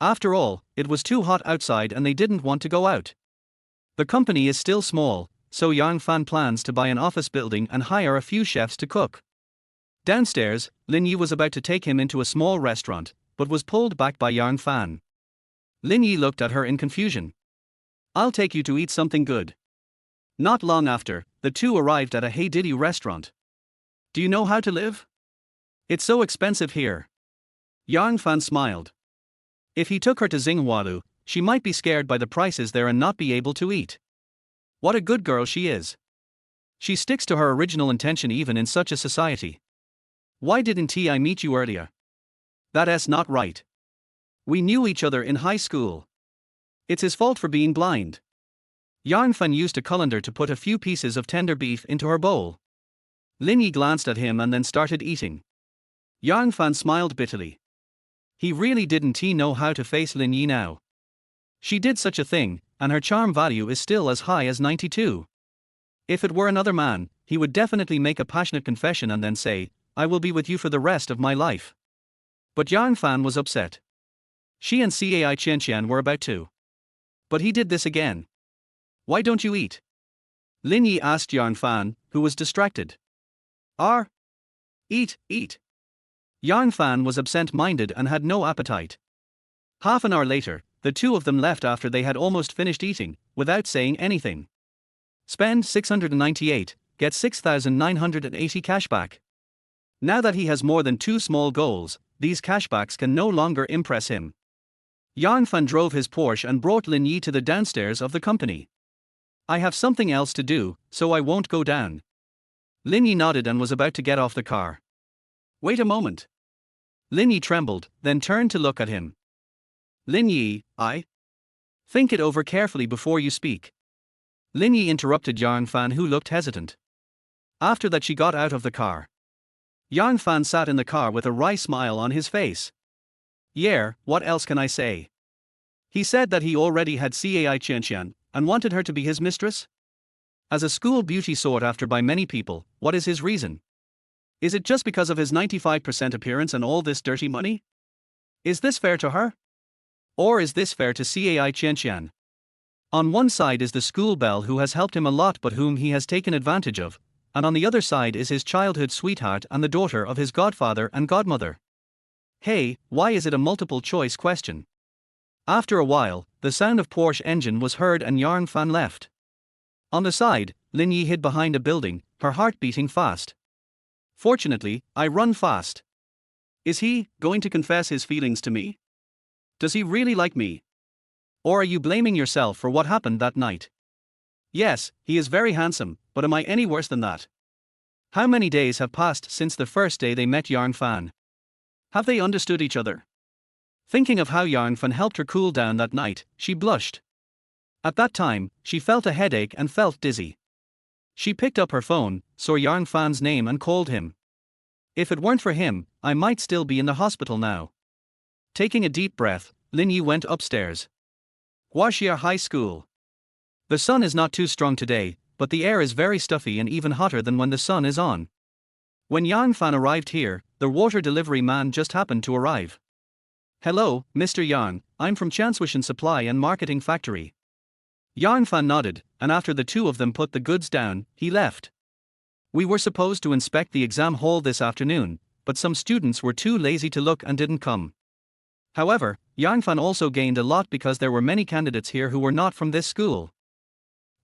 S1: After all, it was too hot outside and they didn't want to go out. The company is still small, so Yang Fan plans to buy an office building and hire a few chefs to cook. Downstairs, Lin Yi was about to take him into a small restaurant, but was pulled back by Yang Fan. Lin Yi looked at her in confusion. I'll take you to eat something good. Not long after, the two arrived at a Hey Diddy restaurant. Do you know how to live? It's so expensive here. Yang Fan smiled. If he took her to Xinghualu, she might be scared by the prices there and not be able to eat. What a good girl she is. She sticks to her original intention even in such a society. Why didn't I meet you earlier? That's not right. We knew each other in high school. It's his fault for being blind. Yang Fan used a colander to put a few pieces of tender beef into her bowl. Lin Yi glanced at him and then started eating. Yang Fan smiled bitterly. He really didn't know how to face Lin Yi now. She did such a thing, and her charm value is still as high as 92. If it were another man, he would definitely make a passionate confession and then say, I will be with you for the rest of my life. But Yang Fan was upset. She and Cai Qianqian were about to. But he did this again. Why don't you eat? Lin Yi asked Yang Fan, who was distracted. Eat. Yang Fan was absent-minded and had no appetite. Half an hour later, the two of them left after they had almost finished eating, without saying anything. Spend 698, get 6,980 cashback. Now that he has more than two small goals, these cashbacks can no longer impress him. Yang Fan drove his Porsche and brought Lin Yi to the downstairs of the company. I have something else to do, so I won't go down. Lin Yi nodded and was about to get off the car. Wait a moment. Lin Yi trembled, then turned to look at him. Lin Yi, think it over carefully before you speak. Lin Yi interrupted Yang Fan, who looked hesitant. After that she got out of the car. Yang Fan sat in the car with a wry smile on his face. Yeah, what else can I say? He said that he already had Cai Qianqian, and wanted her to be his mistress? As a school beauty sought after by many people, what is his reason? Is it just because of his 95% appearance and all this dirty money? Is this fair to her? Or is this fair to Cai Qianqian? On one side is the school belle who has helped him a lot but whom he has taken advantage of, and on the other side is his childhood sweetheart and the daughter of his godfather and godmother. Hey, why is it a multiple choice question? After a while, the sound of Porsche engine was heard and Yang Fan left. On the side, Lin Yi hid behind a building, her heart beating fast. Fortunately, I run fast. Is he going to confess his feelings to me? Does he really like me? Or are you blaming yourself for what happened that night? Yes, he is very handsome, but am I any worse than that? How many days have passed since the first day they met Yarn Fan? Have they understood each other? Thinking of how Yarn Fan helped her cool down that night, she blushed. At that time, she felt a headache and felt dizzy. She picked up her phone, saw Yarn Fan's name and called him. If it weren't for him, I might still be in the hospital now. Taking a deep breath, Lin Yi went upstairs. Huaxia High School. The sun is not too strong today, but the air is very stuffy and even hotter than when the sun is on. When Yarn Fan arrived here, the water delivery man just happened to arrive. Hello, Mr. Yarn, I'm from Chanswishan Supply and Marketing Factory. Yarn Fan nodded, and after the two of them put the goods down, he left. We were supposed to inspect the exam hall this afternoon, but some students were too lazy to look and didn't come. However, Yarn Fan also gained a lot because there were many candidates here who were not from this school.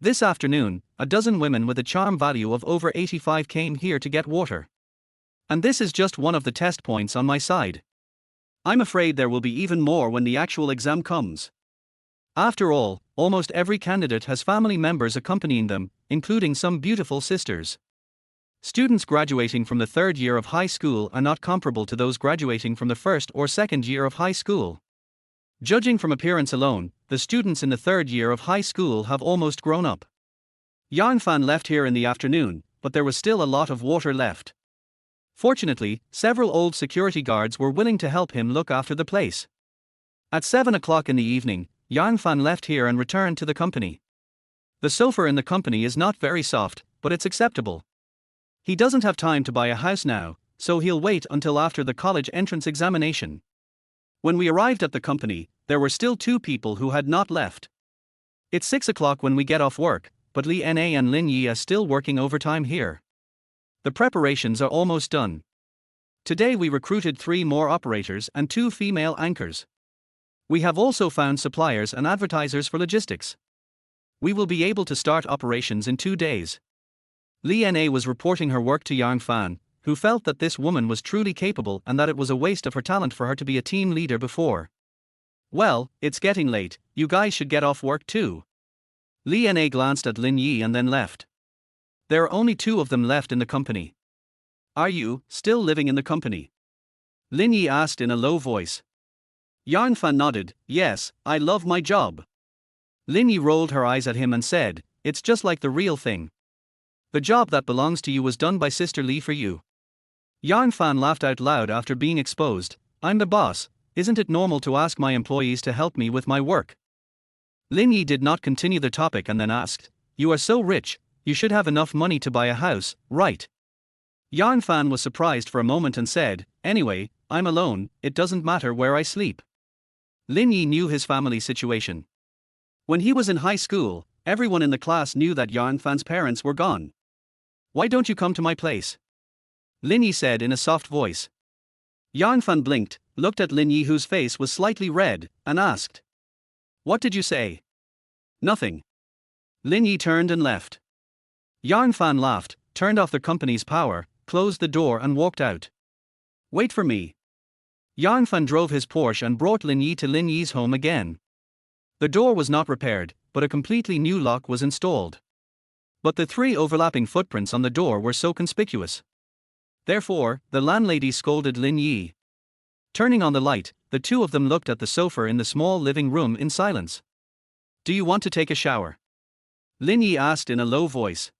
S1: This afternoon, a dozen women with a charm value of over 85 came here to get water. And this is just one of the test points on my side. I'm afraid there will be even more when the actual exam comes. After all, almost every candidate has family members accompanying them, including some beautiful sisters. Students graduating from the third year of high school are not comparable to those graduating from the first or second year of high school. Judging from appearance alone, the students in the third year of high school have almost grown up. Yarn Fan left here in the afternoon, but there was still a lot of water left. Fortunately, several old security guards were willing to help him look after the place. At 7 o'clock in the evening, Yarn Fan left here and returned to the company. The sofa in the company is not very soft, but it's acceptable. He doesn't have time to buy a house now, so he'll wait until after the college entrance examination. When we arrived at the company, there were still two people who had not left. It's 6 o'clock when we get off work, but Li Na and Lin Yi are still working overtime here. The preparations are almost done. Today we recruited 3 more operators and 2 female anchors. We have also found suppliers and advertisers for logistics. We will be able to start operations in 2 days. Li Na was reporting her work to Yarn Fan, who felt that this woman was truly capable and that it was a waste of her talent for her to be a team leader before. Well, it's getting late, you guys should get off work too. Li Na glanced at Lin Yi and then left. There are only 2 of them left in the company. Are you still living in the company? Lin Yi asked in a low voice. Yarn Fan nodded, yes, I love my job. Lin Yi rolled her eyes at him and said, it's just like the real thing. The job that belongs to you was done by Sister Li for you. Yarn Fan laughed out loud after being exposed. I'm the boss, isn't it normal to ask my employees to help me with my work? Lin Yi did not continue the topic and then asked, you are so rich, you should have enough money to buy a house, right? Yarn Fan was surprised for a moment and said, anyway, I'm alone, it doesn't matter where I sleep. Lin Yi knew his family situation. When he was in high school, everyone in the class knew that Yarn Fan's parents were gone. Why don't you come to my place? Lin Yi said in a soft voice. Yarn Fan blinked, looked at Lin Yi whose face was slightly red, and asked. What did you say? Nothing. Lin Yi turned and left. Yarn Fan laughed, turned off the company's power, closed the door and walked out. Wait for me. Yarn Fan drove his Porsche and brought Lin Yi to Lin Yi's home again. The door was not repaired, but a completely new lock was installed. But the 3 overlapping footprints on the door were so conspicuous. Therefore, the landlady scolded Lin Yi. Turning on the light, the 2 of them looked at the sofa in the small living room in silence. Do you want to take a shower? Lin Yi asked in a low voice.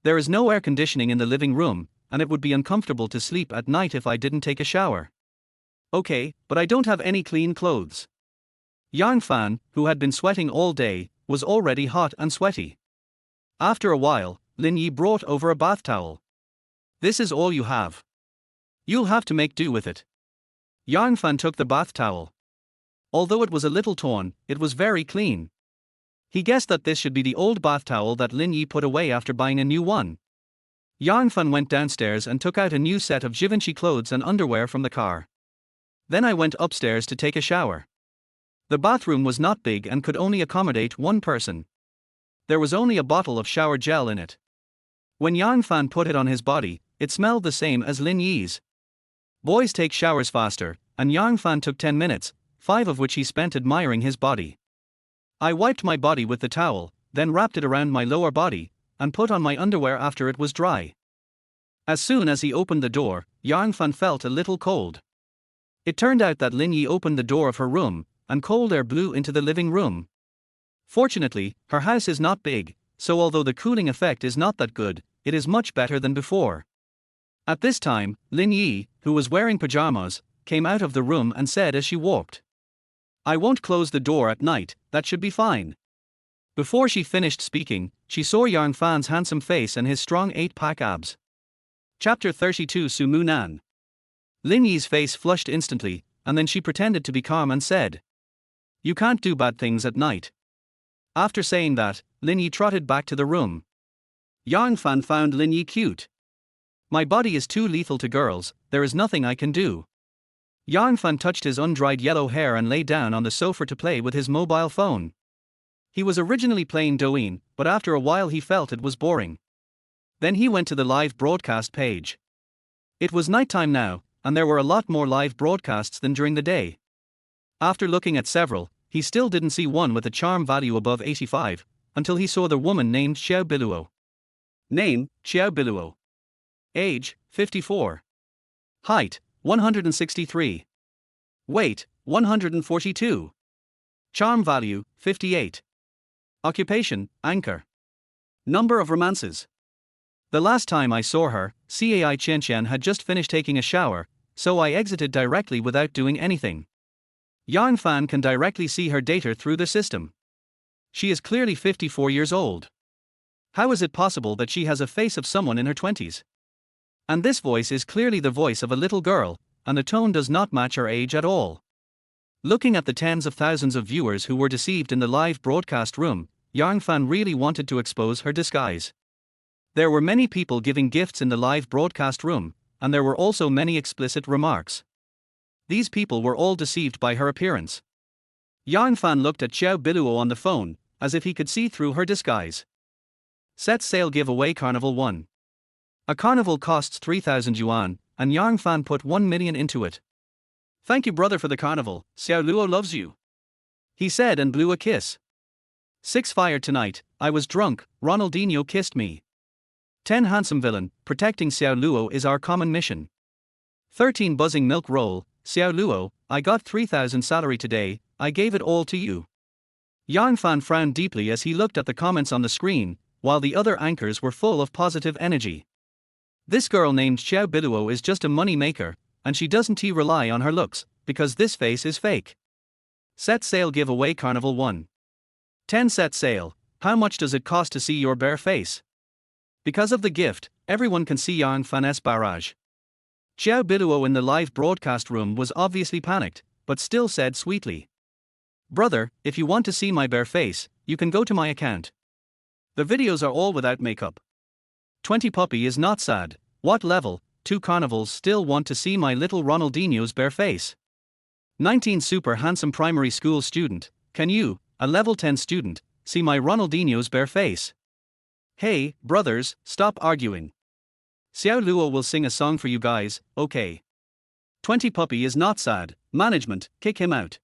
S1: There is no air conditioning in the living room, and it would be uncomfortable to sleep at night if I didn't take a shower. Okay, but I don't have any clean clothes. Yarn Fan, who had been sweating all day, was already hot and sweaty. After a while, Lin Yi brought over a bath towel. This is all you have. You'll have to make do with it. Yarn Fan took the bath towel. Although it was a little torn, it was very clean. He guessed that this should be the old bath towel that Lin Yi put away after buying a new one. Yarn Fan went downstairs and took out a new set of Givenchy clothes and underwear from the car. Then I went upstairs to take a shower. The bathroom was not big and could only accommodate 1 person. There was only a bottle of shower gel in it. When Yarn Fan put it on his body, it smelled the same as Lin Yi's. Boys take showers faster, and Yarn Fan took 10 minutes, 5 of which he spent admiring his body. I wiped my body with the towel, then wrapped it around my lower body, and put on my underwear after it was dry. As soon as he opened the door, Yang Fan felt a little cold. It turned out that Lin Yi opened the door of her room, and cold air blew into the living room. Fortunately, her house is not big, so although the cooling effect is not that good, it is much better than before. At this time, Lin Yi, who was wearing pajamas, came out of the room and said as she walked, "I won't close the door at night, that should be fine." Before she finished speaking, she saw Yang Fan's handsome face and his strong 8-pack abs. Chapter 32 Su Mu Nan. Lin Yi's face flushed instantly, and then she pretended to be calm and said, "You can't do bad things at night." After saying that, Lin Yi trotted back to the room. Yang Fan found Lin Yi cute. "My body is too lethal to girls, there is nothing I can do." Yang Fan touched his undried yellow hair and lay down on the sofa to play with his mobile phone. He was originally playing Douyin, but after a while he felt it was boring. Then he went to the live broadcast page. It was nighttime now, and there were a lot more live broadcasts than during the day. After looking at several, he still didn't see one with a charm value above 85, until he saw the woman named Xiao Biluo. Name, Xiao Biluo. Age, 54. Height, 163. Weight, 142. Charm value, 58. Occupation, anchor. Number of romances. The last time I saw her, Cai Qianqian had just finished taking a shower, so I exited directly without doing anything. Yang Fan can directly see her data through the system. She is clearly 54 years old. How is it possible that she has a face of someone in her 20s? And this voice is clearly the voice of a little girl, and the tone does not match her age at all. Looking at the tens of thousands of viewers who were deceived in the live broadcast room, Yang Fan really wanted to expose her disguise. There were many people giving gifts in the live broadcast room, and there were also many explicit remarks. These people were all deceived by her appearance. Yang Fan looked at Xiao Biluo on the phone, as if he could see through her disguise. Set sail giveaway Carnival 1. A carnival costs 3,000 yuan, and Yang Fan put 1 million into it. "Thank you brother for the carnival, Xiao Luo loves you," he said and blew a kiss. 6 fired tonight, I was drunk, Ronaldinho kissed me. 10 handsome villain, protecting Xiao Luo is our common mission. 13 buzzing milk roll, Xiao Luo, I got 3,000 salary today, I gave it all to you. Yang Fan frowned deeply as he looked at the comments on the screen, while the other anchors were full of positive energy. This girl named Xiao Biluo is just a money maker, and she doesn't rely on her looks, because this face is fake. Set sail giveaway Carnival 1. 10 set sail, how much does it cost to see your bare face? Because of the gift, everyone can see Yang Fan's barrage. Xiao Biluo in the live broadcast room was obviously panicked, but still said sweetly, "Brother, if you want to see my bare face, you can go to my account. The videos are all without makeup. 20 puppy is not sad, what level, 2 carnivals still want to see my little Ronaldinho's bare face. 19 super handsome primary school student, can you, a level 10 student, see my Ronaldinho's bare face? Hey, brothers, stop arguing. Xiao Luo will sing a song for you guys, okay. 20 puppy is not sad, management, kick him out."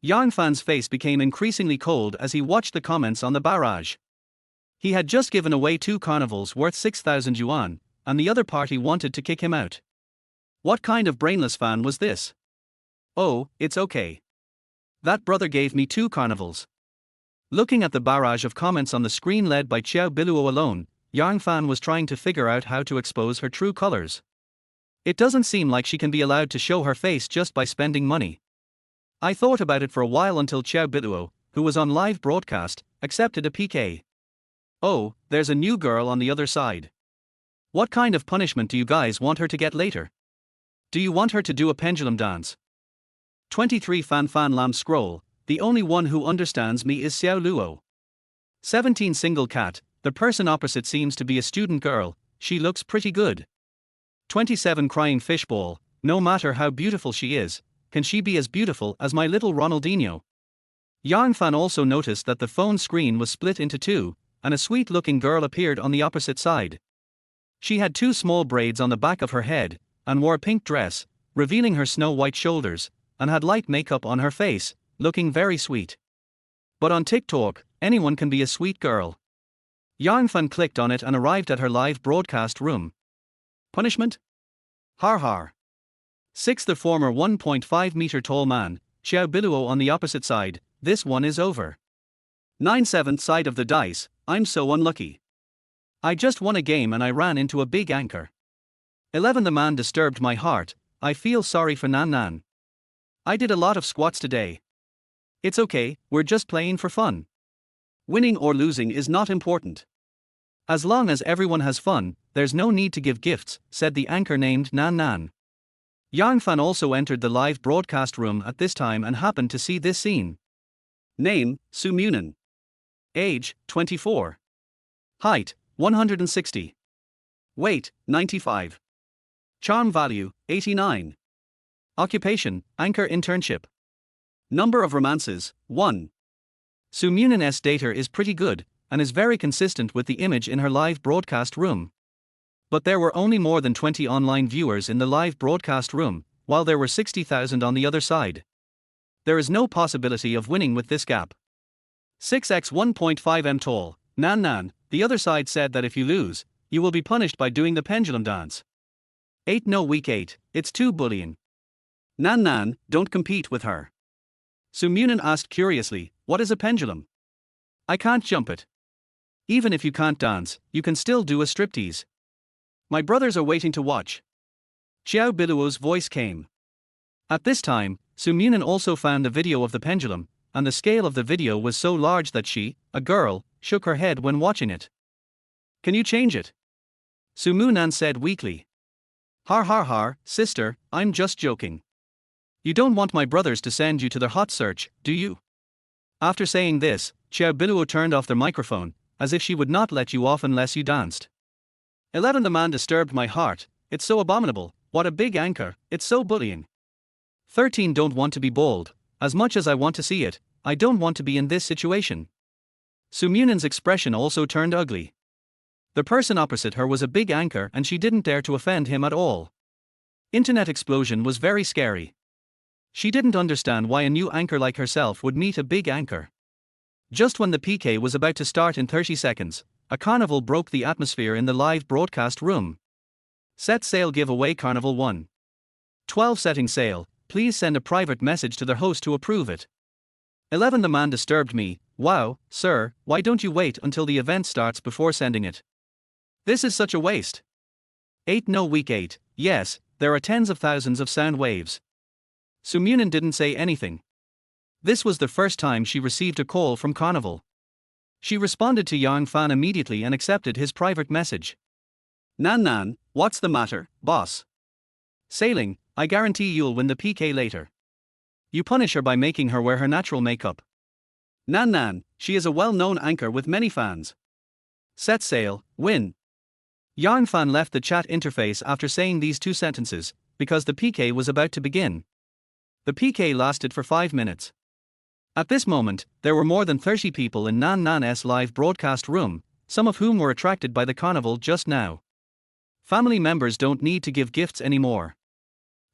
S1: Yang Fan's face became increasingly cold as he watched the comments on the barrage. He had just given away 2 carnivals worth 6,000 yuan, and the other party wanted to kick him out. What kind of brainless fan was this? "Oh, it's okay. That brother gave me 2 carnivals." Looking at the barrage of comments on the screen led by Xiao Biluo alone, Yang Fan was trying to figure out how to expose her true colors. It doesn't seem like she can be allowed to show her face just by spending money. I thought about it for a while until Xiao Biluo, who was on live broadcast, accepted a PK. Oh, there's a new girl on the other side. What kind of punishment do you guys want her to get later? Do you want her to do a pendulum dance? 23 Fan Fan Lam scroll, the only one who understands me is Xiao Luo. 17 Single cat, the person opposite seems to be a student girl, she looks pretty good. 27 Crying fishball, no matter how beautiful she is, can she be as beautiful as my little Ronaldinho? Yang Fan also noticed that the phone screen was split into 2, and a sweet-looking girl appeared on the opposite side. She had 2 small braids on the back of her head, and wore a pink dress, revealing her snow-white shoulders, and had light makeup on her face, looking very sweet. But on TikTok, anyone can be a sweet girl. Yang Fan clicked on it and arrived at her live broadcast room. Punishment? Har har. 6. The former 1.5-meter tall man, Xiao Biluo on the opposite side, this one is over. 9. 7th side of the dice, I'm so unlucky. I just won a game and I ran into a big anchor. 11. The man disturbed my heart, I feel sorry for Nan Nan. I did a lot of squats today. It's okay, we're just playing for fun. Winning or losing is not important. As long as everyone has fun, there's no need to give gifts, said the anchor named Nan Nan. Yang Fan also entered the live broadcast room at this time and happened to see this scene. Name, Su Munin. Age, 24. Height, 160. Weight, 95. Charm value, 89. Occupation, anchor internship. Number of romances, 1. Su Munin's data is pretty good, and is very consistent with the image in her live broadcast room. But there were only more than 20 online viewers in the live broadcast room, while there were 60,000 on the other side. There is no possibility of winning with this gap. 6x 1.5m tall, Nan Nan, the other side said that if you lose, you will be punished by doing the pendulum dance. 8. No week 8, it's too bullying. Nan Nan, don't compete with her. Su Munin asked curiously, what is a pendulum? I can't jump it. Even if you can't dance, you can still do a striptease. My brothers are waiting to watch. Xiao Biluo's voice came. At this time, Su Munin also found the video of the pendulum, and the scale of the video was so large that she, a girl, shook her head when watching it. Can you change it? Su Munan said weakly. Har har har, sister, I'm just joking. You don't want my brothers to send you to their hot search, do you? After saying this, Xiao Biluo turned off the microphone, as if she would not let you off unless you danced. 11. The man disturbed my heart, it's so abominable, what a big anchor, it's so bullying. 13. Don't want to be bold, as much as I want to see it, I don't want to be in this situation. Su Munin's expression also turned ugly. The person opposite her was a big anchor and she didn't dare to offend him at all. Internet explosion was very scary. She didn't understand why a new anchor like herself would meet a big anchor. Just when the PK was about to start in 30 seconds, a carnival broke the atmosphere in the live broadcast room. Set sail giveaway Carnival 1. 12. Setting sail, please send a private message to the host to approve it. 11. The man disturbed me, wow, sir, why don't you wait until the event starts before sending it? This is such a waste. 8. No week 8, yes, there are tens of thousands of sound waves. Su Munin didn't say anything. This was the first time she received a call from Carnival. She responded to Yang Fan immediately and accepted his private message. Nan Nan, what's the matter, boss? Sailing, I guarantee you'll win the PK later. You punish her by making her wear her natural makeup. Nan Nan, she is a well-known anchor with many fans. Set sail, win. Yang Fan left the chat interface after saying these two sentences, because the PK was about to begin. The PK lasted for 5 minutes. At this moment, there were more than 30 people in Nan Nan's live broadcast room, some of whom were attracted by the carnival just now. Family members don't need to give gifts anymore.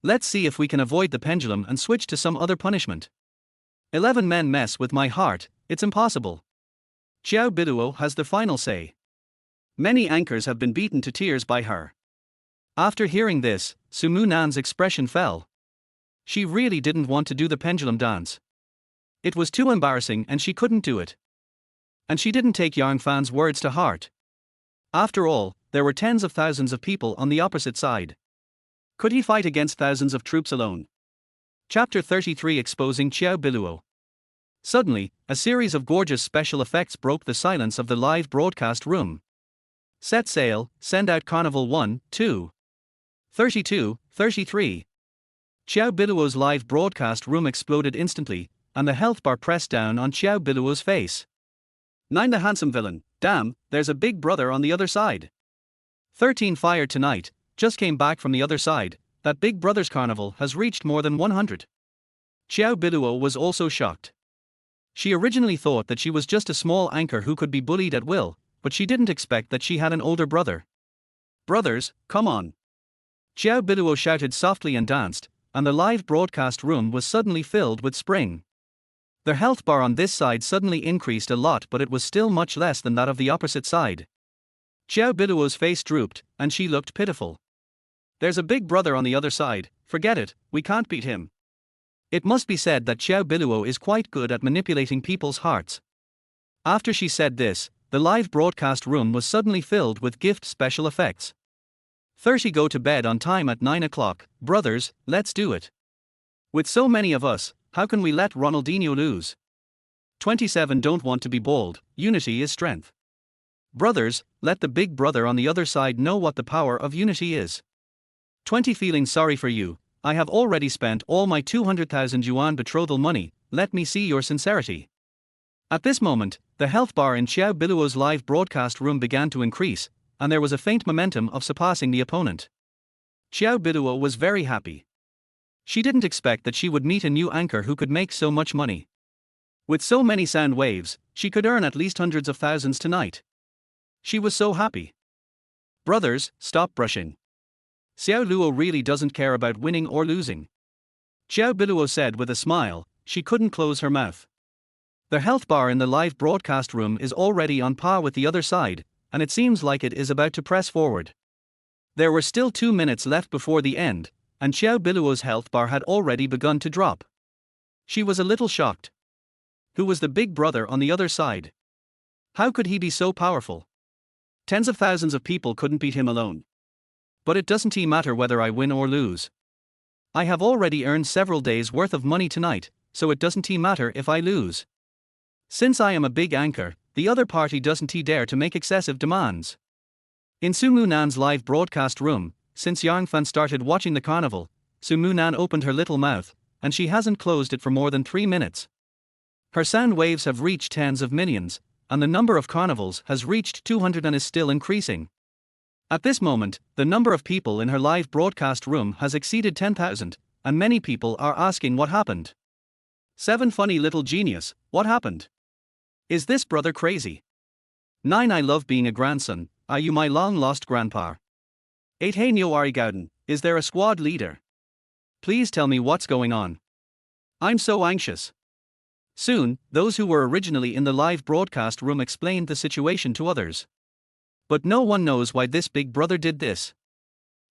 S1: Let's see if we can avoid the pendulum and switch to some other punishment. 11 men mess with my heart, it's impossible. Xiao Biluo has the final say. Many anchors have been beaten to tears by her. After hearing this, Su Munan's expression fell. She really didn't want to do the pendulum dance. It was too embarrassing and she couldn't do it. And she didn't take Yang Fan's words to heart. After all, there were tens of thousands of people on the opposite side. Could he fight against thousands of troops alone? Chapter 33 Exposing Xiao Biluo. Suddenly, a series of gorgeous special effects broke the silence of the live broadcast room. Set sail, send out Carnival 1, 2. 32, 33. Xiao Biluo's live broadcast room exploded instantly, and the health bar pressed down on Xiao Biluo's face. 9. The handsome villain, damn, there's a big brother on the other side. 13. Fired tonight, just came back from the other side, that Big Brother's carnival has reached more than 100. Xiao Biluo was also shocked. She originally thought that she was just a small anchor who could be bullied at will, but she didn't expect that she had an older brother. Brothers, come on. Xiao Biluo shouted softly and danced, and the live broadcast room was suddenly filled with spring. The health bar on this side suddenly increased a lot, but it was still much less than that of the opposite side. Xiao Biluo's face drooped, and she looked pitiful. There's a big brother on the other side, forget it, we can't beat him. It must be said that Xiao Biluo is quite good at manipulating people's hearts. After she said this, the live broadcast room was suddenly filled with gift special effects. 30 go to bed on time at 9 o'clock, brothers, let's do it. With so many of us, how can we let Ronaldinho lose? 27 don't want to be bold, unity is strength. Brothers, let the big brother on the other side know what the power of unity is. 20 feeling sorry for you, I have already spent all my 200,000 yuan betrothal money, let me see your sincerity. At this moment, the health bar in Xiao Biluo's live broadcast room began to increase, and there was a faint momentum of surpassing the opponent. Xiao Biluo was very happy. She didn't expect that she would meet a new anchor who could make so much money. With so many sound waves, she could earn at least hundreds of thousands tonight. She was so happy. Brothers, stop brushing. Xiao Luo really doesn't care about winning or losing. Xiao Biluo said with a smile, she couldn't close her mouth. The health bar in the live broadcast room is already on par with the other side, and it seems like it is about to press forward. There were still 2 minutes left before the end, and Xiao Biluo's health bar had already begun to drop. She was a little shocked. Who was the big brother on the other side? How could he be so powerful? Tens of thousands of people couldn't beat him alone. But it doesn't matter whether I win or lose. I have already earned several days' worth of money tonight, so it doesn't matter if I lose. Since I am a big anchor, the other party doesn't dare to make excessive demands. In Su Munan's live broadcast room, since Yang Fan started watching the carnival, Su Munan opened her little mouth, and she hasn't closed it for more than 3 minutes. Her sound waves have reached tens of millions, and the number of carnivals has reached 200 and is still increasing. At this moment, the number of people in her live broadcast room has exceeded 10,000, and many people are asking what happened. 7 funny little genius, what happened? Is this brother crazy? 9 I love being a grandson, are you my long-lost grandpa? 8 Hey Nyo Ari Gauden, is there a squad leader? Please tell me what's going on. I'm so anxious. Soon, those who were originally in the live broadcast room explained the situation to others. But no one knows why this big brother did this.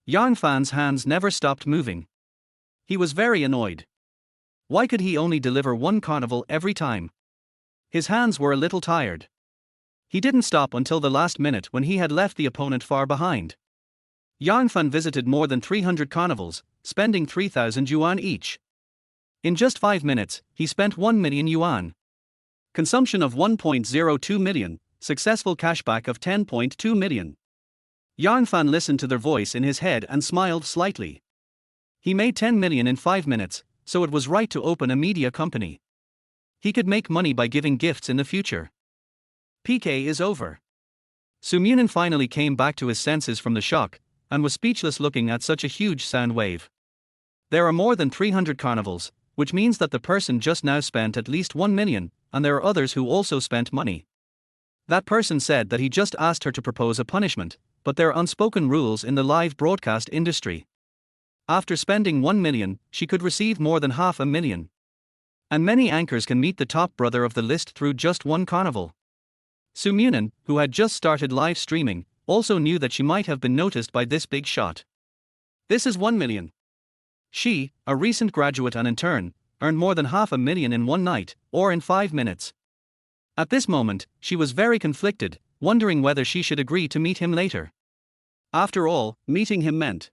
S1: Yang Fan's hands never stopped moving. He was very annoyed. Why could he only deliver one carnival every time? His hands were a little tired. He didn't stop until the last minute when he had left the opponent far behind. Yang Fan visited more than 300 carnivals, spending 3,000 yuan each. In just 5 minutes, he spent 1 million yuan. Consumption of 1.02 million, successful cashback of 10.2 million. Yang Fan listened to their voice in his head and smiled slightly. He made 10 million in 5 minutes, so it was right to open a media company. He could make money by giving gifts in the future. PK is over. Su Munin finally came back to his senses from the shock, and was speechless looking at such a huge sound wave. There are more than 300 carnivals, which means that the person just now spent at least 1 million, and there are others who also spent money. That person said that he just asked her to propose a punishment, but there are unspoken rules in the live broadcast industry. After spending 1 million, she could receive more than 500,000. And many anchors can meet the top brother of the list through just one carnival. Su Munin, who had just started live streaming, also knew that she might have been noticed by this big shot. This is 1 million. She, a recent graduate and intern, earned more than 500,000 in one night, or in 5 minutes. At this moment, she was very conflicted, wondering whether she should agree to meet him later. After all, meeting him meant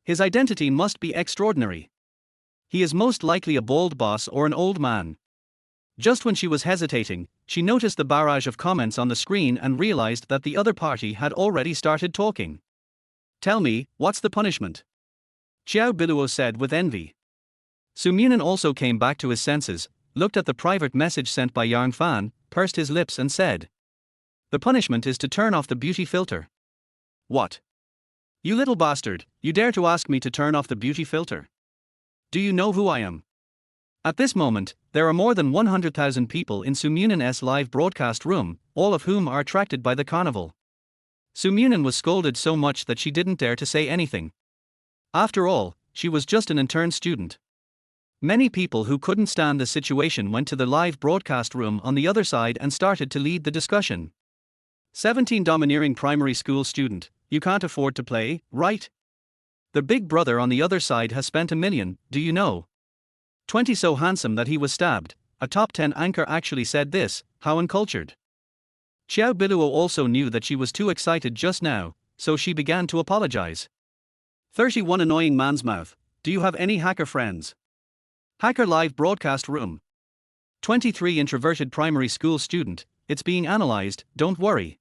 S1: his identity must be extraordinary. He is most likely a bald boss or an old man. Just when she was hesitating, she noticed the barrage of comments on the screen and realized that the other party had already started talking. Tell me, what's the punishment? Xiao Biluo said with envy. Su Munin also came back to his senses, looked at the private message sent by Yang Fan, pursed his lips and said, the punishment is to turn off the beauty filter. What? You little bastard, you dare to ask me to turn off the beauty filter? Do you know who I am? At this moment, there are more than 100,000 people in Su Munin's live broadcast room, all of whom are attracted by the carnival. Su Munin was scolded so much that she didn't dare to say anything. After all, she was just an intern student. Many people who couldn't stand the situation went to the live broadcast room on the other side and started to lead the discussion. 17 domineering primary school student, you can't afford to play, right? The big brother on the other side has spent $1 million, do you know? 20 so handsome that he was stabbed, a top 10 anchor actually said this, how uncultured. Xiao Biluo also knew that she was too excited just now, so she began to apologize. 31 annoying man's mouth, do you have any hacker friends? Hacker live broadcast room. 23 introverted primary school student, it's being analyzed, don't worry.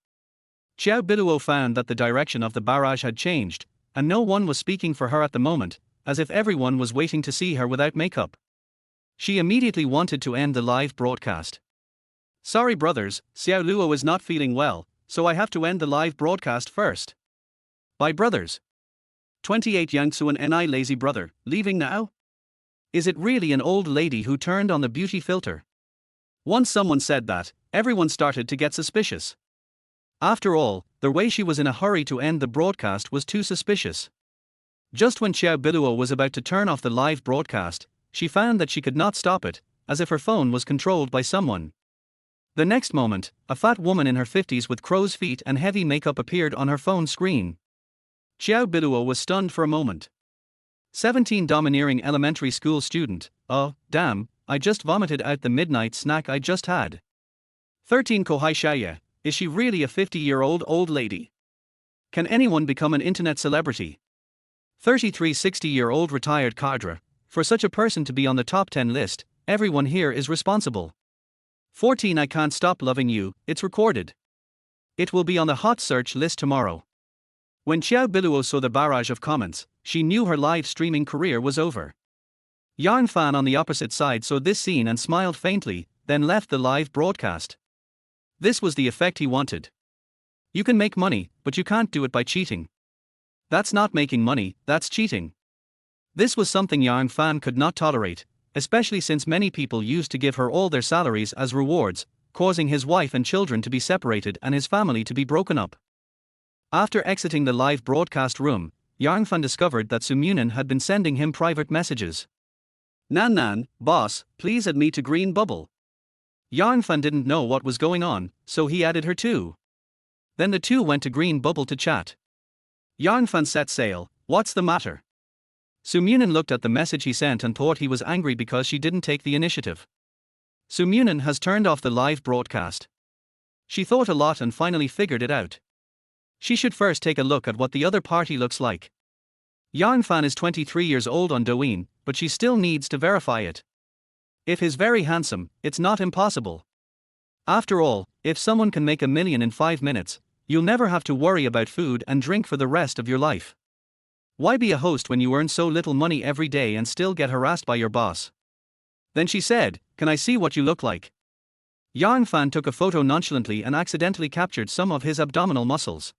S1: Xiao Biluo found that the direction of the barrage had changed, and no one was speaking for her at the moment, as if everyone was waiting to see her without makeup. She immediately wanted to end the live broadcast. Sorry brothers, Xiao Luo is not feeling well, so I have to end the live broadcast first. Bye brothers. 28 Yangtzuan Ni lazy brother, leaving now? Is it really an old lady who turned on the beauty filter? Once someone said that, everyone started to get suspicious. After all, the way she was in a hurry to end the broadcast was too suspicious. Just when Xiao Biluo was about to turn off the live broadcast, she found that she could not stop it, as if her phone was controlled by someone. The next moment, a fat woman in her 50s with crow's feet and heavy makeup appeared on her phone screen. Xiao Biluo was stunned for a moment. 17 domineering elementary school student, oh, damn, I just vomited out the midnight snack I just had. 13 Kohai Xiaoye, is she really a 50-year-old old lady? Can anyone become an internet celebrity? 33 60-year-old retired cadre, for such a person to be on the top 10 list, everyone here is responsible. 14 I can't stop loving you, it's recorded. It will be on the hot search list tomorrow. When Xiao Biluo saw the barrage of comments, she knew her live streaming career was over. Yang Fan on the opposite side saw this scene and smiled faintly, then left the live broadcast. This was the effect he wanted. You can make money, but you can't do it by cheating. That's not making money, that's cheating. This was something Yang Fan could not tolerate, especially since many people used to give her all their salaries as rewards, causing his wife and children to be separated and his family to be broken up. After exiting the live broadcast room, Yang Fan discovered that Sumunin had been sending him private messages. Nan, boss, please add me to Green Bubble. Yang Fan didn't know what was going on, so he added her too. Then the two went to Green Bubble to chat. Yang Fan set sail, what's the matter? Sumunin looked at the message he sent and thought he was angry because she didn't take the initiative. Sumunin has turned off the live broadcast. She thought a lot and finally figured it out. She should first take a look at what the other party looks like. Yang Fan is 23 years old on Douyin, but she still needs to verify it. If he's very handsome, it's not impossible. After all, if someone can make $1 million in 5 minutes, you'll never have to worry about food and drink for the rest of your life. Why be a host when you earn so little money every day and still get harassed by your boss? Then she said, can I see what you look like? Yang Fan took a photo nonchalantly and accidentally captured some of his abdominal muscles.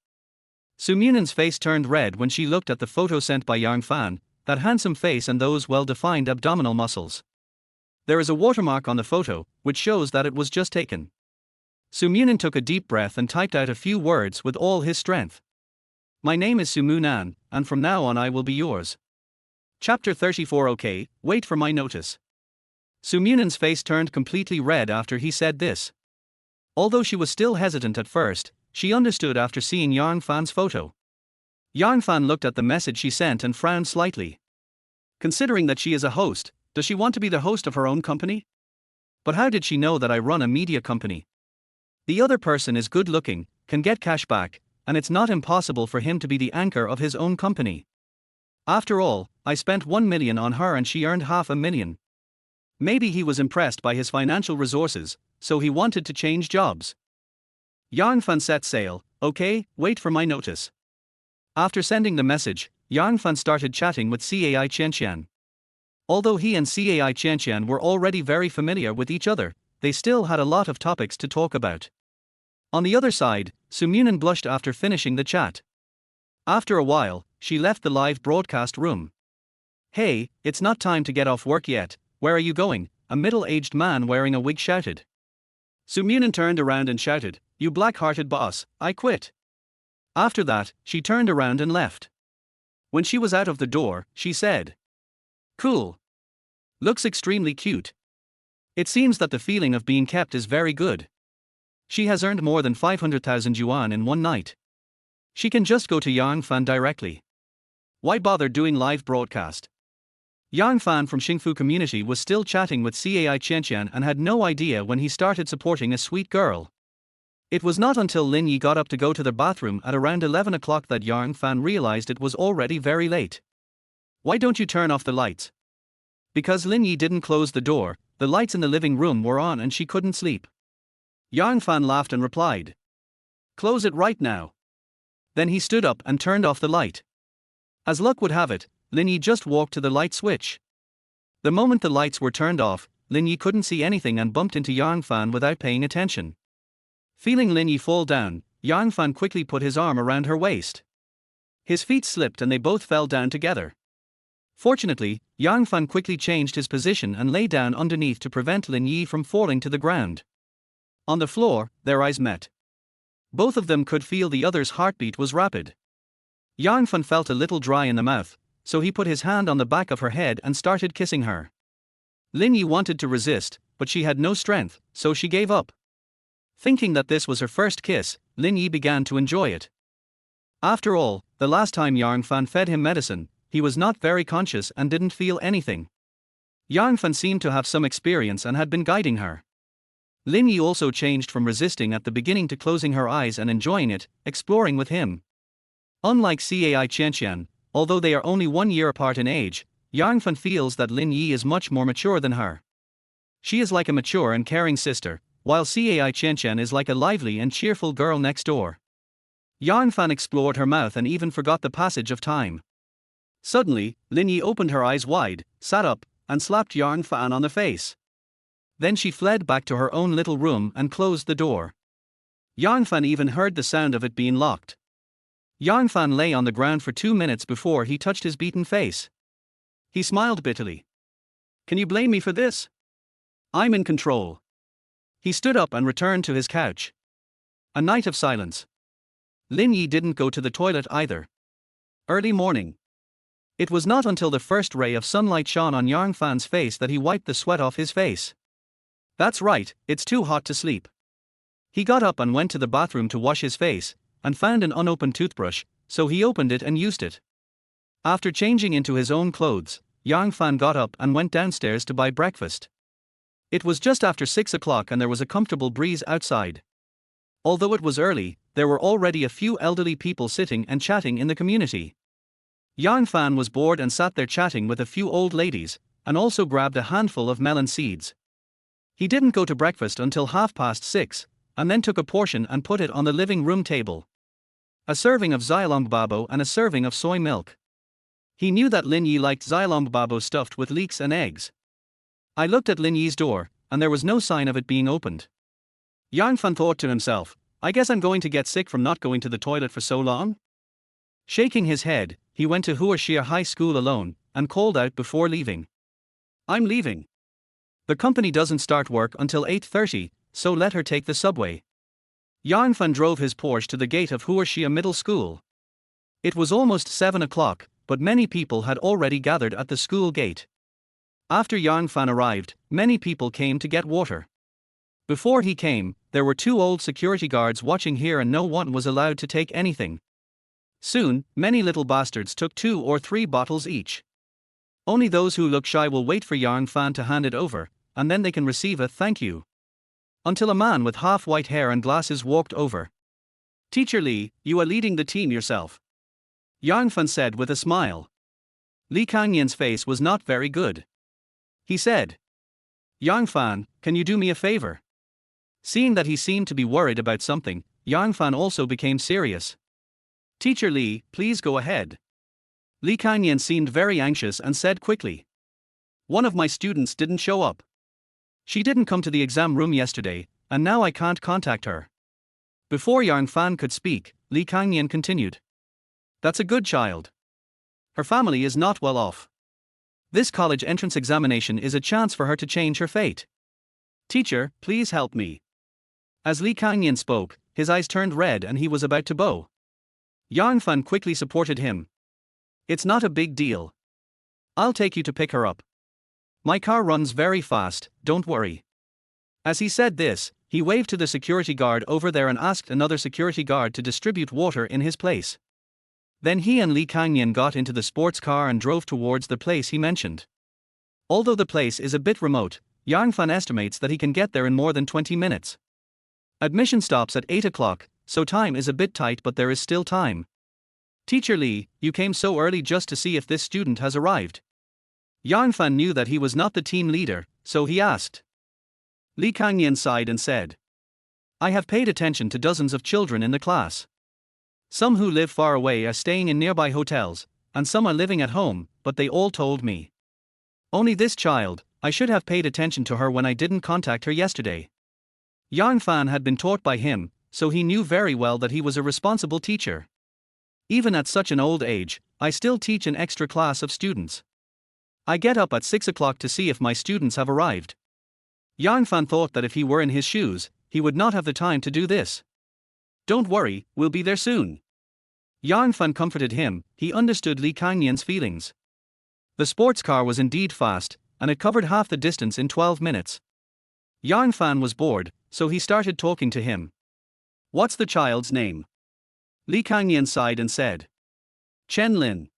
S1: Sumunin's face turned red when she looked at the photo sent by Yang Fan, that handsome face and those well-defined abdominal muscles. There is a watermark on the photo, which shows that it was just taken. Sumunin took a deep breath and typed out a few words with all his strength. My name is Sumunan, and from now on I will be yours. Chapter 34 Okay, wait for my notice. Sumunin's face turned completely red after he said this. Although she was still hesitant at first, she understood after seeing Yang Fan's photo. Yang Fan looked at the message she sent and frowned slightly. Considering that she is a host, does she want to be the host of her own company? But how did she know that I run a media company? The other person is good looking, can get cash back, and it's not impossible for him to be the anchor of his own company. After all, I spent $1 million on her and she earned $500,000. Maybe he was impressed by his financial resources, so he wanted to change jobs. Yang Fan set sail, okay, wait for my notice. After sending the message, Yang Fan started chatting with Cai Qianqian. Although he and Cai Qianqian were already very familiar with each other, they still had a lot of topics to talk about. On the other side, Sumunin blushed after finishing the chat. After a while, she left the live broadcast room. Hey, it's not time to get off work yet, where are you going? A middle-aged man wearing a wig shouted. Sumunin turned around and shouted, you black-hearted boss, I quit. After that, she turned around and left. When she was out of the door, she said, Cool. Looks extremely cute. It seems that the feeling of being kept is very good. She has earned more than 500,000 yuan in one night. She can just go to Yang Fan directly. Why bother doing live broadcast? Yang Fan from Xingfu community was still chatting with Cai Qianqian and had no idea when he started supporting a sweet girl. It was not until Lin Yi got up to go to the bathroom at around 11 o'clock that Yang Fan realized it was already very late. Why don't you turn off the lights? Because Lin Yi didn't close the door, the lights in the living room were on and she couldn't sleep. Yang Fan laughed and replied, "Close it right now." Then he stood up and turned off the light. As luck would have it, Lin Yi just walked to the light switch. The moment the lights were turned off, Lin Yi couldn't see anything and bumped into Yang Fan without paying attention. Feeling Lin Yi fall down, Yang Fan quickly put his arm around her waist. His feet slipped and they both fell down together. Fortunately, Yang Fan quickly changed his position and lay down underneath to prevent Lin Yi from falling to the ground. On the floor, their eyes met. Both of them could feel the other's heartbeat was rapid. Yang Fan felt a little dry in the mouth, so he put his hand on the back of her head and started kissing her. Lin Yi wanted to resist, but she had no strength, so she gave up. Thinking that this was her first kiss, Lin Yi began to enjoy it. After all, the last time Yang Fan fed him medicine, he was not very conscious and didn't feel anything. Yang Fan seemed to have some experience and had been guiding her. Lin Yi also changed from resisting at the beginning to closing her eyes and enjoying it, exploring with him. Unlike Cai Qianqian, although they are only 1 year apart in age, Yang Fan feels that Lin Yi is much more mature than her. She is like a mature and caring sister, while Cai Qianqian is like a lively and cheerful girl next door. Yang Fan explored her mouth and even forgot the passage of time. Suddenly, Lin Yi opened her eyes wide, sat up, and slapped Yang Fan on the face. Then she fled back to her own little room and closed the door. Yang Fan even heard the sound of it being locked. Yang Fan lay on the ground for 2 minutes before he touched his beaten face. He smiled bitterly. "Can you blame me for this? I'm in control." He stood up and returned to his couch. A night of silence. Lin Yi didn't go to the toilet either. Early morning. It was not until the first ray of sunlight shone on Yang Fan's face that he wiped the sweat off his face. That's right, it's too hot to sleep. He got up and went to the bathroom to wash his face, and found an unopened toothbrush, so he opened it and used it. After changing into his own clothes, Yang Fan got up and went downstairs to buy breakfast. It was just after 6 o'clock and there was a comfortable breeze outside. Although it was early, there were already a few elderly people sitting and chatting in the community. Yang Fan was bored and sat there chatting with a few old ladies, and also grabbed a handful of melon seeds. He didn't go to breakfast until 6:30, and then took a portion and put it on the living room table. A serving of xiaolongbabo and a serving of soy milk. He knew that Lin Yi liked xiaolongbabo stuffed with leeks and eggs. I looked at Lin Yi's door, and there was no sign of it being opened. Yang Fan thought to himself, I guess I'm going to get sick from not going to the toilet for so long. Shaking his head, he went to Huoxia High School alone, and called out before leaving. I'm leaving. The company doesn't start work until 8:30, so let her take the subway. Yang Fan drove his Porsche to the gate of Huoxia Middle School. It was almost 7 o'clock, but many people had already gathered at the school gate. After Yang Fan arrived, many people came to get water. Before he came, there were 2 old security guards watching here and no one was allowed to take anything. Soon, many little bastards took 2 or 3 bottles each. Only those who look shy will wait for Yang Fan to hand it over, and then they can receive a thank you. Until a man with half-white hair and glasses walked over. Teacher Li, you are leading the team yourself. Yang Fan said with a smile. Li Kangyan's face was not very good. He said, Yang Fan, can you do me a favor? Seeing that he seemed to be worried about something, Yang Fan also became serious. Teacher Li, please go ahead. Li Kangyan seemed very anxious and said quickly. One of my students didn't show up. She didn't come to the exam room yesterday, and now I can't contact her. Before Yang Fan could speak, Li Kangyan continued. That's a good child. Her family is not well off. This college entrance examination is a chance for her to change her fate. Teacher, please help me. As Li Kangyan spoke, his eyes turned red and he was about to bow. Yang Fan quickly supported him. It's not a big deal. I'll take you to pick her up. My car runs very fast, don't worry. As he said this, he waved to the security guard over there and asked another security guard to distribute water in his place. Then he and Lee Kangyan got into the sports car and drove towards the place he mentioned. Although the place is a bit remote, Yang Fan estimates that he can get there in more than 20 minutes. Admission stops at 8 o'clock, so time is a bit tight, but there is still time. Teacher Lee, you came so early just to see if this student has arrived. Yang Fan knew that he was not the team leader, so he asked. Lee Kangyan sighed and said, I have paid attention to dozens of children in the class. Some who live far away are staying in nearby hotels, and some are living at home, but they all told me. Only this child, I should have paid attention to her when I didn't contact her yesterday. Yang Fan had been taught by him, so he knew very well that he was a responsible teacher. Even at such an old age, I still teach an extra class of students. I get up at 6 o'clock to see if my students have arrived. Yang Fan thought that if he were in his shoes, he would not have the time to do this. Don't worry, we'll be there soon. Yang Fan comforted him, he understood Lee Kangyan's feelings. The sports car was indeed fast, and it covered half the distance in 12 minutes. Yang Fan was bored, so he started talking to him. What's the child's name? Lee Kangyan sighed and said. Chen Lin.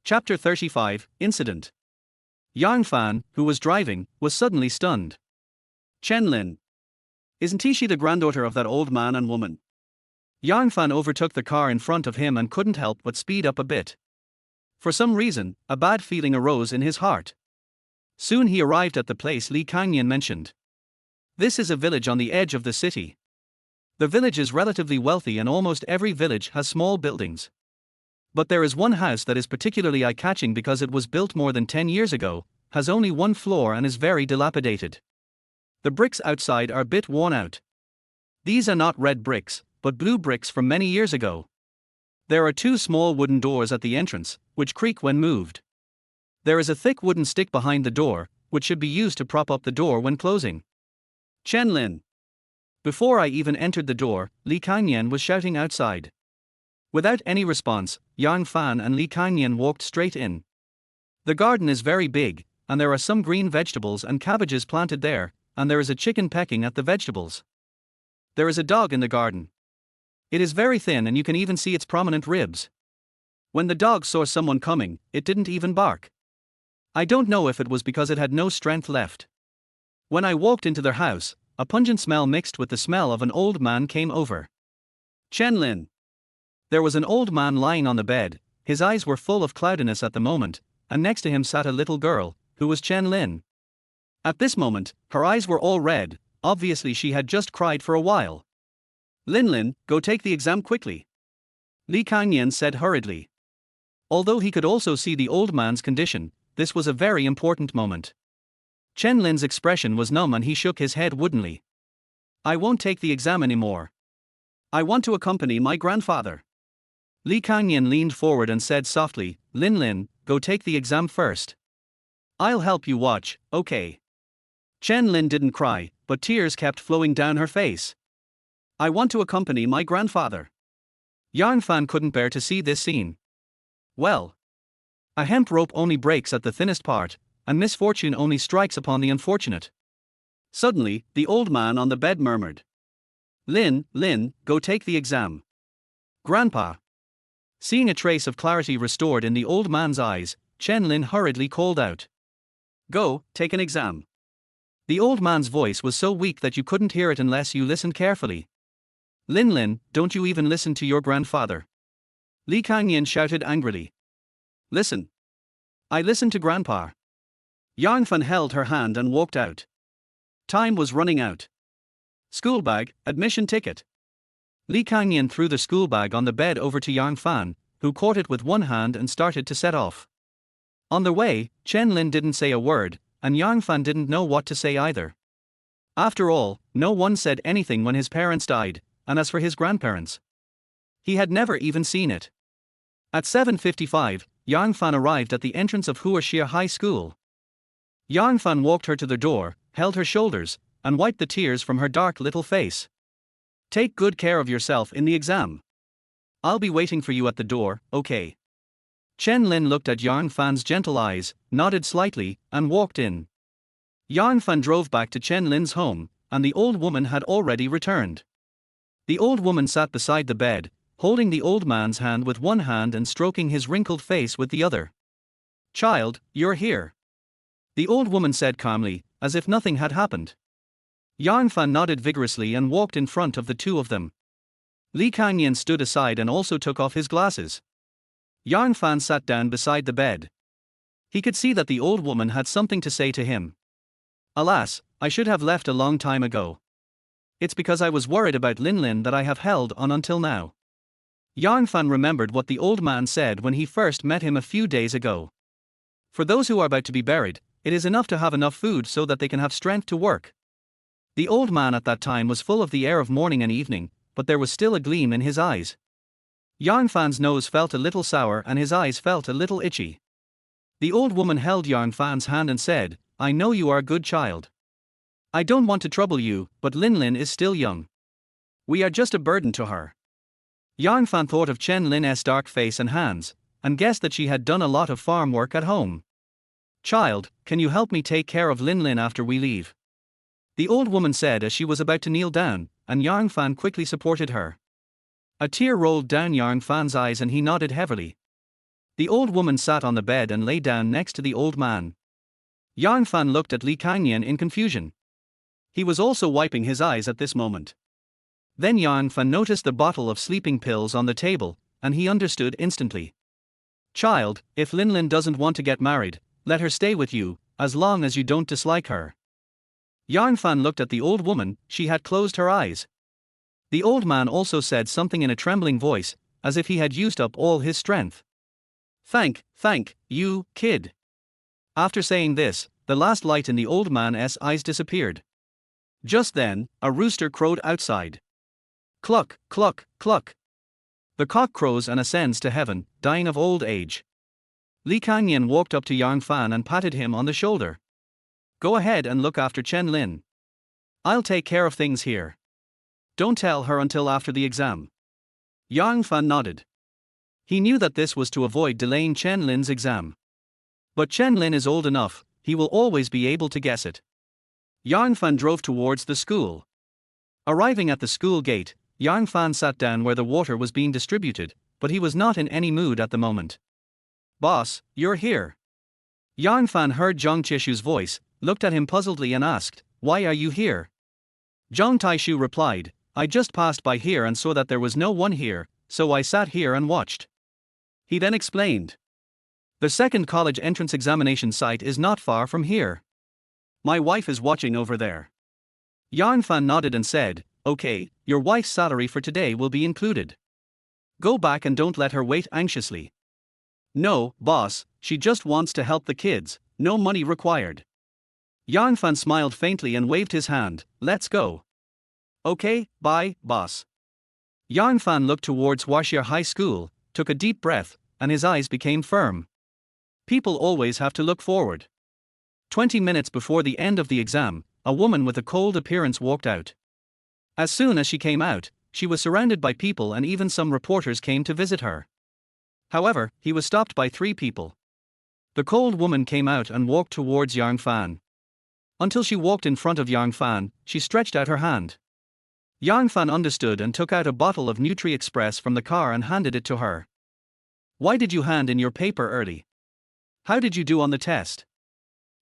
S1: Chapter 35, Incident. Yang Fan, who was driving, was suddenly stunned. Chen Lin. Isn't she the granddaughter of that old man and woman? Yang Fan overtook the car in front of him and couldn't help but speed up a bit. For some reason, a bad feeling arose in his heart. Soon he arrived at the place Lee Kangyan mentioned. This is a village on the edge of the city. The village is relatively wealthy and almost every village has small buildings. But there is one house that is particularly eye-catching because it was built more than 10 years ago, has only one floor and is very dilapidated. The bricks outside are a bit worn out. These are not red bricks, but blue bricks from many years ago. There are two small wooden doors at the entrance, which creak when moved. There is a thick wooden stick behind the door, which should be used to prop up the door when closing. Chen Lin. Before I even entered the door, Lee Kangyan was shouting outside. Without any response, Yang Fan and Lee Kangyan walked straight in. The garden is very big, and there are some green vegetables and cabbages planted there, and there is a chicken pecking at the vegetables. There is a dog in the garden. It is very thin and you can even see its prominent ribs. When the dog saw someone coming, it didn't even bark. I don't know if it was because it had no strength left. When I walked into their house, a pungent smell mixed with the smell of an old man came over. Chen Lin. There was an old man lying on the bed, his eyes were full of cloudiness at the moment, and next to him sat a little girl, who was Chen Lin. At this moment, her eyes were all red, obviously she had just cried for a while. Lin, go take the exam quickly. Lee Kangyan said hurriedly. Although he could also see the old man's condition, this was a very important moment. Chen Lin's expression was numb and he shook his head woodenly. I won't take the exam anymore. I want to accompany my grandfather. Lee Kangyan leaned forward and said softly, Lin, go take the exam first. I'll help you watch, okay. Chen Lin didn't cry, but tears kept flowing down her face. I want to accompany my grandfather. Yang Fan couldn't bear to see this scene. Well, a hemp rope only breaks at the thinnest part, and misfortune only strikes upon the unfortunate. Suddenly, the old man on the bed murmured. Lin, go take the exam. Grandpa. Seeing a trace of clarity restored in the old man's eyes, Chen Lin hurriedly called out. Go, take an exam. The old man's voice was so weak that you couldn't hear it unless you listened carefully. Lin, don't you even listen to your grandfather? Lee Kangyan shouted angrily. Listen. I listen to Grandpa. Yang Fan held her hand and walked out. Time was running out. School bag, admission ticket. Lee Kangyan threw the school bag on the bed over to Yang Fan, who caught it with one hand and started to set off. On their way, Chen Lin didn't say a word, and Yang Fan didn't know what to say either. After all, no one said anything when his parents died, and as for his grandparents, he had never even seen it. At 7:55, Yang Fan arrived at the entrance of Huashia High School. Yang Fan walked her to the door, held her shoulders, and wiped the tears from her dark little face. Take good care of yourself in the exam. I'll be waiting for you at the door, okay? Chen Lin looked at Yang Fan's gentle eyes, nodded slightly, and walked in. Yang Fan drove back to Chen Lin's home, and the old woman had already returned. The old woman sat beside the bed, holding the old man's hand with one hand and stroking his wrinkled face with the other. "Child, you're here," the old woman said calmly, as if nothing had happened. Yang Fan nodded vigorously and walked in front of the two of them. Li Kangyan stood aside and also took off his glasses. Yang Fan sat down beside the bed. He could see that the old woman had something to say to him. "Alas, I should have left a long time ago. It's because I was worried about Lin Lin that I have held on until now." Yang Fan remembered what the old man said when he first met him a few days ago. For those who are about to be buried, it is enough to have enough food so that they can have strength to work. The old man at that time was full of the air of morning and evening, but there was still a gleam in his eyes. Yang Fan's nose felt a little sour and his eyes felt a little itchy. The old woman held Yang Fan's hand and said, "I know you are a good child. I don't want to trouble you, but Lin Lin is still young. We are just a burden to her." Yang Fan thought of Chen Lin's dark face and hands, and guessed that she had done a lot of farm work at home. "Child, can you help me take care of Lin Lin after we leave?" the old woman said as she was about to kneel down, and Yang Fan quickly supported her. A tear rolled down Yang Fan's eyes and he nodded heavily. The old woman sat on the bed and lay down next to the old man. Yang Fan looked at Li Kangyan in confusion. He was also wiping his eyes at this moment. Then Yang Fan noticed the bottle of sleeping pills on the table, and he understood instantly. "Child, if Lin Lin doesn't want to get married, let her stay with you, as long as you don't dislike her." Yang Fan looked at the old woman, she had closed her eyes. The old man also said something in a trembling voice, as if he had used up all his strength. Thank you, kid." After saying this, the last light in the old man's eyes disappeared. Just then, a rooster crowed outside. Cluck, cluck, cluck. The cock crows and ascends to heaven, dying of old age. Li Kangyan walked up to Yang Fan and patted him on the shoulder. "Go ahead and look after Chen Lin. I'll take care of things here. Don't tell her until after the exam." Yang Fan nodded. He knew that this was to avoid delaying Chen Lin's exam. But Chen Lin is old enough, he will always be able to guess it. Yang Fan drove towards the school. Arriving at the school gate, Yang Fan sat down where the water was being distributed, but he was not in any mood at the moment. "Boss, you're here." Yang Fan heard Zhang Chishu's voice, looked at him puzzledly and asked, "Why are you here?" Zhang Taishu replied, "I just passed by here and saw that there was no one here, so I sat here and watched." He then explained, "The second college entrance examination site is not far from here. My wife is watching over there." Yang Fan nodded and said, "Okay, your wife's salary for today will be included. Go back and don't let her wait anxiously." "No, boss, she just wants to help the kids, no money required." Yang Fan smiled faintly and waved his hand, "Let's go." "Okay, bye, boss." Yang Fan looked towards Huaxia High School, took a deep breath, and his eyes became firm. People always have to look forward. 20 minutes before the end of the exam, a woman with a cold appearance walked out. As soon as she came out, she was surrounded by people and even some reporters came to visit her. However, he was stopped by 3 people. The cold woman came out and walked towards Yang Fan. Until she walked in front of Yang Fan, she stretched out her hand. Yang Fan understood and took out a bottle of Nutri Express from the car and handed it to her. "Why did you hand in your paper early? How did you do on the test?"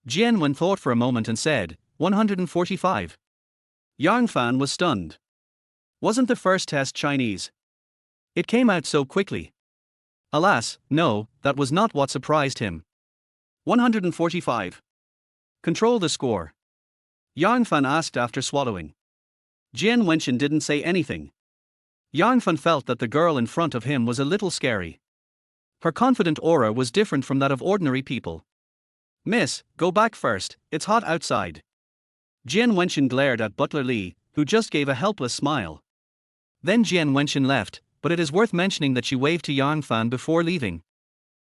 S1: Jian Wen thought for a moment and said, 145. Yang Fan was stunned. Wasn't the first test Chinese? It came out so quickly. Alas, no, that was not what surprised him. 145. Control the score. Yang Fan asked after swallowing. Jian Wenshin didn't say anything. Yang Fan felt that the girl in front of him was a little scary. Her confident aura was different from that of ordinary people. "Miss, go back first, it's hot outside." Jian Wenshin glared at Butler Li, who just gave a helpless smile. Then Jian Wenshin left, but it is worth mentioning that she waved to Yang Fan before leaving.